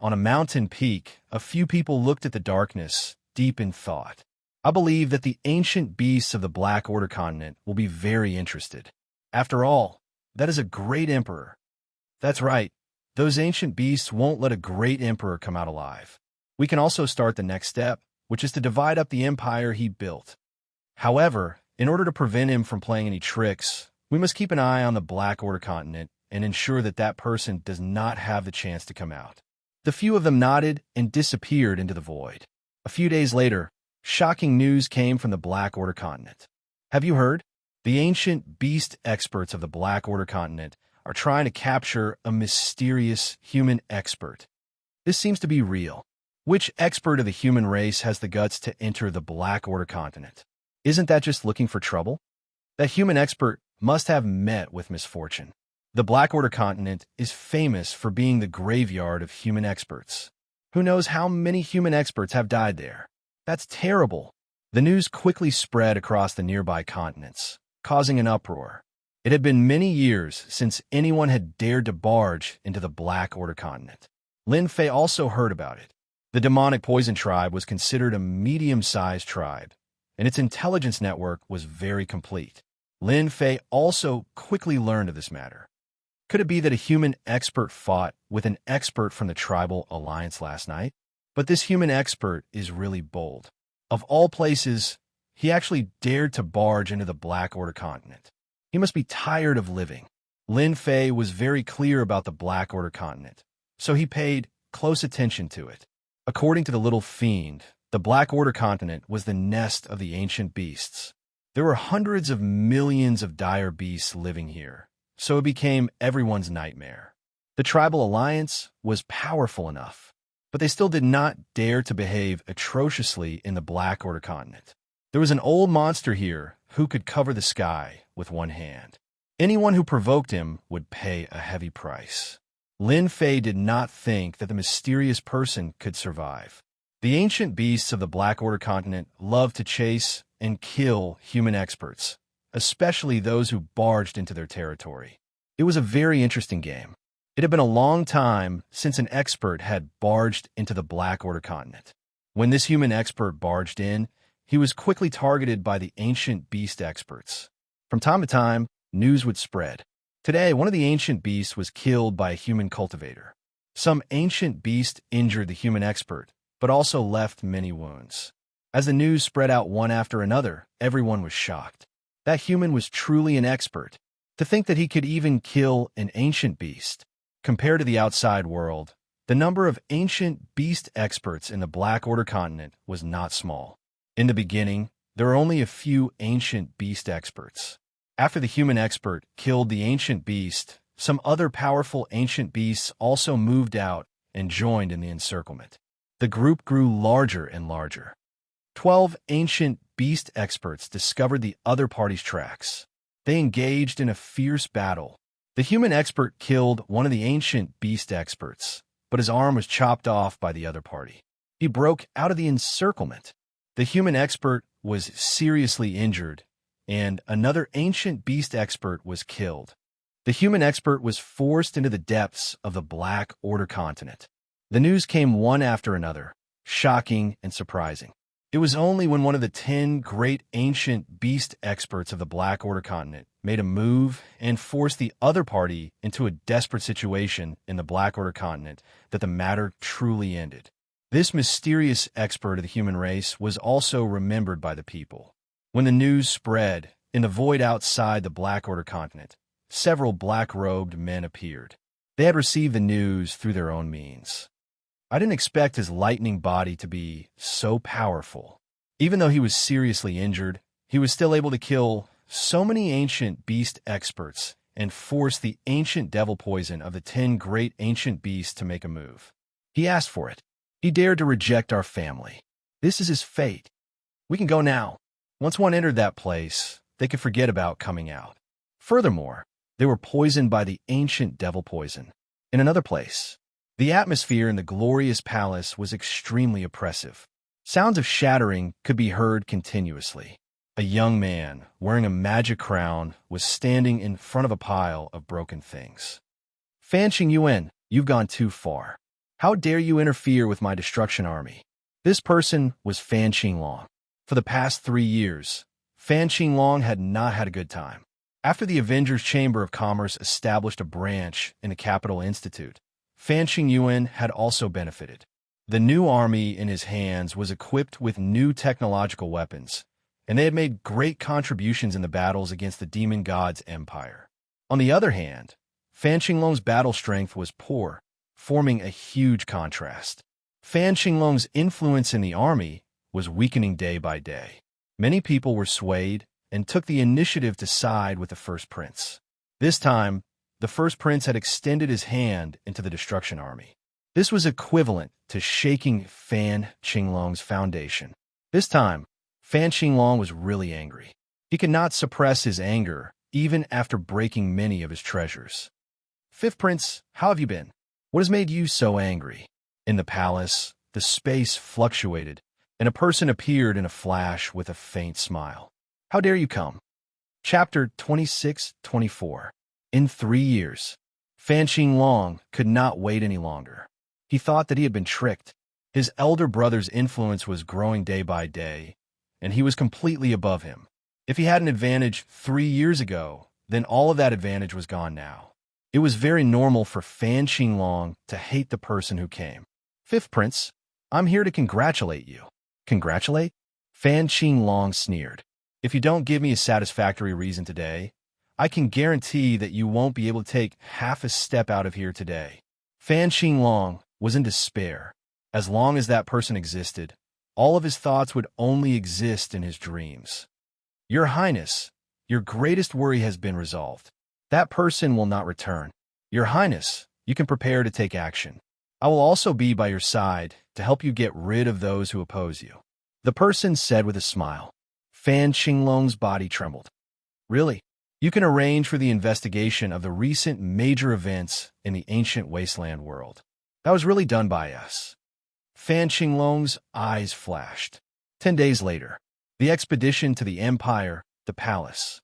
Speaker 1: On a mountain peak, a few people looked at the darkness, deep in thought. I believe that the ancient beasts of the Black Order continent will be very interested. After all, that is a great emperor. That's right, those ancient beasts won't let a great emperor come out alive. We can also start the next step, which is to divide up the empire he built. However, in order to prevent him from playing any tricks, we must keep an eye on the Black Order continent and ensure that that person does not have the chance to come out. The few of them nodded and disappeared into the void. A few days later, shocking news came from the Black Order continent. Have you heard? The ancient beast experts of the Black Order continent are trying to capture a mysterious human expert. This seems to be real. Which expert of the human race has the guts to enter the Black Order continent? Isn't that just looking for trouble? That human expert must have met with misfortune. The Black Order continent is famous for being the graveyard of human experts. Who knows how many human experts have died there? That's terrible. The news quickly spread across the nearby continents, causing an uproar. It had been many years since anyone had dared to barge into the Black Order continent. Lin Fei also heard about it. The demonic poison tribe was considered a medium-sized tribe, and its intelligence network was very complete. Lin Fei also quickly learned of this matter. Could it be that a human expert fought with an expert from the tribal alliance last night? But this human expert is really bold. Of all places, he actually dared to barge into the Black Order continent. He must be tired of living. Lin Fei was very clear about the Black Order continent, so he paid close attention to it. According to the little fiend, The Black Order continent was the nest of the ancient beasts. There were hundreds of millions of dire beasts living here, so it became everyone's nightmare. The tribal alliance was powerful enough, but they still did not dare to behave atrociously in the Black Order continent. There was an old monster here who could cover the sky with one hand. Anyone who provoked him would pay a heavy price. Lin Fei did not think that the mysterious person could survive. The ancient beasts of the Black Order continent loved to chase and kill human experts, especially those who barged into their territory. It was a very interesting game. It had been a long time since an expert had barged into the Black Order continent. When this human expert barged in, he was quickly targeted by the ancient beast experts. From time to time, news would spread. Today, one of the ancient beasts was killed by a human cultivator. Some ancient beast injured the human expert, but also left many wounds. As the news spread out one after another, everyone was shocked. That human was truly an expert. To think that he could even kill an ancient beast. Compared to the outside world, the number of ancient beast experts in the Black Order continent was not small. In the beginning, there were only a few ancient beast experts. After the human expert killed the ancient beast, some other powerful ancient beasts also moved out and joined in the encirclement. The group grew larger and larger. 12 ancient beast experts discovered the other party's tracks. They engaged in a fierce battle. The human expert killed one of the ancient beast experts, but his arm was chopped off by the other party. He broke out of the encirclement. The human expert was seriously injured, and another ancient beast expert was killed. The human expert was forced into the depths of the Black Order continent. The news came one after another, shocking and surprising. It was only when one of the 10 great ancient beast experts of the Black Order continent made a move and forced the other party into a desperate situation in the Black Order continent that the matter truly ended. This mysterious expert of the human race was also remembered by the people. When the news spread, in the void outside the Black Order continent, several black-robed men appeared. They had received the news through their own means. I didn't expect his lightning body to be so powerful. Even though he was seriously injured, he was still able to kill so many ancient beast experts and force the ancient devil poison of the 10 great ancient beasts to make a move. He asked for it. He dared to reject our family. This is his fate. We can go now. Once one entered that place, they could forget about coming out. Furthermore, they were poisoned by the ancient devil poison. In another place, the atmosphere in the glorious palace was extremely oppressive. Sounds of shattering could be heard continuously. A young man, wearing a magic crown, was standing in front of a pile of broken things. Fan Qingyuan, you've gone too far. How dare you interfere with my destruction army? This person was Fan Qinglong. For the past 3 years, Fan Qinglong had not had a good time. After the Avengers Chamber of Commerce established a branch in the Capital Institute, Fan Qingyuan had also benefited. The new army in his hands was equipped with new technological weapons, and they had made great contributions in the battles against the demon god's empire. On the other hand, Fan Qinglong's battle strength was poor, forming a huge contrast. Fan Qinglong's influence in the army was weakening day by day. Many people were swayed and took the initiative to side with the First Prince. This time, the First Prince had extended his hand into the destruction army. This was equivalent to shaking Fan Qinglong's foundation. This time, Fan Qinglong was really angry. He could not suppress his anger, even after breaking many of his treasures. Fifth Prince, how have you been? What has made you so angry? In the palace, the space fluctuated, and a person appeared in a flash with a faint smile. How dare you come? Chapter 26-24. In 3 years, Fan Qinglong could not wait any longer. He thought that he had been tricked. His elder brother's influence was growing day by day, and he was completely above him. If he had an advantage 3 years ago, then all of that advantage was gone now. It was very normal for Fan Qinglong to hate the person who came. Fifth Prince, I'm here to congratulate you. Congratulate? Fan Qinglong sneered. If you don't give me a satisfactory reason today, I can guarantee that you won't be able to take half a step out of here today. Fan Qinglong was in despair. As long as that person existed, All of his thoughts would only exist in his dreams. Your Highness, your greatest worry has been resolved. That person will not return. Your Highness, you can prepare to take action. I will also be by your side to help you get rid of those who oppose you. The person said with a smile. Fan Qinglong's body trembled. Really? You can arrange for the investigation of the recent major events in the ancient wasteland world. That was really done by us. Fan Qinglong's eyes flashed. 10 days later, the expedition to the Empire, the palace.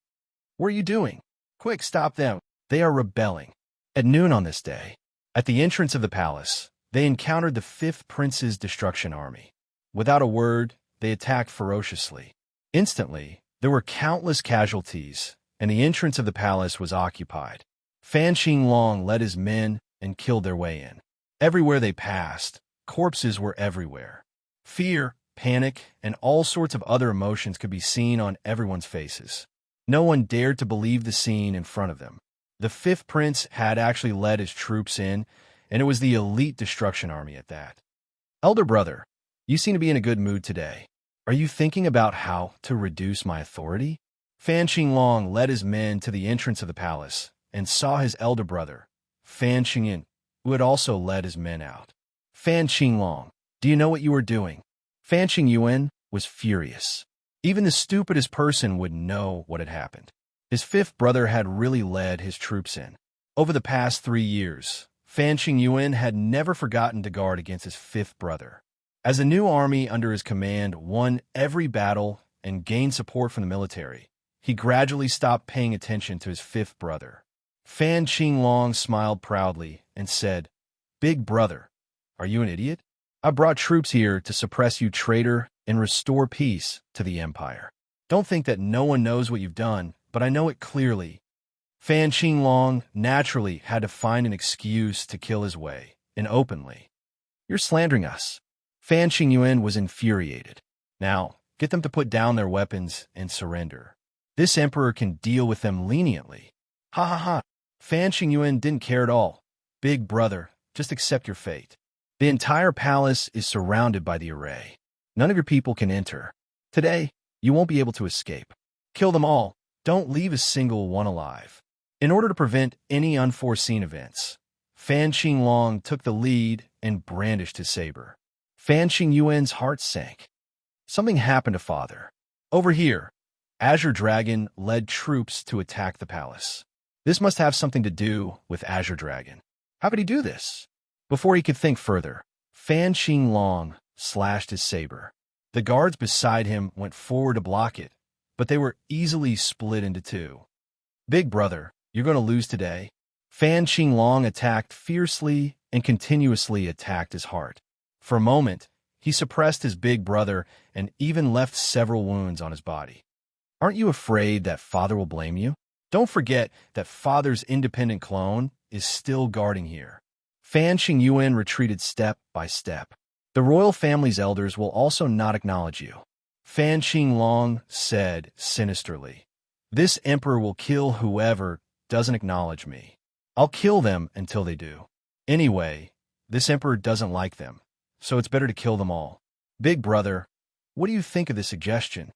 Speaker 1: What are you doing? Quick, stop them. They are rebelling. At noon on this day, at the entrance of the palace, they encountered the Fifth Prince's destruction army. Without a word, they attacked ferociously. Instantly, there were countless casualties, and the entrance of the palace was occupied. Fan Qinglong led his men and killed their way in. Everywhere they passed, corpses were everywhere. Fear, panic, and all sorts of other emotions could be seen on everyone's faces. No one dared to believe the scene in front of them. The Fifth Prince had actually led his troops in, and it was the elite destruction army at that. Elder brother, you seem to be in a good mood today. Are you thinking about how to reduce my authority? Fan Qinglong led his men to the entrance of the palace and saw his elder brother, Fan Qingyuan, who had also led his men out. Fan Qinglong, do you know what you are doing? Fan Qingyuan was furious. Even the stupidest person would know what had happened. His fifth brother had really led his troops in. Over the past 3 years, Fan Qingyuan had never forgotten to guard against his fifth brother. As the new army under his command won every battle and gained support from the military, he gradually stopped paying attention to his fifth brother. Fan Qinglong smiled proudly and said, "Big brother, are you an idiot? I brought troops here to suppress you, traitor, and restore peace to the empire. Don't think that no one knows what you've done, but I know it clearly." Fan Qinglong naturally had to find an excuse to kill his way, and openly. "You're slandering us." Fan Qingyuan was infuriated. "Now, get them to put down their weapons and surrender. This emperor can deal with them leniently." Ha ha ha. Fan Qingyuan didn't care at all. "Big brother, just accept your fate. The entire palace is surrounded by the array. None of your people can enter. Today, you won't be able to escape. Kill them all. Don't leave a single one alive." In order to prevent any unforeseen events, Fan Qinglong took the lead and brandished his saber. Fan Qingyuan's heart sank. Something happened to father. Over here, Azure Dragon led troops to attack the palace. This must have something to do with Azure Dragon. How could he do this? Before he could think further, Fan Qinglong slashed his saber. The guards beside him went forward to block it, but they were easily split into two. "Big brother, you're going to lose today." Fan Qinglong attacked fiercely and continuously attacked his heart. For a moment, he suppressed his big brother and even left several wounds on his body. "Aren't you afraid that father will blame you? Don't forget that father's independent clone is still guarding here." Fan Qingyuan retreated step by step. "The royal family's elders will also not acknowledge you," Fan Qinglong said sinisterly. "This emperor will kill whoever doesn't acknowledge me. I'll kill them until they do. Anyway, this emperor doesn't like them, so it's better to kill them all. Big brother, what do you think of this suggestion?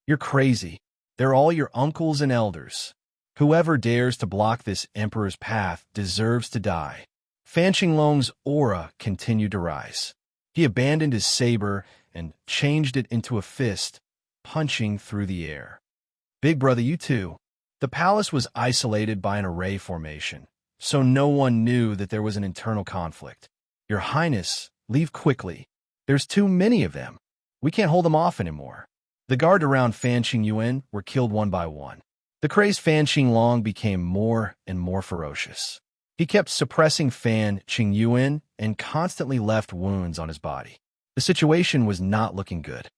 Speaker 1: You're crazy. They're all your uncles and elders. Whoever dares to block this emperor's path deserves to die." Fan Qinglong's aura continued to rise. He abandoned his saber and changed it into a fist, punching through the air. "Big brother, you too." The palace was isolated by an array formation, so no one knew that there was an internal conflict. "Your Highness, leave quickly. There's too many of them. We can't hold them off anymore." The guard around Fan Qingyuan were killed one by one. The crazed Fan Qinglong became more and more ferocious. He kept suppressing Fan Qingyuan and constantly left wounds on his body. The situation was not looking good.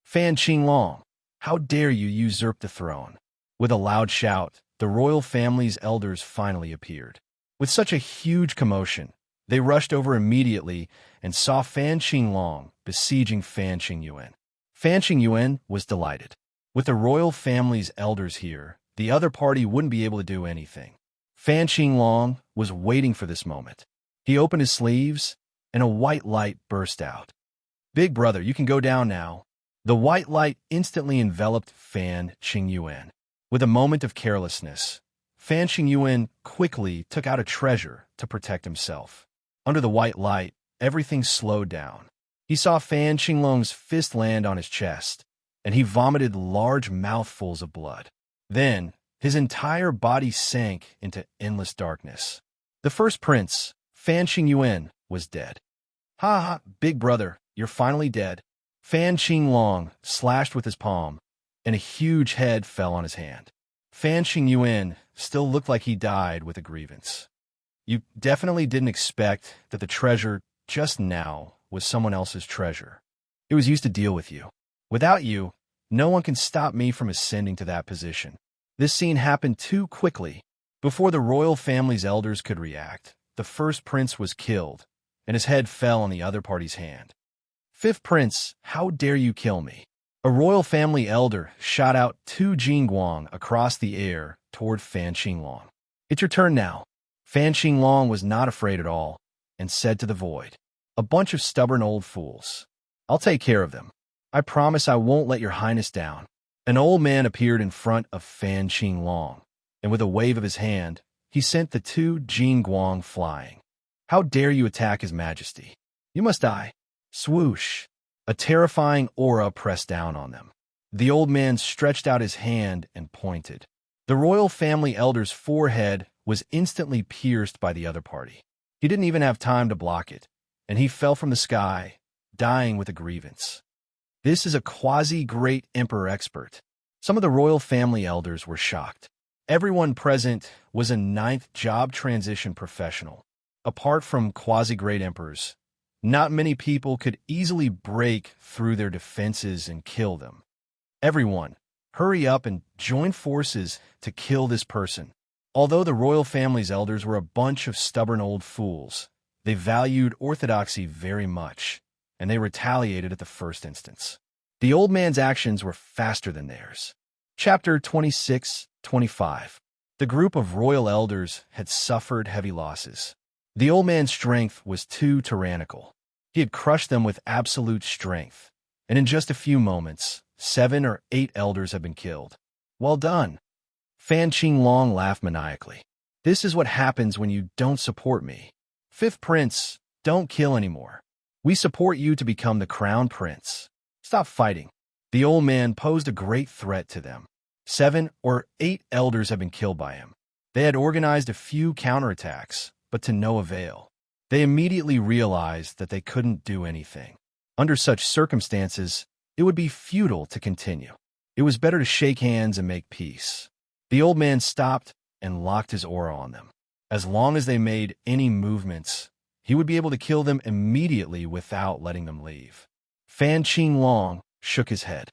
Speaker 1: "Fan Qinglong, how dare you usurp the throne?" With a loud shout, the royal family's elders finally appeared. With such a huge commotion, they rushed over immediately and saw Fan Qinglong besieging Fan Qingyuan. Fan Qingyuan was delighted. With the royal family's elders here, the other party wouldn't be able to do anything. Fan Qinglong was waiting for this moment. He opened his sleeves, and a white light burst out. Big brother, you can go down now. The white light instantly enveloped Fan Qingyuan. With a moment of carelessness, Fan Qingyuan quickly took out a treasure to protect himself. Under the white light, everything slowed down. He saw Fan Qinglong's fist land on his chest, and he vomited large mouthfuls of blood. Then, his entire body sank into endless darkness. The first prince, Fan Qingyuan, was dead. Ha ha, big brother, you're finally dead. Fan Qinglong slashed with his palm, and a huge head fell on his hand. Fan Qingyuan still looked like he died with a grievance. You definitely didn't expect that the treasure just now was someone else's treasure. It was used to deal with you. Without you, no one can stop me from ascending to that position. This scene happened too quickly. Before the royal family's elders could react, the first prince was killed, and his head fell on the other party's hand. Fifth prince, how dare you kill me? A royal family elder shot out 2 Jingguang across the air toward Fan Qinglong. It's your turn now. Fan Qinglong was not afraid at all, and said to the void, a bunch of stubborn old fools. I'll take care of them. I promise I won't let your highness down. An old man appeared in front of Fan Qinglong, and with a wave of his hand, he sent the 2 Jingguang flying. How dare you attack his majesty? You must die. Swoosh! A terrifying aura pressed down on them. The old man stretched out his hand and pointed. The royal family elder's forehead was instantly pierced by the other party. He didn't even have time to block it, and he fell from the sky, dying with a grievance. This is a quasi-great emperor expert. Some of the royal family elders were shocked. Everyone present was a 9th job transition professional. Apart from quasi-great emperors, not many people could easily break through their defenses and kill them. Everyone, hurry up and join forces to kill this person. Although the royal family's elders were a bunch of stubborn old fools, they valued orthodoxy very much, and they retaliated at the first instance. The old man's actions were faster than theirs. Chapter 26-25. The group of royal elders had suffered heavy losses. The old man's strength was too tyrannical. He had crushed them with absolute strength, and in just a few moments, 7 or 8 elders had been killed. Well done. Fan Qinglong laughed maniacally. This is what happens when you don't support me. Fifth prince, don't kill anymore. We support you to become the crown prince. Stop fighting. The old man posed a great threat to them. 7 or 8 elders had been killed by him. They had organized a few counterattacks, but to no avail. They immediately realized that they couldn't do anything. Under such circumstances, it would be futile to continue. It was better to shake hands and make peace. The old man stopped and locked his aura on them. As long as they made any movements, he would be able to kill them immediately without letting them leave. Fan Qinglong shook his head.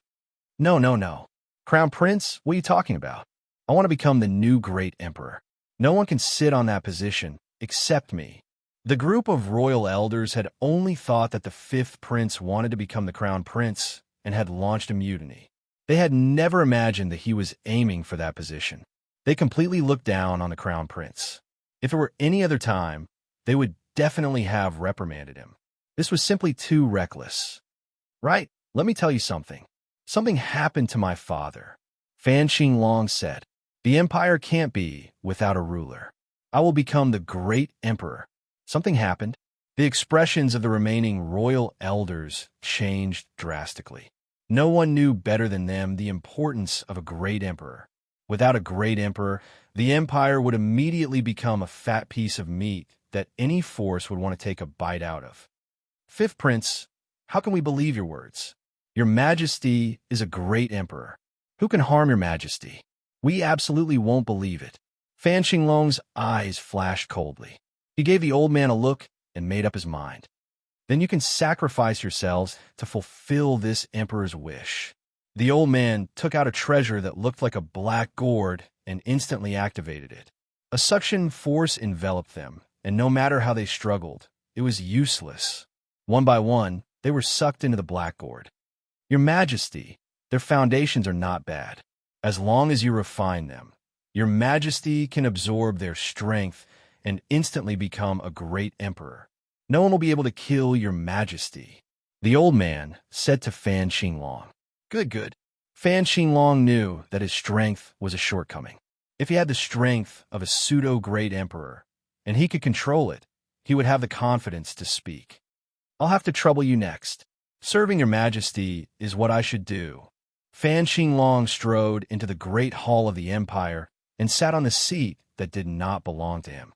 Speaker 1: No. Crown Prince, what are you talking about? I want to become the new great emperor. No one can sit on that position except me. The group of royal elders had only thought that the 5th prince wanted to become the crown prince and had launched a mutiny. They had never imagined that he was aiming for that position. They completely looked down on the crown prince. If it were any other time, they would definitely have reprimanded him. This was simply too reckless. Right, let me tell you something. Something happened to my father. Fan Qinglong said, the empire can't be without a ruler. I will become the great emperor. Something happened. The expressions of the remaining royal elders changed drastically. No one knew better than them the importance of a great emperor. Without a great emperor, the empire would immediately become a fat piece of meat that any force would want to take a bite out of. 5th prince, how can we believe your words? Your majesty is a great emperor. Who can harm your majesty? We absolutely won't believe it. Fan Qinglong's eyes flashed coldly. He gave the old man a look and made up his mind. Then you can sacrifice yourselves to fulfill this emperor's wish. The old man took out a treasure that looked like a black gourd and instantly activated it. A suction force enveloped them, and no matter how they struggled, it was useless. One by one, they were sucked into the black gourd. Your majesty, their foundations are not bad. As long as you refine them, your majesty can absorb their strength and instantly become a great emperor. No one will be able to kill your majesty. The old man said to Fan Xinglong. Good, good. Fan Xinglong knew that his strength was a shortcoming. If he had the strength of a pseudo-great emperor, and he could control it, he would have the confidence to speak. I'll have to trouble you next. Serving your majesty is what I should do. Fan Xinglong strode into the great hall of the empire and sat on the seat that did not belong to him.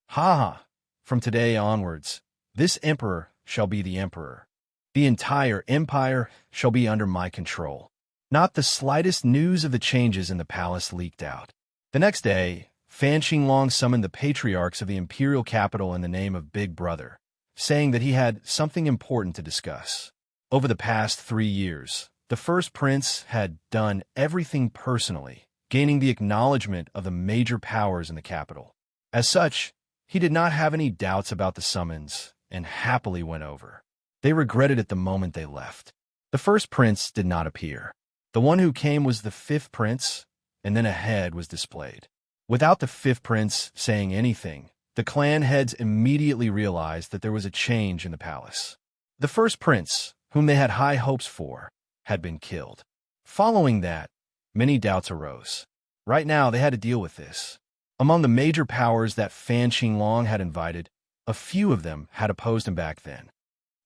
Speaker 1: Ha ha! From today onwards, this emperor shall be the emperor. The entire empire shall be under my control. Not the slightest news of the changes in the palace leaked out. The next day, Fan Xinglong summoned the patriarchs of the imperial capital in the name of Big Brother, saying that he had something important to discuss. Over the past 3 years, the first prince had done everything personally, gaining the acknowledgement of the major powers in the capital. As such, he did not have any doubts about the summons and happily went over. They regretted it the moment they left. The first prince did not appear. The one who came was the fifth prince, and then a head was displayed. Without the fifth prince saying anything, the clan heads immediately realized that there was a change in the palace. The first prince, whom they had high hopes for, had been killed. Following that, many doubts arose. Right now, they had to deal with this. Among the major powers that Fan Xinglong had invited, a few of them had opposed him back then.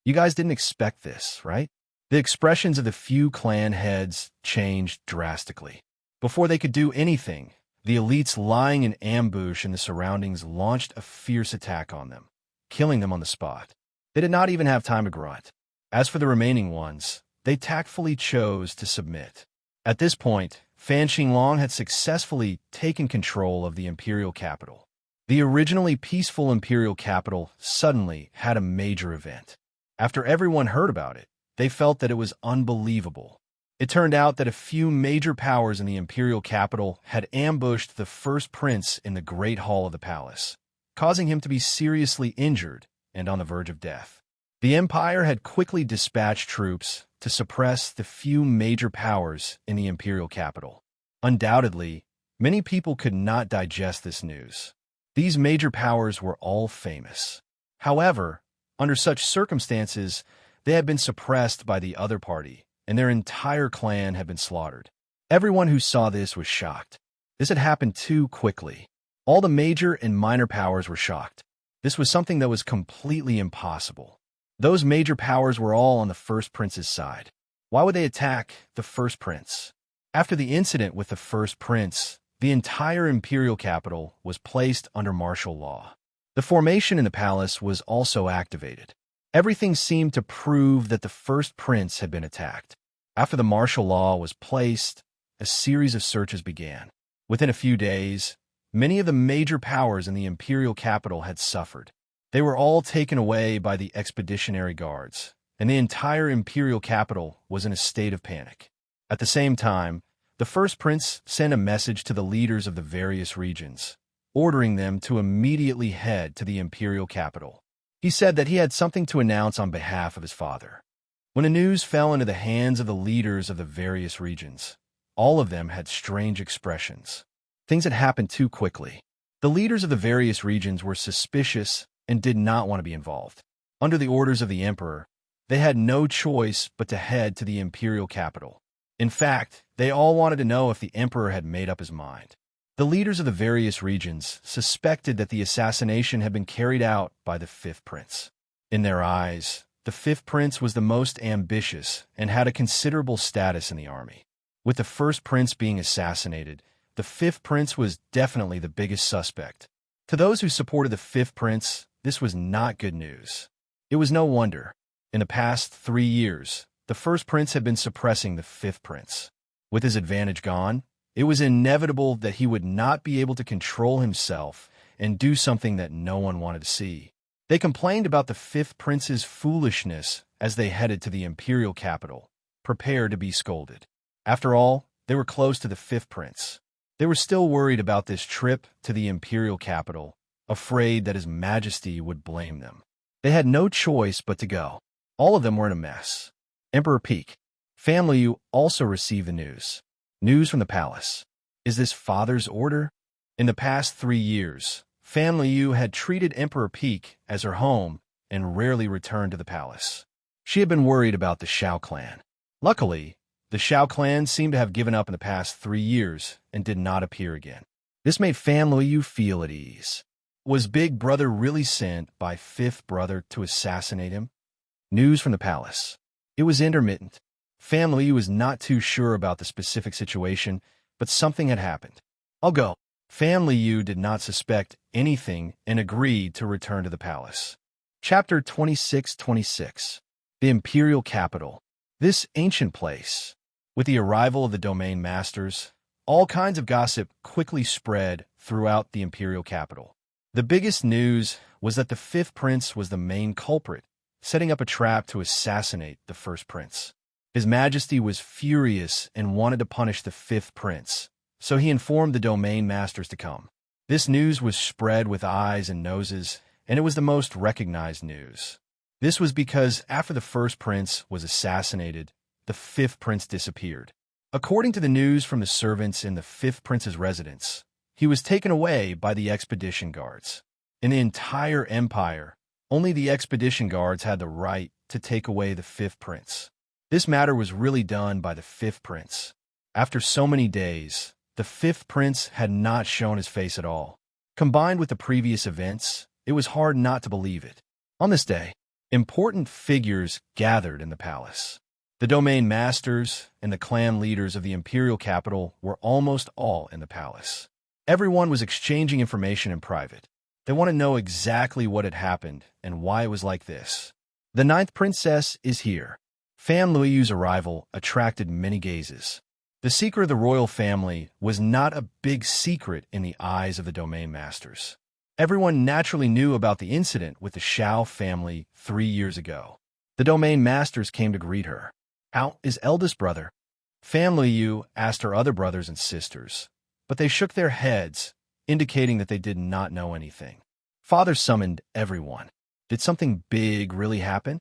Speaker 1: You guys didn't expect this, right? The expressions of the few clan heads changed drastically. Before they could do anything, the elites lying in ambush in the surroundings launched a fierce attack on them, killing them on the spot. They did not even have time to grunt. As for the remaining ones, they tactfully chose to submit. At this point, Fan Xinglong had successfully taken control of the imperial capital. The originally peaceful imperial capital suddenly had a major event. After everyone heard about it, they felt that it was unbelievable. It turned out that a few major powers in the imperial capital had ambushed the first prince in the great hall of the palace, causing him to be seriously injured and on the verge of death. The empire had quickly dispatched troops to suppress the few major powers in the imperial capital. Undoubtedly, many people could not digest this news. These major powers were all famous. However, under such circumstances, they had been suppressed by the other party, and their entire clan had been slaughtered. Everyone who saw this was shocked. This had happened too quickly. All the major and minor powers were shocked. This was something that was completely impossible. Those major powers were all on the first prince's side. Why would they attack the first prince? After the incident with the first prince, the entire imperial capital was placed under martial law. The formation in the palace was also activated. Everything seemed to prove that the first prince had been attacked. After the martial law was placed, a series of searches began. Within a few days, many of the major powers in the imperial capital had suffered. They were all taken away by the expeditionary guards, and the entire imperial capital was in a state of panic. At the same time, the first prince sent a message to the leaders of the various regions, ordering them to immediately head to the imperial capital. He said that he had something to announce on behalf of his father. When the news fell into the hands of the leaders of the various regions, all of them had strange expressions. Things had happened too quickly. The leaders of the various regions were suspicious and did not want to be involved. Under the orders of the emperor, they had no choice but to head to the imperial capital. In fact, they all wanted to know if the emperor had made up his mind. The leaders of the various regions suspected that the assassination had been carried out by the fifth prince. In their eyes, the fifth prince was the most ambitious and had a considerable status in the army. With the first prince being assassinated, the fifth prince was definitely the biggest suspect. To those who supported the fifth prince, this was not good news. It was no wonder. In the past 3 years, the first prince had been suppressing the fifth prince. With his advantage gone, it was inevitable that he would not be able to control himself and do something that no one wanted to see. They complained about the fifth prince's foolishness as they headed to the imperial capital, prepared to be scolded. After all, they were close to the fifth prince. They were still worried about this trip to the imperial capital, afraid that His Majesty would blame them. They had no choice but to go. All of them were in a mess. Emperor Peak. Fan Liu also received the news. News from the palace. Is this father's order? In the past 3 years, Fan Liu had treated Emperor Peak as her home and rarely returned to the palace. She had been worried about the Shao clan. Luckily, the Shao clan seemed to have given up in the past 3 years and did not appear again. This made Fan Luyu feel at ease. Was Big Brother really sent by Fifth Brother to assassinate him? News from the palace. It was intermittent. Fan Luyu was not too sure about the specific situation, but something had happened. I'll go. Fan Liu did not suspect anything and agreed to return to the palace. Chapter 26-26. The Imperial Capital. This ancient place. With the arrival of the domain masters, all kinds of gossip quickly spread throughout the Imperial Capital. The biggest news was that the fifth prince was the main culprit, setting up a trap to assassinate the first prince. His Majesty was furious and wanted to punish the fifth prince, so he informed the domain masters to come. This news was spread with eyes and noses, and it was the most recognized news. This was because after the first prince was assassinated, the fifth prince disappeared. According to the news from the servants in the fifth prince's residence, he was taken away by the expedition guards. In the entire empire, only the expedition guards had the right to take away the fifth prince. This matter was really done by the fifth prince. After so many days, the fifth prince had not shown his face at all. Combined with the previous events, it was hard not to believe it. On this day, important figures gathered in the palace. The domain masters and the clan leaders of the imperial capital were almost all in the palace. Everyone was exchanging information in private. They want to know exactly what had happened and why it was like this. The ninth princess is here. Fan Luyu's arrival attracted many gazes. The secret of the royal family was not a big secret in the eyes of the domain masters. Everyone naturally knew about the incident with the Shao family 3 years ago. The domain masters came to greet her. How is eldest brother? Fan Luyu asked her other brothers and sisters, but they shook their heads, indicating that they did not know anything. Father summoned everyone. Did something big really happen?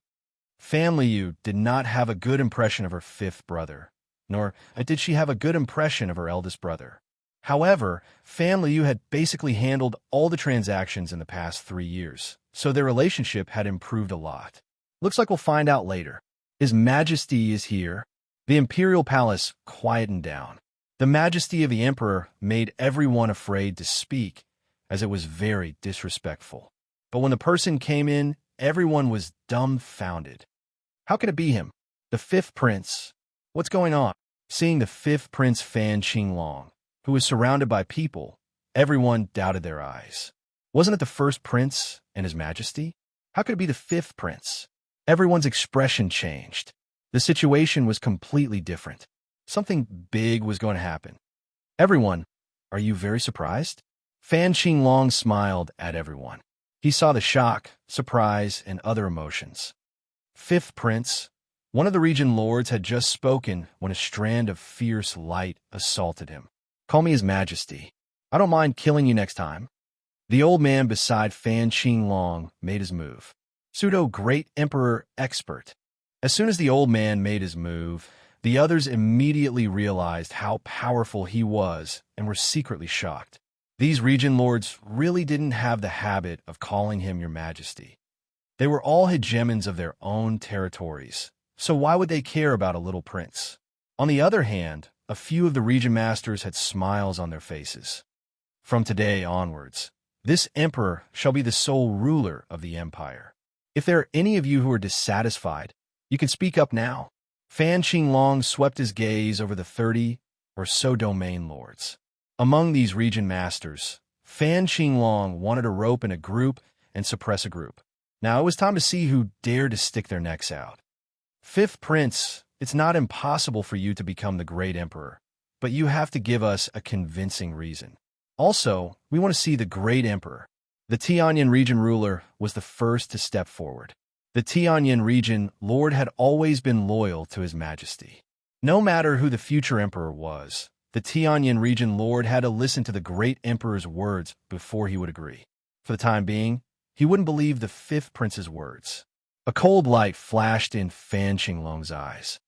Speaker 1: Fan Liu did not have a good impression of her fifth brother, nor did she have a good impression of her eldest brother. However, Fan Liu had basically handled all the transactions in the past 3 years, so their relationship had improved a lot. Looks like we'll find out later. His Majesty is here. The imperial palace quietened down. The majesty of the emperor made everyone afraid to speak, as it was very disrespectful. But when the person came in, everyone was dumbfounded. How can it be him? The fifth prince? What's going on? Seeing the fifth prince Fan Qinglong, who was surrounded by people, everyone doubted their eyes. Wasn't it the first prince and his majesty? How could it be the fifth prince? Everyone's expression changed. The situation was completely different. Something big was going to happen. Everyone, are you very surprised? Fan Qinglong smiled at everyone. He saw the shock, surprise, and other emotions. Fifth prince, one of the region lords had just spoken when a strand of fierce light assaulted him. Call me His Majesty. I don't mind killing you next time. The old man beside Fan Qinglong made his move. Pseudo Great Emperor Expert. As soon as the old man made his move, the others immediately realized how powerful he was and were secretly shocked. These region lords really didn't have the habit of calling him Your Majesty. They were all hegemons of their own territories, so why would they care about a little prince? On the other hand, a few of the region masters had smiles on their faces. From today onwards, this emperor shall be the sole ruler of the empire. If there are any of you who are dissatisfied, you can speak up now. Fan Qinglong swept his gaze over the 30 or so domain lords. Among these region masters, Fan Qinglong wanted a rope in a group and suppress a group. Now it was time to see who dared to stick their necks out. Fifth Prince, it's not impossible for you to become the great emperor, but you have to give us a convincing reason. Also, we want to see the great emperor. The Tianyin region ruler was the first to step forward. The Tianyin region lord had always been loyal to His Majesty. No matter who the future emperor was, the Tianyin region lord had to listen to the great emperor's words before he would agree. For the time being, he wouldn't believe the fifth prince's words. A cold light flashed in Fan Qinglong's eyes.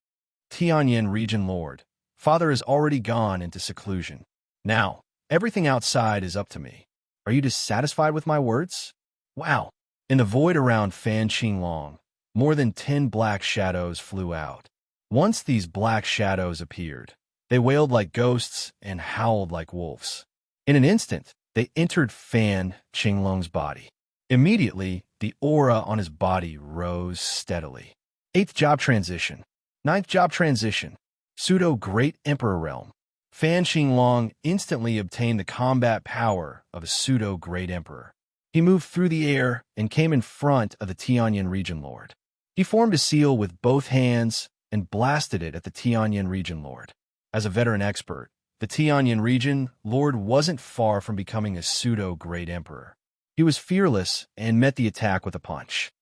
Speaker 1: Tianyin region lord, father has already gone into seclusion. Now, everything outside is up to me. Are you dissatisfied with my words? Wow. In the void around Fan Qinglong, more than 10 black shadows flew out. Once these black shadows appeared, they wailed like ghosts and howled like wolves. In an instant, they entered Fan Qinglong's body. Immediately, the aura on his body rose steadily. 8th job transition. 9th job transition. Pseudo-Great Emperor realm. Fan Qinglong instantly obtained the combat power of a pseudo-Great Emperor. He moved through the air and came in front of the Tianyan Region Lord. He formed a seal with both hands and blasted it at the Tianyan Region Lord. As a veteran expert, the Tianyan Region Lord wasn't far from becoming a pseudo-Great Emperor. He was fearless and met the attack with a punch.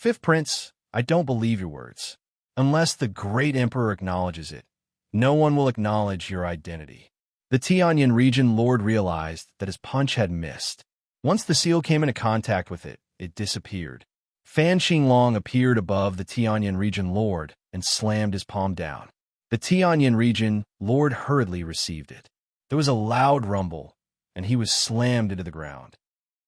Speaker 1: 5th Prince, I don't believe your words. Unless the Great Emperor acknowledges it, no one will acknowledge your identity. The Tianyan Region Lord realized that his punch had missed. Once the seal came into contact with it, it disappeared. Fan Qinglong appeared above the Tianyan Region Lord and slammed his palm down. The Tianyan Region Lord hurriedly received it. There was a loud rumble, and he was slammed into the ground.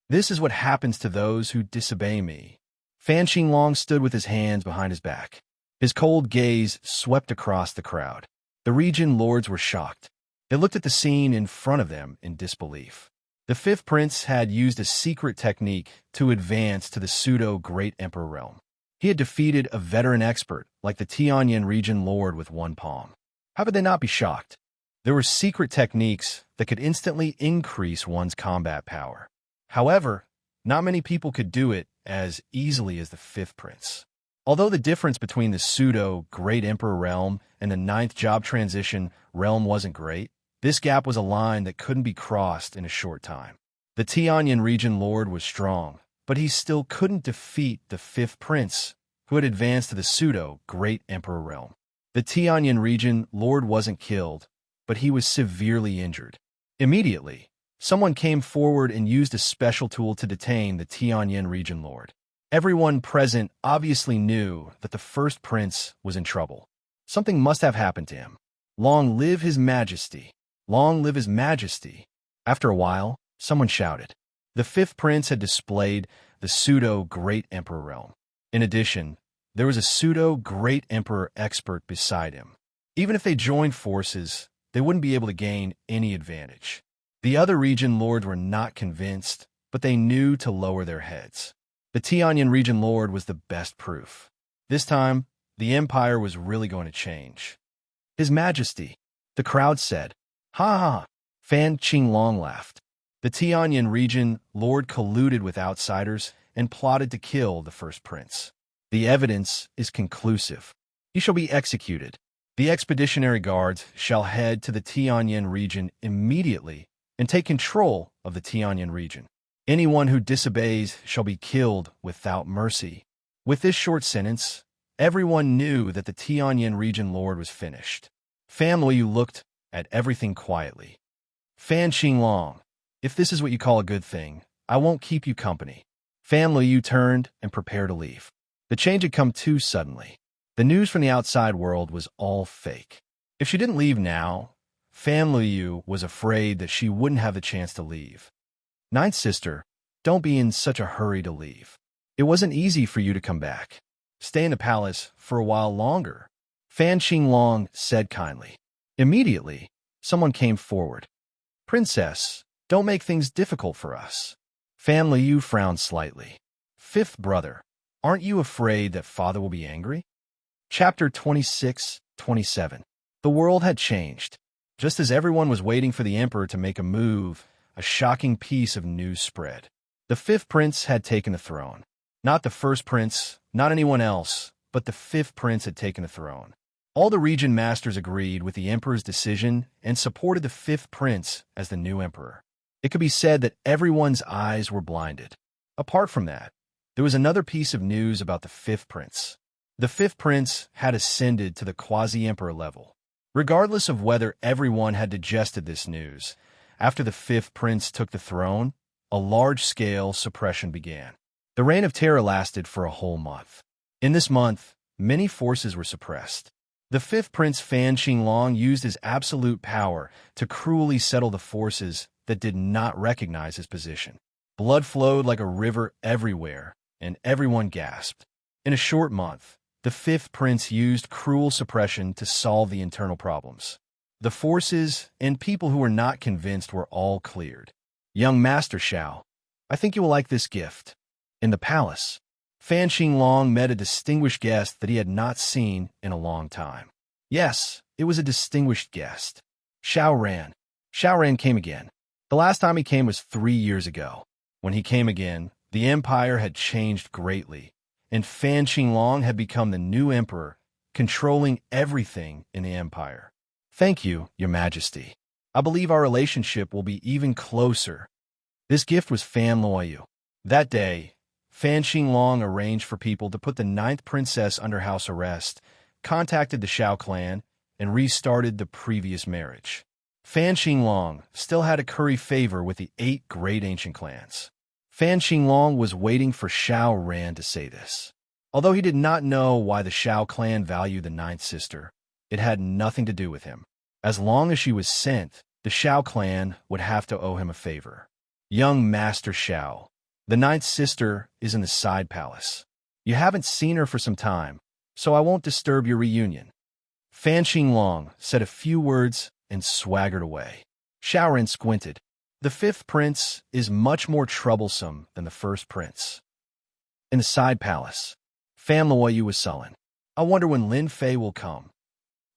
Speaker 1: This is what happens to those who disobey me. Fan Qinglong stood with his hands behind his back. His cold gaze swept across the crowd. The region lords were shocked. They looked at the scene in front of them in disbelief. The 5th Prince had used a secret technique to advance to the pseudo-Great Emperor realm. He had defeated a veteran expert like the Tianyan Region Lord with one palm. How could they not be shocked? There were secret techniques that could instantly increase one's combat power. However, not many people could do it as easily as the 5th Prince. Although the difference between the pseudo-Great Emperor realm and the 9th job transition realm wasn't great, this gap was a line that couldn't be crossed in a short time. The Tianyan Region Lord was strong, but he still couldn't defeat the 5th Prince, who had advanced to the pseudo-Great Emperor realm. The Tianyan Region Lord wasn't killed, but he was severely injured. Immediately, someone came forward and used a special tool to detain the Tianyan Region Lord. Everyone present obviously knew that the 1st Prince was in trouble. Something must have happened to him. Long live His Majesty! Long live His Majesty! After a while, someone shouted. The 5th Prince had displayed the pseudo-Great Emperor realm. In addition, there was a pseudo-Great Emperor expert beside him. Even if they joined forces, they wouldn't be able to gain any advantage. The other region lords were not convinced, but they knew to lower their heads. The Tianyan Region Lord was the best proof. This time, the empire was really going to change. His Majesty, the crowd said. Ha ha! Fan Qinglong laughed. The Tianyan Region Lord colluded with outsiders and plotted to kill the 1st Prince. The evidence is conclusive. He shall be executed. The expeditionary guards shall head to the Tianyan region immediately and take control of the Tianyan region. Anyone who disobeys shall be killed without mercy. With this short sentence, everyone knew that the Tianyan Region Lord was finished. Fan Luyu looked at everything quietly. Fan Qinglong, if this is what you call a good thing, I won't keep you company. Fan Luyu turned and prepared to leave. The change had come too suddenly. The news from the outside world was all fake. If she didn't leave now, Fan Luyu was afraid that she wouldn't have the chance to leave. Ninth sister, don't be in such a hurry to leave. It wasn't easy for you to come back. Stay in the palace for a while longer, Fan Qinglong said kindly. Immediately, someone came forward. Princess, don't make things difficult for us. Fan Liu frowned slightly. 5th brother, aren't you afraid that father will be angry? Chapter 26-27. The world had changed. Just as everyone was waiting for the emperor to make a move, a shocking piece of news spread. The 5th prince had taken the throne. Not the 1st prince, not anyone else, but the 5th prince had taken the throne. All the region masters agreed with the emperor's decision and supported the 5th prince as the new emperor. It could be said that everyone's eyes were blinded. Apart from that, there was another piece of news about the 5th prince. The 5th prince had ascended to the quasi-emperor level. Regardless of whether everyone had digested this news, after the 5th prince took the throne, a large-scale suppression began. The reign of terror lasted for a whole month. In this month, many forces were suppressed. The 5th prince Fan Qinglong used his absolute power to cruelly settle the forces that did not recognize his position. Blood flowed like a river everywhere, and everyone gasped. In a short month, the fifth prince used cruel suppression to solve the internal problems. The forces and people who were not convinced were all cleared. Young Master Xiao, I think you will like this gift. In the palace, Fan Xinglong met a distinguished guest that he had not seen in a long time. Yes, it was a distinguished guest. Xiao Ran. Xiao Ran came again. The last time he came was 3 years ago. When he came again, the empire had changed greatly, and Fan Xinglong had become the new emperor, controlling everything in the empire. Thank you, Your Majesty. I believe our relationship will be even closer. This gift was Fan Luoyu. That day, Fan Xinglong arranged for people to put the 9th princess under house arrest, contacted the Xiao clan, and restarted the previous marriage. Fan Xinglong still had to curry favor with the 8 great ancient clans. Fan Xinglong was waiting for Xiao Ran to say this. Although he did not know why the Xiao clan valued the 9th sister, it had nothing to do with him. As long as she was sent, the Xiao clan would have to owe him a favor. Young Master Xiao, the 9th sister is in the side palace. You haven't seen her for some time, so I won't disturb your reunion. Fan Xinglong said a few words and swaggered away. Xiao Ran squinted. The 5th prince is much more troublesome than the 1st prince. In the side palace, Fan Luoyu was sullen. I wonder when Lin Fei will come.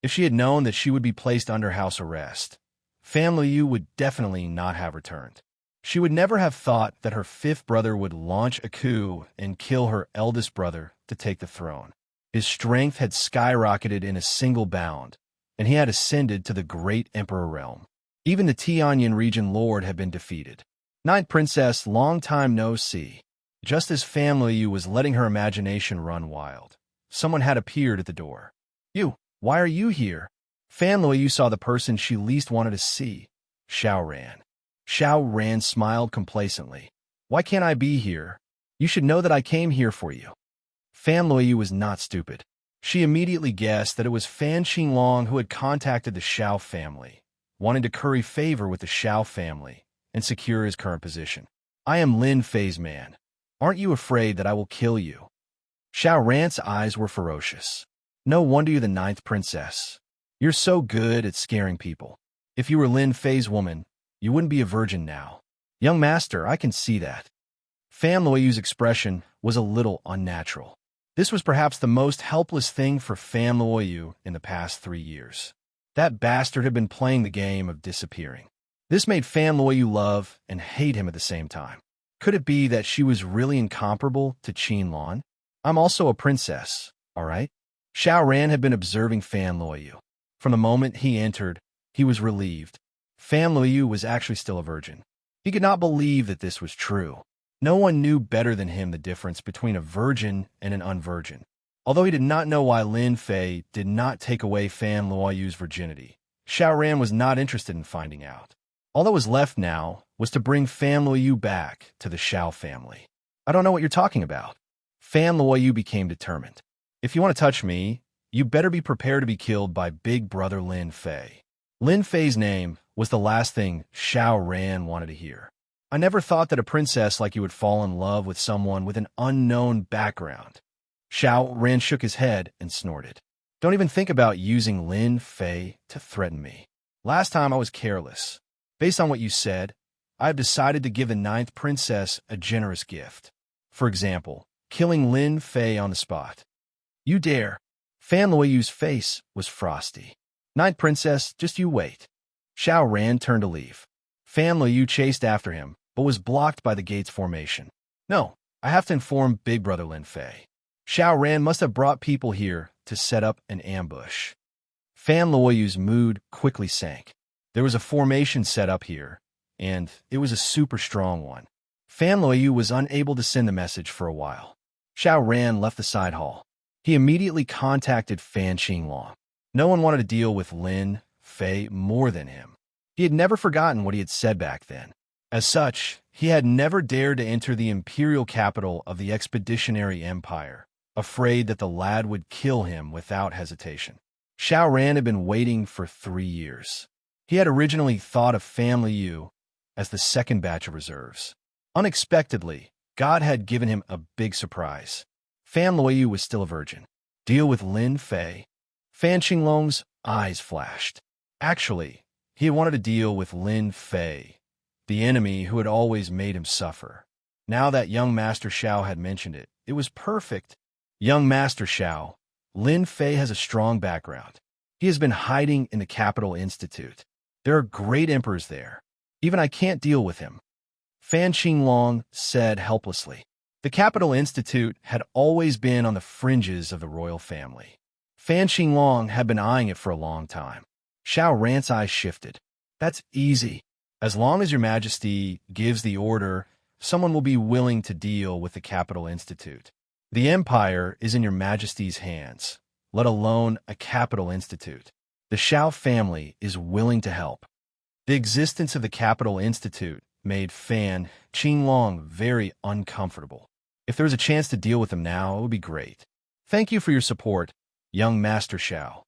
Speaker 1: If she had known that she would be placed under house arrest, Fan Luoyu would definitely not have returned. She would never have thought that her 5th brother would launch a coup and kill her eldest brother to take the throne. His strength had skyrocketed in a single bound, and he had ascended to the great emperor realm. Even the Tianyan region lord had been defeated. 9th princess, long time no see. Just as Fan Luoyu was letting her imagination run wild, someone had appeared at the door. You, why are you here? Fan Luoyu saw the person she least wanted to see, Xiao Ran. Xiao Ran smiled complacently. Why can't I be here? You should know that I came here for you. Fan Luoyu was not stupid. She immediately guessed that it was Fan Xinglong who had contacted the Xiao family, wanting to curry favor with the Xiao family and secure his current position. I am Lin Fei's man. Aren't you afraid that I will kill you? Xiao Ran's eyes were ferocious. No wonder you're the 9th princess. You're so good at scaring people. If you were Lin Fei's woman, you wouldn't be a virgin now. Young master, I can see that. Fan Luoyu's expression was a little unnatural. This was perhaps the most helpless thing for Fan Luoyu in the past 3 years. That bastard had been playing the game of disappearing. This made Fan Luoyu love and hate him at the same time. Could it be that she was really incomparable to Qin Lan? I'm also a princess, all right? Xiao Ran had been observing Fan Luoyu. From the moment he entered, he was relieved. Fan Luoyu was actually still a virgin. He could not believe that this was true. No one knew better than him the difference between a virgin and an unvirgin. Although he did not know why Lin Fei did not take away Fan Luoyu's virginity, Xiao Ran was not interested in finding out. All that was left now was to bring Fan Luoyu back to the Xiao family. I don't know what you're talking about. Fan Luoyu became determined. If you want to touch me, you better be prepared to be killed by Big Brother Lin Fei. Lin Fei's name was the last thing Xiao Ran wanted to hear. I never thought that a princess like you would fall in love with someone with an unknown background. Xiao Ran shook his head and snorted. Don't even think about using Lin Fei to threaten me. Last time I was careless. Based on what you said, I have decided to give the 9th princess a generous gift. For example, killing Lin Fei on the spot. You dare. Fan Luoyu's face was frosty. 9th princess, just you wait. Xiao Ran turned to leave. Fan Luoyu chased after him, but was blocked by the gate's formation. No, I have to inform Big Brother Lin Fei. Xiao Ran must have brought people here to set up an ambush. Fan Luoyu's mood quickly sank. There was a formation set up here, and it was a super strong one. Fan Luoyu was unable to send the message for a while. Xiao Ran left the side hall. He immediately contacted Fan Xinglong. No one wanted to deal with Lin Fei more than him. He had never forgotten what he had said back then. As such, he had never dared to enter the imperial capital of the expeditionary empire, afraid that the lad would kill him without hesitation. Xiao Ran had been waiting for 3 years. He had originally thought of Fan Luoyu as the second batch of reserves. Unexpectedly, God had given him a big surprise. Fan Luoyu was still a virgin. Deal with Lin Fei. Fan Qinglong's eyes flashed. Actually, he had wanted to deal with Lin Fei, the enemy who had always made him suffer. Now that young Master Xiao had mentioned it, it was perfect. Young Master Xiao, Lin Fei has a strong background. He has been hiding in the Capital Institute. There are great emperors there. Even I can't deal with him. Fan Qinglong said helplessly. The Capital Institute had always been on the fringes of the royal family. Fan Qinglong had been eyeing it for a long time. Xiao Ran's eyes shifted. That's easy. As long as your majesty gives the order, someone will be willing to deal with the Capital Institute. The empire is in your majesty's hands, let alone a Capital Institute. The Xiao family is willing to help. The existence of the Capital Institute made Fan Qinglong very uncomfortable. If there was a chance to deal with him now, it would be great. Thank you for your support, young Master Xiao.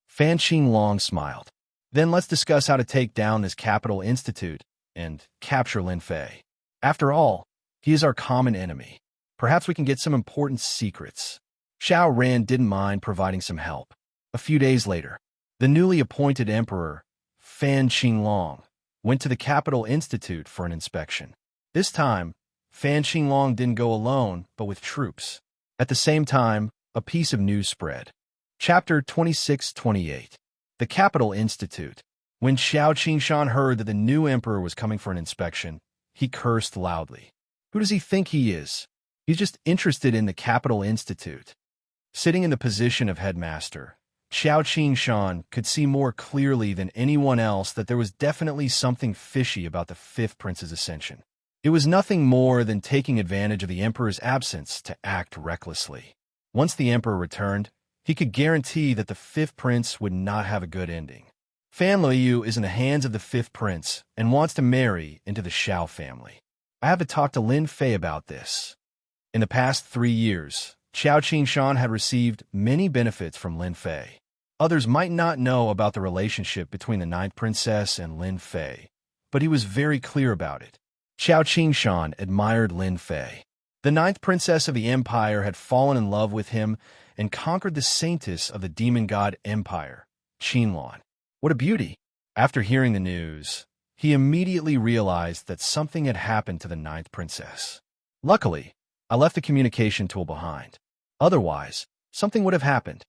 Speaker 1: Fan Qinglong smiled. Then let's discuss how to take down this Capital Institute and capture Lin Fei. After all, he is our common enemy. Perhaps we can get some important secrets. Xiao Ran didn't mind providing some help. A few days later, the newly appointed emperor, Fan Qinglong, went to the Capital Institute for an inspection. This time, Fan Qinglong didn't go alone, but with troops. At the same time, a piece of news spread. Chapter 26-28. The Capital Institute. When Xiao Qingshan heard that the new emperor was coming for an inspection, he cursed loudly. Who does he think he is? He's just interested in the Capital Institute. Sitting in the position of headmaster, Xiao Qingshan could see more clearly than anyone else that there was definitely something fishy about the fifth prince's ascension. It was nothing more than taking advantage of the emperor's absence to act recklessly. Once the emperor returned, he could guarantee that the fifth prince would not have a good ending. Fan Luoyu is in the hands of the fifth prince and wants to marry into the Xiao family. I have to talk to Lin Fei about this. In the past 3 years, Xiao Qingshan had received many benefits from Lin Fei. Others might not know about the relationship between the ninth princess and Lin Fei, but he was very clear about it. Xiao Qingshan admired Lin Fei. The ninth princess of the empire had fallen in love with him and conquered the saintess of the demon god empire, Qinlan. What a beauty! After hearing the news, he immediately realized that something had happened to the ninth princess. Luckily, I left the communication tool behind. Otherwise, something would have happened.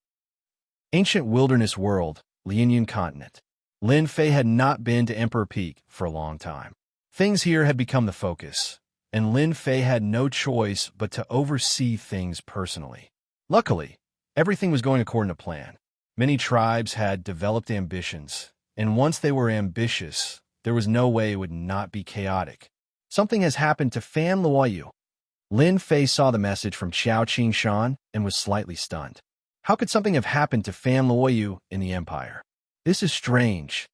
Speaker 1: Ancient wilderness world, Lianyan continent. Lin Fei had not been to Emperor Peak for a long time. Things here had become the focus, and Lin Fei had no choice but to oversee things personally. Luckily, everything was going according to plan. Many tribes had developed ambitions, and once they were ambitious, there was no way it would not be chaotic. Something has happened to Fan Luoyu. Lin Fei saw the message from Xiao Qingshan and was slightly stunned. How could something have happened to Fan Luoyu in the empire? This is strange.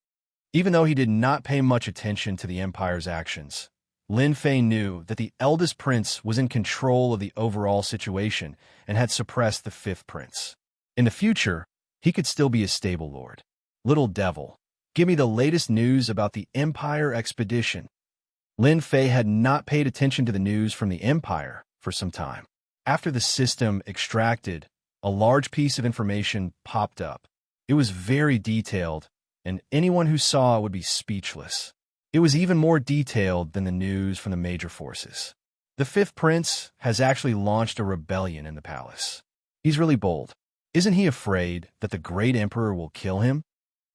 Speaker 1: Even though he did not pay much attention to the empire's actions, Lin Fei knew that the eldest prince was in control of the overall situation and had suppressed the fifth prince. In the future, he could still be a stable lord. Little devil, give me the latest news about the empire expedition. Lin Fei had not paid attention to the news from the empire for some time. After the system extracted, a large piece of information popped up. It was very detailed, and anyone who saw it would be speechless. It was even more detailed than the news from the major forces. The fifth prince has actually launched a rebellion in the palace. He's really bold. Isn't he afraid that the great emperor will kill him?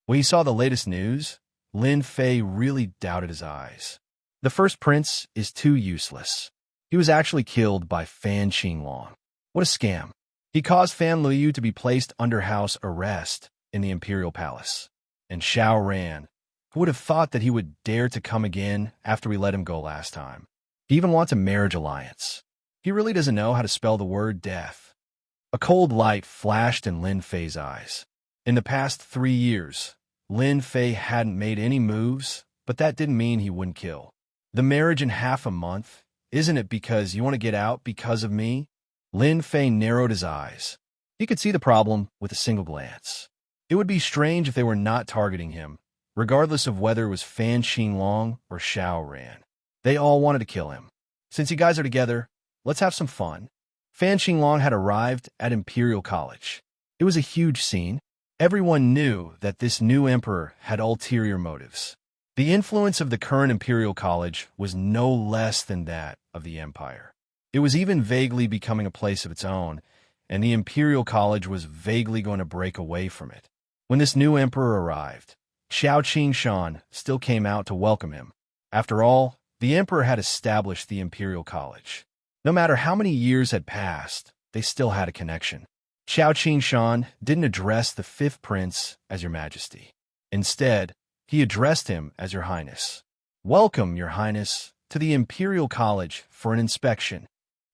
Speaker 1: When he saw the latest news, Lin Fei really doubted his eyes. The first prince is too useless. He was actually killed by Fan Qinglong. What a scam. He caused Fan Luoyu to be placed under house arrest in the imperial palace. And Xiao Ran, who would have thought that he would dare to come again after we let him go last time? He even wants a marriage alliance. He really doesn't know how to spell the word death. A cold light flashed in Lin Fei's eyes. In the past 3 years, Lin Fei hadn't made any moves, but that didn't mean he wouldn't kill. The marriage in half a month? Isn't it because you want to get out because of me? Lin Fei narrowed his eyes. He could see the problem with a single glance. It would be strange if they were not targeting him, regardless of whether it was Fan Qinglong or Xiao Ran. They all wanted to kill him. Since you guys are together, let's have some fun. Fan Qinglong had arrived at Imperial College. It was a huge scene. Everyone knew that this new emperor had ulterior motives. The influence of the current Imperial College was no less than that of the Empire. It was even vaguely becoming a place of its own, and the Imperial College was vaguely going to break away from it. When this new emperor arrived, Xiao Qingshan still came out to welcome him. After all, the emperor had established the Imperial College. No matter how many years had passed, they still had a connection. Xiao Qingshan didn't address the fifth prince as Your Majesty. Instead, he addressed him as Your Highness. Welcome, Your Highness, to the Imperial College for an inspection.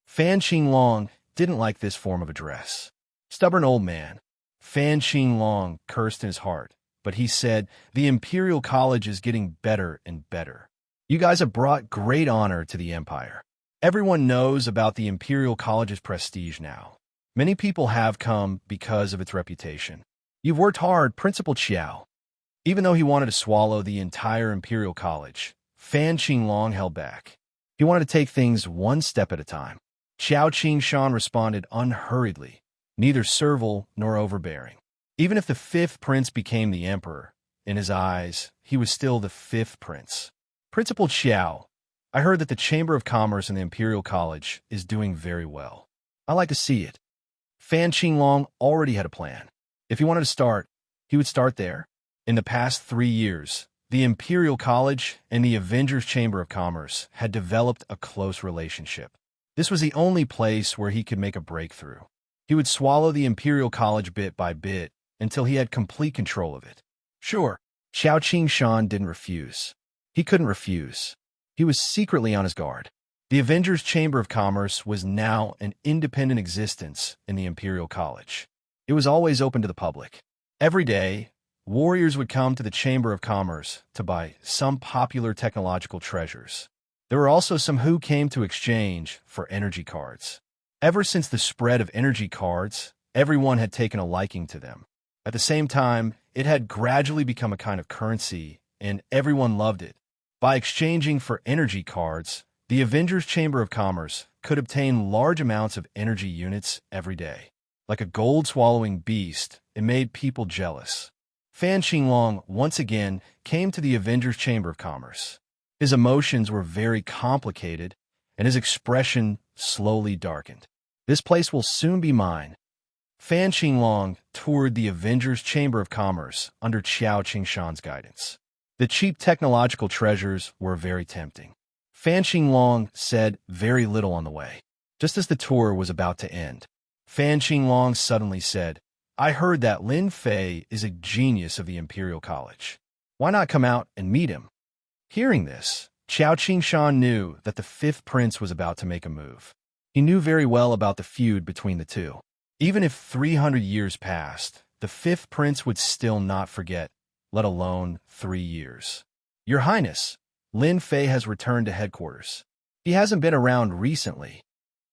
Speaker 1: Fan Qinglong didn't like this form of address. Stubborn old man. Fan Qinglong cursed in his heart, but he said, the Imperial College is getting better and better. You guys have brought great honor to the Empire. Everyone knows about the Imperial College's prestige now. Many people have come because of its reputation. You've worked hard, Principal Qiao. Even though he wanted to swallow the entire Imperial College, Fan Qinglong held back. He wanted to take things one step at a time. Xiao Qingshan responded unhurriedly, neither servile nor overbearing. Even if the fifth prince became the emperor, in his eyes, he was still the fifth prince. Principal Qiao, I heard that the Chamber of Commerce in the Imperial College is doing very well. I like to see it. Fan Qinglong already had a plan. If he wanted to start, he would start there. In the past 3 years, the Imperial College and the Avengers Chamber of Commerce had developed a close relationship. This was the only place where he could make a breakthrough. He would swallow the Imperial College bit by bit until he had complete control of it. Sure, Xiao Qingshan didn't refuse. He couldn't refuse. He was secretly on his guard. The Avengers Chamber of Commerce was now an independent existence in the Imperial College. It was always open to the public. Every day, warriors would come to the Chamber of Commerce to buy some popular technological treasures. There were also some who came to exchange for energy cards. Ever since the spread of energy cards, everyone had taken a liking to them. At the same time, it had gradually become a kind of currency, and everyone loved it. By exchanging for energy cards, the Avengers Chamber of Commerce could obtain large amounts of energy units every day. Like a gold-swallowing beast, it made people jealous. Fan Qinglong once again came to the Avengers Chamber of Commerce. His emotions were very complicated, and his expression slowly darkened. This place will soon be mine. Fan Qinglong toured the Avengers Chamber of Commerce under Xiao Qingshan's guidance. The cheap technological treasures were very tempting. Fan Qinglong said very little on the way. Just as the tour was about to end, Fan Qinglong suddenly said, I heard that Lin Fei is a genius of the Imperial College. Why not come out and meet him? Hearing this, Xiao Qingshan knew that the fifth prince was about to make a move. He knew very well about the feud between the two. Even if 300 years passed, the fifth prince would still not forget, let alone 3 years. Your Highness, Lin Fei has returned to headquarters. He hasn't been around recently.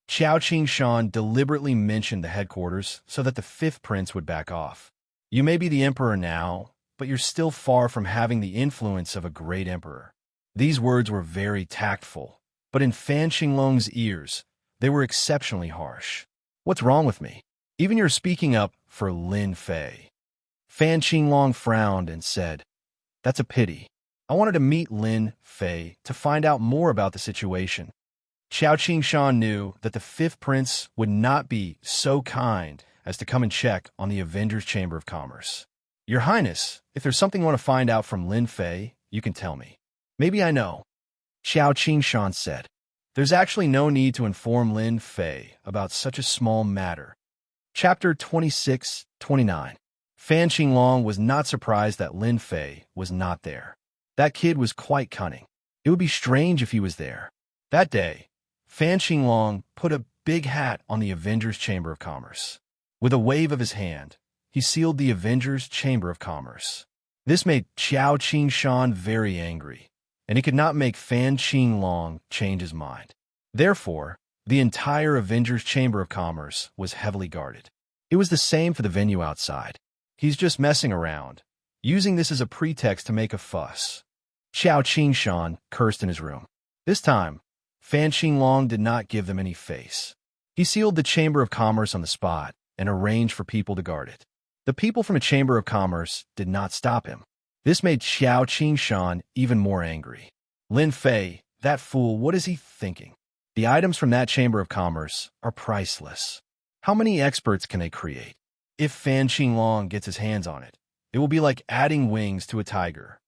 Speaker 1: Xiao Qingshan deliberately mentioned the headquarters so that the fifth prince would back off. You may be the emperor now, but you're still far from having the influence of a great emperor. These words were very tactful, but in Fan Qinglong's ears, they were exceptionally harsh. What's wrong with me? Even you're speaking up for Lin Fei. Fan Qinglong frowned and said, That's a pity. I wanted to meet Lin Fei to find out more about the situation. Xiao Qingshan knew that the fifth prince would not be so kind as to come and check on the Avengers Chamber of Commerce. Your Highness, if there's something you want to find out from Lin Fei, you can tell me. Maybe I know. Xiao Qingshan said. There's actually no need to inform Lin Fei about such a small matter. Chapter 26-29. Fan Qinglong was not surprised that Lin Fei was not there. That kid was quite cunning. It would be strange if he was there. That day, Fan Qinglong put a big hat on the Avengers Chamber of Commerce. With a wave of his hand, he sealed the Avengers Chamber of Commerce. This made Xiao Qingshan very angry, and he could not make Fan Qinglong change his mind. Therefore, the entire Avengers Chamber of Commerce was heavily guarded. It was the same for the venue outside. He's just messing around, using this as a pretext to make a fuss. Xiao Qingshan cursed in his room. This time, Fan Qinglong did not give them any face. He sealed the Chamber of Commerce on the spot and arranged for people to guard it. The people from the Chamber of Commerce did not stop him. This made Xiao Qingshan even more angry. Lin Fei, that fool, what is he thinking? The items from that Chamber of Commerce are priceless. How many experts can they create? If Fan Qinglong gets his hands on it, it will be like adding wings to a tiger.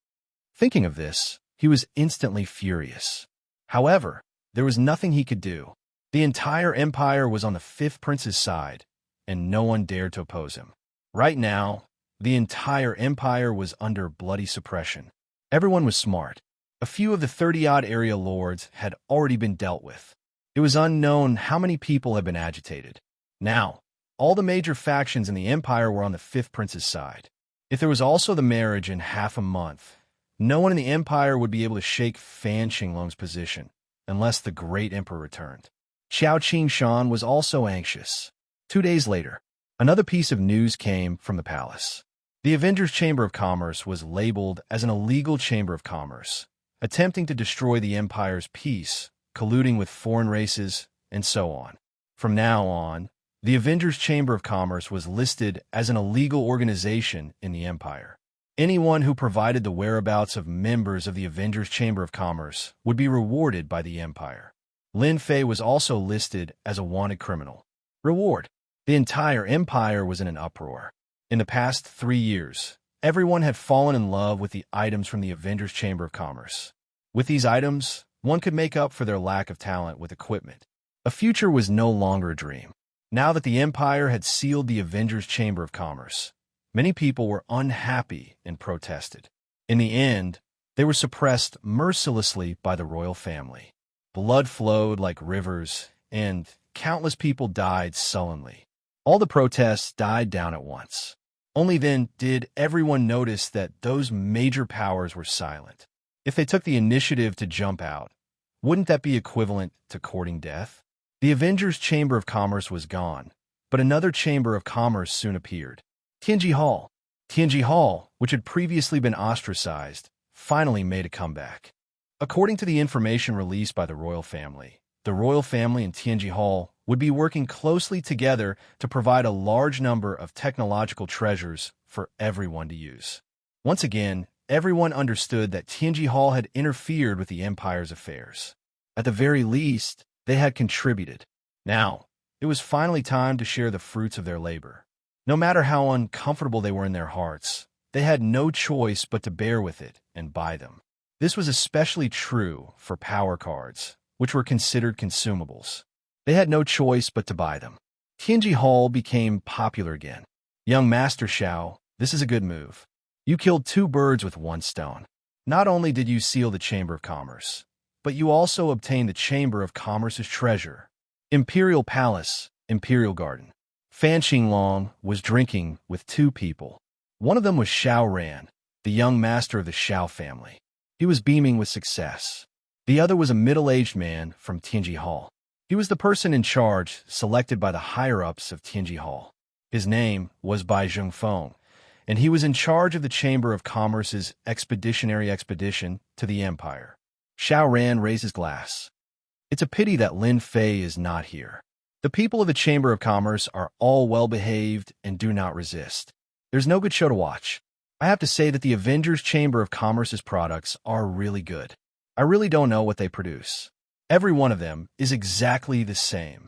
Speaker 1: Thinking of this, he was instantly furious. However, there was nothing he could do. The entire empire was on the fifth prince's side, and no one dared to oppose him. Right now, the entire empire was under bloody suppression. Everyone was smart. A few of the 30-odd area lords had already been dealt with. It was unknown how many people had been agitated. Now, all the major factions in the empire were on the fifth prince's side. If there was also the marriage in half a month, no one in the empire would be able to shake Fan Qinglong's position, unless the great emperor returned. Xiao Qingshan was also anxious. 2 days later, another piece of news came from the palace. The Avengers Chamber of Commerce was labeled as an illegal chamber of commerce, attempting to destroy the empire's peace, colluding with foreign races, and so on. From now on, the Avengers Chamber of Commerce was listed as an illegal organization in the empire. Anyone who provided the whereabouts of members of the Avengers Chamber of Commerce would be rewarded by the empire. Lin Fei was also listed as a wanted criminal. Reward. The entire empire was in an uproar. In the past 3 years, everyone had fallen in love with the items from the Avengers Chamber of Commerce. With these items, one could make up for their lack of talent with equipment. A future was no longer a dream. Now that the empire had sealed the Avengers Chamber of Commerce, many people were unhappy and protested. In the end, they were suppressed mercilessly by the royal family. Blood flowed like rivers, and countless people died sullenly. All the protests died down at once. Only then did everyone notice that those major powers were silent. If they took the initiative to jump out, wouldn't that be equivalent to courting death? The Avengers Chamber of Commerce was gone, but another Chamber of Commerce soon appeared. Tianji Hall. Tianji Hall, which had previously been ostracized, finally made a comeback. According to the information released by the royal family and Tianji Hall would be working closely together to provide a large number of technological treasures for everyone to use. Once again, everyone understood that Tianji Hall had interfered with the empire's affairs. At the very least, they had contributed. Now, it was finally time to share the fruits of their labor. No matter how uncomfortable they were in their hearts, they had no choice but to bear with it and buy them. This was especially true for power cards, which were considered consumables. They had no choice but to buy them. Tianji Hall became popular again. Young Master Xiao, this is a good move. You killed 2 birds with 1 stone. Not only did you seal the Chamber of Commerce, but you also obtained the Chamber of Commerce's treasure. Imperial Palace, Imperial Garden. Fan Qinglong was drinking with 2 people. One of them was Xiao Ran, the young master of the Xiao family. He was beaming with success. The other was a middle-aged man from Tianji Hall. He was the person in charge selected by the higher-ups of Tianji Hall. His name was Bai Zhengfeng, and he was in charge of the Chamber of Commerce's expeditionary expedition to the empire. Xiao Ran raised his glass. It's a pity that Lin Fei is not here. The people of the Chamber of Commerce are all well-behaved and do not resist. There's no good show to watch. I have to say that the Avengers Chamber of Commerce's products are really good. I really don't know what they produce. Every one of them is exactly the same.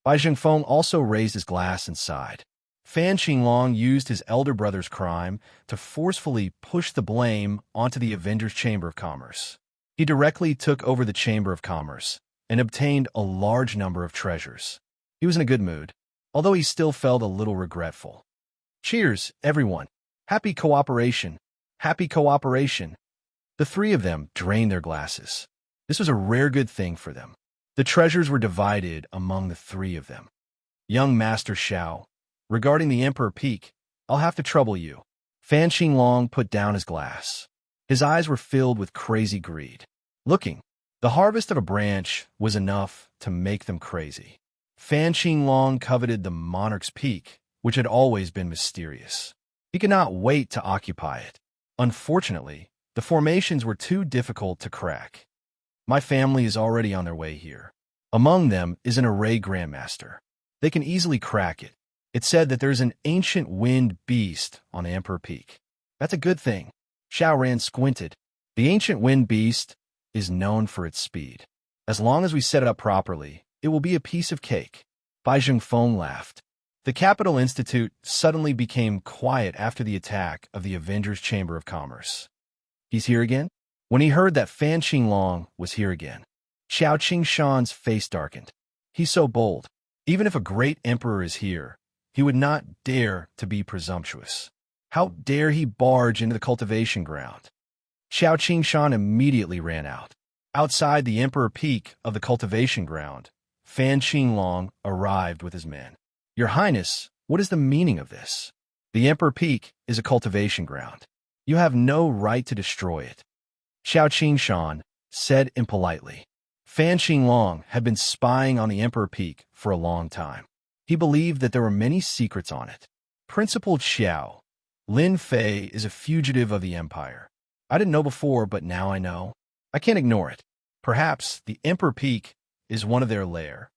Speaker 1: Bai Zhengfeng also raised his glass and sighed. Fan Qinglong used his elder brother's crime to forcefully push the blame onto the Avengers Chamber of Commerce. He directly took over the Chamber of Commerce and obtained a large number of treasures. He was in a good mood, although he still felt a little regretful. Cheers, everyone. Happy cooperation. Happy cooperation. The 3 of them drained their glasses. This was a rare good thing for them. The treasures were divided among the 3 of them. Young Master Xiao, regarding the Emperor Peak, I'll have to trouble you. Fan Qinglong put down his glass. His eyes were filled with crazy greed. Looking, the harvest of a branch was enough to make them crazy. Fan Qinglong coveted the monarch's peak, which had always been mysterious. He could not wait to occupy it. Unfortunately, the formations were too difficult to crack. My family is already on their way here. Among them is an array grandmaster. They can easily crack it. It's said that there's an ancient wind beast on Emperor Peak. That's a good thing. Xiao Ran squinted. The ancient wind beast is known for its speed. As long as we set it up properly, it will be a piece of cake. Bai Zhengfeng laughed. The Capital Institute suddenly became quiet after the attack of the Avengers Chamber of Commerce. He's here again? When he heard that Fan Qinglong was here again, Xiao Qingshan's face darkened. He's so bold. Even if a great emperor is here, he would not dare to be presumptuous. How dare he barge into the cultivation ground? Xiao Qingshan immediately ran out. Outside the Emperor Peak of the cultivation ground, Fan Qinglong arrived with his men. Your Highness, what is the meaning of this? The Emperor Peak is a cultivation ground. You have no right to destroy it. Xiao Qingshan said impolitely. Fan Qinglong had been spying on the Emperor Peak for a long time. He believed that there were many secrets on it. Principal Xiao, Lin Fei is a fugitive of the Empire. I didn't know before, but now I know. I can't ignore it. Perhaps the Emperor Peak is one of their lair.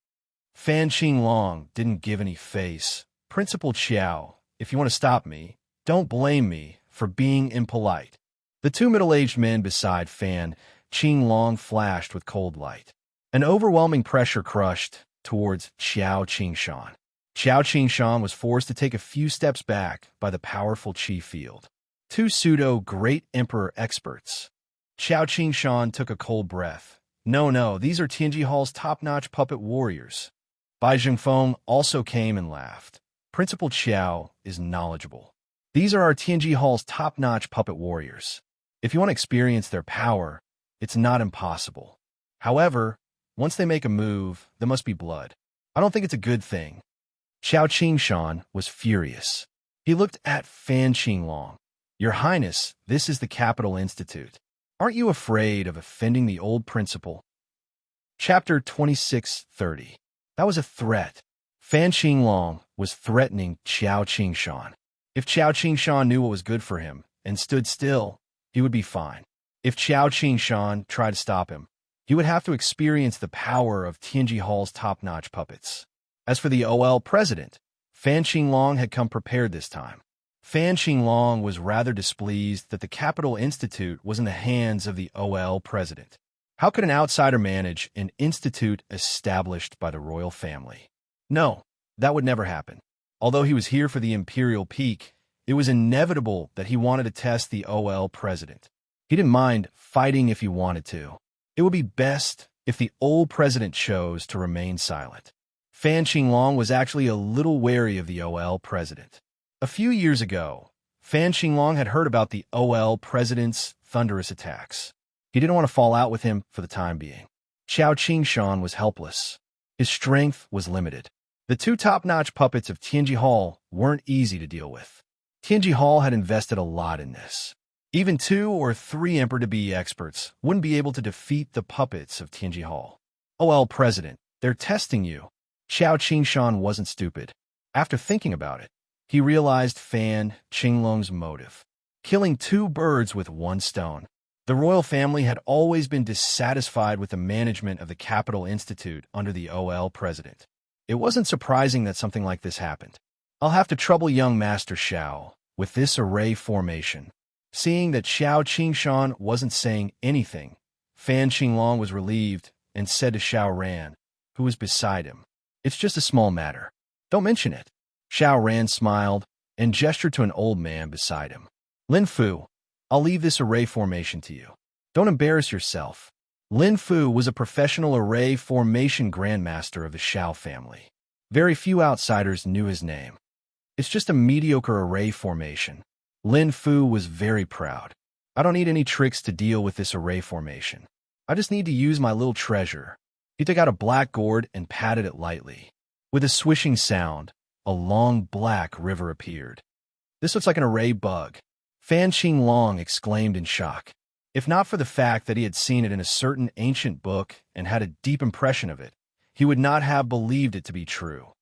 Speaker 1: Fan Qinglong didn't give any face. Principal Xiao, if you want to stop me, don't blame me for being impolite. The two middle-aged men beside Fan Qinglong flashed with cold light. An overwhelming pressure crushed towards Xiao Qingshan. Xiao Qingshan was forced to take a few steps back by the powerful Qi field. Two pseudo-great emperor experts. Xiao Qingshan took a cold breath. No, these are Tianji Hall's top-notch puppet warriors. Bai Zhengfeng also came and laughed. Principal Xiao is knowledgeable. These are our Tianji Hall's top-notch puppet warriors. If you want to experience their power, it's not impossible. However, once they make a move, there must be blood. I don't think it's a good thing. Xiao Qingshan was furious. He looked at Fan Qinglong. Your Highness, this is the Capital Institute. Aren't you afraid of offending the old principal? Chapter 2630. That was a threat. Fan Qinglong was threatening Xiao Qingshan. If Xiao Qingshan knew what was good for him and stood still, he would be fine. If Xiao Qingshan tried to stop him, he would have to experience the power of Tianji Hall's top-notch puppets. As for the OL president, Fan Qinglong had come prepared this time. Fan Qinglong was rather displeased that the Capital Institute was in the hands of the OL president. How could an outsider manage an institute established by the royal family? No, that would never happen. Although he was here for the Imperial Peak, it was inevitable that he wanted to test the OL president. He didn't mind fighting if he wanted to. It would be best if the old president chose to remain silent. Fan Qinglong was actually a little wary of the OL president. A few years ago, Fan Qinglong had heard about the OL president's thunderous attacks. He didn't want to fall out with him for the time being. Xiao Qingshan was helpless. His strength was limited. The two top-notch puppets of Tianji Hall weren't easy to deal with. Tianji Hall had invested a lot in this. Even 2 or 3 Emperor-to-be experts wouldn't be able to defeat the puppets of Tianji Hall. OL President, they're testing you. Xiao Qingshan wasn't stupid. After thinking about it, he realized Fan Qinglong's motive. Killing 2 birds with 1 stone. The royal family had always been dissatisfied with the management of the Capital Institute under the OL president. It wasn't surprising that something like this happened. I'll have to trouble young Master Xiao with this array formation. Seeing that Xiao Qingshan wasn't saying anything, Fan Qinglong was relieved and said to Xiao Ran, who was beside him, "It's just a small matter. Don't mention it." Xiao Ran smiled and gestured to an old man beside him. "Lin Fu, I'll leave this array formation to you. Don't embarrass yourself." Lin Fu was a professional array formation grandmaster of the Xiao family. Very few outsiders knew his name. "It's just a mediocre array formation." Lin Fu was very proud. "I don't need any tricks to deal with this array formation. I just need to use my little treasure." He took out a black gourd and patted it lightly. With a swishing sound, a long black river appeared. "This looks like an array bug." Fan Qinglong exclaimed in shock. If not for the fact that he had seen it in a certain ancient book and had a deep impression of it, he would not have believed it to be true.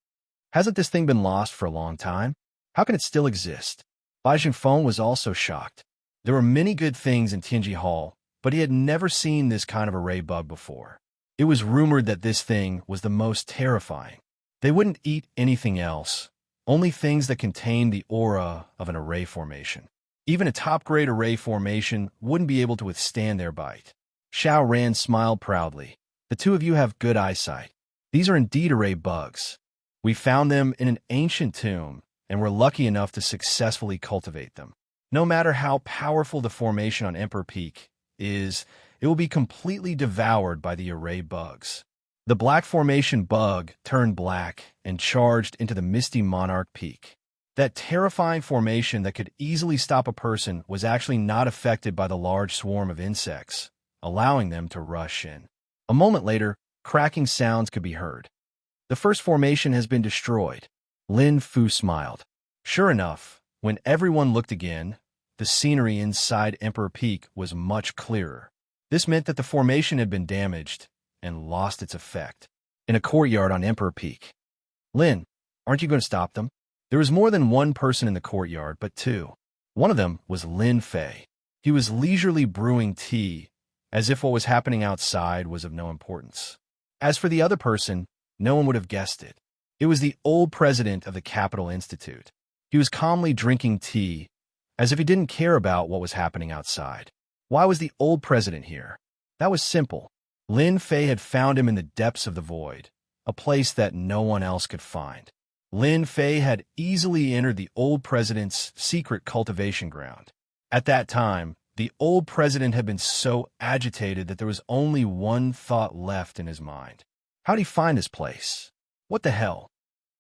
Speaker 1: Hasn't this thing been lost for a long time? How can it still exist? Bai Zhengfeng was also shocked. There were many good things in Tianji Hall, but he had never seen this kind of array bug before. It was rumored that this thing was the most terrifying. They wouldn't eat anything else, only things that contained the aura of an array formation. Even a top-grade array formation wouldn't be able to withstand their bite. Xiao Ran smiled proudly. The two of you have good eyesight. These are indeed array bugs. We found them in an ancient tomb, and were lucky enough to successfully cultivate them. No matter how powerful the formation on Emperor Peak is, it will be completely devoured by the array bugs. The black formation bug turned black and charged into the misty Monarch Peak. That terrifying formation that could easily stop a person was actually not affected by the large swarm of insects, allowing them to rush in. A moment later, cracking sounds could be heard. The first formation has been destroyed. Lin Fu smiled. Sure enough, when everyone looked again, the scenery inside Emperor Peak was much clearer. This meant that the formation had been damaged and lost its effect. In a courtyard on Emperor Peak. Lin, aren't you going to stop them? There was more than one person in the courtyard, but two. One of them was Lin Fei. He was leisurely brewing tea, as if what was happening outside was of no importance. As for the other person, no one would have guessed it. It was the old president of the Capital Institute. He was calmly drinking tea, as if he didn't care about what was happening outside. Why was the old president here? That was simple. Lin Fei had found him in the depths of the void, a place that no one else could find. Lin Fei had easily entered the old president's secret cultivation ground. At that time, the old president had been so agitated that there was only one thought left in his mind. How'd he find this place? What the hell?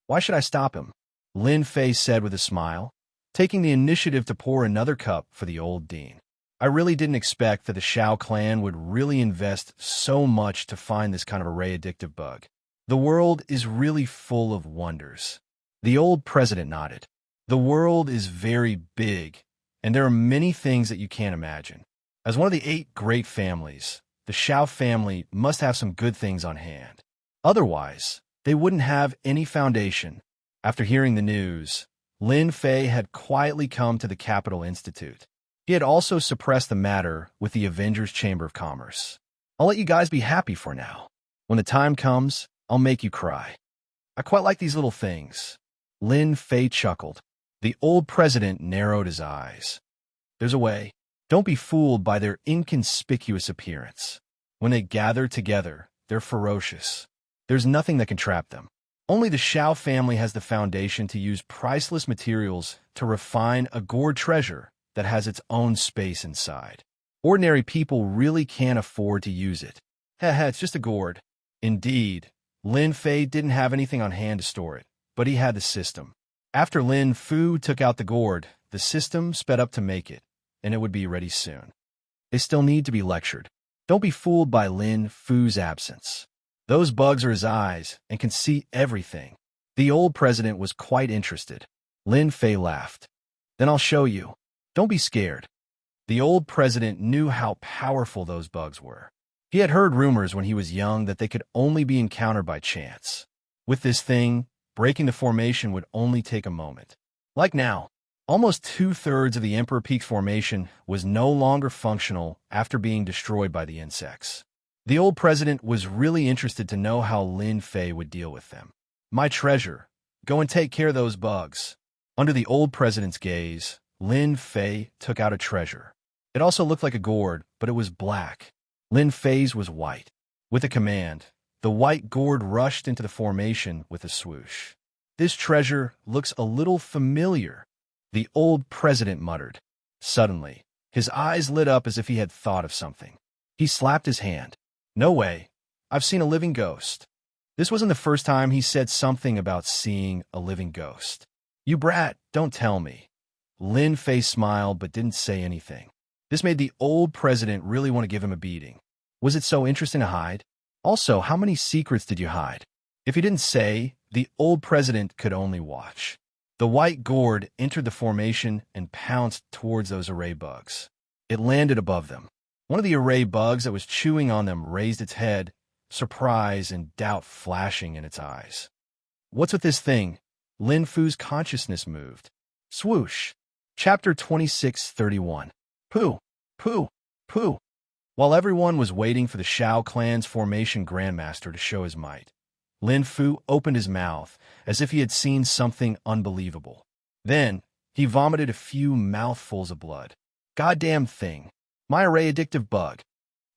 Speaker 1: Why should I stop him? Lin Fei said with a smile, taking the initiative to pour another cup for the old dean. I really didn't expect that the Shao clan would really invest so much to find this kind of array addictive bug. The world is really full of wonders. The old president nodded. The world is very big, and there are many things that you can't imagine. As one of the 8 great families, the Shao family must have some good things on hand. Otherwise, they wouldn't have any foundation. After hearing the news, Lin Fei had quietly come to the Capital Institute. He had also suppressed the matter with the Avengers Chamber of Commerce. I'll let you guys be happy for now. When the time comes, I'll make you cry. I quite like these little things. Lin Fei chuckled. The old president narrowed his eyes. There's a way. Don't be fooled by their inconspicuous appearance. When they gather together, they're ferocious. There's nothing that can trap them. Only the Shao family has the foundation to use priceless materials to refine a gourd treasure that has its own space inside. Ordinary people really can't afford to use it. Heh, it's just a gourd. Indeed, Lin Fei didn't have anything on hand to store it, but he had the system. After Lin Fu took out the gourd, the system sped up to make it, and it would be ready soon. They still need to be lectured. Don't be fooled by Lin Fu's absence. Those bugs are his eyes and can see everything. The old president was quite interested. Lin Fei laughed. Then I'll show you. Don't be scared. The old president knew how powerful those bugs were. He had heard rumors when he was young that they could only be encountered by chance. With this thing, breaking the formation would only take a moment. Like now, almost 2/3 of the Emperor Peak formation was no longer functional after being destroyed by the insects. The old president was really interested to know how Lin Fei would deal with them. My treasure. Go and take care of those bugs. Under the old president's gaze, Lin Fei took out a treasure. It also looked like a gourd, but it was black. Lin Fei's was white. With a command, the white gourd rushed into the formation with a swoosh. This treasure looks a little familiar, the old president muttered. Suddenly, his eyes lit up as if he had thought of something. He slapped his hand. No way. I've seen a living ghost. This wasn't the first time he said something about seeing a living ghost. You brat, don't tell me. Lin Fei smiled but didn't say anything. This made the old president really want to give him a beating. Was it so interesting to hide? Also, how many secrets did you hide? If he didn't say, the old president could only watch. The white gourd entered the formation and pounced towards those array bugs. It landed above them. One of the array bugs that was chewing on them raised its head, surprise and doubt flashing in its eyes. What's with this thing? Lin Fu's consciousness moved. Swoosh. Chapter 26:31. Pooh, pooh, pooh. While everyone was waiting for the Shao clan's formation grandmaster to show his might, Lin Fu opened his mouth as if he had seen something unbelievable. Then, he vomited a few mouthfuls of blood. Goddamn thing. My array addictive bug.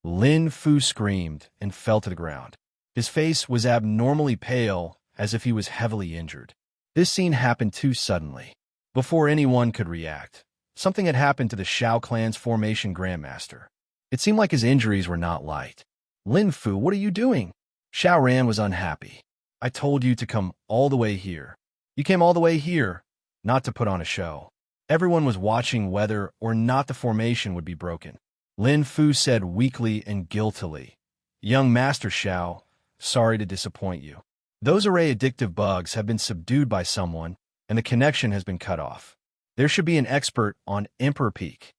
Speaker 1: Lin Fu screamed and fell to the ground. His face was abnormally pale, as if he was heavily injured. This scene happened too suddenly. Before anyone could react, something had happened to the Shao clan's formation grandmaster. It seemed like his injuries were not light. Lin Fu, what are you doing? Shao Ran was unhappy. I told you to come all the way here. You came all the way here, not to put on a show. Everyone was watching whether or not the formation would be broken. Lin Fu said weakly and guiltily, Young Master Shao, sorry to disappoint you. Those array addictive bugs have been subdued by someone, and the connection has been cut off. There should be an expert on Emperor Peak.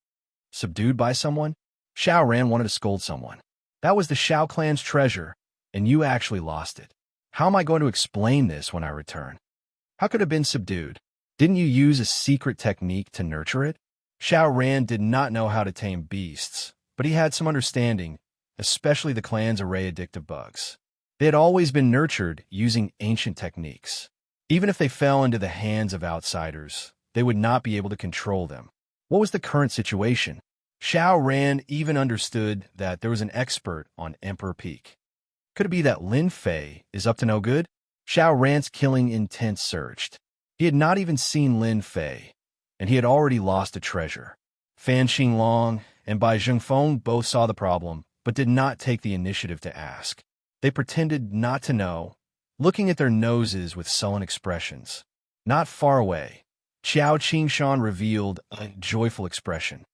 Speaker 1: Subdued by someone? Shao Ran wanted to scold someone. That was the Shao clan's treasure, and you actually lost it. How am I going to explain this when I return? How could it have been subdued? Didn't you use a secret technique to nurture it? Shao Ran did not know how to tame beasts, but he had some understanding, especially the clan's array addictive bugs. They had always been nurtured using ancient techniques. Even if they fell into the hands of outsiders, they would not be able to control them. What was the current situation? Shao Ran even understood that there was an expert on Emperor Peak. Could it be that Lin Fei is up to no good? Shao Ran's killing intent surged. He had not even seen Lin Fei, and he had already lost a treasure. Fan Xinglong and Bai Zhengfeng both saw the problem, but did not take the initiative to ask. They pretended not to know, looking at their noses with sullen expressions. Not far away, Qiao Qingshan revealed a joyful expression.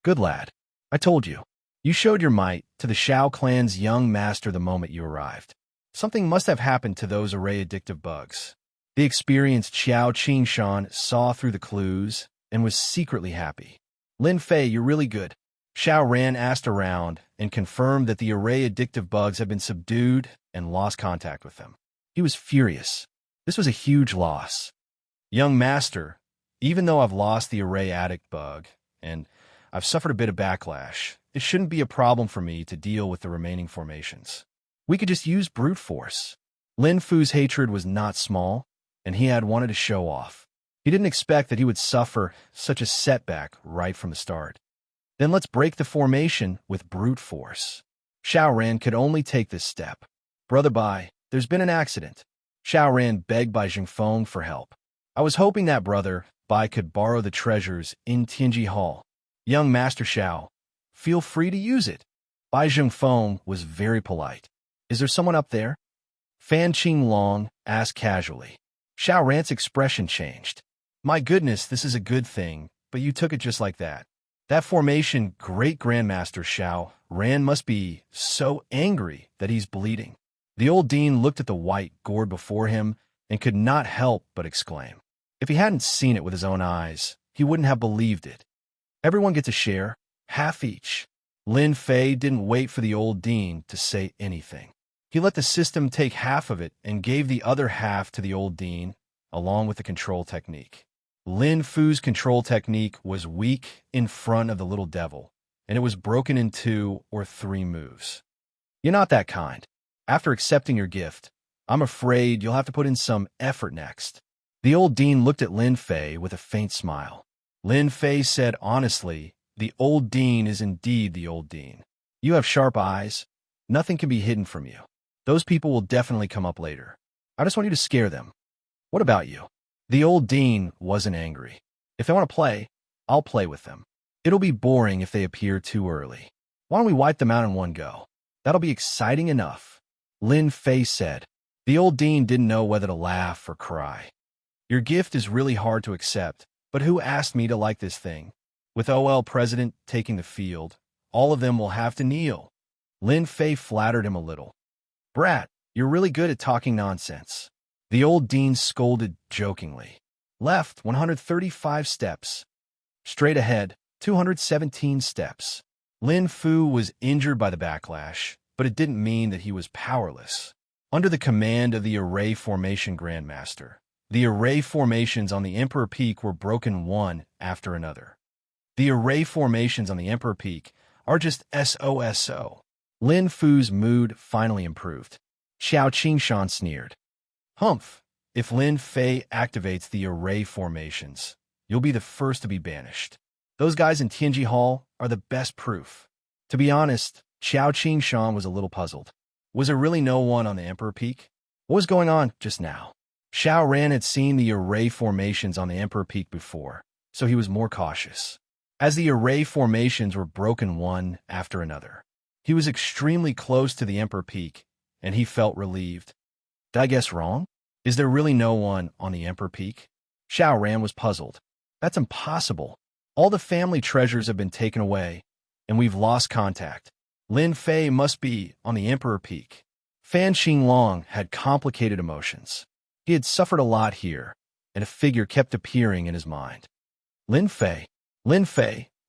Speaker 1: Good lad. I told you. You showed your might to the Shao clan's young master the moment you arrived. Something must have happened to those array addictive bugs. The experienced Qiao Qingshan saw through the clues and was secretly happy. Lin Fei, you're really good. Shao Ran asked around and confirmed that the array addictive bugs had been subdued and lost contact with them. He was furious. This was a huge loss. Young master, even though I've lost the array addict bug, and I've suffered a bit of backlash, it shouldn't be a problem for me to deal with the remaining formations. We could just use brute force. Lin Fu's hatred was not small, and he had wanted to show off. He didn't expect that he would suffer such a setback right from the start. Then let's break the formation with brute force. Shao Ran could only take this step. Brother Bai, there's been an accident. Shao Ran begged Bai Zhengfeng for help. I was hoping that Brother Bai could borrow the treasures in Tianji Hall. Young Master Shao, feel free to use it. Bai Zhengfeng was very polite. Is there someone up there? Fan Qinglong asked casually. Shao Ran's expression changed. My goodness, this is a good thing, but you took it just like that. That formation, Great Grandmaster Shao Ran must be so angry that he's bleeding. The old dean looked at the white gourd before him and could not help but exclaim. If he hadn't seen it with his own eyes, he wouldn't have believed it. Everyone gets a share, half each. Lin Fei didn't wait for the old dean to say anything. He let the system take half of it and gave the other half to the old dean, along with the control technique. Lin Fu's control technique was weak in front of the little devil, and it was broken in 2 or 3 moves. You're not that kind. After accepting your gift, I'm afraid you'll have to put in some effort next. The old dean looked at Lin Fei with a faint smile. Lin Fei said honestly, the old dean is indeed the old dean. You have sharp eyes. Nothing can be hidden from you. Those people will definitely come up later. I just want you to scare them. What about you? The old dean wasn't angry. If they want to play, I'll play with them. It'll be boring if they appear too early. Why don't we wipe them out in one go? That'll be exciting enough. Lin Fei said. The old dean didn't know whether to laugh or cry. Your gift is really hard to accept, but who asked me to like this thing? With OL President taking the field, all of them will have to kneel. Lin Fei flattered him a little. Brat, you're really good at talking nonsense. The old dean scolded jokingly. Left, 135 steps. Straight ahead, 217 steps. Lin Fu was injured by the backlash, but it didn't mean that he was powerless. Under the command of the Array Formation Grandmaster, the array formations on the Emperor Peak were broken one after another. The array formations on the Emperor Peak are just SOSO. Lin Fu's mood finally improved. Xiao Qingshan sneered. Humph, if Lin Fei activates the array formations, you'll be the first to be banished. Those guys in Tianji Hall are the best proof. To be honest, Xiao Qingshan was a little puzzled. Was there really no one on the Emperor Peak? What was going on just now? Xiao Ran had seen the array formations on the Emperor Peak before, so he was more cautious. As the array formations were broken one after another, he was extremely close to the Emperor Peak, and he felt relieved. Did I guess wrong? Is there really no one on the Emperor Peak? Xiao Ran was puzzled. That's impossible. All the family treasures have been taken away, and we've lost contact. Lin Fei must be on the Emperor Peak. Fan Xinglong had complicated emotions. He had suffered a lot here, and a figure kept appearing in his mind. Lin Fei,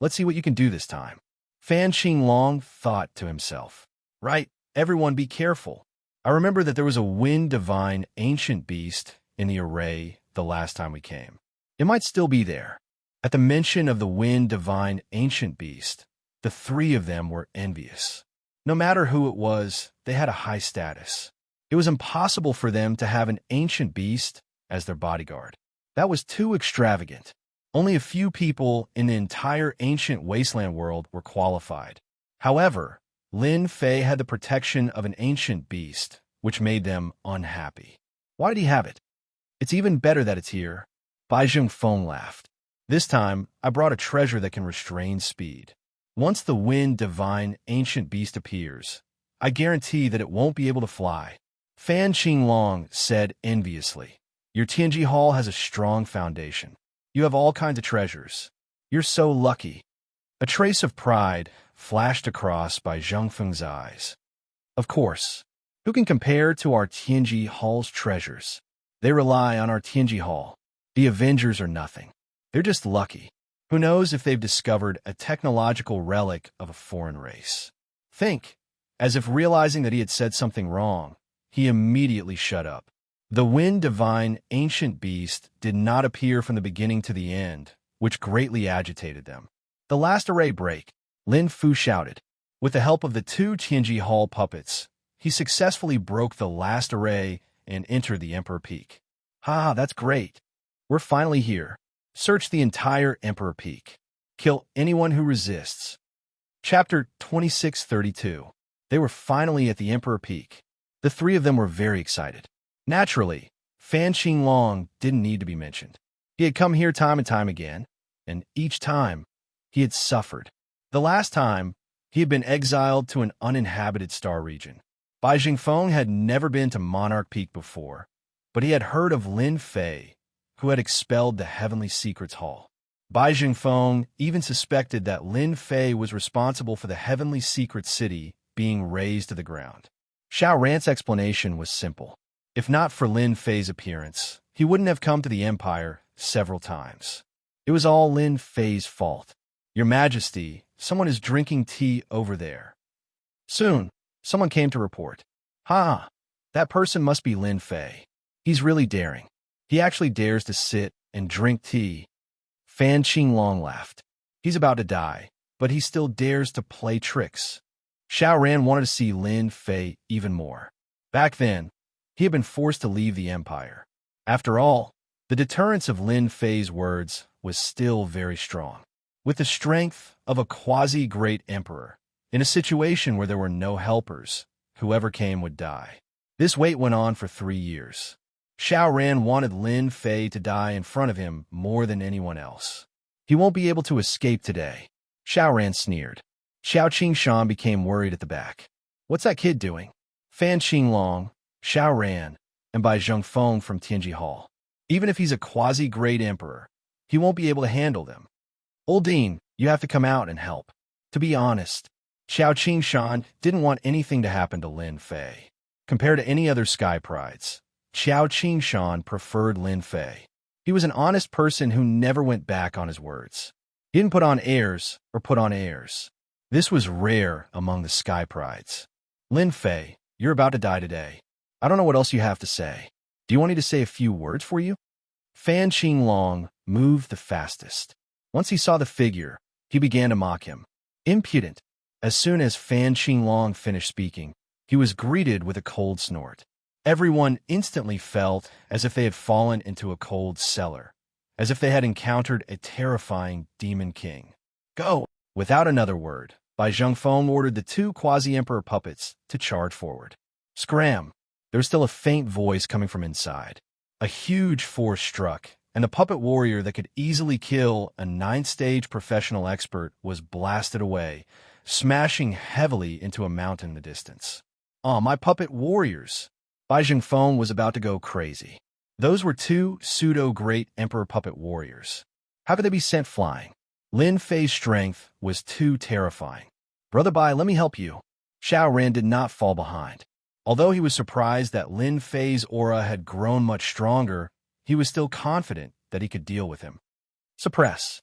Speaker 1: let's see what you can do this time. Fan Xinglong thought to himself. Right, everyone be careful. I remember that there was a wind divine ancient beast in the array the last time we came. It might still be there. At the mention of the wind divine ancient beast, the three of them were envious. No matter who it was, they had a high status. It was impossible for them to have an ancient beast as their bodyguard. That was too extravagant. Only a few people in the entire ancient wasteland world were qualified. However, Lin Fei had the protection of an ancient beast, which made them unhappy. Why did he have it? It's even better that it's here. Bai Zhengfeng laughed. This time, I brought a treasure that can restrain speed. Once the wind divine ancient beast appears, I guarantee that it won't be able to fly. Fan Xinglong said enviously. Your Tianji Hall has a strong foundation. You have all kinds of treasures. You're so lucky. A trace of pride flashed across Bai Zhengfeng's eyes. Of course, who can compare to our Tianji Hall's treasures? They rely on our Tianji Hall. The Avengers are nothing. They're just lucky. Who knows if they've discovered a technological relic of a foreign race? Think. As if realizing that he had said something wrong, he immediately shut up. The wind divine ancient beast did not appear from the beginning to the end, which greatly agitated them. The last array break, Lin Fu shouted. With the help of the two Tianji Hall puppets, he successfully broke the last array and entered the Emperor Peak. Ha, that's great. We're finally here. Search the entire Emperor Peak. Kill anyone who resists. Chapter 2632. They were finally at the Emperor Peak. The three of them were very excited. Naturally, Fan Xinglong didn't need to be mentioned. He had come here time and time again, and each time, he had suffered. The last time, he had been exiled to an uninhabited star region. Bai Zhengfeng had never been to Monarch Peak before, but he had heard of Lin Fei, who had expelled the Heavenly Secrets Hall. Bai Zhengfeng even suspected that Lin Fei was responsible for the Heavenly Secret City being razed to the ground. Xiao Ran's explanation was simple. If not for Lin Fei's appearance, he wouldn't have come to the Empire several times. It was all Lin Fei's fault. Your Majesty, someone is drinking tea over there. Soon, someone came to report. Ha! That person must be Lin Fei. He's really daring. He actually dares to sit and drink tea. Fan Xinglong laughed. He's about to die, but he still dares to play tricks. Xiao Ran wanted to see Lin Fei even more. Back then, he had been forced to leave the Empire. After all, the deterrence of Lin Fei's words was still very strong. With the strength of a quasi-great emperor, in a situation where there were no helpers, whoever came would die. This wait went on for 3 years. Xiao Ran wanted Lin Fei to die in front of him more than anyone else. He won't be able to escape today. Xiao Ran sneered. Xiao Qingshan became worried at the back. What's that kid doing? Fan Xinglong, Xiao Ran, and Bai Zhengfeng from Tianji Hall. Even if he's a quasi-great emperor, he won't be able to handle them. Old Dean, you have to come out and help. To be honest, Xiao Qingshan didn't want anything to happen to Lin Fei. Compared to any other Sky Prides, Xiao Qingshan preferred Lin Fei. He was an honest person who never went back on his words. He didn't put on airs or put on airs. This was rare among the Sky Prides. Lin Fei, you're about to die today. I don't know what else you have to say. Do you want me to say a few words for you? Fan Xinglong moved the fastest. Once he saw the figure, he began to mock him. Impudent. As soon as Fan Qinglong finished speaking, he was greeted with a cold snort. Everyone instantly felt as if they had fallen into a cold cellar, as if they had encountered a terrifying demon king. Go! Without another word, Bai Zhengfeng ordered the two quasi-emperor puppets to charge forward. Scram! There was still a faint voice coming from inside. A huge force struck, and the puppet warrior that could easily kill a 9th-stage professional expert was blasted away, smashing heavily into a mountain in the distance. Ah, my puppet warriors! Bai Zhengfeng was about to go crazy. Those were two pseudo-great emperor puppet warriors. How could they be sent flying? Lin Fei's strength was too terrifying. Brother Bai, let me help you. Xiao Ran did not fall behind. Although he was surprised that Lin Fei's aura had grown much stronger, he was still confident that he could deal with him. Suppress.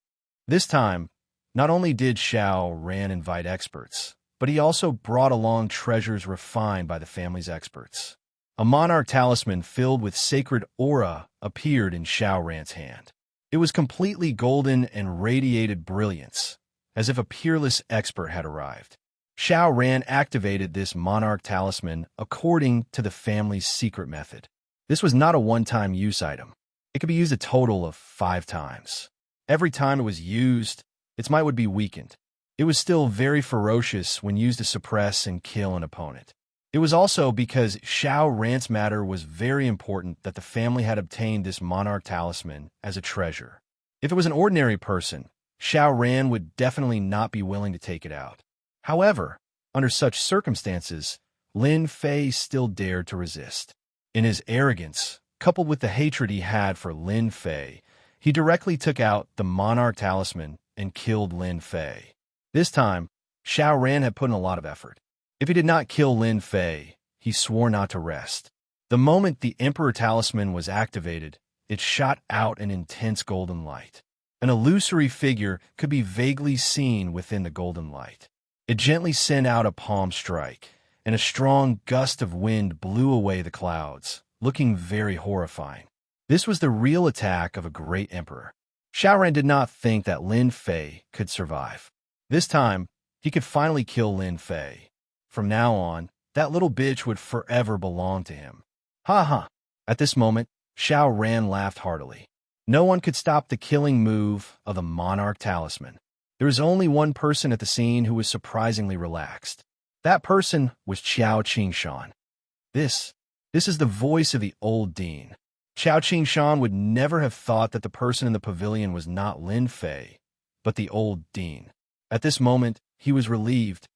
Speaker 1: This time, not only did Xiao Ran invite experts, but he also brought along treasures refined by the family's experts. A monarch talisman filled with sacred aura appeared in Xiao Ran's hand. It was completely golden and radiated brilliance, as if a peerless expert had arrived. Xiao Ran activated this monarch talisman according to the family's secret method. This was not a one-time use item. It could be used a total of 5 times. Every time it was used, its might would be weakened. It was still very ferocious when used to suppress and kill an opponent. It was also because Xiao Ran's matter was very important that the family had obtained this monarch talisman as a treasure. If it was an ordinary person, Xiao Ran would definitely not be willing to take it out. However, under such circumstances, Lin Fei still dared to resist. In his arrogance, coupled with the hatred he had for Lin Fei, he directly took out the monarch talisman and killed Lin Fei. This time, Xiao Ran had put in a lot of effort. If he did not kill Lin Fei, he swore not to rest. The moment the Emperor Talisman was activated, it shot out an intense golden light. An illusory figure could be vaguely seen within the golden light. It gently sent out a palm strike, and a strong gust of wind blew away the clouds, looking very horrifying. This was the real attack of a great emperor. Xiao Ran did not think that Lin Fei could survive. This time, he could finally kill Lin Fei. From now on, that little bitch would forever belong to him. Ha ha! At this moment, Xiao Ran laughed heartily. No one could stop the killing move of the monarch talisman. There was only one person at the scene who was surprisingly relaxed. That person was Qiao Qingshan. This is the voice of the old dean. Qiao Qingshan would never have thought that the person in the pavilion was not Lin Fei, but the old dean. At this moment, he was relieved.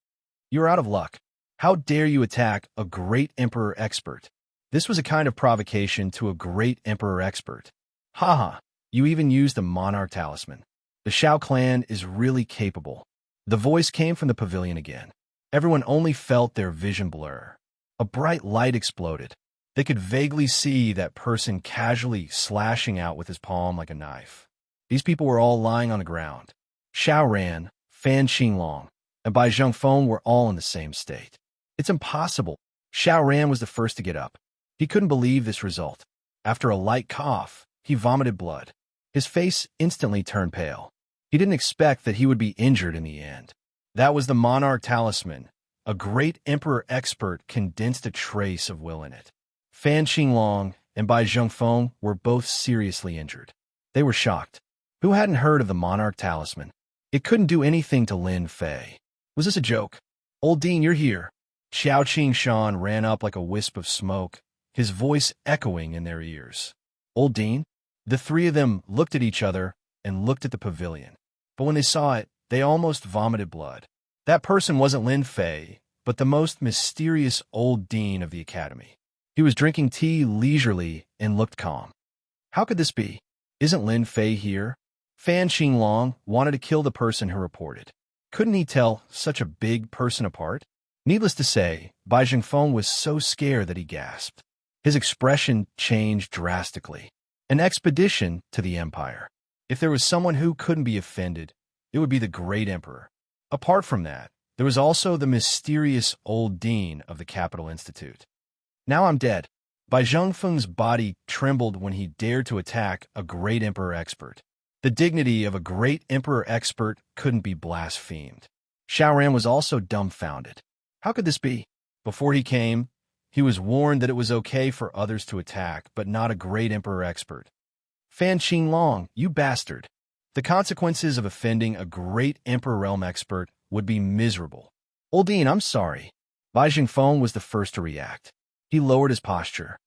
Speaker 1: "You're out of luck. How dare you attack a great emperor expert?" This was a kind of provocation to a great emperor expert. Haha, you even used the monarch talisman. The Xiao clan is really capable. The voice came from the pavilion again. Everyone only felt their vision blur. A bright light exploded. They could vaguely see that person casually slashing out with his palm like a knife. These people were all lying on the ground. Xiao Ran, Fan Qinglong, and Bai Zhengfeng were all in the same state. It's impossible. Xiao Ran was the first to get up. He couldn't believe this result. After a light cough, he vomited blood. His face instantly turned pale. He didn't expect that he would be injured in the end. That was the monarch talisman. A great emperor expert condensed a trace of will in it. Fan Qinglong and Bai Zhengfeng were both seriously injured. They were shocked. Who hadn't heard of the monarch talisman? It couldn't do anything to Lin Fei. Was this a joke? "Old Dean, you're here." Xiao Qingshan ran up like a wisp of smoke, his voice echoing in their ears. "Old Dean?" The three of them looked at each other and looked at the pavilion. But when they saw it, they almost vomited blood. That person wasn't Lin Fei, but the most mysterious old dean of the academy. He was drinking tea leisurely and looked calm. How could this be? Isn't Lin Fei here? Fan Qinglong wanted to kill the person who reported. Couldn't he tell such a big person apart? Needless to say, Bai Zhengfeng was so scared that he gasped. His expression changed drastically. An expedition to the Empire. If there was someone who couldn't be offended, it would be the great emperor. Apart from that, there was also the mysterious old dean of the Capital Institute. Now I'm dead. Bai Zhengfeng's body trembled when he dared to attack a great emperor expert. The dignity of a great emperor expert couldn't be blasphemed. Xiaoran was also dumbfounded. How could this be? Before he came, he was warned that it was okay for others to attack, but not a great emperor expert. Fan Qinglong, you bastard. The consequences of offending a great Emperor Realm expert would be miserable. Old Dean, I'm sorry. Bai Jingfeng was the first to react. He lowered his posture.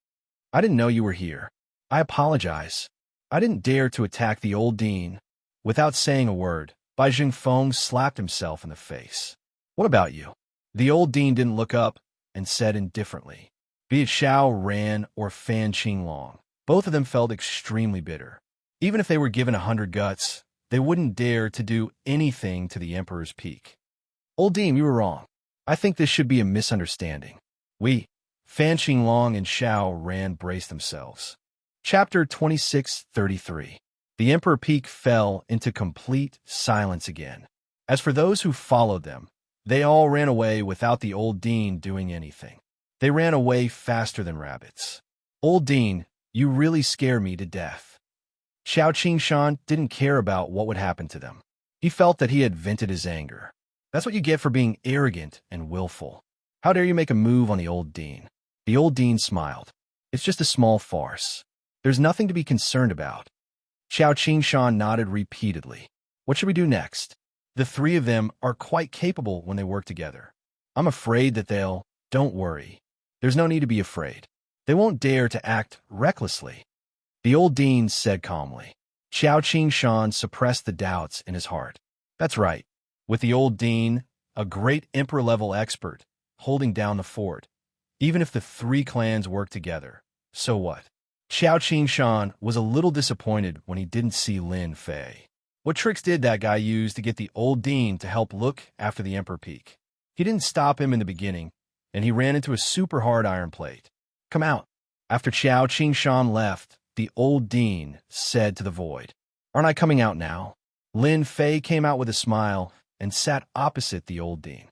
Speaker 1: I didn't know you were here. I apologize. I didn't dare to attack the old Dean. Without saying a word, Bai Jingfeng slapped himself in the face. What about you? The old Dean didn't look up and said indifferently. Be it Xiao Ran or Fan Qinglong, both of them felt extremely bitter. Even if they were given 100 guts, they wouldn't dare to do anything to the Emperor's peak. Old Dean, you were wrong. I think this should be a misunderstanding. Fan Qinglong and Xiao Ran braced themselves. Chapter 26:33. The Emperor Peak fell into complete silence again. As for those who followed them, they all ran away without the old Dean doing anything. They ran away faster than rabbits. Old Dean, you really scare me to death. Xiao Qingshan didn't care about what would happen to them. He felt that he had vented his anger. That's what you get for being arrogant and willful. How dare you make a move on the old Dean? The old Dean smiled. It's just a small farce. There's nothing to be concerned about. Xiao Qingshan nodded repeatedly. What should we do next? The three of them are quite capable when they work together. I'm afraid that they'll... Don't worry. There's no need to be afraid. They won't dare to act recklessly. The old Dean said calmly. Xiao Qingshan suppressed the doubts in his heart. That's right. With the old Dean, a great emperor-level expert, holding down the fort, even if the three clans work together, so what? Xiao Qingshan was a little disappointed when he didn't see Lin Fei. What tricks did that guy use to get the old Dean to help look after the Emperor Peak? He didn't stop him in the beginning, and he ran into a super hard iron plate. Come out. After Xiao Qingshan left, the old Dean said to the void, Aren't I coming out now? Lin Fei came out with a smile and sat opposite the old Dean.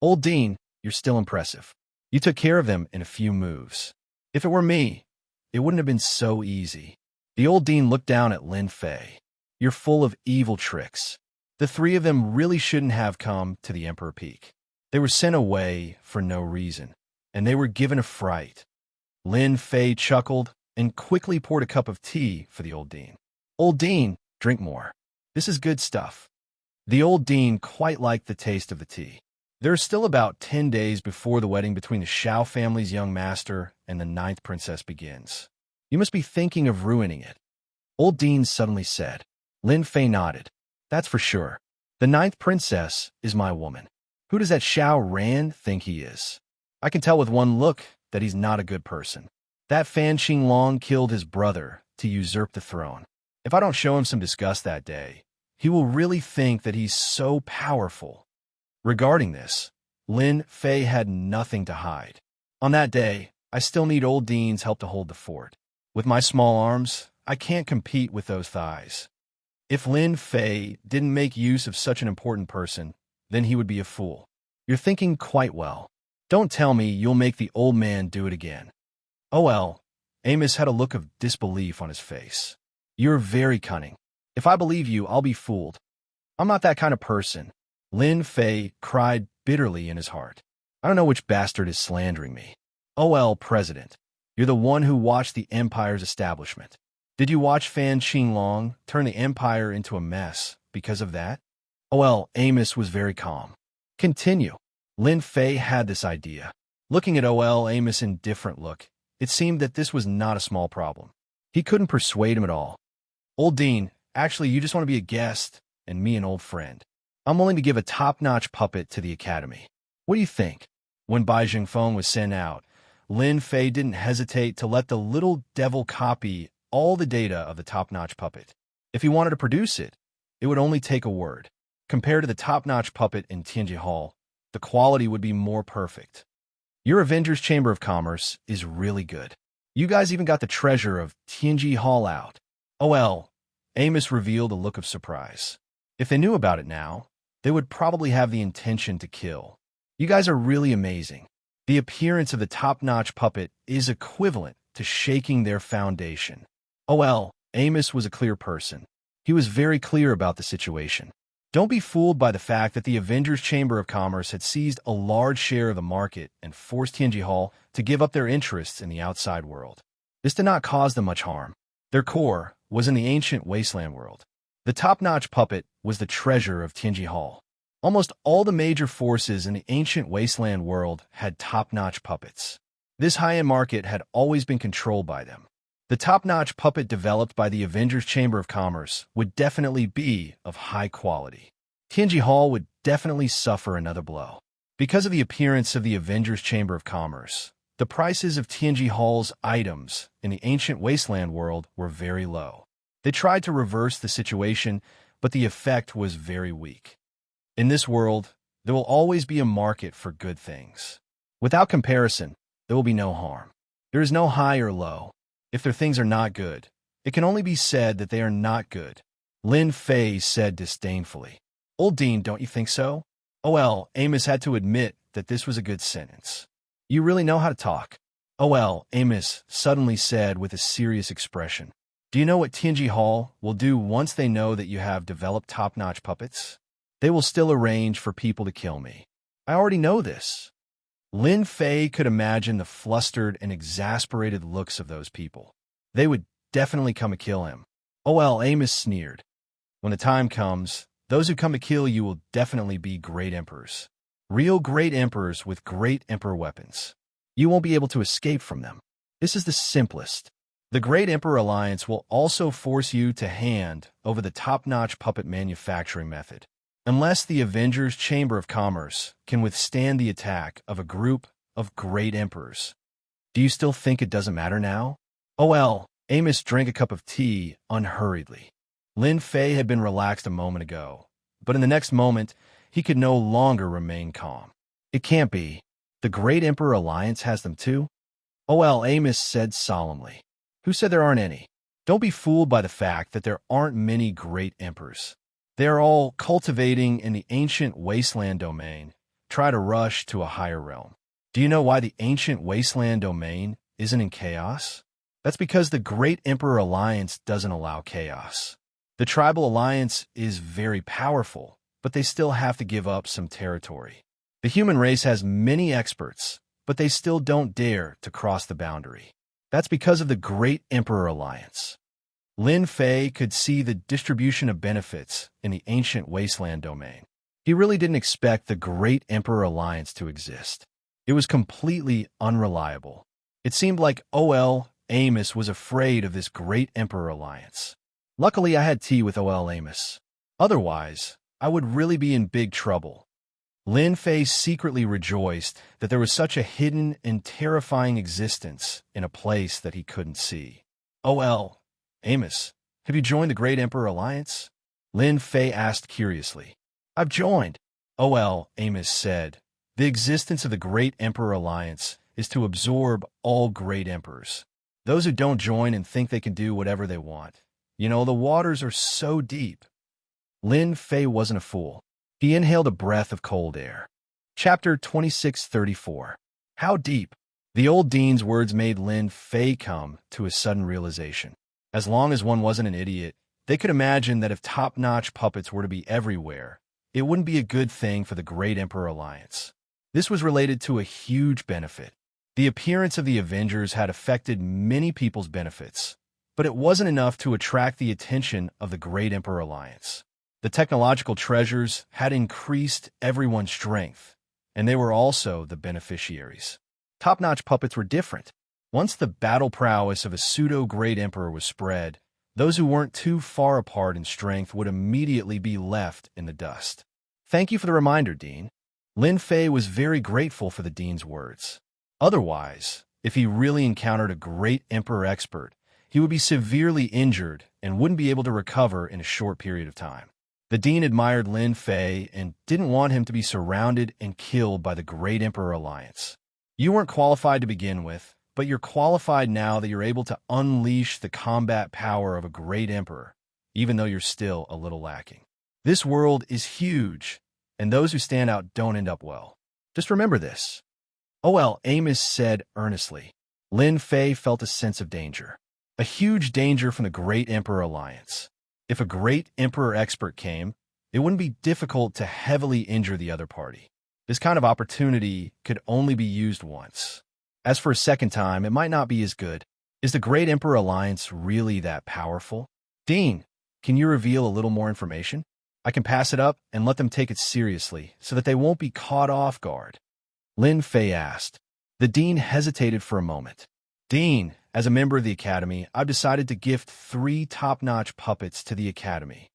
Speaker 1: Old Dean, you're still impressive. You took care of them in a few moves. If it were me, it wouldn't have been so easy. The old Dean looked down at Lin Fei. You're full of evil tricks. The three of them really shouldn't have come to the Emperor Peak. They were sent away for no reason, and they were given a fright. Lin Fei chuckled and quickly poured a cup of tea for the old Dean. Old Dean, drink more. This is good stuff. The old Dean quite liked the taste of the tea. There are still about 10 days before the wedding between the Xiao family's young master and the 9th princess begins. You must be thinking of ruining it. Old Dean suddenly said. Lin Fei nodded. That's for sure. The 9th princess is my woman. Who does that Xiao Ran think he is? I can tell with one look that he's not a good person. That Fan Qinglong killed his brother to usurp the throne. If I don't show him some disgust that day, he will really think that he's so powerful. Regarding this, Lin Fei had nothing to hide. On that day, I still need old Dean's help to hold the fort. With my small arms, I can't compete with those thighs. If Lin Fei didn't make use of such an important person, then he would be a fool. You're thinking quite well. Don't tell me you'll make the old man do it again. Oh well, Amos had a look of disbelief on his face. You're very cunning. If I believe you, I'll be fooled. I'm not that kind of person. Lin Fei cried bitterly in his heart. I don't know which bastard is slandering me. Oh well, President. You're the one who watched the Empire's establishment. Did you watch Fan Qinglong turn the Empire into a mess because of that? Oh well, Amos was very calm. Continue. Lin Fei had this idea. Looking at O.L. Amos' indifferent look, it seemed that this was not a small problem. He couldn't persuade him at all. Old Dean, actually you just want to be a guest, and me an old friend. I'm willing to give a top-notch puppet to the Academy. What do you think? When Bai Jingfeng was sent out, Lin Fei didn't hesitate to let the little devil copy all the data of the top-notch puppet. If he wanted to produce it, it would only take a word. Compared to the top-notch puppet in Tianji Hall, the quality would be more perfect. Your Avengers Chamber of Commerce is really good. You guys even got the treasure of Tianji Hall out. Oh well, Amos revealed a look of surprise. If they knew about it now, they would probably have the intention to kill. You guys are really amazing. The appearance of the top-notch puppet is equivalent to shaking their foundation. Oh well, Amos was a clear person. He was very clear about the situation. Don't be fooled by the fact that the Avengers Chamber of Commerce had seized a large share of the market and forced Tianji Hall to give up their interests in the outside world. This did not cause them much harm. Their core was in the ancient wasteland world. The top-notch puppet was the treasure of Tianji Hall. Almost all the major forces in the ancient wasteland world had top-notch puppets. This high-end market had always been controlled by them. The top-notch puppet developed by the Avengers Chamber of Commerce would definitely be of high quality. Tianji Hall would definitely suffer another blow. Because of the appearance of the Avengers Chamber of Commerce, the prices of Tianji Hall's items in the ancient wasteland world were very low. They tried to reverse the situation, but the effect was very weak. In this world, there will always be a market for good things. Without comparison, there will be no harm. There is no high or low. If their things are not good, it can only be said that they are not good. Lin Fei said disdainfully. Old Dean, don't you think so? Oh well, Amos had to admit that this was a good sentence. You really know how to talk. Oh well, Amos suddenly said with a serious expression. Do you know what Tianji Hall will do once they know that you have developed top-notch puppets? They will still arrange for people to kill me. I already know this. Lin Fei could imagine the flustered and exasperated looks of those people. They would definitely come to kill him. Oh well, Amos sneered. When the time comes, those who come to kill you will definitely be great emperors. Real great emperors with great emperor weapons. You won't be able to escape from them. This is the simplest. The Great Emperor Alliance will also force you to hand over the top-notch puppet manufacturing method. Unless the Avengers Chamber of Commerce can withstand the attack of a group of great emperors. Do you still think it doesn't matter now? Oh well, Amos drank a cup of tea unhurriedly. Lin Fei had been relaxed a moment ago, but in the next moment, he could no longer remain calm. It can't be. The Great Emperor Alliance has them too? Oh well, Amos said solemnly. Who said there aren't any? Don't be fooled by the fact that there aren't many great emperors. They are all cultivating in the ancient wasteland domain, try to rush to a higher realm. Do you know why the ancient wasteland domain isn't in chaos? That's because the Great Emperor Alliance doesn't allow chaos. The Tribal Alliance is very powerful, but they still have to give up some territory. The human race has many experts, but they still don't dare to cross the boundary. That's because of the Great Emperor Alliance. Lin Fei could see the distribution of benefits in the ancient wasteland domain. He really didn't expect the Great Emperor Alliance to exist. It was completely unreliable. It seemed like OL Amos was afraid of this Great Emperor Alliance. Luckily, I had tea with OL Amos. Otherwise, I would really be in big trouble. Lin Fei secretly rejoiced that there was such a hidden and terrifying existence in a place that he couldn't see. OL Amos, have you joined the Great Emperor Alliance? Lin Fei asked curiously. I've joined. OL Amos said. The existence of the Great Emperor Alliance is to absorb all great emperors. Those who don't join and think they can do whatever they want. You know, the waters are so deep. Lin Fei wasn't a fool. He inhaled a breath of cold air. Chapter 2634. How deep? The old dean's words made Lin Fei come to a sudden realization. As long as one wasn't an idiot, they could imagine that if top-notch puppets were to be everywhere, it wouldn't be a good thing for the Great Emperor Alliance. This was related to a huge benefit. The appearance of the Avengers had affected many people's benefits, but it wasn't enough to attract the attention of the Great Emperor Alliance. The technological treasures had increased everyone's strength, and they were also the beneficiaries. Top-notch puppets were different. Once the battle prowess of a pseudo-great emperor was spread, those who weren't too far apart in strength would immediately be left in the dust. Thank you for the reminder, Dean. Lin Fei was very grateful for the Dean's words. Otherwise, if he really encountered a great emperor expert, he would be severely injured and wouldn't be able to recover in a short period of time. The Dean admired Lin Fei and didn't want him to be surrounded and killed by the Great Emperor Alliance. You weren't qualified to begin with, but you're qualified now that you're able to unleash the combat power of a great emperor, even though you're still a little lacking. This world is huge, and those who stand out don't end up well. Just remember this. OL Amos said earnestly. Lin Fei felt a sense of danger. A huge danger from the Great Emperor Alliance. If a great emperor expert came, it wouldn't be difficult to heavily injure the other party. This kind of opportunity could only be used once. As for a second time, it might not be as good. Is the Great Emperor Alliance really that powerful? Dean, can you reveal a little more information? I can pass it up and let them take it seriously so that they won't be caught off guard. Lin Fei asked. The Dean hesitated for a moment. Dean, as a member of the Academy, I've decided to gift 3 top-notch puppets to the Academy.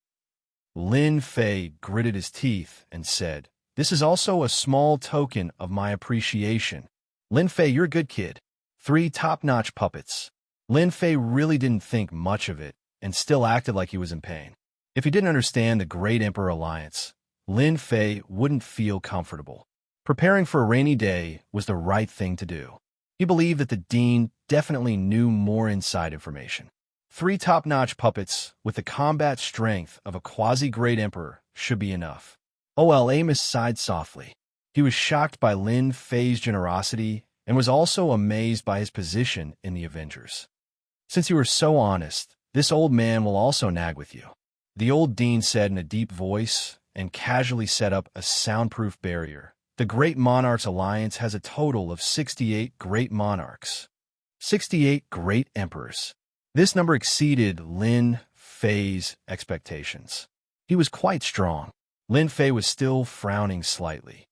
Speaker 1: Lin Fei gritted his teeth and said, This is also a small token of my appreciation. Lin Fei, you're a good kid. 3 top-notch puppets. Lin Fei really didn't think much of it and still acted like he was in pain. If he didn't understand the Great Emperor Alliance, Lin Fei wouldn't feel comfortable. Preparing for a rainy day was the right thing to do. He believed that the Dean definitely knew more inside information. 3 top-notch puppets with the combat strength of a quasi-Great Emperor should be enough. Amos sighed softly. He was shocked by Lin Fei's generosity and was also amazed by his position in the Avengers. Since you were so honest, this old man will also nag with you. The old Dean said in a deep voice and casually set up a soundproof barrier. The Great Monarchs Alliance has a total of 68 Great Monarchs. 68 Great Emperors. This number exceeded Lin Fei's expectations. He was quite strong. Lin Fei was still frowning slightly.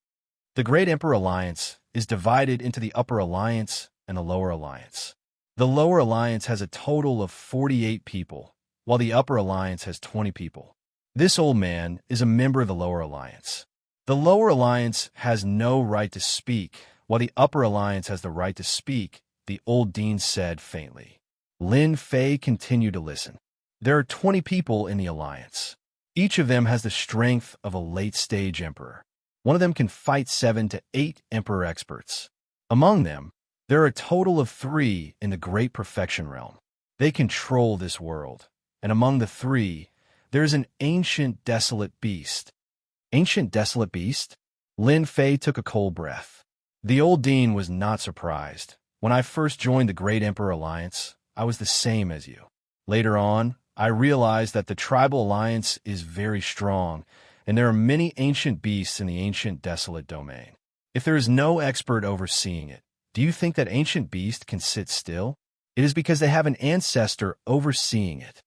Speaker 1: The Great Emperor Alliance is divided into the Upper Alliance and the Lower Alliance. The Lower Alliance has a total of 48 people, while the Upper Alliance has 20 people. This old man is a member of the Lower Alliance. The Lower Alliance has no right to speak, while the Upper Alliance has the right to speak, the old Dean said faintly. Lin Fei continued to listen. There are 20 people in the Alliance. Each of them has the strength of a late-stage emperor. One of them can fight 7 to 8 emperor experts. Among them, there are a total of 3 in the Great Perfection Realm. They control this world, and among the 3, there is an ancient desolate beast. Ancient desolate beast? Lin Fei took a cold breath. The old Dean was not surprised. When I first joined the Great Emperor Alliance, I was the same as you. Later on, I realized that the Tribal Alliance is very strong, and there are many ancient beasts in the ancient desolate domain. If there is no expert overseeing it, do you think that ancient beast can sit still? It is because they have an ancestor overseeing it.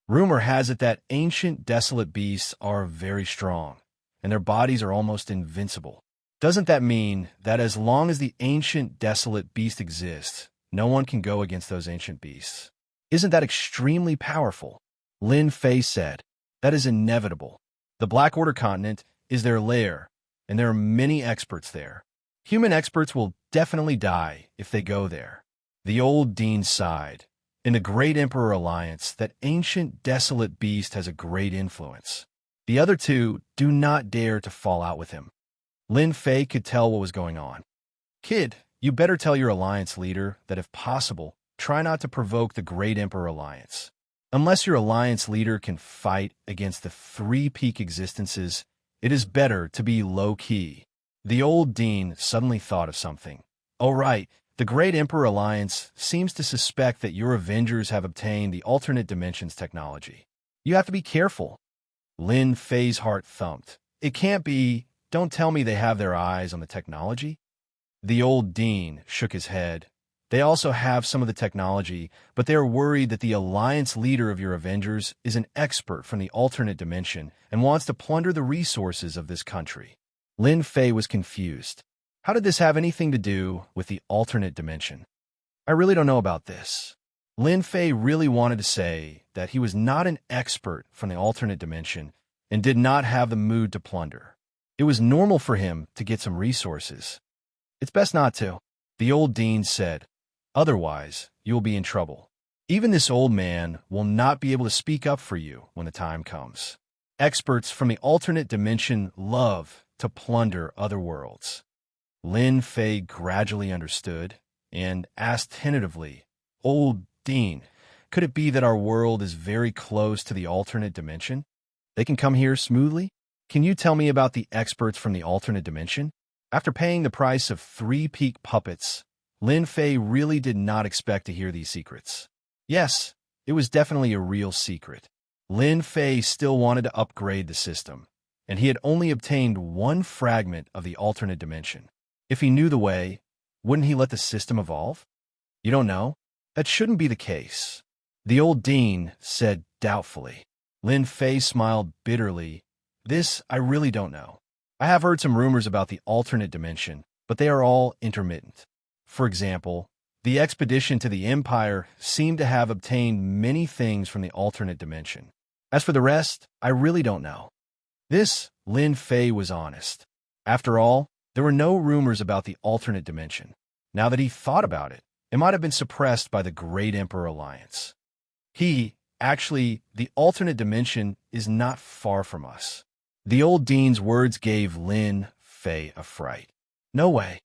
Speaker 1: Rumor has it that ancient desolate beasts are very strong, and their bodies are almost invincible. Doesn't that mean that as long as the ancient desolate beast exists, no one can go against those ancient beasts? Isn't that extremely powerful? Lin Fei said. That is inevitable. The Black Order continent is their lair, and there are many experts there. Human experts will definitely die if they go there. The old Dean sighed. In the Great Emperor Alliance, that ancient desolate beast has a great influence. The other 2 do not dare to fall out with him. Lin Fei could tell what was going on. Kid, you better tell your alliance leader that if possible, try not to provoke the Great Emperor Alliance. Unless your alliance leader can fight against the 3 peak existences, it is better to be low-key. The old Dean suddenly thought of something. Oh right, the Great Emperor Alliance seems to suspect that your Avengers have obtained the alternate dimensions technology. You have to be careful. Lin Fei's heart thumped. It can't be. Don't tell me they have their eyes on the technology. The old Dean shook his head. They also have some of the technology, but they are worried that the alliance leader of your Avengers is an expert from the alternate dimension and wants to plunder the resources of this country. Lin Fei was confused. How did this have anything to do with the alternate dimension? I really don't know about this. Lin Fei really wanted to say that he was not an expert from the alternate dimension and did not have the mood to plunder. It was normal for him to get some resources. It's best not to, the old Dean said. Otherwise, you will be in trouble. Even this old man will not be able to speak up for you when the time comes. Experts from the alternate dimension love to plunder other worlds. Lin Fei gradually understood and asked tentatively, Old Dean, could it be that our world is very close to the alternate dimension? They can come here smoothly? Can you tell me about the experts from the alternate dimension? After paying the price of 3 peak puppets, Lin Fei really did not expect to hear these secrets. Yes, it was definitely a real secret. Lin Fei still wanted to upgrade the system, and he had only obtained one fragment of the alternate dimension. If he knew the way, wouldn't he let the system evolve? You don't know? That shouldn't be the case. The old dean said doubtfully. Lin Fei smiled bitterly. This I really don't know. I have heard some rumors about the alternate dimension, but they are all intermittent. For example, the expedition to the Empire seemed to have obtained many things from the alternate dimension. As for the rest, I really don't know. This, Lin Fei was honest. After all, there were no rumors about the alternate dimension. Now that he thought about it, it might have been suppressed by the Great Emperor Alliance. Actually, the alternate dimension is not far from us. The old dean's words gave Lin Fei a fright. No way.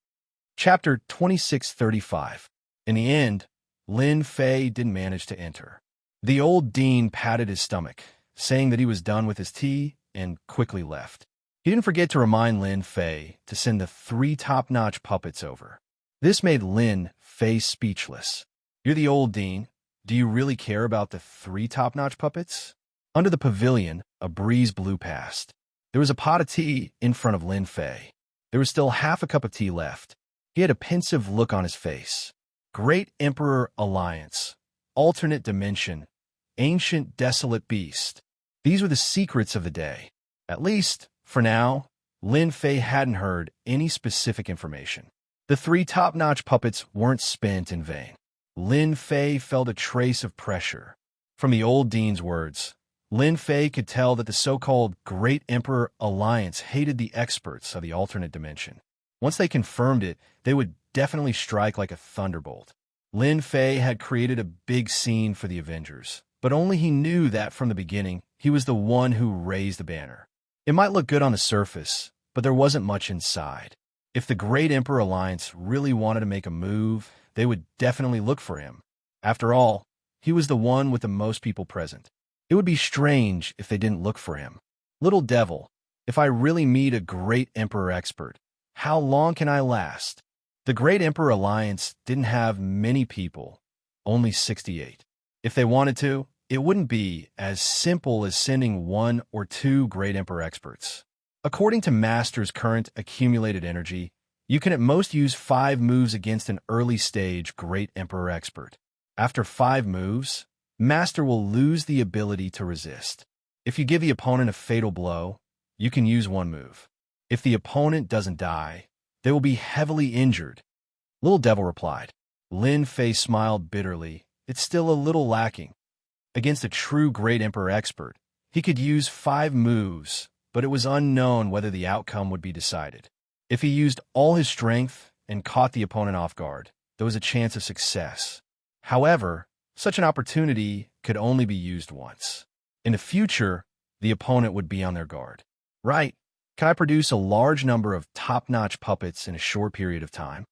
Speaker 1: Chapter 2635. In the end, Lin Fei didn't manage to enter. The old dean patted his stomach, saying that he was done with his tea, and quickly left. He didn't forget to remind Lin Fei to send the 3 top-notch puppets over. This made Lin Fei speechless. You're the old dean. Do you really care about the 3 top-notch puppets? Under the pavilion, a breeze blew past. There was a pot of tea in front of Lin Fei. There was still half a cup of tea left. He had a pensive look on his face. Great Emperor Alliance, alternate dimension, ancient desolate beast. These were the secrets of the day. At least, for now, Lin Fei hadn't heard any specific information. The 3 top-notch puppets weren't spent in vain. Lin Fei felt a trace of pressure. From the old dean's words, Lin Fei could tell that the so-called Great Emperor Alliance hated the experts of the alternate dimension. Once they confirmed it, they would definitely strike like a thunderbolt. Lin Fei had created a big scene for the Avengers, but only he knew that from the beginning, he was the one who raised the banner. It might look good on the surface, but there wasn't much inside. If the Great Emperor Alliance really wanted to make a move, they would definitely look for him. After all, he was the one with the most people present. It would be strange if they didn't look for him. Little devil, if I really meet a Great Emperor expert, how long can I last? The Great Emperor Alliance didn't have many people, only 68. If they wanted to, it wouldn't be as simple as sending 1 or 2 Great Emperor experts. According to Master's current accumulated energy, you can at most use 5 moves against an early-stage Great Emperor expert. After 5 moves, Master will lose the ability to resist. If you give the opponent a fatal blow, you can use 1 move. If the opponent doesn't die, they will be heavily injured. Little Devil replied. Lin Fei smiled bitterly. It's still a little lacking. Against a true Great Emperor expert, he could use 5 moves, but it was unknown whether the outcome would be decided. If he used all his strength and caught the opponent off guard, there was a chance of success. However, such an opportunity could only be used once. In the future, the opponent would be on their guard. Right. Can I produce a large number of top-notch puppets in a short period of time?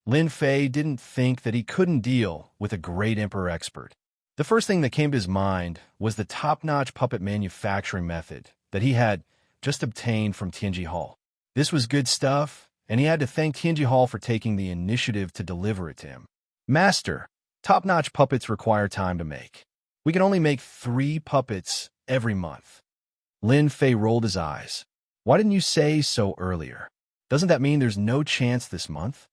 Speaker 1: Lin Fei didn't think that he couldn't deal with a Great Emperor expert. The first thing that came to his mind was the top-notch puppet manufacturing method that he had just obtained from Tianji Hall. This was good stuff, and he had to thank Tianji Hall for taking the initiative to deliver it to him. Master, top-notch puppets require time to make. We can only make 3 puppets every month. Lin Fei rolled his eyes. Why didn't you say so earlier? Doesn't that mean there's no chance this month?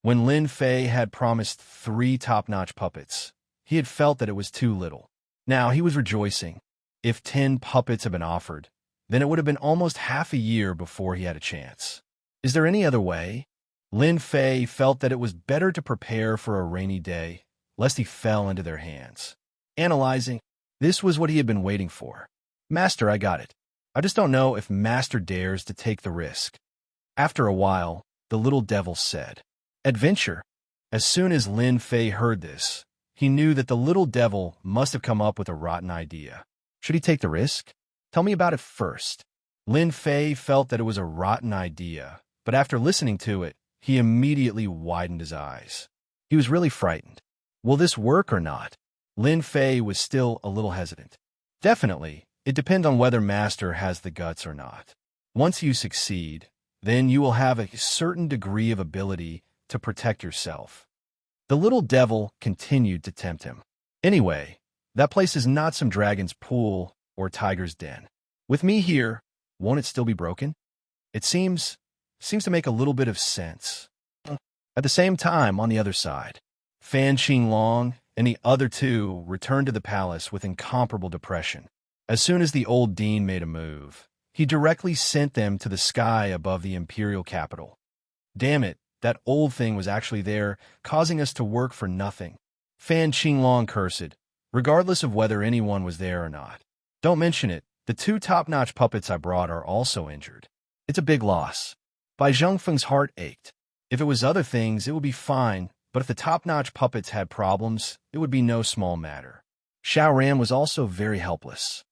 Speaker 1: When Lin Fei had promised 3 top-notch puppets, he had felt that it was too little. Now he was rejoicing. If 10 puppets had been offered, then it would have been almost half a year before he had a chance. Is there any other way? Lin Fei felt that it was better to prepare for a rainy day, lest he fell into their hands. Analyzing, this was what he had been waiting for. Master, I got it. I just don't know if Master dares to take the risk. After a while, the little devil said, Adventure. As soon as Lin Fei heard this, he knew that the little devil must have come up with a rotten idea. Should he take the risk? Tell me about it first. Lin Fei felt that it was a rotten idea, but after listening to it, he immediately widened his eyes. He was really frightened. Will this work or not? Lin Fei was still a little hesitant. Definitely, it depends on whether Master has the guts or not. Once you succeed, then you will have a certain degree of ability to protect yourself. The little devil continued to tempt him. Anyway, that place is not some dragon's pool or tiger's den. With me here, won't it still be broken? It seems to make a little bit of sense. At the same time, on the other side, Fan Qinglong and the other two returned to the palace with incomparable depression. As soon as the old dean made a move, he directly sent them to the sky above the imperial capital. Damn it, that old thing was actually there, causing us to work for nothing. Fan Qinglong cursed, regardless of whether anyone was there or not. Don't mention it, the two top-notch puppets I brought are also injured. It's a big loss. Bai Zhengfeng's heart ached. If it was other things, it would be fine, but if the top-notch puppets had problems, it would be no small matter. Xiao Ran was also very helpless.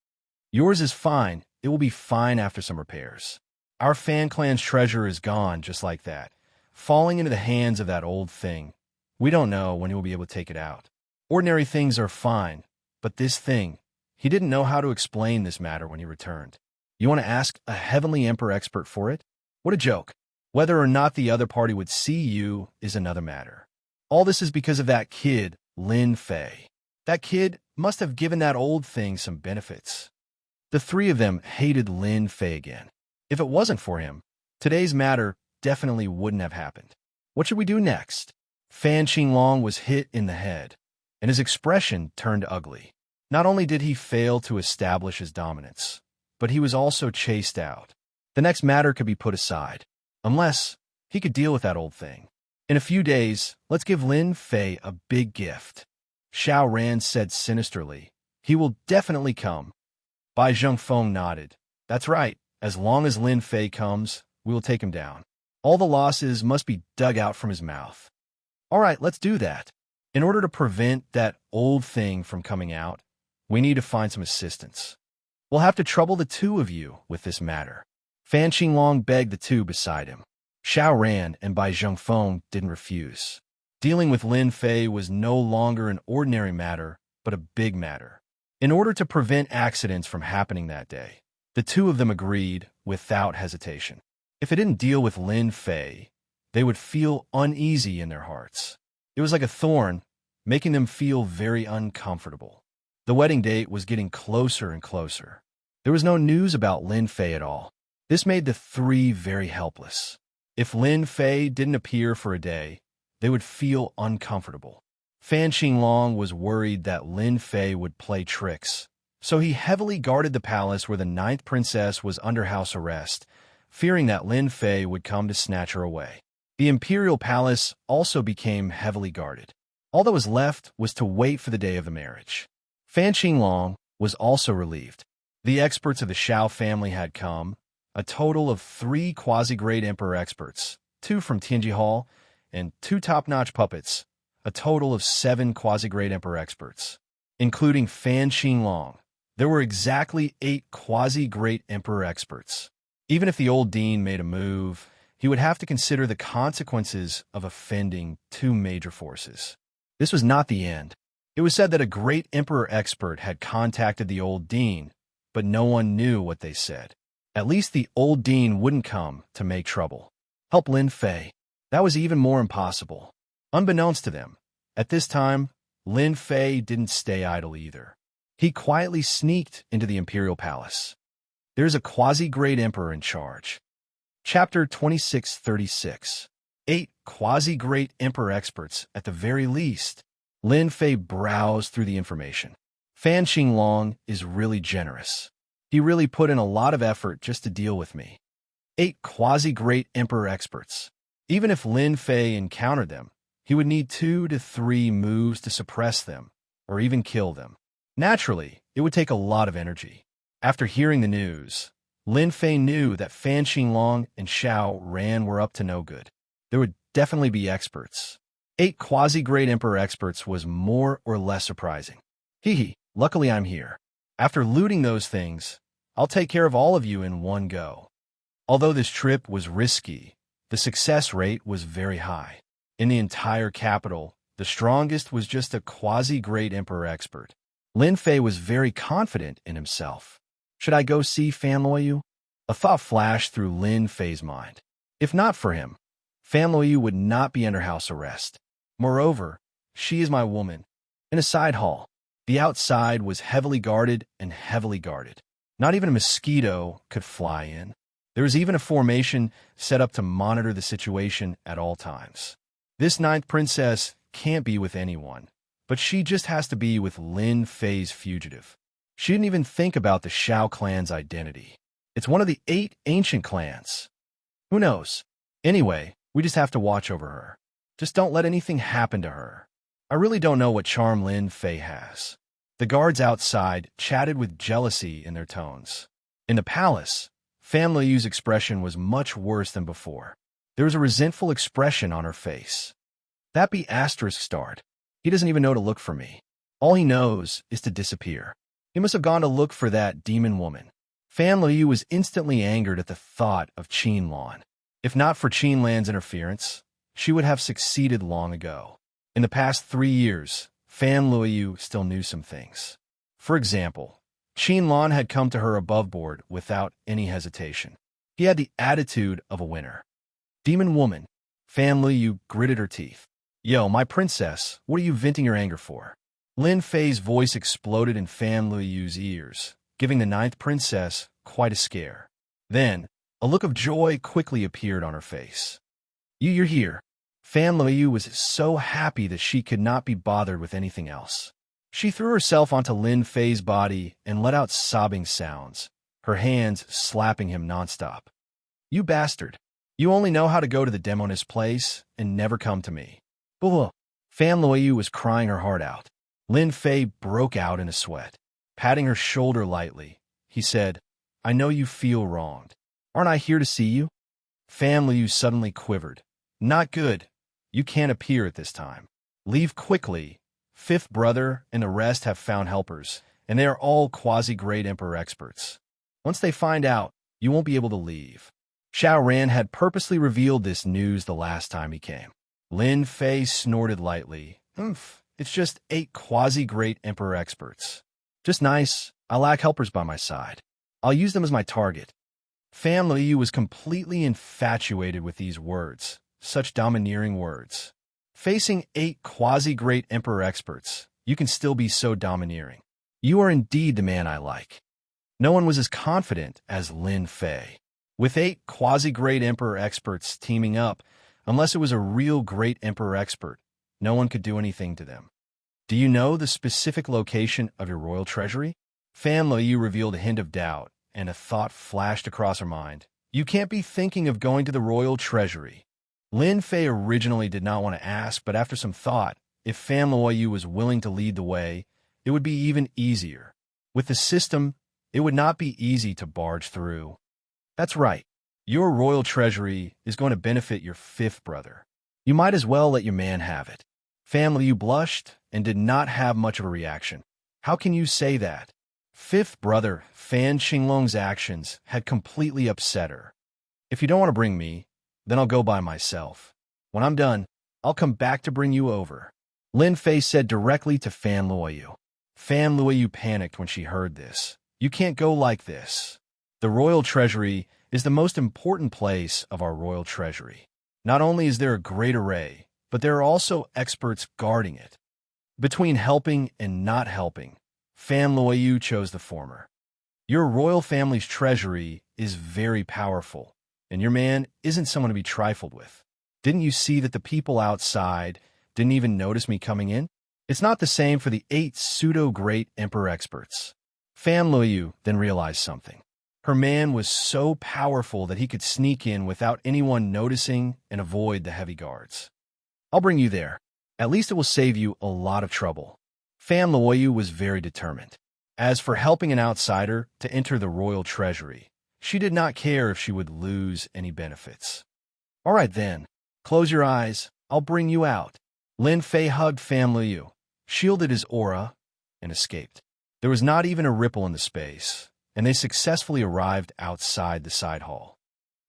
Speaker 1: Yours is fine. It will be fine after some repairs. Our Fan Clan's treasure is gone just like that, falling into the hands of that old thing. We don't know when he will be able to take it out. Ordinary things are fine, but this thing, he didn't know how to explain this matter when he returned. You want to ask a Heavenly Emperor expert for it? What a joke. Whether or not the other party would see you is another matter. All this is because of that kid, Lin Fei. That kid must have given that old thing some benefits. The three of them hated Lin Fei again. If it wasn't for him, today's matter definitely wouldn't have happened. What should we do next? Fan Qinglong was hit in the head, and his expression turned ugly. Not only did he fail to establish his dominance, but he was also chased out. The next matter could be put aside, unless he could deal with that old thing. In a few days, let's give Lin Fei a big gift. Xiao Ran said sinisterly. He will definitely come. Bai Zhengfeng nodded. That's right. As long as Lin Fei comes, we will take him down. All the losses must be dug out from his mouth. All right, let's do that. In order to prevent that old thing from coming out, we need to find some assistance. We'll have to trouble the two of you with this matter. Fan Qinglong begged the two beside him. Xiao Ran and Bai Zhengfeng didn't refuse. Dealing with Lin Fei was no longer an ordinary matter, but a big matter. In order to prevent accidents from happening that day, the two of them agreed without hesitation. If it didn't deal with Lin Fei, they would feel uneasy in their hearts. It was like a thorn, making them feel very uncomfortable. The wedding date was getting closer and closer. There was no news about Lin Fei at all. This made the three very helpless. If Lin Fei didn't appear for a day, they would feel uncomfortable. Fan Qinglong was worried that Lin Fei would play tricks, so he heavily guarded the palace where the 9th princess was under house arrest, fearing that Lin Fei would come to snatch her away. The imperial palace also became heavily guarded. All that was left was to wait for the day of the marriage. Fan Qinglong was also relieved. The experts of the Xiao family had come, a total of 3 quasi-great emperor experts, 2 from Tianji Hall, and 2 top-notch puppets, a total of 7 quasi-great emperor experts. Including Fan Qinglong, there were exactly 8 quasi-great emperor experts. Even if the old dean made a move, he would have to consider the consequences of offending 2 major forces. This was not the end. It was said that a great emperor expert had contacted the old dean, but no one knew what they said. At least the old dean wouldn't come to make trouble. Help Lin Fei. That was even more impossible. Unbeknownst to them, at this time, Lin Fei didn't stay idle either. He quietly sneaked into the imperial palace. There's a quasi-great emperor in charge. Chapter 2636. 8 quasi-great emperor experts at the very least. Lin Fei browsed through the information. Fan Qinglong is really generous. He really put in a lot of effort just to deal with me. 8 quasi-great emperor experts. Even if Lin Fei encountered them, he would need 2 to 3 moves to suppress them, or even kill them. Naturally, it would take a lot of energy. After hearing the news, Lin Fei knew that Fan Qinglong and Xiao Ran were up to no good. There would definitely be experts. 8 quasi-great emperor experts was more or less surprising. Hee, luckily I'm here. After looting those things, I'll take care of all of you in one go. Although this trip was risky, the success rate was very high. In the entire capital, the strongest was just a quasi-great emperor expert. Lin Fei was very confident in himself. Should I go see Fan Luoyu? A thought flashed through Lin Fei's mind. If not for him, Fan Luoyu would not be under house arrest. Moreover, she is my woman. In a side hall, the outside was heavily guarded and heavily guarded. Not even a mosquito could fly in. There was even a formation set up to monitor the situation at all times. This ninth princess can't be with anyone, but she just has to be with Lin Fei's fugitive. She didn't even think about the Shao clan's identity. It's one of the 8 ancient clans. Who knows? Anyway, we just have to watch over her. Just don't let anything happen to her. I really don't know what charm Lin Fei has. The guards outside chatted with jealousy in their tones. In the palace, Fan Liyu's expression was much worse than before. There was a resentful expression on her face. That be asterisk starred. He doesn't even know to look for me. All he knows is to disappear. He must have gone to look for that demon woman. Fan Liyu was instantly angered at the thought of Qin Lan. If not for Qin Lan's interference, she would have succeeded long ago. In the past 3 years, Fan Liyu still knew some things. For example, Qin Lan had come to her above board without any hesitation. He had the attitude of a winner. Demon woman, Fan Liyu gritted her teeth. Yo, my princess, what are you venting your anger for? Lin Fei's voice exploded in Fan Liyu's ears, giving the ninth princess quite a scare. Then, a look of joy quickly appeared on her face. You're here. Fan Liyu was so happy that she could not be bothered with anything else. She threw herself onto Lin Fei's body and let out sobbing sounds, her hands slapping him nonstop. You bastard. You only know how to go to the demoness place and never come to me. Blah. Fan Liyu was crying her heart out. Lin Fei broke out in a sweat. Patting her shoulder lightly, he said, I know you feel wronged. Aren't I here to see you? Fan Liyu suddenly quivered. Not good. You can't appear at this time. Leave quickly. Fifth brother and the rest have found helpers, and they are all quasi-great emperor experts. Once they find out, you won't be able to leave. Xiao Ran had purposely revealed this news the last time he came. Lin Fei snorted lightly. It's just 8 quasi-great emperor experts. Just nice. I lack helpers by my side. I'll use them as my target. Fan Liyu was completely infatuated with these words, such domineering words. Facing 8 quasi-great emperor experts, you can still be so domineering. You are indeed the man I like. No one was as confident as Lin Fei. With 8 quasi-great emperor experts teaming up, unless it was a real great emperor expert, no one could do anything to them. Do you know the specific location of your royal treasury? Fan Liyu revealed a hint of doubt, and a thought flashed across her mind. You can't be thinking of going to the royal treasury. Lin Fei originally did not want to ask, but after some thought, if Fan Liyu was willing to lead the way, it would be even easier. With the system, it would not be easy to barge through. That's right. Your royal treasury is going to benefit your 5th brother. You might as well let your man have it. Fan Liyu blushed and did not have much of a reaction. How can you say that? 5th brother Fan Qinglong's actions had completely upset her. If you don't want to bring me, then I'll go by myself. When I'm done, I'll come back to bring you over. Lin Fei said directly to Fan Liyu. Fan Liyu panicked when she heard this. You can't go like this. The royal treasury is the most important place of our royal treasury. Not only is there a great array, but there are also experts guarding it. Between helping and not helping, Fan Liyu chose the former. Your royal family's treasury is very powerful, and your man isn't someone to be trifled with. Didn't you see that the people outside didn't even notice me coming in? It's not the same for the 8 pseudo-great emperor experts. Fan Liyu then realized something. Her man was so powerful that he could sneak in without anyone noticing and avoid the heavy guards. I'll bring you there. At least it will save you a lot of trouble. Fan Liyu was very determined. As for helping an outsider to enter the royal treasury, she did not care if she would lose any benefits. All right then, close your eyes. I'll bring you out. Lin Fei hugged Fan Liyu, shielded his aura, and escaped. There was not even a ripple in the space, and they successfully arrived outside the side hall.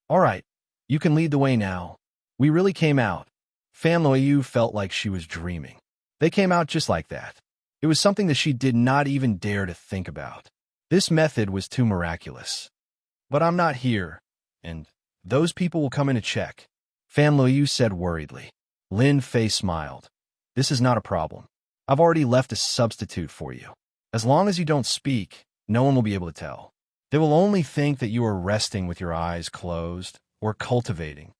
Speaker 1: All right, you can lead the way now. We really came out. Fan Liyu felt like she was dreaming. They came out just like that. It was something that she did not even dare to think about. This method was too miraculous. But I'm not here, and those people will come in to check, Fan Liyu said worriedly. Lin Fei smiled. This is not a problem. I've already left a substitute for you. As long as you don't speak, no one will be able to tell. They will only think that you are resting with your eyes closed or cultivating.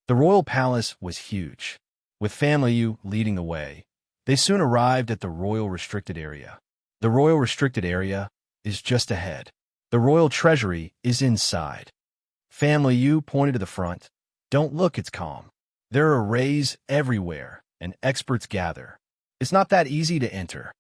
Speaker 1: The royal palace was huge. With Family Yu leading the way, they soon arrived at the royal restricted area. The royal restricted area is just ahead. The royal treasury is inside. Family Yu pointed to the front. Don't look, it's calm. There are arrays everywhere, and experts gather. It's not that easy to enter.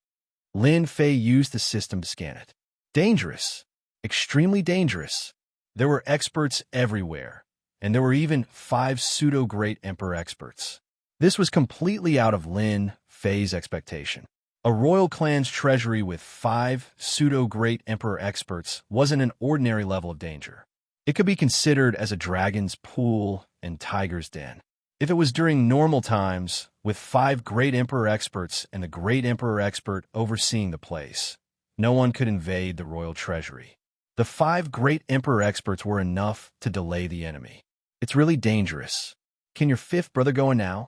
Speaker 1: Lin Fei used the system to scan it. Dangerous. Extremely dangerous. There were experts everywhere, and there were even 5 pseudo-great emperor experts. This was completely out of Lin Fei's expectation. A royal clan's treasury with 5 pseudo-great emperor experts wasn't an ordinary level of danger. It could be considered as a dragon's pool and tiger's den. If it was during normal times, with 5 great emperor experts and the great emperor expert overseeing the place, no one could invade the royal treasury. The 5 great emperor experts were enough to delay the enemy. It's really dangerous. Can your 5th brother go in now?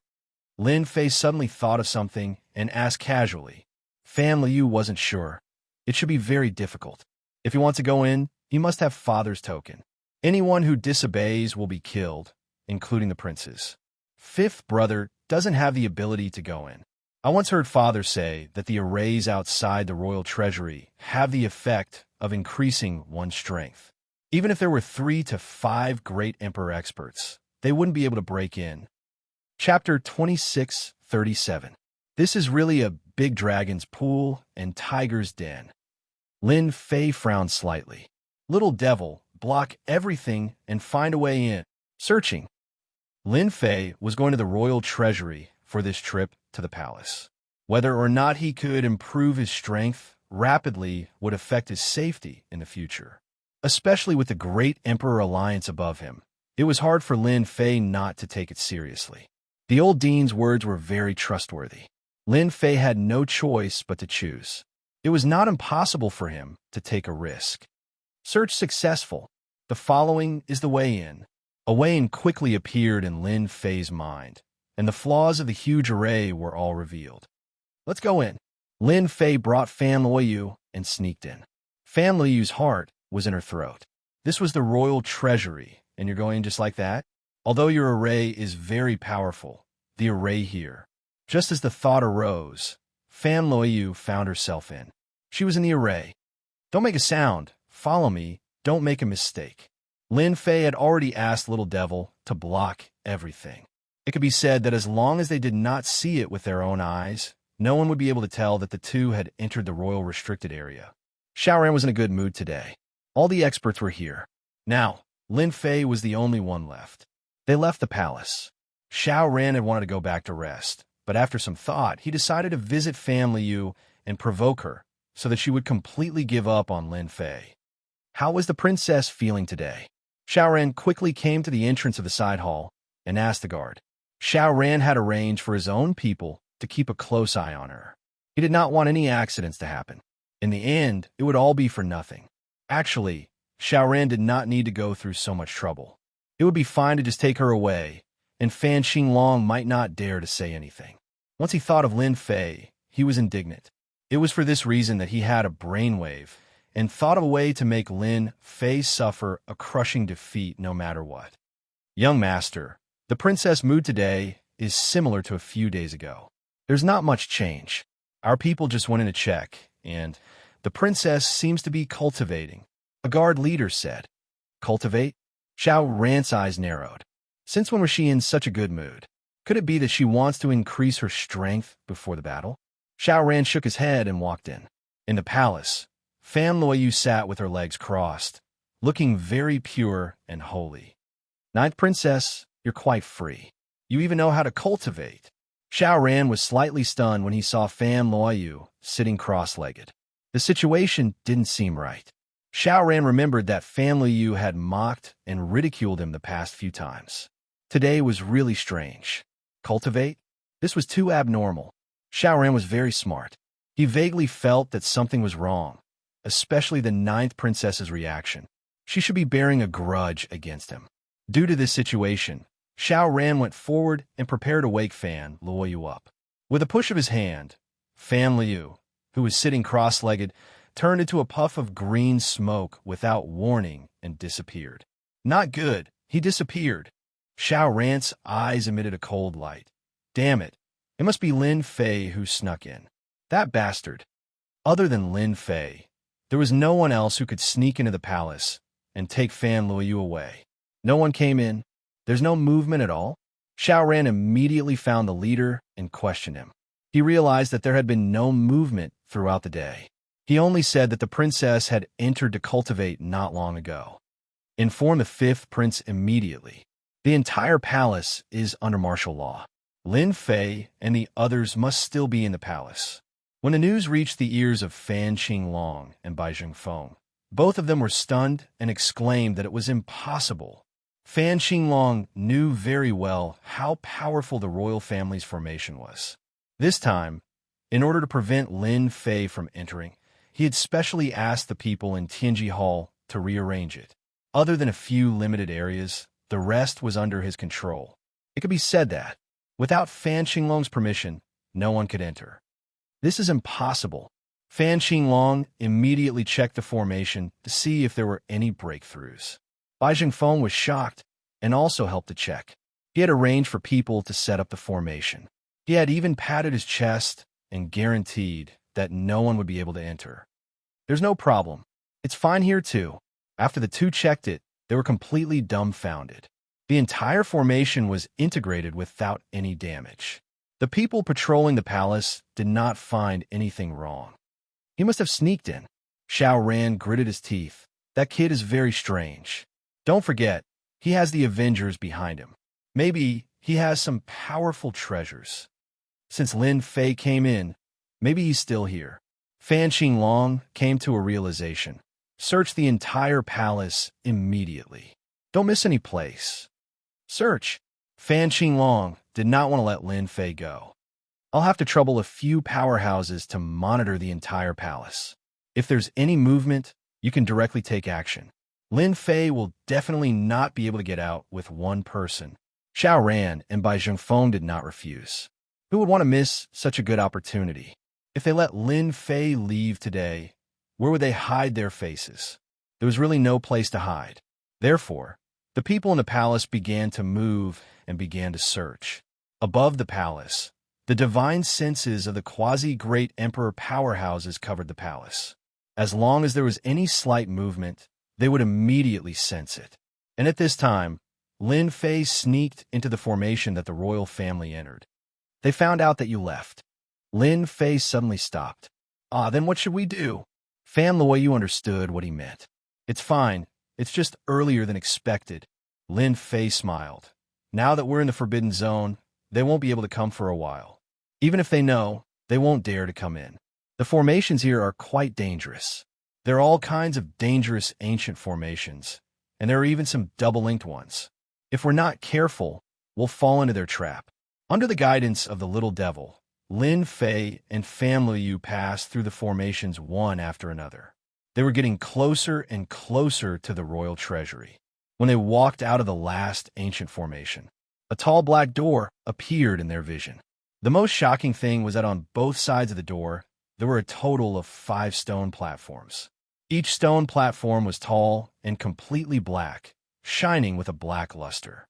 Speaker 1: Lin Fei suddenly thought of something and asked casually. Family Yu wasn't sure. It should be very difficult. If you want to go in, you must have father's token. Anyone who disobeys will be killed, including the princes. 5th brother doesn't have the ability to go in. I once heard father say that the arrays outside the royal treasury have the effect of increasing one's strength. Even if there were 3 to 5 great emperor experts, they wouldn't be able to break in. Chapter 26:37. This is really a big dragon's pool and tiger's den. Lin Fei frowned slightly. Little devil, block everything and find a way in. Searching. Lin Fei was going to the royal treasury for this trip to the palace. Whether or not he could improve his strength rapidly would affect his safety in the future. Especially with the great emperor alliance above him, it was hard for Lin Fei not to take it seriously. The old dean's words were very trustworthy. Lin Fei had no choice but to choose. It was not impossible for him to take a risk. Search successful. The following is the way in. A way in quickly appeared in Lin Fei's mind, and the flaws of the huge array were all revealed. Let's go in. Lin Fei brought Family Yu and sneaked in. Family Yu's heart was in her throat. This was the royal treasury, and you're going just like that? Although your array is very powerful, the array here. Just as the thought arose, Family Yu found herself in. She was in the array. Don't make a sound. Follow me. Don't make a mistake. Lin Fei had already asked Little Devil to block everything. It could be said that as long as they did not see it with their own eyes, no one would be able to tell that the two had entered the royal restricted area. Xiaoran was in a good mood today. All the experts were here. Now, Lin Fei was the only one left. They left the palace. Xiaoran had wanted to go back to rest, but after some thought, he decided to visit Family Yu and provoke her so that she would completely give up on Lin Fei. How was the princess feeling today? Xiaoran quickly came to the entrance of the side hall and asked the guard. Xiaoran had arranged for his own people to keep a close eye on her. He did not want any accidents to happen. In the end, it would all be for nothing. Actually, Xiaoran did not need to go through so much trouble. It would be fine to just take her away, and Fan Xinglong might not dare to say anything. Once he thought of Lin Fei, he was indignant. It was for this reason that he had a brainwave and thought of a way to make Lin Fei suffer a crushing defeat no matter what. Young master, the princess' mood today is similar to a few days ago. There's not much change. Our people just went in to check, and the princess seems to be cultivating. A guard leader said. Cultivate? Xiao Ran's eyes narrowed. Since when was she in such a good mood? Could it be that she wants to increase her strength before the battle? Xiao Ran shook his head and walked in. In the palace, Family Yu sat with her legs crossed, looking very pure and holy. Ninth princess, you're quite free. You even know how to cultivate. Xiao Ran was slightly stunned when he saw Family Yu sitting cross-legged. The situation didn't seem right. Xiao Ran remembered that Family Yu had mocked and ridiculed him the past few times. Today was really strange. Cultivate? This was too abnormal. Xiao Ran was very smart. He vaguely felt that something was wrong, especially the ninth princess's reaction. She should be bearing a grudge against him. Due to this situation, Xiao Ran went forward and prepared to wake Fan Luoyu up. With a push of his hand, Fan Liu, who was sitting cross-legged, turned into a puff of green smoke without warning and disappeared. Not good. He disappeared. Xiao Ran's eyes emitted a cold light. Damn it. It must be Lin Fei who snuck in. That bastard. Other than Lin Fei, there was no one else who could sneak into the palace and take Fan Luoyu away. No one came in. There's no movement at all. Xiao Ran immediately found the leader and questioned him. He realized that there had been no movement throughout the day. He only said that the princess had entered to cultivate not long ago. Inform the fifth prince immediately. The entire palace is under martial law. Lin Fei and the others must still be in the palace. When the news reached the ears of Fan Qinglong and Bai Zhengfeng, both of them were stunned and exclaimed that it was impossible. Fan Qinglong knew very well how powerful the royal family's formation was. This time, in order to prevent Lin Fei from entering, he had specially asked the people in Tianji Hall to rearrange it. Other than a few limited areas, the rest was under his control. It could be said that, without Fan Qinglong's permission, no one could enter. This is impossible. Fan Qinglong immediately checked the formation to see if there were any breakthroughs. Bai Zhengfeng was shocked and also helped to check. He had arranged for people to set up the formation. He had even patted his chest and guaranteed that no one would be able to enter. There's no problem. It's fine here too. After the two checked it, they were completely dumbfounded. The entire formation was integrated without any damage. The people patrolling the palace did not find anything wrong. He must have sneaked in. Xiao Ran gritted his teeth. That kid is very strange. Don't forget, he has the Avengers behind him. Maybe he has some powerful treasures. Since Lin Fei came in, maybe he's still here. Fan Qinglong came to a realization. Search the entire palace immediately. Don't miss any place. Search. Fan Qinglong did not want to let Lin Fei go. I'll have to trouble a few powerhouses to monitor the entire palace. If there's any movement, you can directly take action. Lin Fei will definitely not be able to get out with one person. Xiao Ran and Bai Zhengfeng did not refuse. Who would want to miss such a good opportunity? If they let Lin Fei leave today, where would they hide their faces? There was really no place to hide. Therefore, the people in the palace began to move and began to search. Above the palace, the divine senses of the quasi-great emperor powerhouses covered the palace. As long as there was any slight movement, they would immediately sense it. And at this time, Lin Fei sneaked into the formation that the royal family entered. They found out that you left. Lin Fei suddenly stopped. Then what should we do? Fan Luoyu understood what he meant. It's fine. It's just earlier than expected. Lin Fei smiled. Now that we're in the Forbidden Zone, they won't be able to come for a while. Even if they know, they won't dare to come in. The formations here are quite dangerous. There are all kinds of dangerous ancient formations, and there are even some double-linked ones. If we're not careful, we'll fall into their trap. Under the guidance of the little devil, Lin Fei and Fan Luoyu passed through the formations one after another. They were getting closer and closer to the royal treasury. When they walked out of the last ancient formation, a tall black door appeared in their vision. The most shocking thing was that on both sides of the door, there were a total of 5 stone platforms. Each stone platform was tall and completely black, shining with a black luster.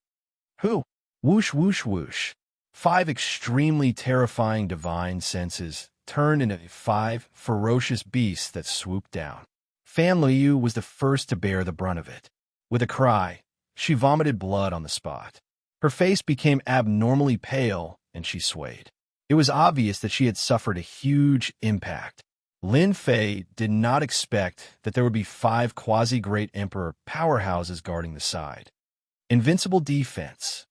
Speaker 1: Who? Whoosh, whoosh, whoosh. 5 extremely terrifying divine senses turned into 5 ferocious beasts that swooped down. Fan Luoyu was the first to bear the brunt of it. With a cry, she vomited blood on the spot. Her face became abnormally pale, and she swayed. It was obvious that she had suffered a huge impact. Lin Fei did not expect that there would be 5 quasi-great emperor powerhouses guarding the side. Invincible Defense.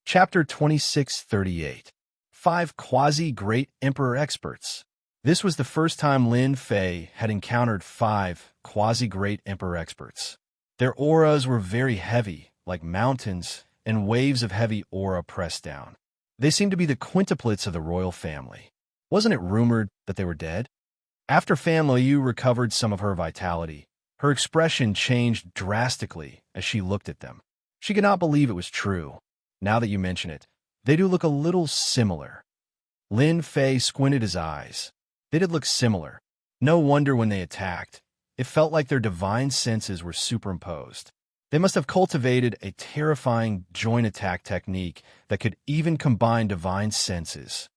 Speaker 1: Chapter 2638. 5 quasi-great emperor experts. This was the first time Lin Fei had encountered 5 quasi-great emperor experts. Their auras were very heavy, like mountains, and waves of heavy aura pressed down. They seemed to be the quintuplets of the royal family. Wasn't it rumored that they were dead? After Fan Luoyu recovered some of her vitality, her expression changed drastically as she looked at them. She could not believe it was true. Now that you mention it, they do look a little similar. Lin Fei squinted his eyes. They did look similar. No wonder when they attacked, it felt like their divine senses were superimposed. They must have cultivated a terrifying joint attack technique that could even combine divine senses.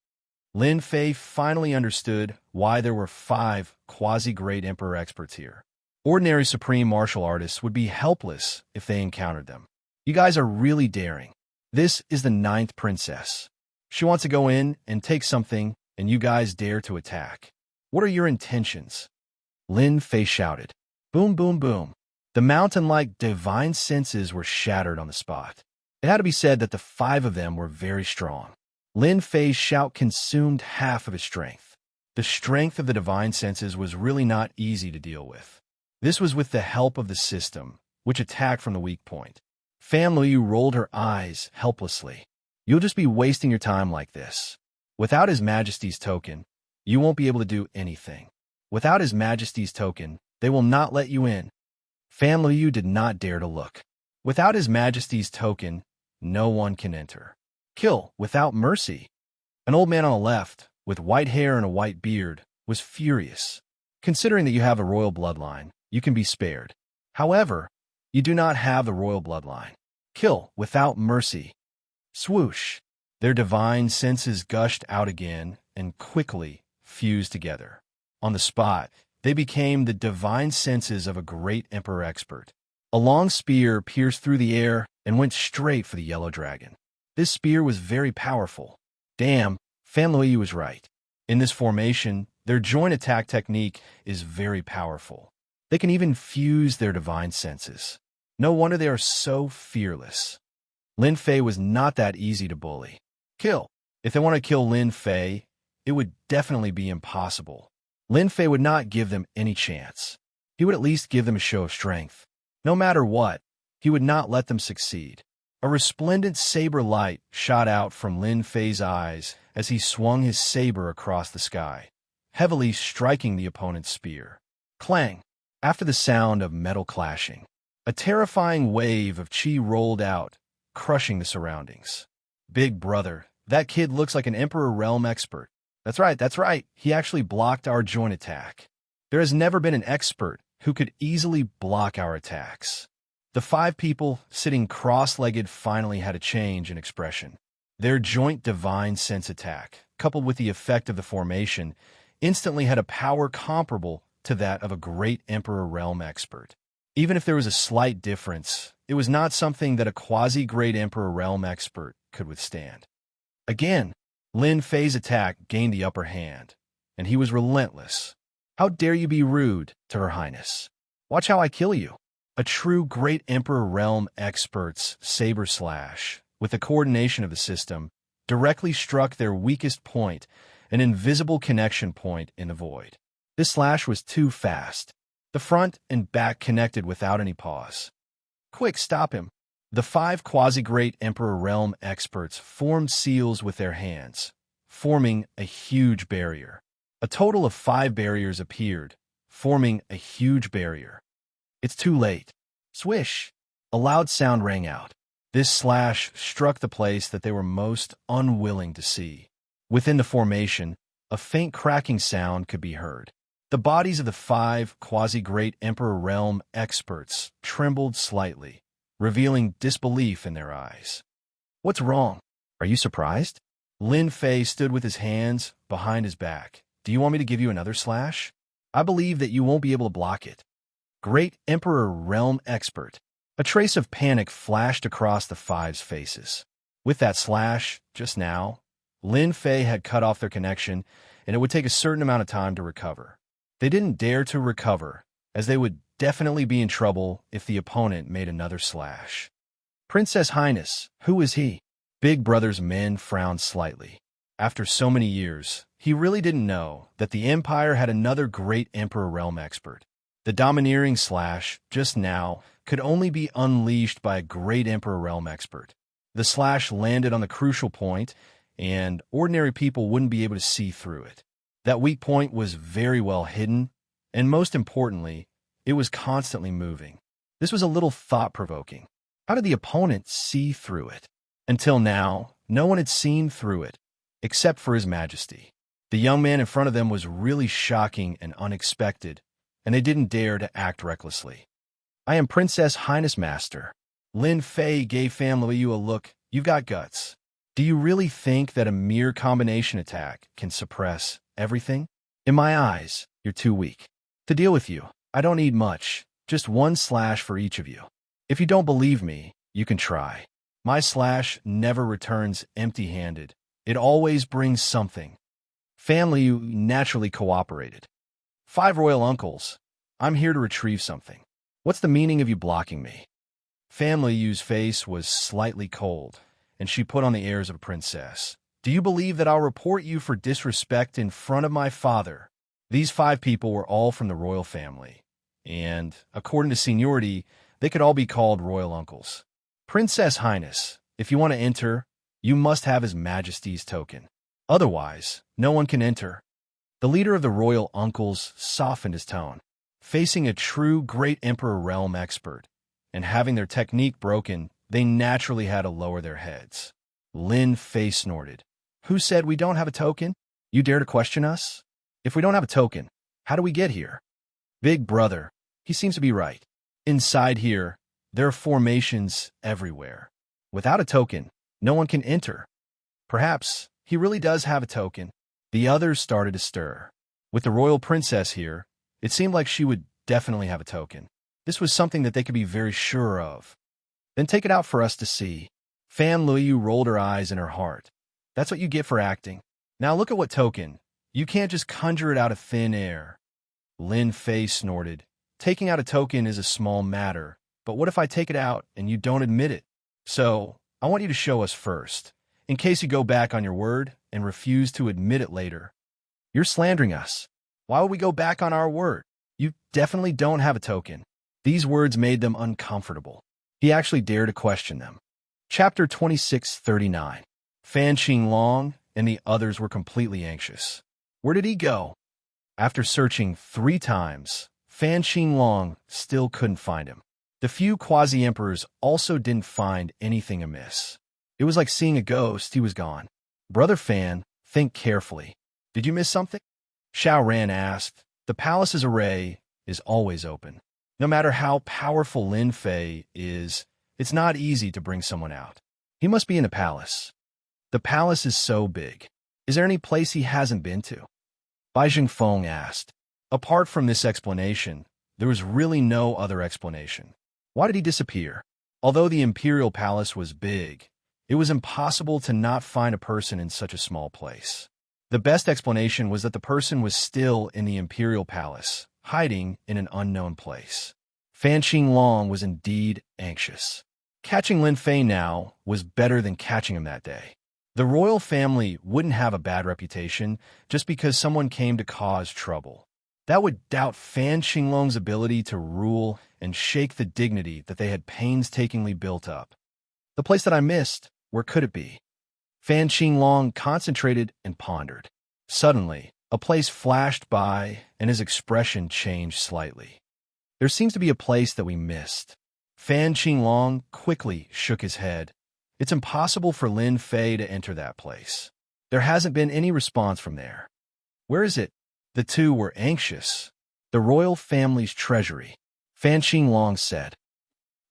Speaker 1: Lin Fei finally understood why there were 5 quasi-great emperor experts here. Ordinary supreme martial artists would be helpless if they encountered them. You guys are really daring. This is the 9th princess. She wants to go in and take something, and you guys dare to attack. What are your intentions? Lin Fei shouted. Boom, boom, boom. The mountain-like divine senses were shattered on the spot. It had to be said that the 5 of them were very strong. Lin Fei's shout consumed half of his strength. The strength of the divine senses was really not easy to deal with. This was with the help of the system, which attacked from the weak point. Fan Liu rolled her eyes helplessly. You'll just be wasting your time like this. Without His Majesty's token, you won't be able to do anything. Without His Majesty's token, they will not let you in. Fan Liu did not dare to look. Without His Majesty's token, no one can enter. Kill without mercy. An old man on the left, with white hair and a white beard, was furious. Considering that you have a royal bloodline, you can be spared. However, you do not have the royal bloodline. Kill without mercy. Swoosh. Their divine senses gushed out again and quickly fused together. On the spot, they became the divine senses of a great emperor expert. A long spear pierced through the air and went straight for the yellow dragon. This spear was very powerful. Damn, Fan Liu was right. In this formation, their joint attack technique is very powerful. They can even fuse their divine senses. No wonder they are so fearless. Lin Fei was not that easy to bully. Kill. If they want to kill Lin Fei, it would definitely be impossible. Lin Fei would not give them any chance. He would at least give them a show of strength. No matter what, he would not let them succeed. A resplendent saber light shot out from Lin Fei's eyes as he swung his saber across the sky, heavily striking the opponent's spear. Clang! After the sound of metal clashing, a terrifying wave of chi rolled out, crushing the surroundings. Big brother, that kid looks like an Emperor Realm expert. That's right. He actually blocked our joint attack. There has never been an expert who could easily block our attacks. The 5 people sitting cross-legged finally had a change in expression. Their joint divine sense attack, coupled with the effect of the formation, instantly had a power comparable to that of a great Emperor Realm expert. Even if there was a slight difference, it was not something that a quasi-great Emperor Realm expert could withstand. Again, Lin Fei's attack gained the upper hand, and he was relentless. How dare you be rude to Her Highness? Watch how I kill you. A true great Emperor Realm expert's saber slash, with the coordination of the system, directly struck their weakest point, an invisible connection point in the void. This slash was too fast. The front and back connected without any pause. Quick, stop him. The 5 quasi-great Emperor Realm experts formed seals with their hands, forming a huge barrier. A total of 5 barriers appeared, forming a huge barrier. It's too late. Swish! A loud sound rang out. This slash struck the place that they were most unwilling to see. Within the formation, a faint cracking sound could be heard. The bodies of the 5 quasi-great Emperor Realm experts trembled slightly, revealing disbelief in their eyes. What's wrong? Are you surprised? Lin Fei stood with his hands behind his back. Do you want me to give you another slash? I believe that you won't be able to block it. Great Emperor Realm expert. A trace of panic flashed across the 5's faces. With that slash, just now, Lin Fei had cut off their connection, and it would take a certain amount of time to recover. They didn't dare to recover, as they would definitely be in trouble if the opponent made another slash. Princess Highness, who is he? Big Brother's men frowned slightly. After so many years, he really didn't know that the Empire had another great Emperor Realm expert. The domineering slash, just now, could only be unleashed by a great Emperor Realm expert. The slash landed on the crucial point, and ordinary people wouldn't be able to see through it. That weak point was very well hidden, and most importantly, it was constantly moving. This was a little thought-provoking. How did the opponent see through it? Until now, no one had seen through it, except for His Majesty. The young man in front of them was really shocking and unexpected, and they didn't dare to act recklessly. "I am Princess Highness Master." Lin Fei gave Fan Luyu a look. "You've got guts. Do you really think that a mere combination attack can suppress everything? In my eyes, you're too weak. To deal with you, I don't need much, just one slash for each of you. If you don't believe me, you can try. My slash never returns empty-handed. It always brings something." Fan Liu naturally cooperated. "5 royal uncles. I'm here to retrieve something. What's the meaning of you blocking me?" Fan Liyu's face was slightly cold, and she put on the airs of a princess. "Do you believe that I'll report you for disrespect in front of my father?" These 5 people were all from the royal family, and, according to seniority, they could all be called royal uncles. "Princess Highness, if you want to enter, you must have His Majesty's token. Otherwise, no one can enter." The leader of the royal uncles softened his tone. Facing a true great emperor realm expert, and having their technique broken, they naturally had to lower their heads. Lin Fei snorted. "Who said we don't have a token? You dare to question us? If we don't have a token, how do we get here?" "Big brother, he seems to be right. Inside here, there are formations everywhere. Without a token, no one can enter. Perhaps he really does have a token." The others started to stir. With the royal princess here, it seemed like she would definitely have a token. This was something that they could be very sure of. "Then take it out for us to see." Fan Luyu rolled her eyes in her heart. "That's what you get for acting. Now look at what token. You can't just conjure it out of thin air." Lin Fei snorted. "Taking out a token is a small matter, but what if I take it out and you don't admit it? So, I want you to show us first, in case you go back on your word and refuse to admit it later." "You're slandering us. Why would we go back on our word? You definitely don't have a token." These words made them uncomfortable. He actually dared to question them. Chapter 2639. Fan Qinglong and the others were completely anxious. Where did he go? After searching 3 times, Fan Qinglong still couldn't find him. The few quasi-emperors also didn't find anything amiss. It was like seeing a ghost. He was gone. "Brother Fan, think carefully. Did you miss something?" Xiao Ran asked. The palace's array is always open. No matter how powerful Lin Fei is, it's not easy to bring someone out. He must be in a palace. The palace is so big. Is there any place he hasn't been to? Bai Jingfeng asked. Apart from this explanation, there was really no other explanation. Why did he disappear? Although the imperial palace was big, it was impossible to not find a person in such a small place. The best explanation was that the person was still in the imperial palace, hiding in an unknown place. Fan Qinglong was indeed anxious. Catching Lin Fei now was better than catching him that day. The royal family wouldn't have a bad reputation just because someone came to cause trouble. That would doubt Fan Qinglong's ability to rule and shake the dignity that they had painstakingly built up. The place that I missed, where could it be? Fan Qinglong concentrated and pondered. Suddenly, a place flashed by, and his expression changed slightly. There seems to be a place that we missed. Fan Qinglong quickly shook his head. It's impossible for Lin Fei to enter that place. There hasn't been any response from there. Where is it? The two were anxious. The royal family's treasury, Fan Qinglong said.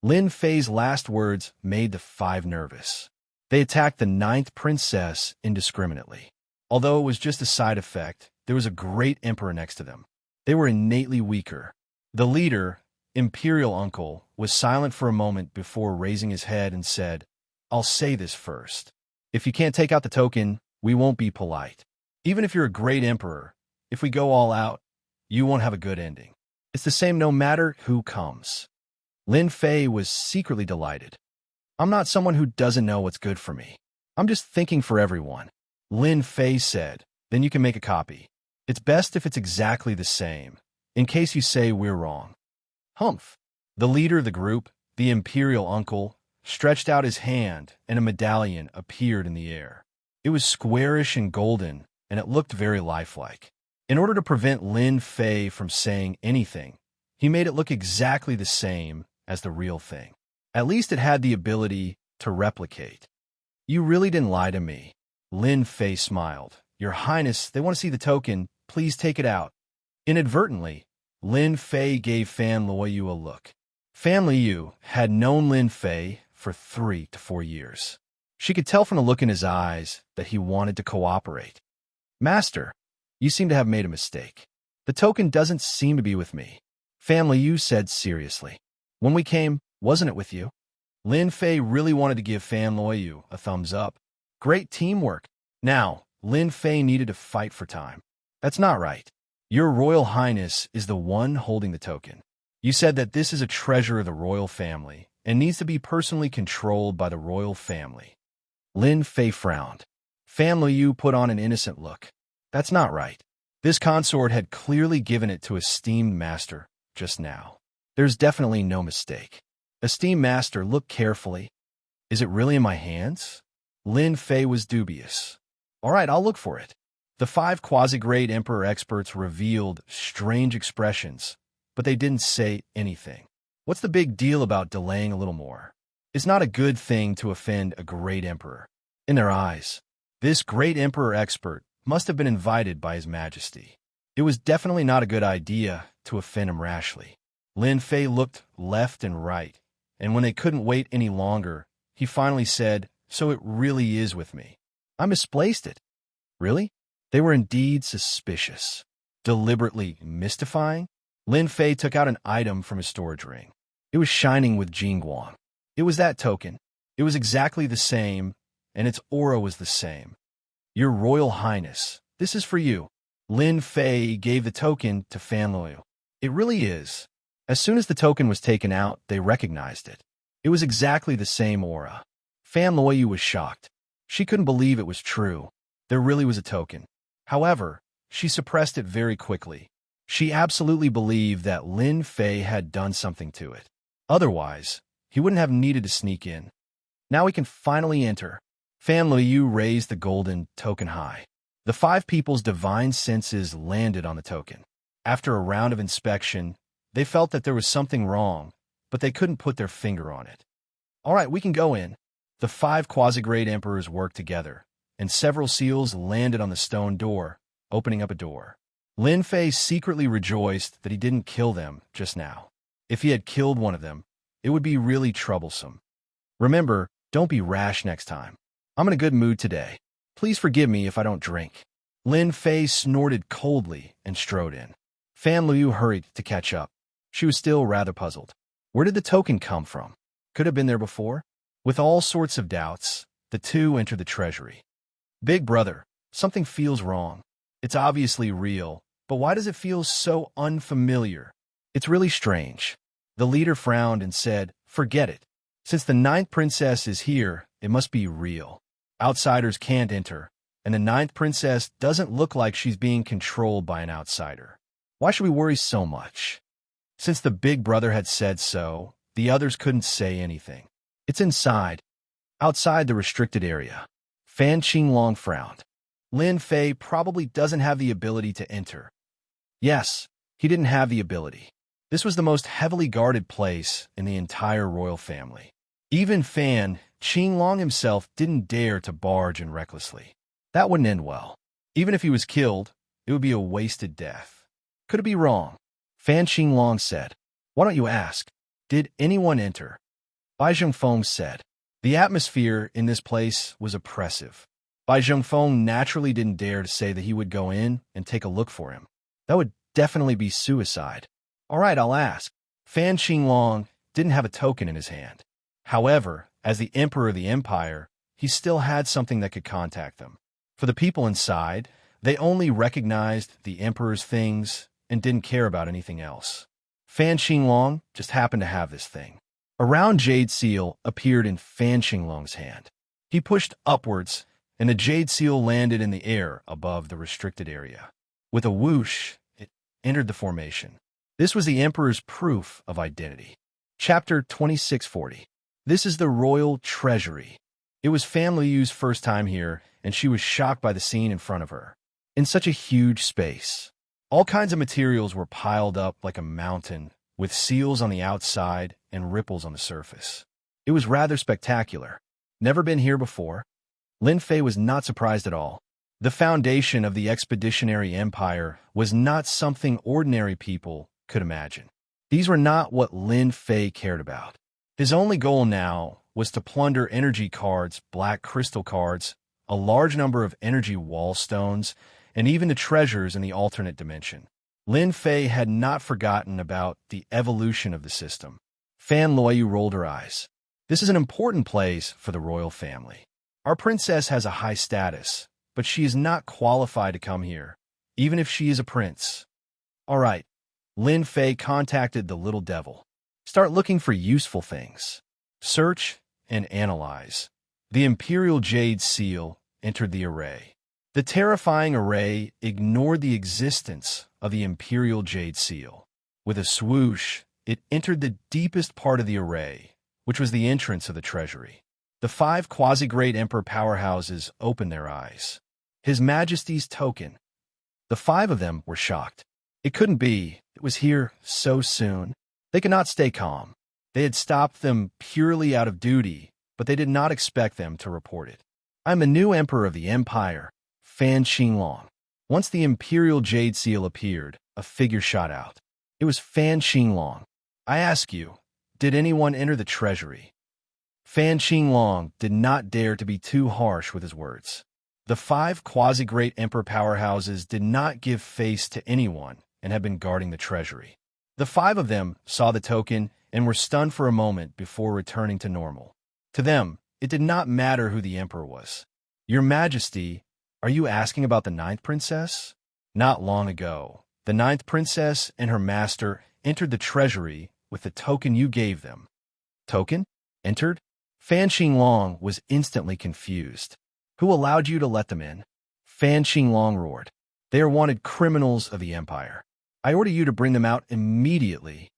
Speaker 1: Lin Fei's last words made the 5 nervous. They attacked the 9th princess indiscriminately. Although it was just a side effect, there was a great emperor next to them. They were innately weaker. The leader, Imperial Uncle, was silent for a moment before raising his head and said, I'll say this first. If you can't take out the token, we won't be polite. Even if you're a great emperor, if we go all out, you won't have a good ending. It's the same no matter who comes. Lin Fei was secretly delighted. I'm not someone who doesn't know what's good for me. I'm just thinking for everyone. Lin Fei said, then you can make a copy. It's best if it's exactly the same, in case you say we're wrong. Humph. The leader of the group, the Imperial Uncle, stretched out his hand and a medallion appeared in the air. It was squarish and golden, and it looked very lifelike. In order to prevent Lin Fei from saying anything, he made it look exactly the same as the real thing. At least it had the ability to replicate. You really didn't lie to me. Lin Fei smiled. Your Highness, they want to see the token. Please take it out. Inadvertently, Lin Fei gave Fan Luoyu a look. Fan Luoyu had known Lin Fei for 3 to 4 years. She could tell from the look in his eyes that he wanted to cooperate. Master, you seem to have made a mistake. The token doesn't seem to be with me, Fan Luoyu said seriously. When we came, wasn't it with you? Lin Fei really wanted to give Fan Luoyu a thumbs up. Great teamwork. Now, Lin Fei needed to fight for time. That's not right. Your Royal Highness is the one holding the token. You said that this is a treasure of the royal family and needs to be personally controlled by the royal family. Lin Fei frowned. Fan Luoyu put on an innocent look. That's not right. This consort had clearly given it to esteemed master just now. There's definitely no mistake. Esteemed master, look carefully. Is it really in my hands? Lin Fei was dubious. All right, I'll look for it. The 5 quasi-grade emperor experts revealed strange expressions, but they didn't say anything. What's the big deal about delaying a little more? It's not a good thing to offend a great emperor. In their eyes, this great emperor expert must have been invited by His Majesty. It was definitely not a good idea to offend him rashly. Lin Fei looked left and right, and when they couldn't wait any longer, he finally said, "So it really is with me. I misplaced it." Really? They were indeed suspicious. Deliberately mystifying? Lin Fei took out an item from his storage ring. It was shining with Jingguang. It was that token. It was exactly the same, and its aura was the same. Your Royal Highness, this is for you. Lin Fei gave the token to Fan Luoyu. It really is. As soon as the token was taken out, they recognized it. It was exactly the same aura. Fan Luoyu was shocked. She couldn't believe it was true. There really was a token. However, she suppressed it very quickly. She absolutely believed that Lin Fei had done something to it. Otherwise, he wouldn't have needed to sneak in. Now we can finally enter. Fan Luoyu raised the golden token high. The 5 people's divine senses landed on the token. After a round of inspection, they felt that there was something wrong, but they couldn't put their finger on it. All right, we can go in. The 5 quasi-grade emperors worked together, and several seals landed on the stone door, opening up a door. Lin Fei secretly rejoiced that he didn't kill them just now. If he had killed one of them, it would be really troublesome. Remember, don't be rash next time. I'm in a good mood today. Please forgive me if I don't drink. Lin Fei snorted coldly and strode in. Fan Luoyu hurried to catch up. She was still rather puzzled. Where did the token come from? Could have been there before? With all sorts of doubts, the two entered the treasury. Big brother, something feels wrong. It's obviously real, but why does it feel so unfamiliar? It's really strange. The leader frowned and said, "Forget it. Since the 9th princess is here, it must be real. Outsiders can't enter, and the 9th princess doesn't look like she's being controlled by an outsider. Why should we worry so much?" Since the big brother had said so, the others couldn't say anything. It's inside, outside the restricted area. Fan Qinglong frowned. Lin Fei probably doesn't have the ability to enter. Yes, he didn't have the ability. This was the most heavily guarded place in the entire royal family. Even Fan Qinglong himself didn't dare to barge in recklessly. That wouldn't end well. Even if he was killed, it would be a wasted death. Could it be wrong? Fan Qinglong said. Why don't you ask? Did anyone enter? Bai Zhongfeng said. The atmosphere in this place was oppressive. Bai Zhongfeng naturally didn't dare to say that he would go in and take a look for him. That would definitely be suicide. All right, I'll ask. Fan Qinglong didn't have a token in his hand. However, as the emperor of the empire, he still had something that could contact them. For the people inside, they only recognized the emperor's things and didn't care about anything else. Fan Qinglong just happened to have this thing. A round jade seal appeared in Fan Qinglong's hand. He pushed upwards, and the jade seal landed in the air above the restricted area. With a whoosh, it entered the formation. This was the emperor's proof of identity. Chapter 2640. This is the royal treasury. It was Fan Luoyu's first time here, and she was shocked by the scene in front of her. In such a huge space, all kinds of materials were piled up like a mountain, with seals on the outside and ripples on the surface. It was rather spectacular. Never been here before? Lin Fei was not surprised at all. The foundation of the expeditionary empire was not something ordinary people could imagine. These were not what Lin Fei cared about. His only goal now was to plunder energy cards, black crystal cards, a large number of energy wall stones, and even the treasures in the alternate dimension. Lin Fei had not forgotten about the evolution of the system. Fan Luoyu rolled her eyes. This is an important place for the royal family. Our princess has a high status, but she is not qualified to come here, even if she is a prince. All right, Lin Fei contacted the little devil. Start looking for useful things. Search and analyze. The Imperial Jade Seal entered the array. The terrifying array ignored the existence of the Imperial Jade Seal. With a swoosh, it entered the deepest part of the array, which was the entrance of the treasury. The 5 quasi-great emperor powerhouses opened their eyes. His Majesty's token. The 5 of them were shocked. It couldn't be. It was here so soon. They could not stay calm. They had stopped them purely out of duty, but they did not expect them to report it. I'm a new emperor of the empire, Fan Xinglong. Once the Imperial Jade Seal appeared, a figure shot out. It was Fan Xinglong. I ask you, did anyone enter the treasury? Fan Xinglong did not dare to be too harsh with his words. The 5 quasi-great emperor powerhouses did not give face to anyone and had been guarding the treasury. The 5 of them saw the token and were stunned for a moment before returning to normal. To them, it did not matter who the emperor was. Your Majesty, are you asking about the 9th princess? Not long ago, the 9th princess and her master entered the treasury with the token you gave them. Token? Entered? Fan Xinglong was instantly confused. Who allowed you to let them in? Fan Xinglong roared. They are wanted criminals of the empire. I order you to bring them out immediately.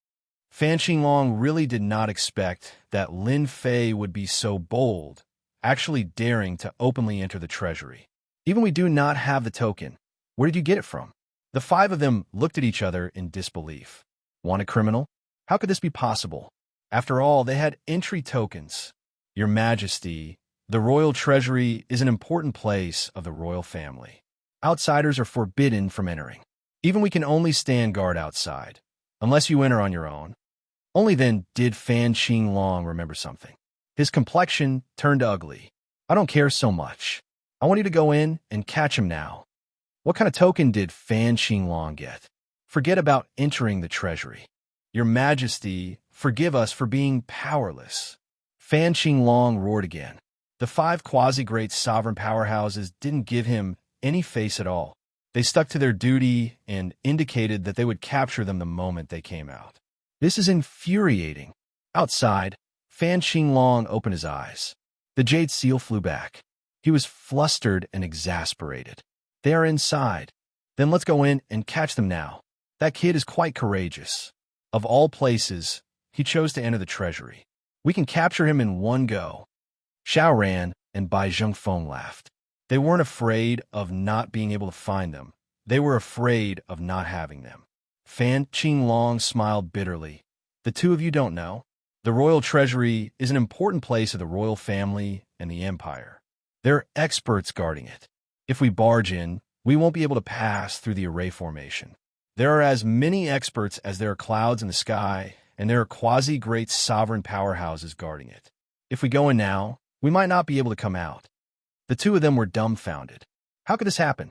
Speaker 1: Fan Xinglong really did not expect that Lin Fei would be so bold, actually daring to openly enter the treasury. Even we do not have the token. Where did you get it from? The 5 of them looked at each other in disbelief. Want a criminal? How could this be possible? After all, they had entry tokens. Your Majesty, the royal treasury is an important place of the royal family. Outsiders are forbidden from entering. Even we can only stand guard outside, unless you enter on your own. Only then did Fan Xinglong remember something. His complexion turned ugly. I don't care so much. I want you to go in and catch him now. What kind of token did Fan Xinglong get? Forget about entering the treasury. Your Majesty, forgive us for being powerless. Fan Xinglong roared again. The 5 quasi-great sovereign powerhouses didn't give him any face at all. They stuck to their duty and indicated that they would capture them the moment they came out. This is infuriating. Outside, Fan Xinglong opened his eyes. The Jade Seal flew back. He was flustered and exasperated. They are inside. Then let's go in and catch them now. That kid is quite courageous. Of all places, he chose to enter the treasury. We can capture him in one go. Xiao Ran and Bai Zhengfeng laughed. They weren't afraid of not being able to find them. They were afraid of not having them. Fan Xinglong smiled bitterly. The 2 of you don't know. The royal treasury is an important place of the royal family and the empire. There are experts guarding it. If we barge in, we won't be able to pass through the array formation. There are as many experts as there are clouds in the sky, and there are quasi-great sovereign powerhouses guarding it. If we go in now, we might not be able to come out. The 2 of them were dumbfounded. How could this happen?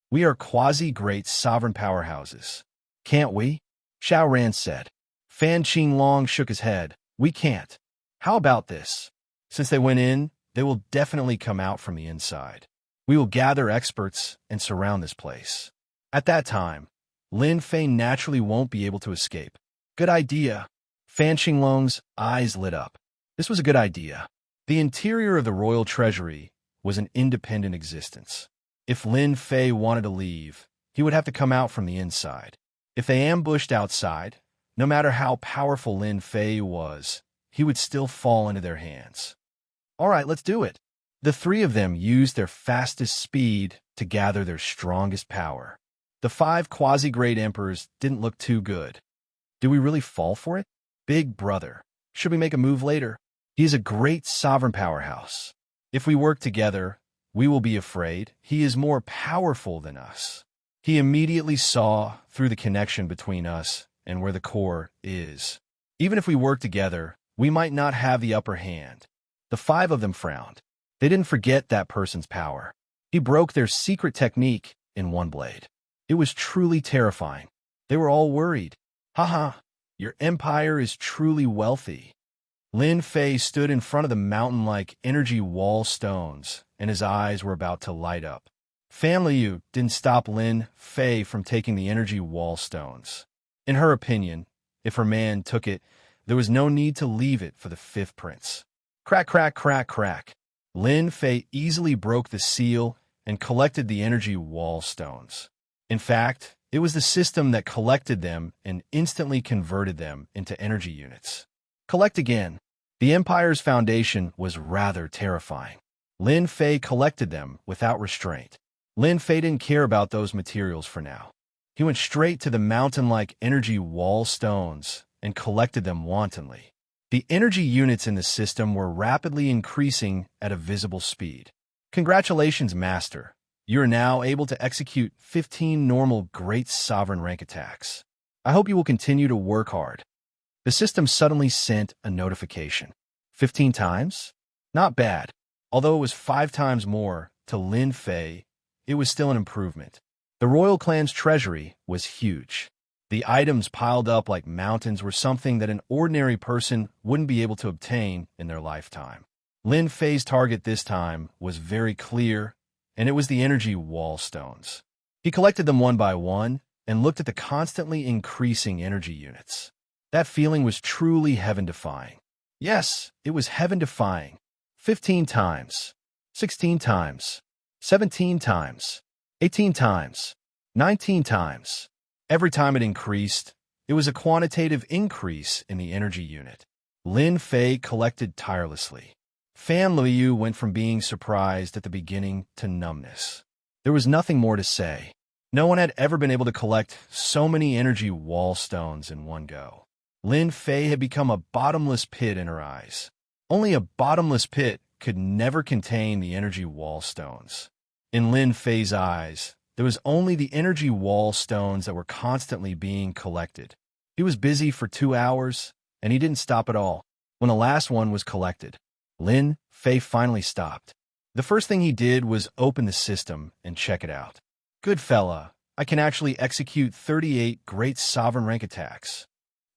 Speaker 1: We are quasi-great sovereign powerhouses. Can't we? Xiao Ran said. Fan Xinglong shook his head. We can't. How about this? Since they went in, they will definitely come out from the inside. We will gather experts and surround this place. At that time, Lin Fei naturally won't be able to escape. Good idea. Fan Xinglong's eyes lit up. This was a good idea. The interior of the royal treasury was an independent existence. If Lin Fei wanted to leave, he would have to come out from the inside. If they ambushed outside, no matter how powerful Lin Fei was, he would still fall into their hands. All right, let's do it. The 3 of them used their fastest speed to gather their strongest power. The 5 quasi-great emperors didn't look too good. Do we really fall for it? Big brother, should we make a move later? He is a great sovereign powerhouse. If we work together, we will be afraid. He is more powerful than us. He immediately saw through the connection between us and where the core is. Even if we work together, we might not have the upper hand. The five of them frowned. They didn't forget that person's power. He broke their secret technique in one blade. It was truly terrifying. They were all worried. Haha, your empire is truly wealthy. Lin Fei stood in front of the mountain-like energy wall stones, and his eyes were about to light up. Family Yu didn't stop Lin Fei from taking the energy wall stones. In her opinion, if her man took it, there was no need to leave it for the fifth prince. Crack, crack, crack, crack. Lin Fei easily broke the seal and collected the energy wall stones. In fact, it was the system that collected them and instantly converted them into energy units. Collect again. The Empire's foundation was rather terrifying. Lin Fei collected them without restraint. Lin Fei didn't care about those materials for now. He went straight to the mountain-like energy wall stones and collected them wantonly. The energy units in the system were rapidly increasing at a visible speed. Congratulations, Master. You are now able to execute 15 normal Great Sovereign rank attacks. I hope you will continue to work hard. The system suddenly sent a notification. 15 times? Not bad. Although it was 5 times more to Lin Fei, it was still an improvement. The royal clan's treasury was huge. The items piled up like mountains were something that an ordinary person wouldn't be able to obtain in their lifetime. Lin Fei's target this time was very clear, and it was the energy wall stones. He collected them one by one and looked at the constantly increasing energy units. That feeling was truly heaven-defying. Yes, it was heaven-defying. 15 times, 16 times, 17 times, 18 times, 19 times. Every time it increased, it was a quantitative increase in the energy unit. Lin Fei collected tirelessly. Fan Liu went from being surprised at the beginning to numbness. There was nothing more to say. No one had ever been able to collect so many energy wall stones in one go. Lin Fei had become a bottomless pit in her eyes. Only a bottomless pit could never contain the energy wall stones. In Lin Fei's eyes, there was only the energy wall stones that were constantly being collected. He was busy for 2 hours, and he didn't stop at all. When the last one was collected, Lin Fei finally stopped. The first thing he did was open the system and check it out. Good fella, I can actually execute 38 Great Sovereign rank attacks.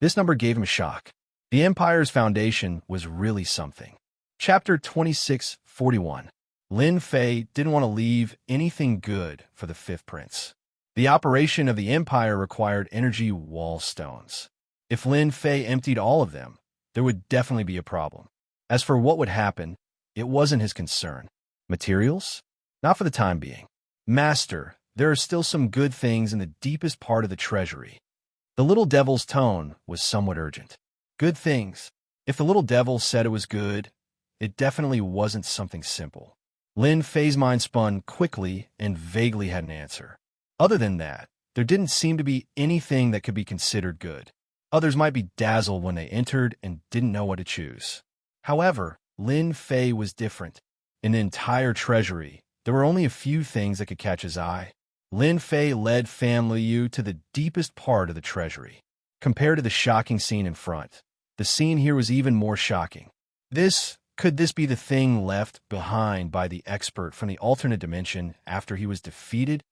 Speaker 1: This number gave him a shock. The Empire's foundation was really something. Chapter 2641. Lin Fei didn't want to leave anything good for the fifth prince. The operation of the Empire required energy wall stones. If Lin Fei emptied all of them, there would definitely be a problem. As for what would happen, it wasn't his concern. Materials? Not for the time being. Master, there are still some good things in the deepest part of the treasury. The little devil's tone was somewhat urgent. Good things. If the little devil said it was good, it definitely wasn't something simple. Lin Fei's mind spun quickly and vaguely had an answer. Other than that, there didn't seem to be anything that could be considered good. Others might be dazzled when they entered and didn't know what to choose. However, Lin Fei was different. In the entire treasury, there were only a few things that could catch his eye. Lin Fei led Fan Liu to the deepest part of the treasury. Compared to the shocking scene in front, the scene here was even more shocking. Could this be the thing left behind by the expert from the alternate dimension after he was defeated?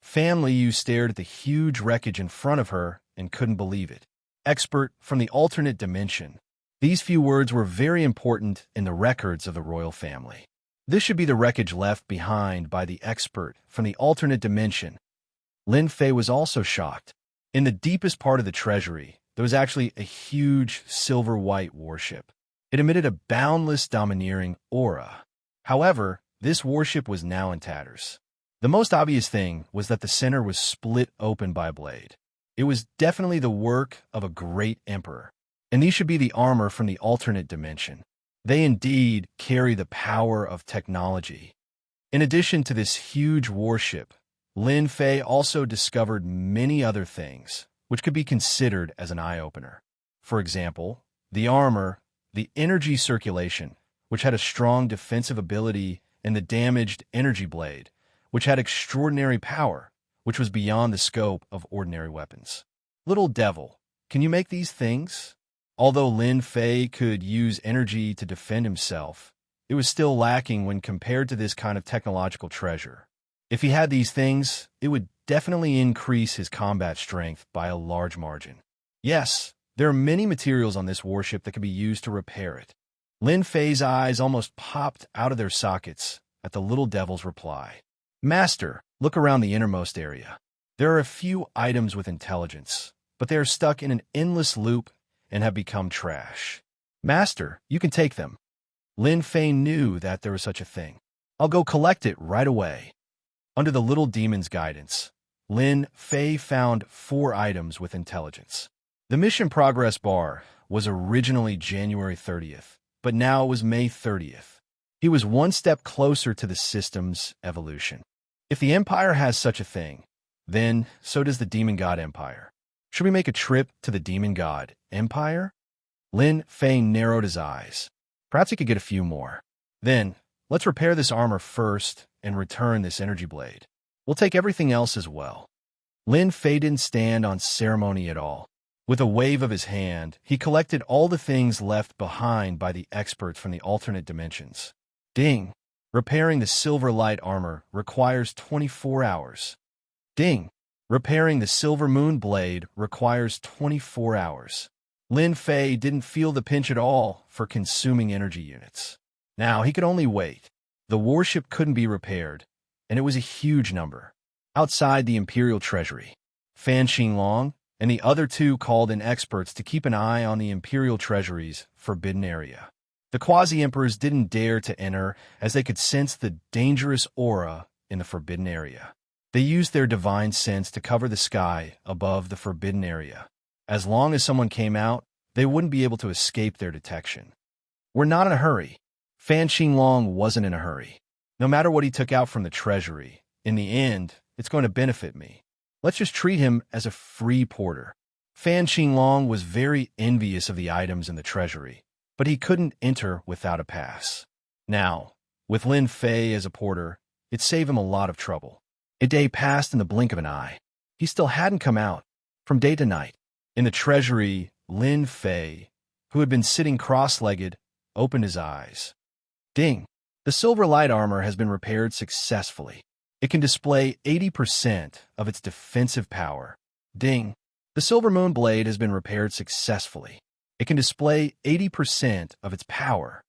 Speaker 1: Fan Liu stared at the huge wreckage in front of her and couldn't believe it. Expert from the alternate dimension. These few words were very important in the records of the royal family. This should be the wreckage left behind by the expert from the alternate dimension. Lin Fei was also shocked. In the deepest part of the treasury, there was actually a huge silver-white warship. It emitted a boundless, domineering aura. However, this warship was now in tatters. The most obvious thing was that the center was split open by a blade. It was definitely the work of a great emperor. And these should be the armor from the alternate dimension. They indeed carry the power of technology. In addition to this huge warship, Lin Fei also discovered many other things which could be considered as an eye-opener. For example, the armor, the energy circulation, which had a strong defensive ability and the damaged energy blade, which had extraordinary power, which was beyond the scope of ordinary weapons. Little devil, can you make these things? Although Lin Fei could use energy to defend himself, it was still lacking when compared to this kind of technological treasure. If he had these things, it would definitely increase his combat strength by a large margin. Yes, there are many materials on this warship that could be used to repair it. Lin Fei's eyes almost popped out of their sockets at the little devil's reply. Master, look around the innermost area. There are a few items with intelligence, but they are stuck in an endless loop and have become trash. Master, you can take them. Lin Fei knew that there was such a thing. I'll go collect it right away. Under the little demon's guidance, Lin Fei found 4 items with intelligence. The mission progress bar was originally January 30th, but now it was May 30th. He was one step closer to the system's evolution. If the Empire has such a thing, then so does the Demon God Empire. Should we make a trip to the Demon God Empire? Lin Fei narrowed his eyes. Perhaps he could get a few more. Then, let's repair this armor first and return this energy blade. We'll take everything else as well. Lin Fei didn't stand on ceremony at all. With a wave of his hand, he collected all the things left behind by the experts from the alternate dimensions. Ding! Repairing the silver light armor requires 24 hours. Ding! Repairing the silver moon blade requires 24 hours. Lin Fei didn't feel the pinch at all for consuming energy units. Now he could only wait. The warship couldn't be repaired, and it was a huge number. Outside the Imperial Treasury, Fan Xinglong and the other 2 called in experts to keep an eye on the Imperial Treasury's forbidden area. The quasi-emperors didn't dare to enter as they could sense the dangerous aura in the forbidden area. They used their divine sense to cover the sky above the forbidden area. As long as someone came out, they wouldn't be able to escape their detection. We're not in a hurry. Fan Xinglong wasn't in a hurry. No matter what he took out from the treasury, in the end, it's going to benefit me. Let's just treat him as a free porter. Fan Xinglong was very envious of the items in the treasury, but he couldn't enter without a pass. Now, with Lin Fei as a porter, it saved him a lot of trouble. A day passed in the blink of an eye. He still hadn't come out. From day to night. In the treasury, Lin Fei, who had been sitting cross-legged, opened his eyes. Ding! The silver light armor has been repaired successfully. It can display 80% of its defensive power. Ding! The silver moon blade has been repaired successfully. It can display 80% of its power.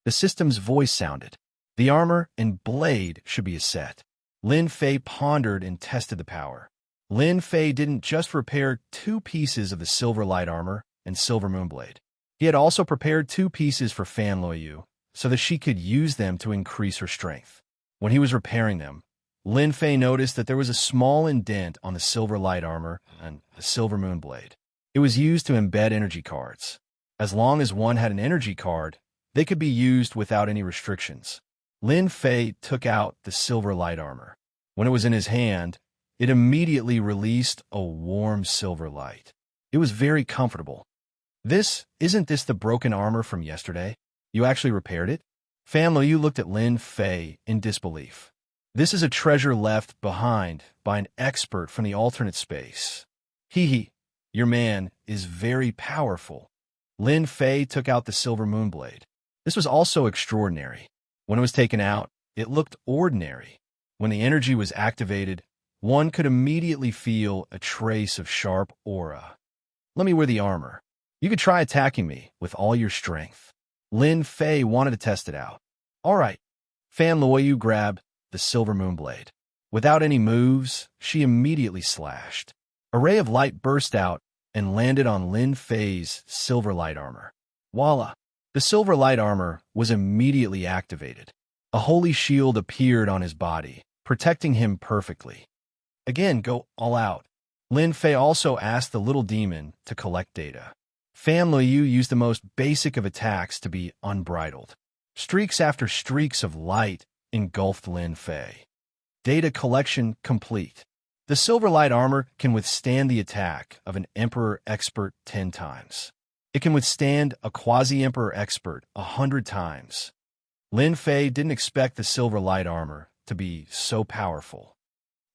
Speaker 1: The system's voice sounded. The armor and blade should be a set. Lin Fei pondered and tested the power. Lin Fei didn't just repair 2 pieces of the silver light armor and silver moon blade. He had also prepared 2 pieces for Fan Luoyu so that she could use them to increase her strength. When he was repairing them, Lin Fei noticed that there was a small indent on the silver light armor and the silver moon blade. It was used to embed energy cards. As long as one had an energy card, they could be used without any restrictions. Lin Fei took out the silver light armor. When it was in his hand, it immediately released a warm silver light. It was very comfortable. Isn't this the broken armor from yesterday? You actually repaired it? Fan Luoyu looked at Lin Fei in disbelief. This is a treasure left behind by an expert from the alternate space. Your man is very powerful. Lin Fei took out the silver moon blade. This was also extraordinary. When it was taken out, it looked ordinary. When the energy was activated, one could immediately feel a trace of sharp aura. Let me wear the armor. You could try attacking me with all your strength. Lin Fei wanted to test it out. All right. Fan Luoyu grabbed the silver moon blade. Without any moves, she immediately slashed. A ray of light burst out and landed on Lin Fei's silver light armor. Voila! The silver light armor was immediately activated. A holy shield appeared on his body, protecting him perfectly. Again, go all out. Lin Fei also asked the little demon to collect data. Fan Luoyu used the most basic of attacks to be unbridled. Streaks after streaks of light engulfed Lin Fei. Data collection complete. The silver light armor can withstand the attack of an Emperor expert 10 times. It can withstand a quasi-Emperor expert 100 times. Lin Fei didn't expect the silver light armor to be so powerful.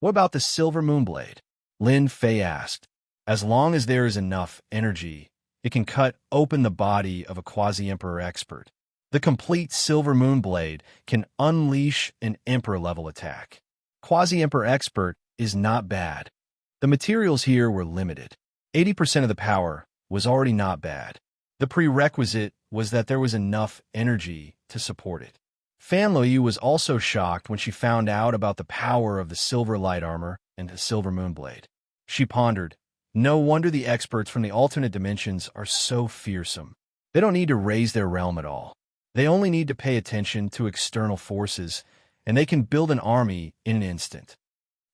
Speaker 1: What about the silver moonblade? Lin Fei asked. As long as there is enough energy, it can cut open the body of a quasi-emperor expert. The complete silver moonblade can unleash an emperor-level attack. Quasi-emperor expert is not bad. The materials here were limited. 80% of the power was already not bad. The prerequisite was that there was enough energy to support it. Fan Luoyu was also shocked when she found out about the power of the silver light armor and the silver moonblade. She pondered, no wonder the experts from the alternate dimensions are so fearsome. They don't need to raise their realm at all. They only need to pay attention to external forces, and they can build an army in an instant.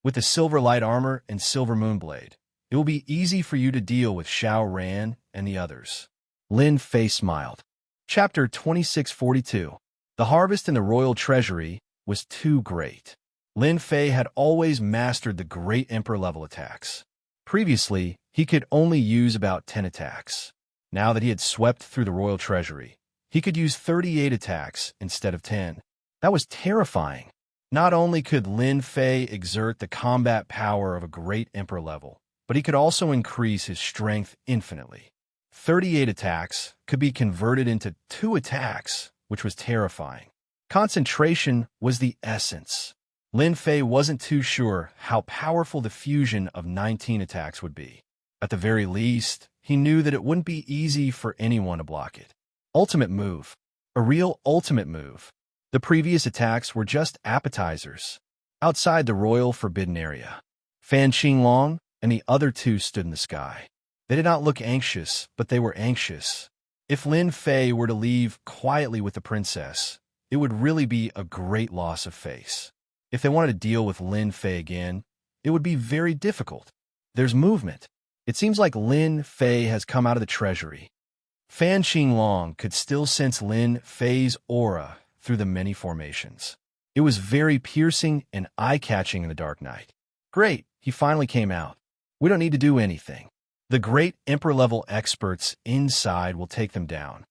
Speaker 1: With the silver light armor and silver moonblade, it will be easy for you to deal with Xiao Ran and the others. Lin Fei smiled. Chapter 2642. The harvest in the royal treasury was too great. Lin Fei had always mastered the great emperor-level attacks. Previously, he could only use about 10 attacks. Now that he had swept through the royal treasury, he could use 38 attacks instead of 10. That was terrifying. Not only could Lin Fei exert the combat power of a great emperor level, but he could also increase his strength infinitely. 38 attacks could be converted into 2 attacks, which was terrifying. Concentration was the essence. Lin Fei wasn't too sure how powerful the fusion of 19 attacks would be. At the very least, he knew that it wouldn't be easy for anyone to block it. Ultimate move. A real ultimate move. The previous attacks were just appetizers. Outside the royal forbidden area, Fan Qinglong and the other 2 stood in the sky. They did not look anxious, but they were anxious. If Lin Fei were to leave quietly with the princess, it would really be a great loss of face. If they wanted to deal with Lin Fei again, it would be very difficult. There's movement. It seems like Lin Fei has come out of the treasury. Fan Qinglong could still sense Lin Fei's aura through the many formations. It was very piercing and eye-catching in the dark night. Great, he finally came out. We don't need to do anything. The great emperor-level experts inside will take them down.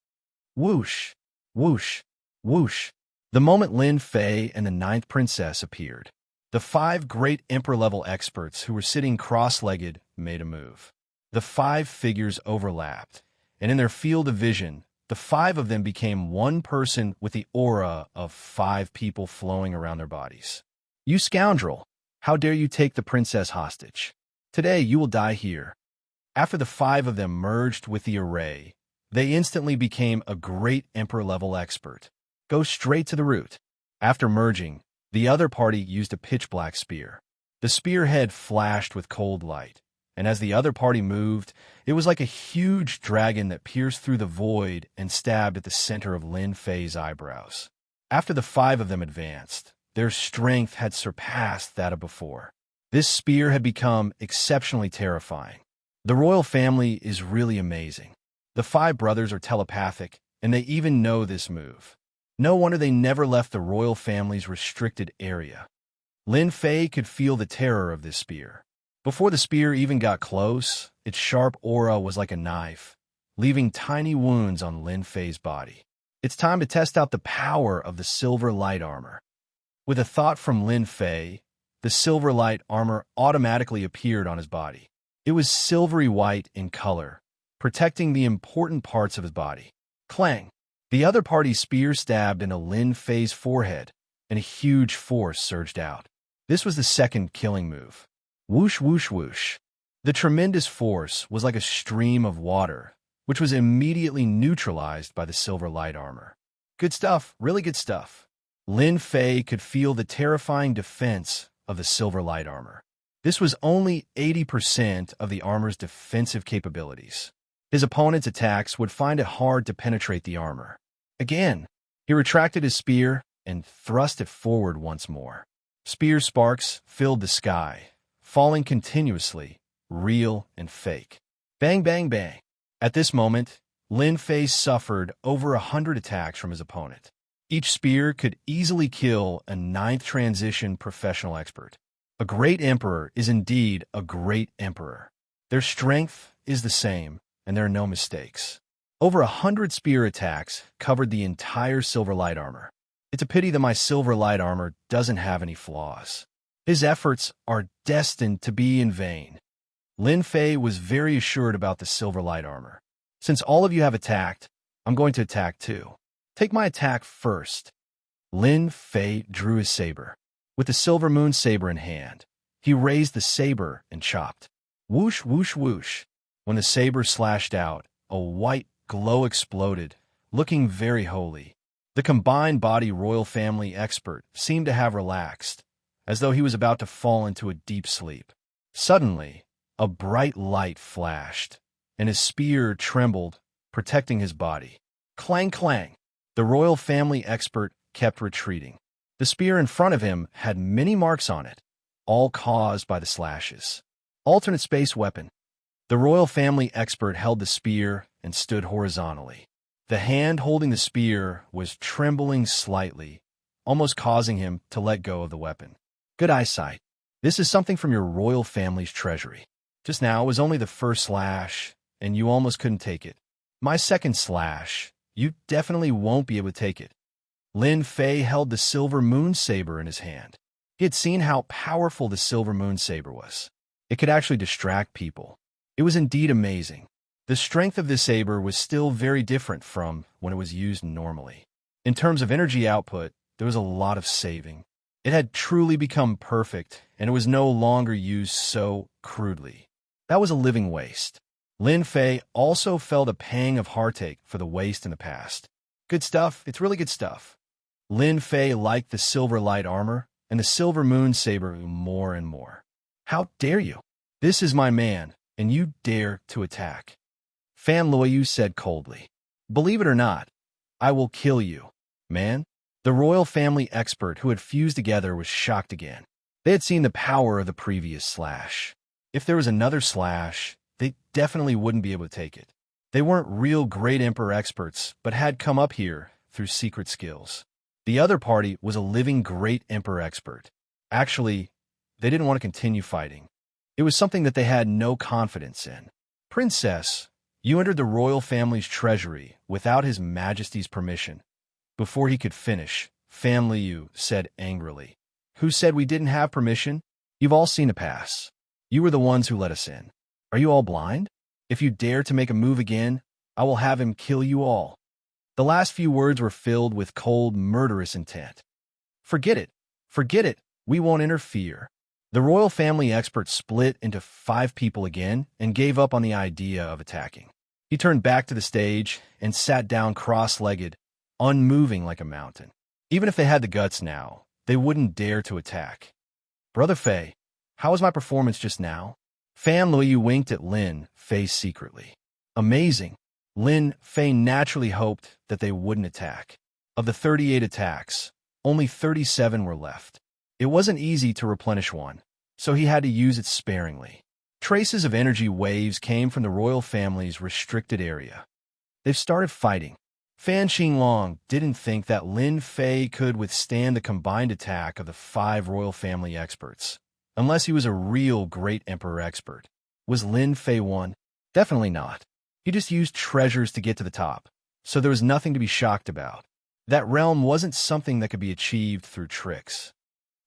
Speaker 1: Whoosh, whoosh, whoosh. The moment Lin Fei and the 9th princess appeared, the 5 great emperor-level experts who were sitting cross-legged made a move. The 5 figures overlapped, and in their field of vision, the 5 of them became one person with the aura of 5 people flowing around their bodies. You scoundrel! How dare you take the princess hostage? Today you will die here. After the 5 of them merged with the array, they instantly became a great emperor-level expert. Go straight to the root. After merging, the other party used a pitch-black spear. The spearhead flashed with cold light, and as the other party moved, it was like a huge dragon that pierced through the void and stabbed at the center of Lin Fei's eyebrows. After the 5 of them advanced, their strength had surpassed that of before. This spear had become exceptionally terrifying. The royal family is really amazing. The 5 brothers are telepathic, and they even know this move. No wonder they never left the royal family's restricted area. Lin Fei could feel the terror of this spear. Before the spear even got close, its sharp aura was like a knife, leaving tiny wounds on Lin Fei's body. It's time to test out the power of the silver light armor. With a thought from Lin Fei, the silver light armor automatically appeared on his body. It was silvery white in color, protecting the important parts of his body. Clang! The other party's spear stabbed into Lin Fei's forehead, and a huge force surged out. This was the second killing move. Whoosh, whoosh, whoosh. The tremendous force was like a stream of water, which was immediately neutralized by the silver light armor. Good stuff, really good stuff. Lin Fei could feel the terrifying defense of the silver light armor. This was only 80% of the armor's defensive capabilities. His opponent's attacks would find it hard to penetrate the armor. Again, he retracted his spear and thrust it forward once more. Spear sparks filled the sky, falling continuously, real and fake. Bang, bang, bang. At this moment, Lin Fei suffered over 100 attacks from his opponent. Each spear could easily kill a 9th transition professional expert. A great emperor is indeed a great emperor. Their strength is the same, and there are no mistakes. Over 100 spear attacks covered the entire silver light armor. It's a pity that my silver light armor doesn't have any flaws. His efforts are destined to be in vain. Lin Fei was very assured about the silver light armor. Since all of you have attacked, I'm going to attack too. Take my attack first. Lin Fei drew his saber. With the silver moon saber in hand, he raised the saber and chopped. Whoosh, whoosh, whoosh. When the saber slashed out, a white glow exploded, looking very holy. The combined body royal family expert seemed to have relaxed, as though he was about to fall into a deep sleep. Suddenly, a bright light flashed, and his spear trembled, protecting his body. Clang, clang. The royal family expert kept retreating. The spear in front of him had many marks on it, all caused by the slashes. Alternate space weapon. The royal family expert held the spear and stood horizontally. The hand holding the spear was trembling slightly, almost causing him to let go of the weapon. Good eyesight. This is something from your royal family's treasury. Just now it was only the first slash, and you almost couldn't take it. My second slash, you definitely won't be able to take it. Lin Fei held the silver moon saber in his hand. He had seen how powerful the silver moon saber was. It could actually distract people. It was indeed amazing. The strength of this saber was still very different from when it was used normally. In terms of energy output, there was a lot of saving. It had truly become perfect, and it was no longer used so crudely. That was a living waste. Lin Fei also felt a pang of heartache for the waste in the past. Good stuff. It's really good stuff. Lin Fei liked the silver light armor and the silver moon saber more and more. How dare you? This is my man, and you dare to attack. Fan Luoyu said coldly. Believe it or not, I will kill you, man. The royal family expert who had fused together was shocked again. They had seen the power of the previous slash. If there was another slash, they definitely wouldn't be able to take it. They weren't real great emperor experts, but had come up here through secret skills. The other party was a living great emperor expert. Actually, they didn't want to continue fighting. It was something that they had no confidence in. Princess, you entered the royal family's treasury without His Majesty's permission. Before he could finish, Fan Liu said angrily. Who said we didn't have permission? You've all seen a pass. You were the ones who let us in. Are you all blind? If you dare to make a move again, I will have him kill you all. The last few words were filled with cold, murderous intent. Forget it. Forget it. We won't interfere. The royal family expert split into 5 people again and gave up on the idea of attacking. He turned back to the stage and sat down cross-legged, unmoving like a mountain. Even if they had the guts now, they wouldn't dare to attack. Brother Fei, how was my performance just now? Fan Luoyu winked at Lin Fei secretly. Amazing. Lin Fei naturally hoped that they wouldn't attack. Of the 38 attacks, only 37 were left. It wasn't easy to replenish one, so he had to use it sparingly. Traces of energy waves came from the royal family's restricted area. They've started fighting. Fan Qinglong didn't think that Lin Fei could withstand the combined attack of the 5 royal family experts, unless he was a real great emperor expert. Was Lin Fei one? Definitely not. He just used treasures to get to the top, so there was nothing to be shocked about. That realm wasn't something that could be achieved through tricks.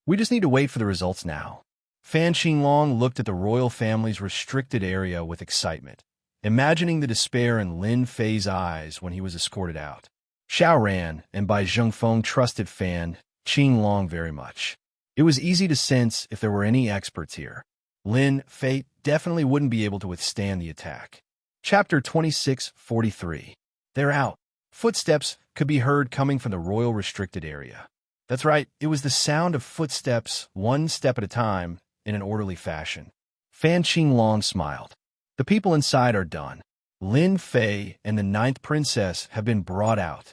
Speaker 1: We just need to wait for the results now. Fan Qinglong looked at the royal family's restricted area with excitement, imagining the despair in Lin Fei's eyes when he was escorted out. Xiao Ran and Bai Zhengfeng trusted Fan Qinglong very much. It was easy to sense if there were any experts here. Lin Fei definitely wouldn't be able to withstand the attack. Chapter 2643. They're out. Footsteps could be heard coming from the royal restricted area. That's right, it was the sound of footsteps, one step at a time, in an orderly fashion. Fan Qinglong smiled. The people inside are done. Lin Fei and the 9th princess have been brought out.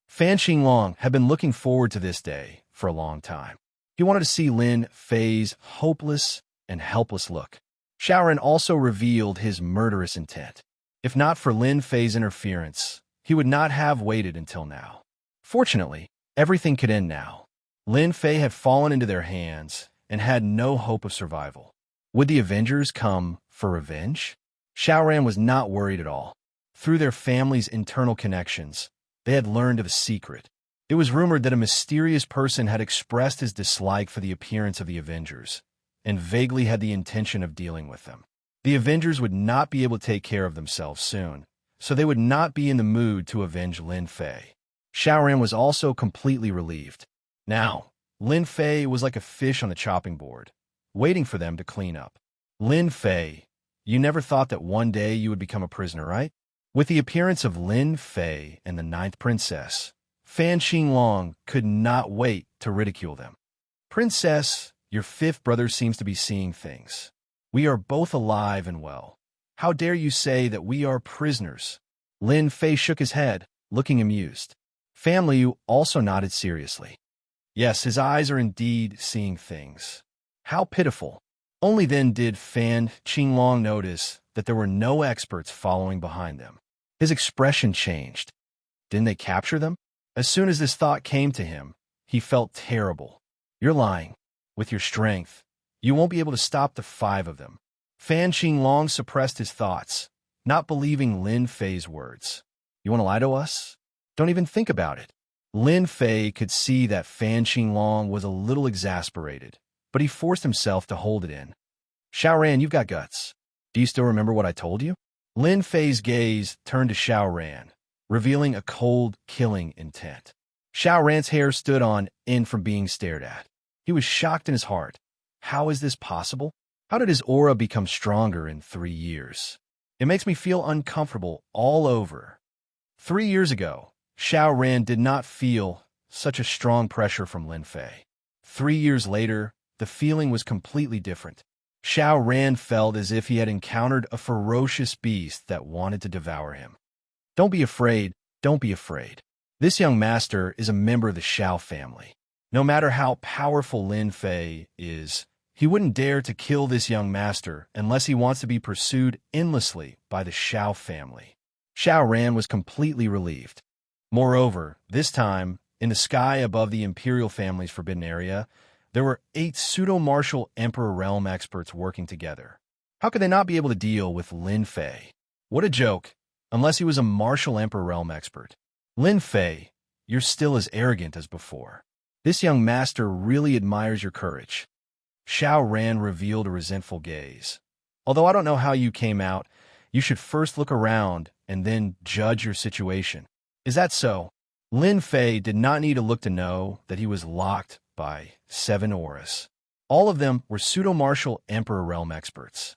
Speaker 1: Fan Qinglong had been looking forward to this day for a long time. He wanted to see Lin Fei's hopeless and helpless look. Xiaoran also revealed his murderous intent. If not for Lin Fei's interference, he would not have waited until now. Fortunately, everything could end now. Lin Fei had fallen into their hands and had no hope of survival. Would the Avengers come for revenge? Xiaoran was not worried at all. Through their family's internal connections, they had learned of a secret. It was rumored that a mysterious person had expressed his dislike for the appearance of the Avengers, and vaguely had the intention of dealing with them. The Avengers would not be able to take care of themselves soon, so they would not be in the mood to avenge Lin Fei. Xiaoran was also completely relieved. Now, Lin Fei was like a fish on the chopping board, waiting for them to clean up. Lin Fei, you never thought that one day you would become a prisoner, right? With the appearance of Lin Fei and the ninth princess, Fan Xinglong could not wait to ridicule them. Princess, your fifth brother seems to be seeing things. We are both alive and well. How dare you say that we are prisoners? Lin Fei shook his head, looking amused. Fan Liu also nodded seriously. Yes, his eyes are indeed seeing things. How pitiful. Only then did Fan Xinglong notice that there were no experts following behind them. His expression changed. Didn't they capture them? As soon as this thought came to him, he felt terrible. You're lying. With your strength, you won't be able to stop the 5 of them. Fan Xinglong suppressed his thoughts, not believing Lin Fei's words. You want to lie to us? Don't even think about it. Lin Fei could see that Fan Xinglong was a little exasperated, but he forced himself to hold it in. Xiaoran, you've got guts. Do you still remember what I told you? Lin Fei's gaze turned to Xiaoran, revealing a cold, killing intent. Xiaoran's hair stood on end from being stared at. He was shocked in his heart. How is this possible? How did his aura become stronger in 3 years? It makes me feel uncomfortable all over. 3 years ago, Xiaoran did not feel such a strong pressure from Lin Fei. 3 years later, the feeling was completely different. Xiaoran felt as if he had encountered a ferocious beast that wanted to devour him. Don't be afraid, don't be afraid. This young master is a member of the Xiao family. No matter how powerful Lin Fei is, he wouldn't dare to kill this young master unless he wants to be pursued endlessly by the Xiao family. Xiaoran was completely relieved. Moreover, this time, in the sky above the imperial family's forbidden area, there were 8 pseudo-martial Emperor Realm experts working together. How could they not be able to deal with Lin Fei? What a joke, unless he was a martial Emperor Realm expert. Lin Fei, you're still as arrogant as before. This young master really admires your courage. Xiaoran revealed a resentful gaze. Although I don't know how you came out, you should first look around and then judge your situation. Is that so? Lin Fei did not need to look to know that he was locked by 7 auras. All of them were pseudo-martial Emperor Realm experts.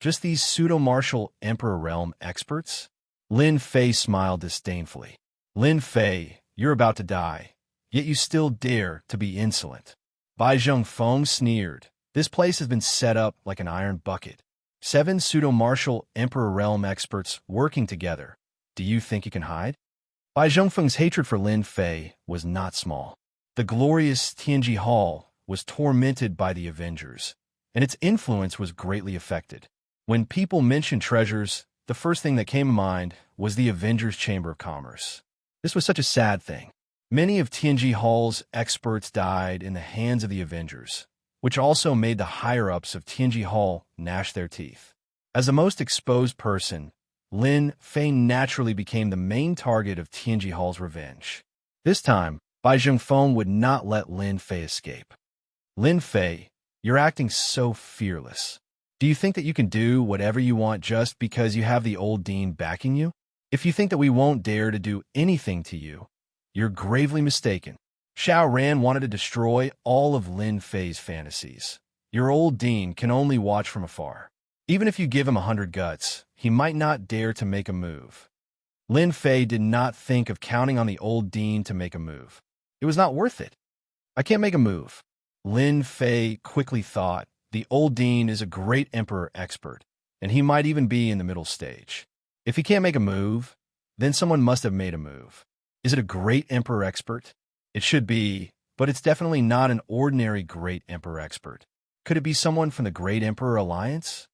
Speaker 1: Just these pseudo-martial Emperor Realm experts? Lin Fei smiled disdainfully. Lin Fei, you're about to die, yet you still dare to be insolent. Bai Zhongfeng sneered. This place has been set up like an iron bucket. 7 pseudo-martial Emperor Realm experts working together. Do you think you can hide? Bai Zhongfeng's hatred for Lin Fei was not small. The glorious Tianji Hall was tormented by the Avengers, and its influence was greatly affected. When people mentioned treasures, the first thing that came to mind was the Avengers' Chamber of Commerce. This was such a sad thing. Many of Tianji Hall's experts died in the hands of the Avengers, which also made the higher-ups of Tianji Hall gnash their teeth. As the most exposed person, Lin Fei naturally became the main target of Tianji Hall's revenge. This time, Bai Zhongfeng would not let Lin Fei escape. Lin Fei, you're acting so fearless. Do you think that you can do whatever you want just because you have the old dean backing you? If you think that we won't dare to do anything to you, you're gravely mistaken. Xiaoran wanted to destroy all of Lin Fei's fantasies. Your old dean can only watch from afar. Even if you give him 100 guts, he might not dare to make a move. Lin Fei did not think of counting on the old dean to make a move. It was not worth it. I can't make a move. Lin Fei quickly thought, the old dean is a great emperor expert, and he might even be in the middle stage. If he can't make a move, then someone must have made a move. Is it a great emperor expert? It should be, but it's definitely not an ordinary great emperor expert. Could it be someone from the Great Emperor Alliance?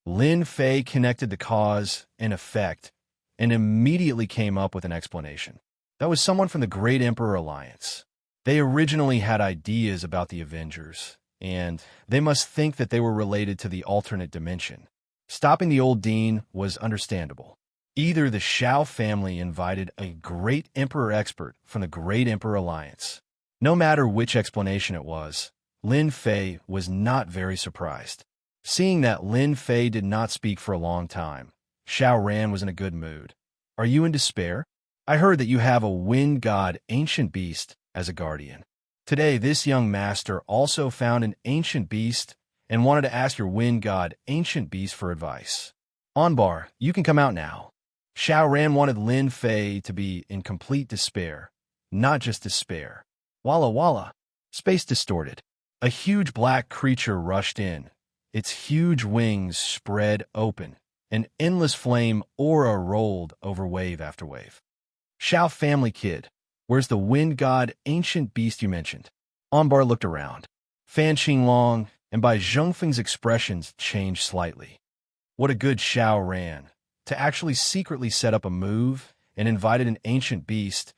Speaker 1: Lin Fei connected the cause and effect and immediately came up with an explanation. That was someone from the Great Emperor Alliance. They originally had ideas about the Avengers, and they must think that they were related to the alternate dimension. Stopping the old dean was understandable. Either the Shao family invited a great emperor expert from the Great Emperor Alliance. No matter which explanation it was, Lin Fei was not very surprised. Seeing that Lin Fei did not speak for a long time, Shao Ran was in a good mood. Are you in despair? I heard that you have a wind god ancient beast as a guardian. Today, this young master also found an ancient beast and wanted to ask your wind god ancient beast for advice. Onbar, you can come out now. Shao Ran wanted Lin Fei to be in complete despair, not just despair. Walla walla. Space distorted. A huge black creature rushed in. Its huge wings spread open. An endless flame aura rolled over wave after wave. Shao family kid, where's the wind god ancient beast you mentioned? Onbar looked around. Fan Qinglong, and by Zhongfeng's expressions changed slightly. What a good Shao Ran, to actually secretly set up a move and invited an ancient beast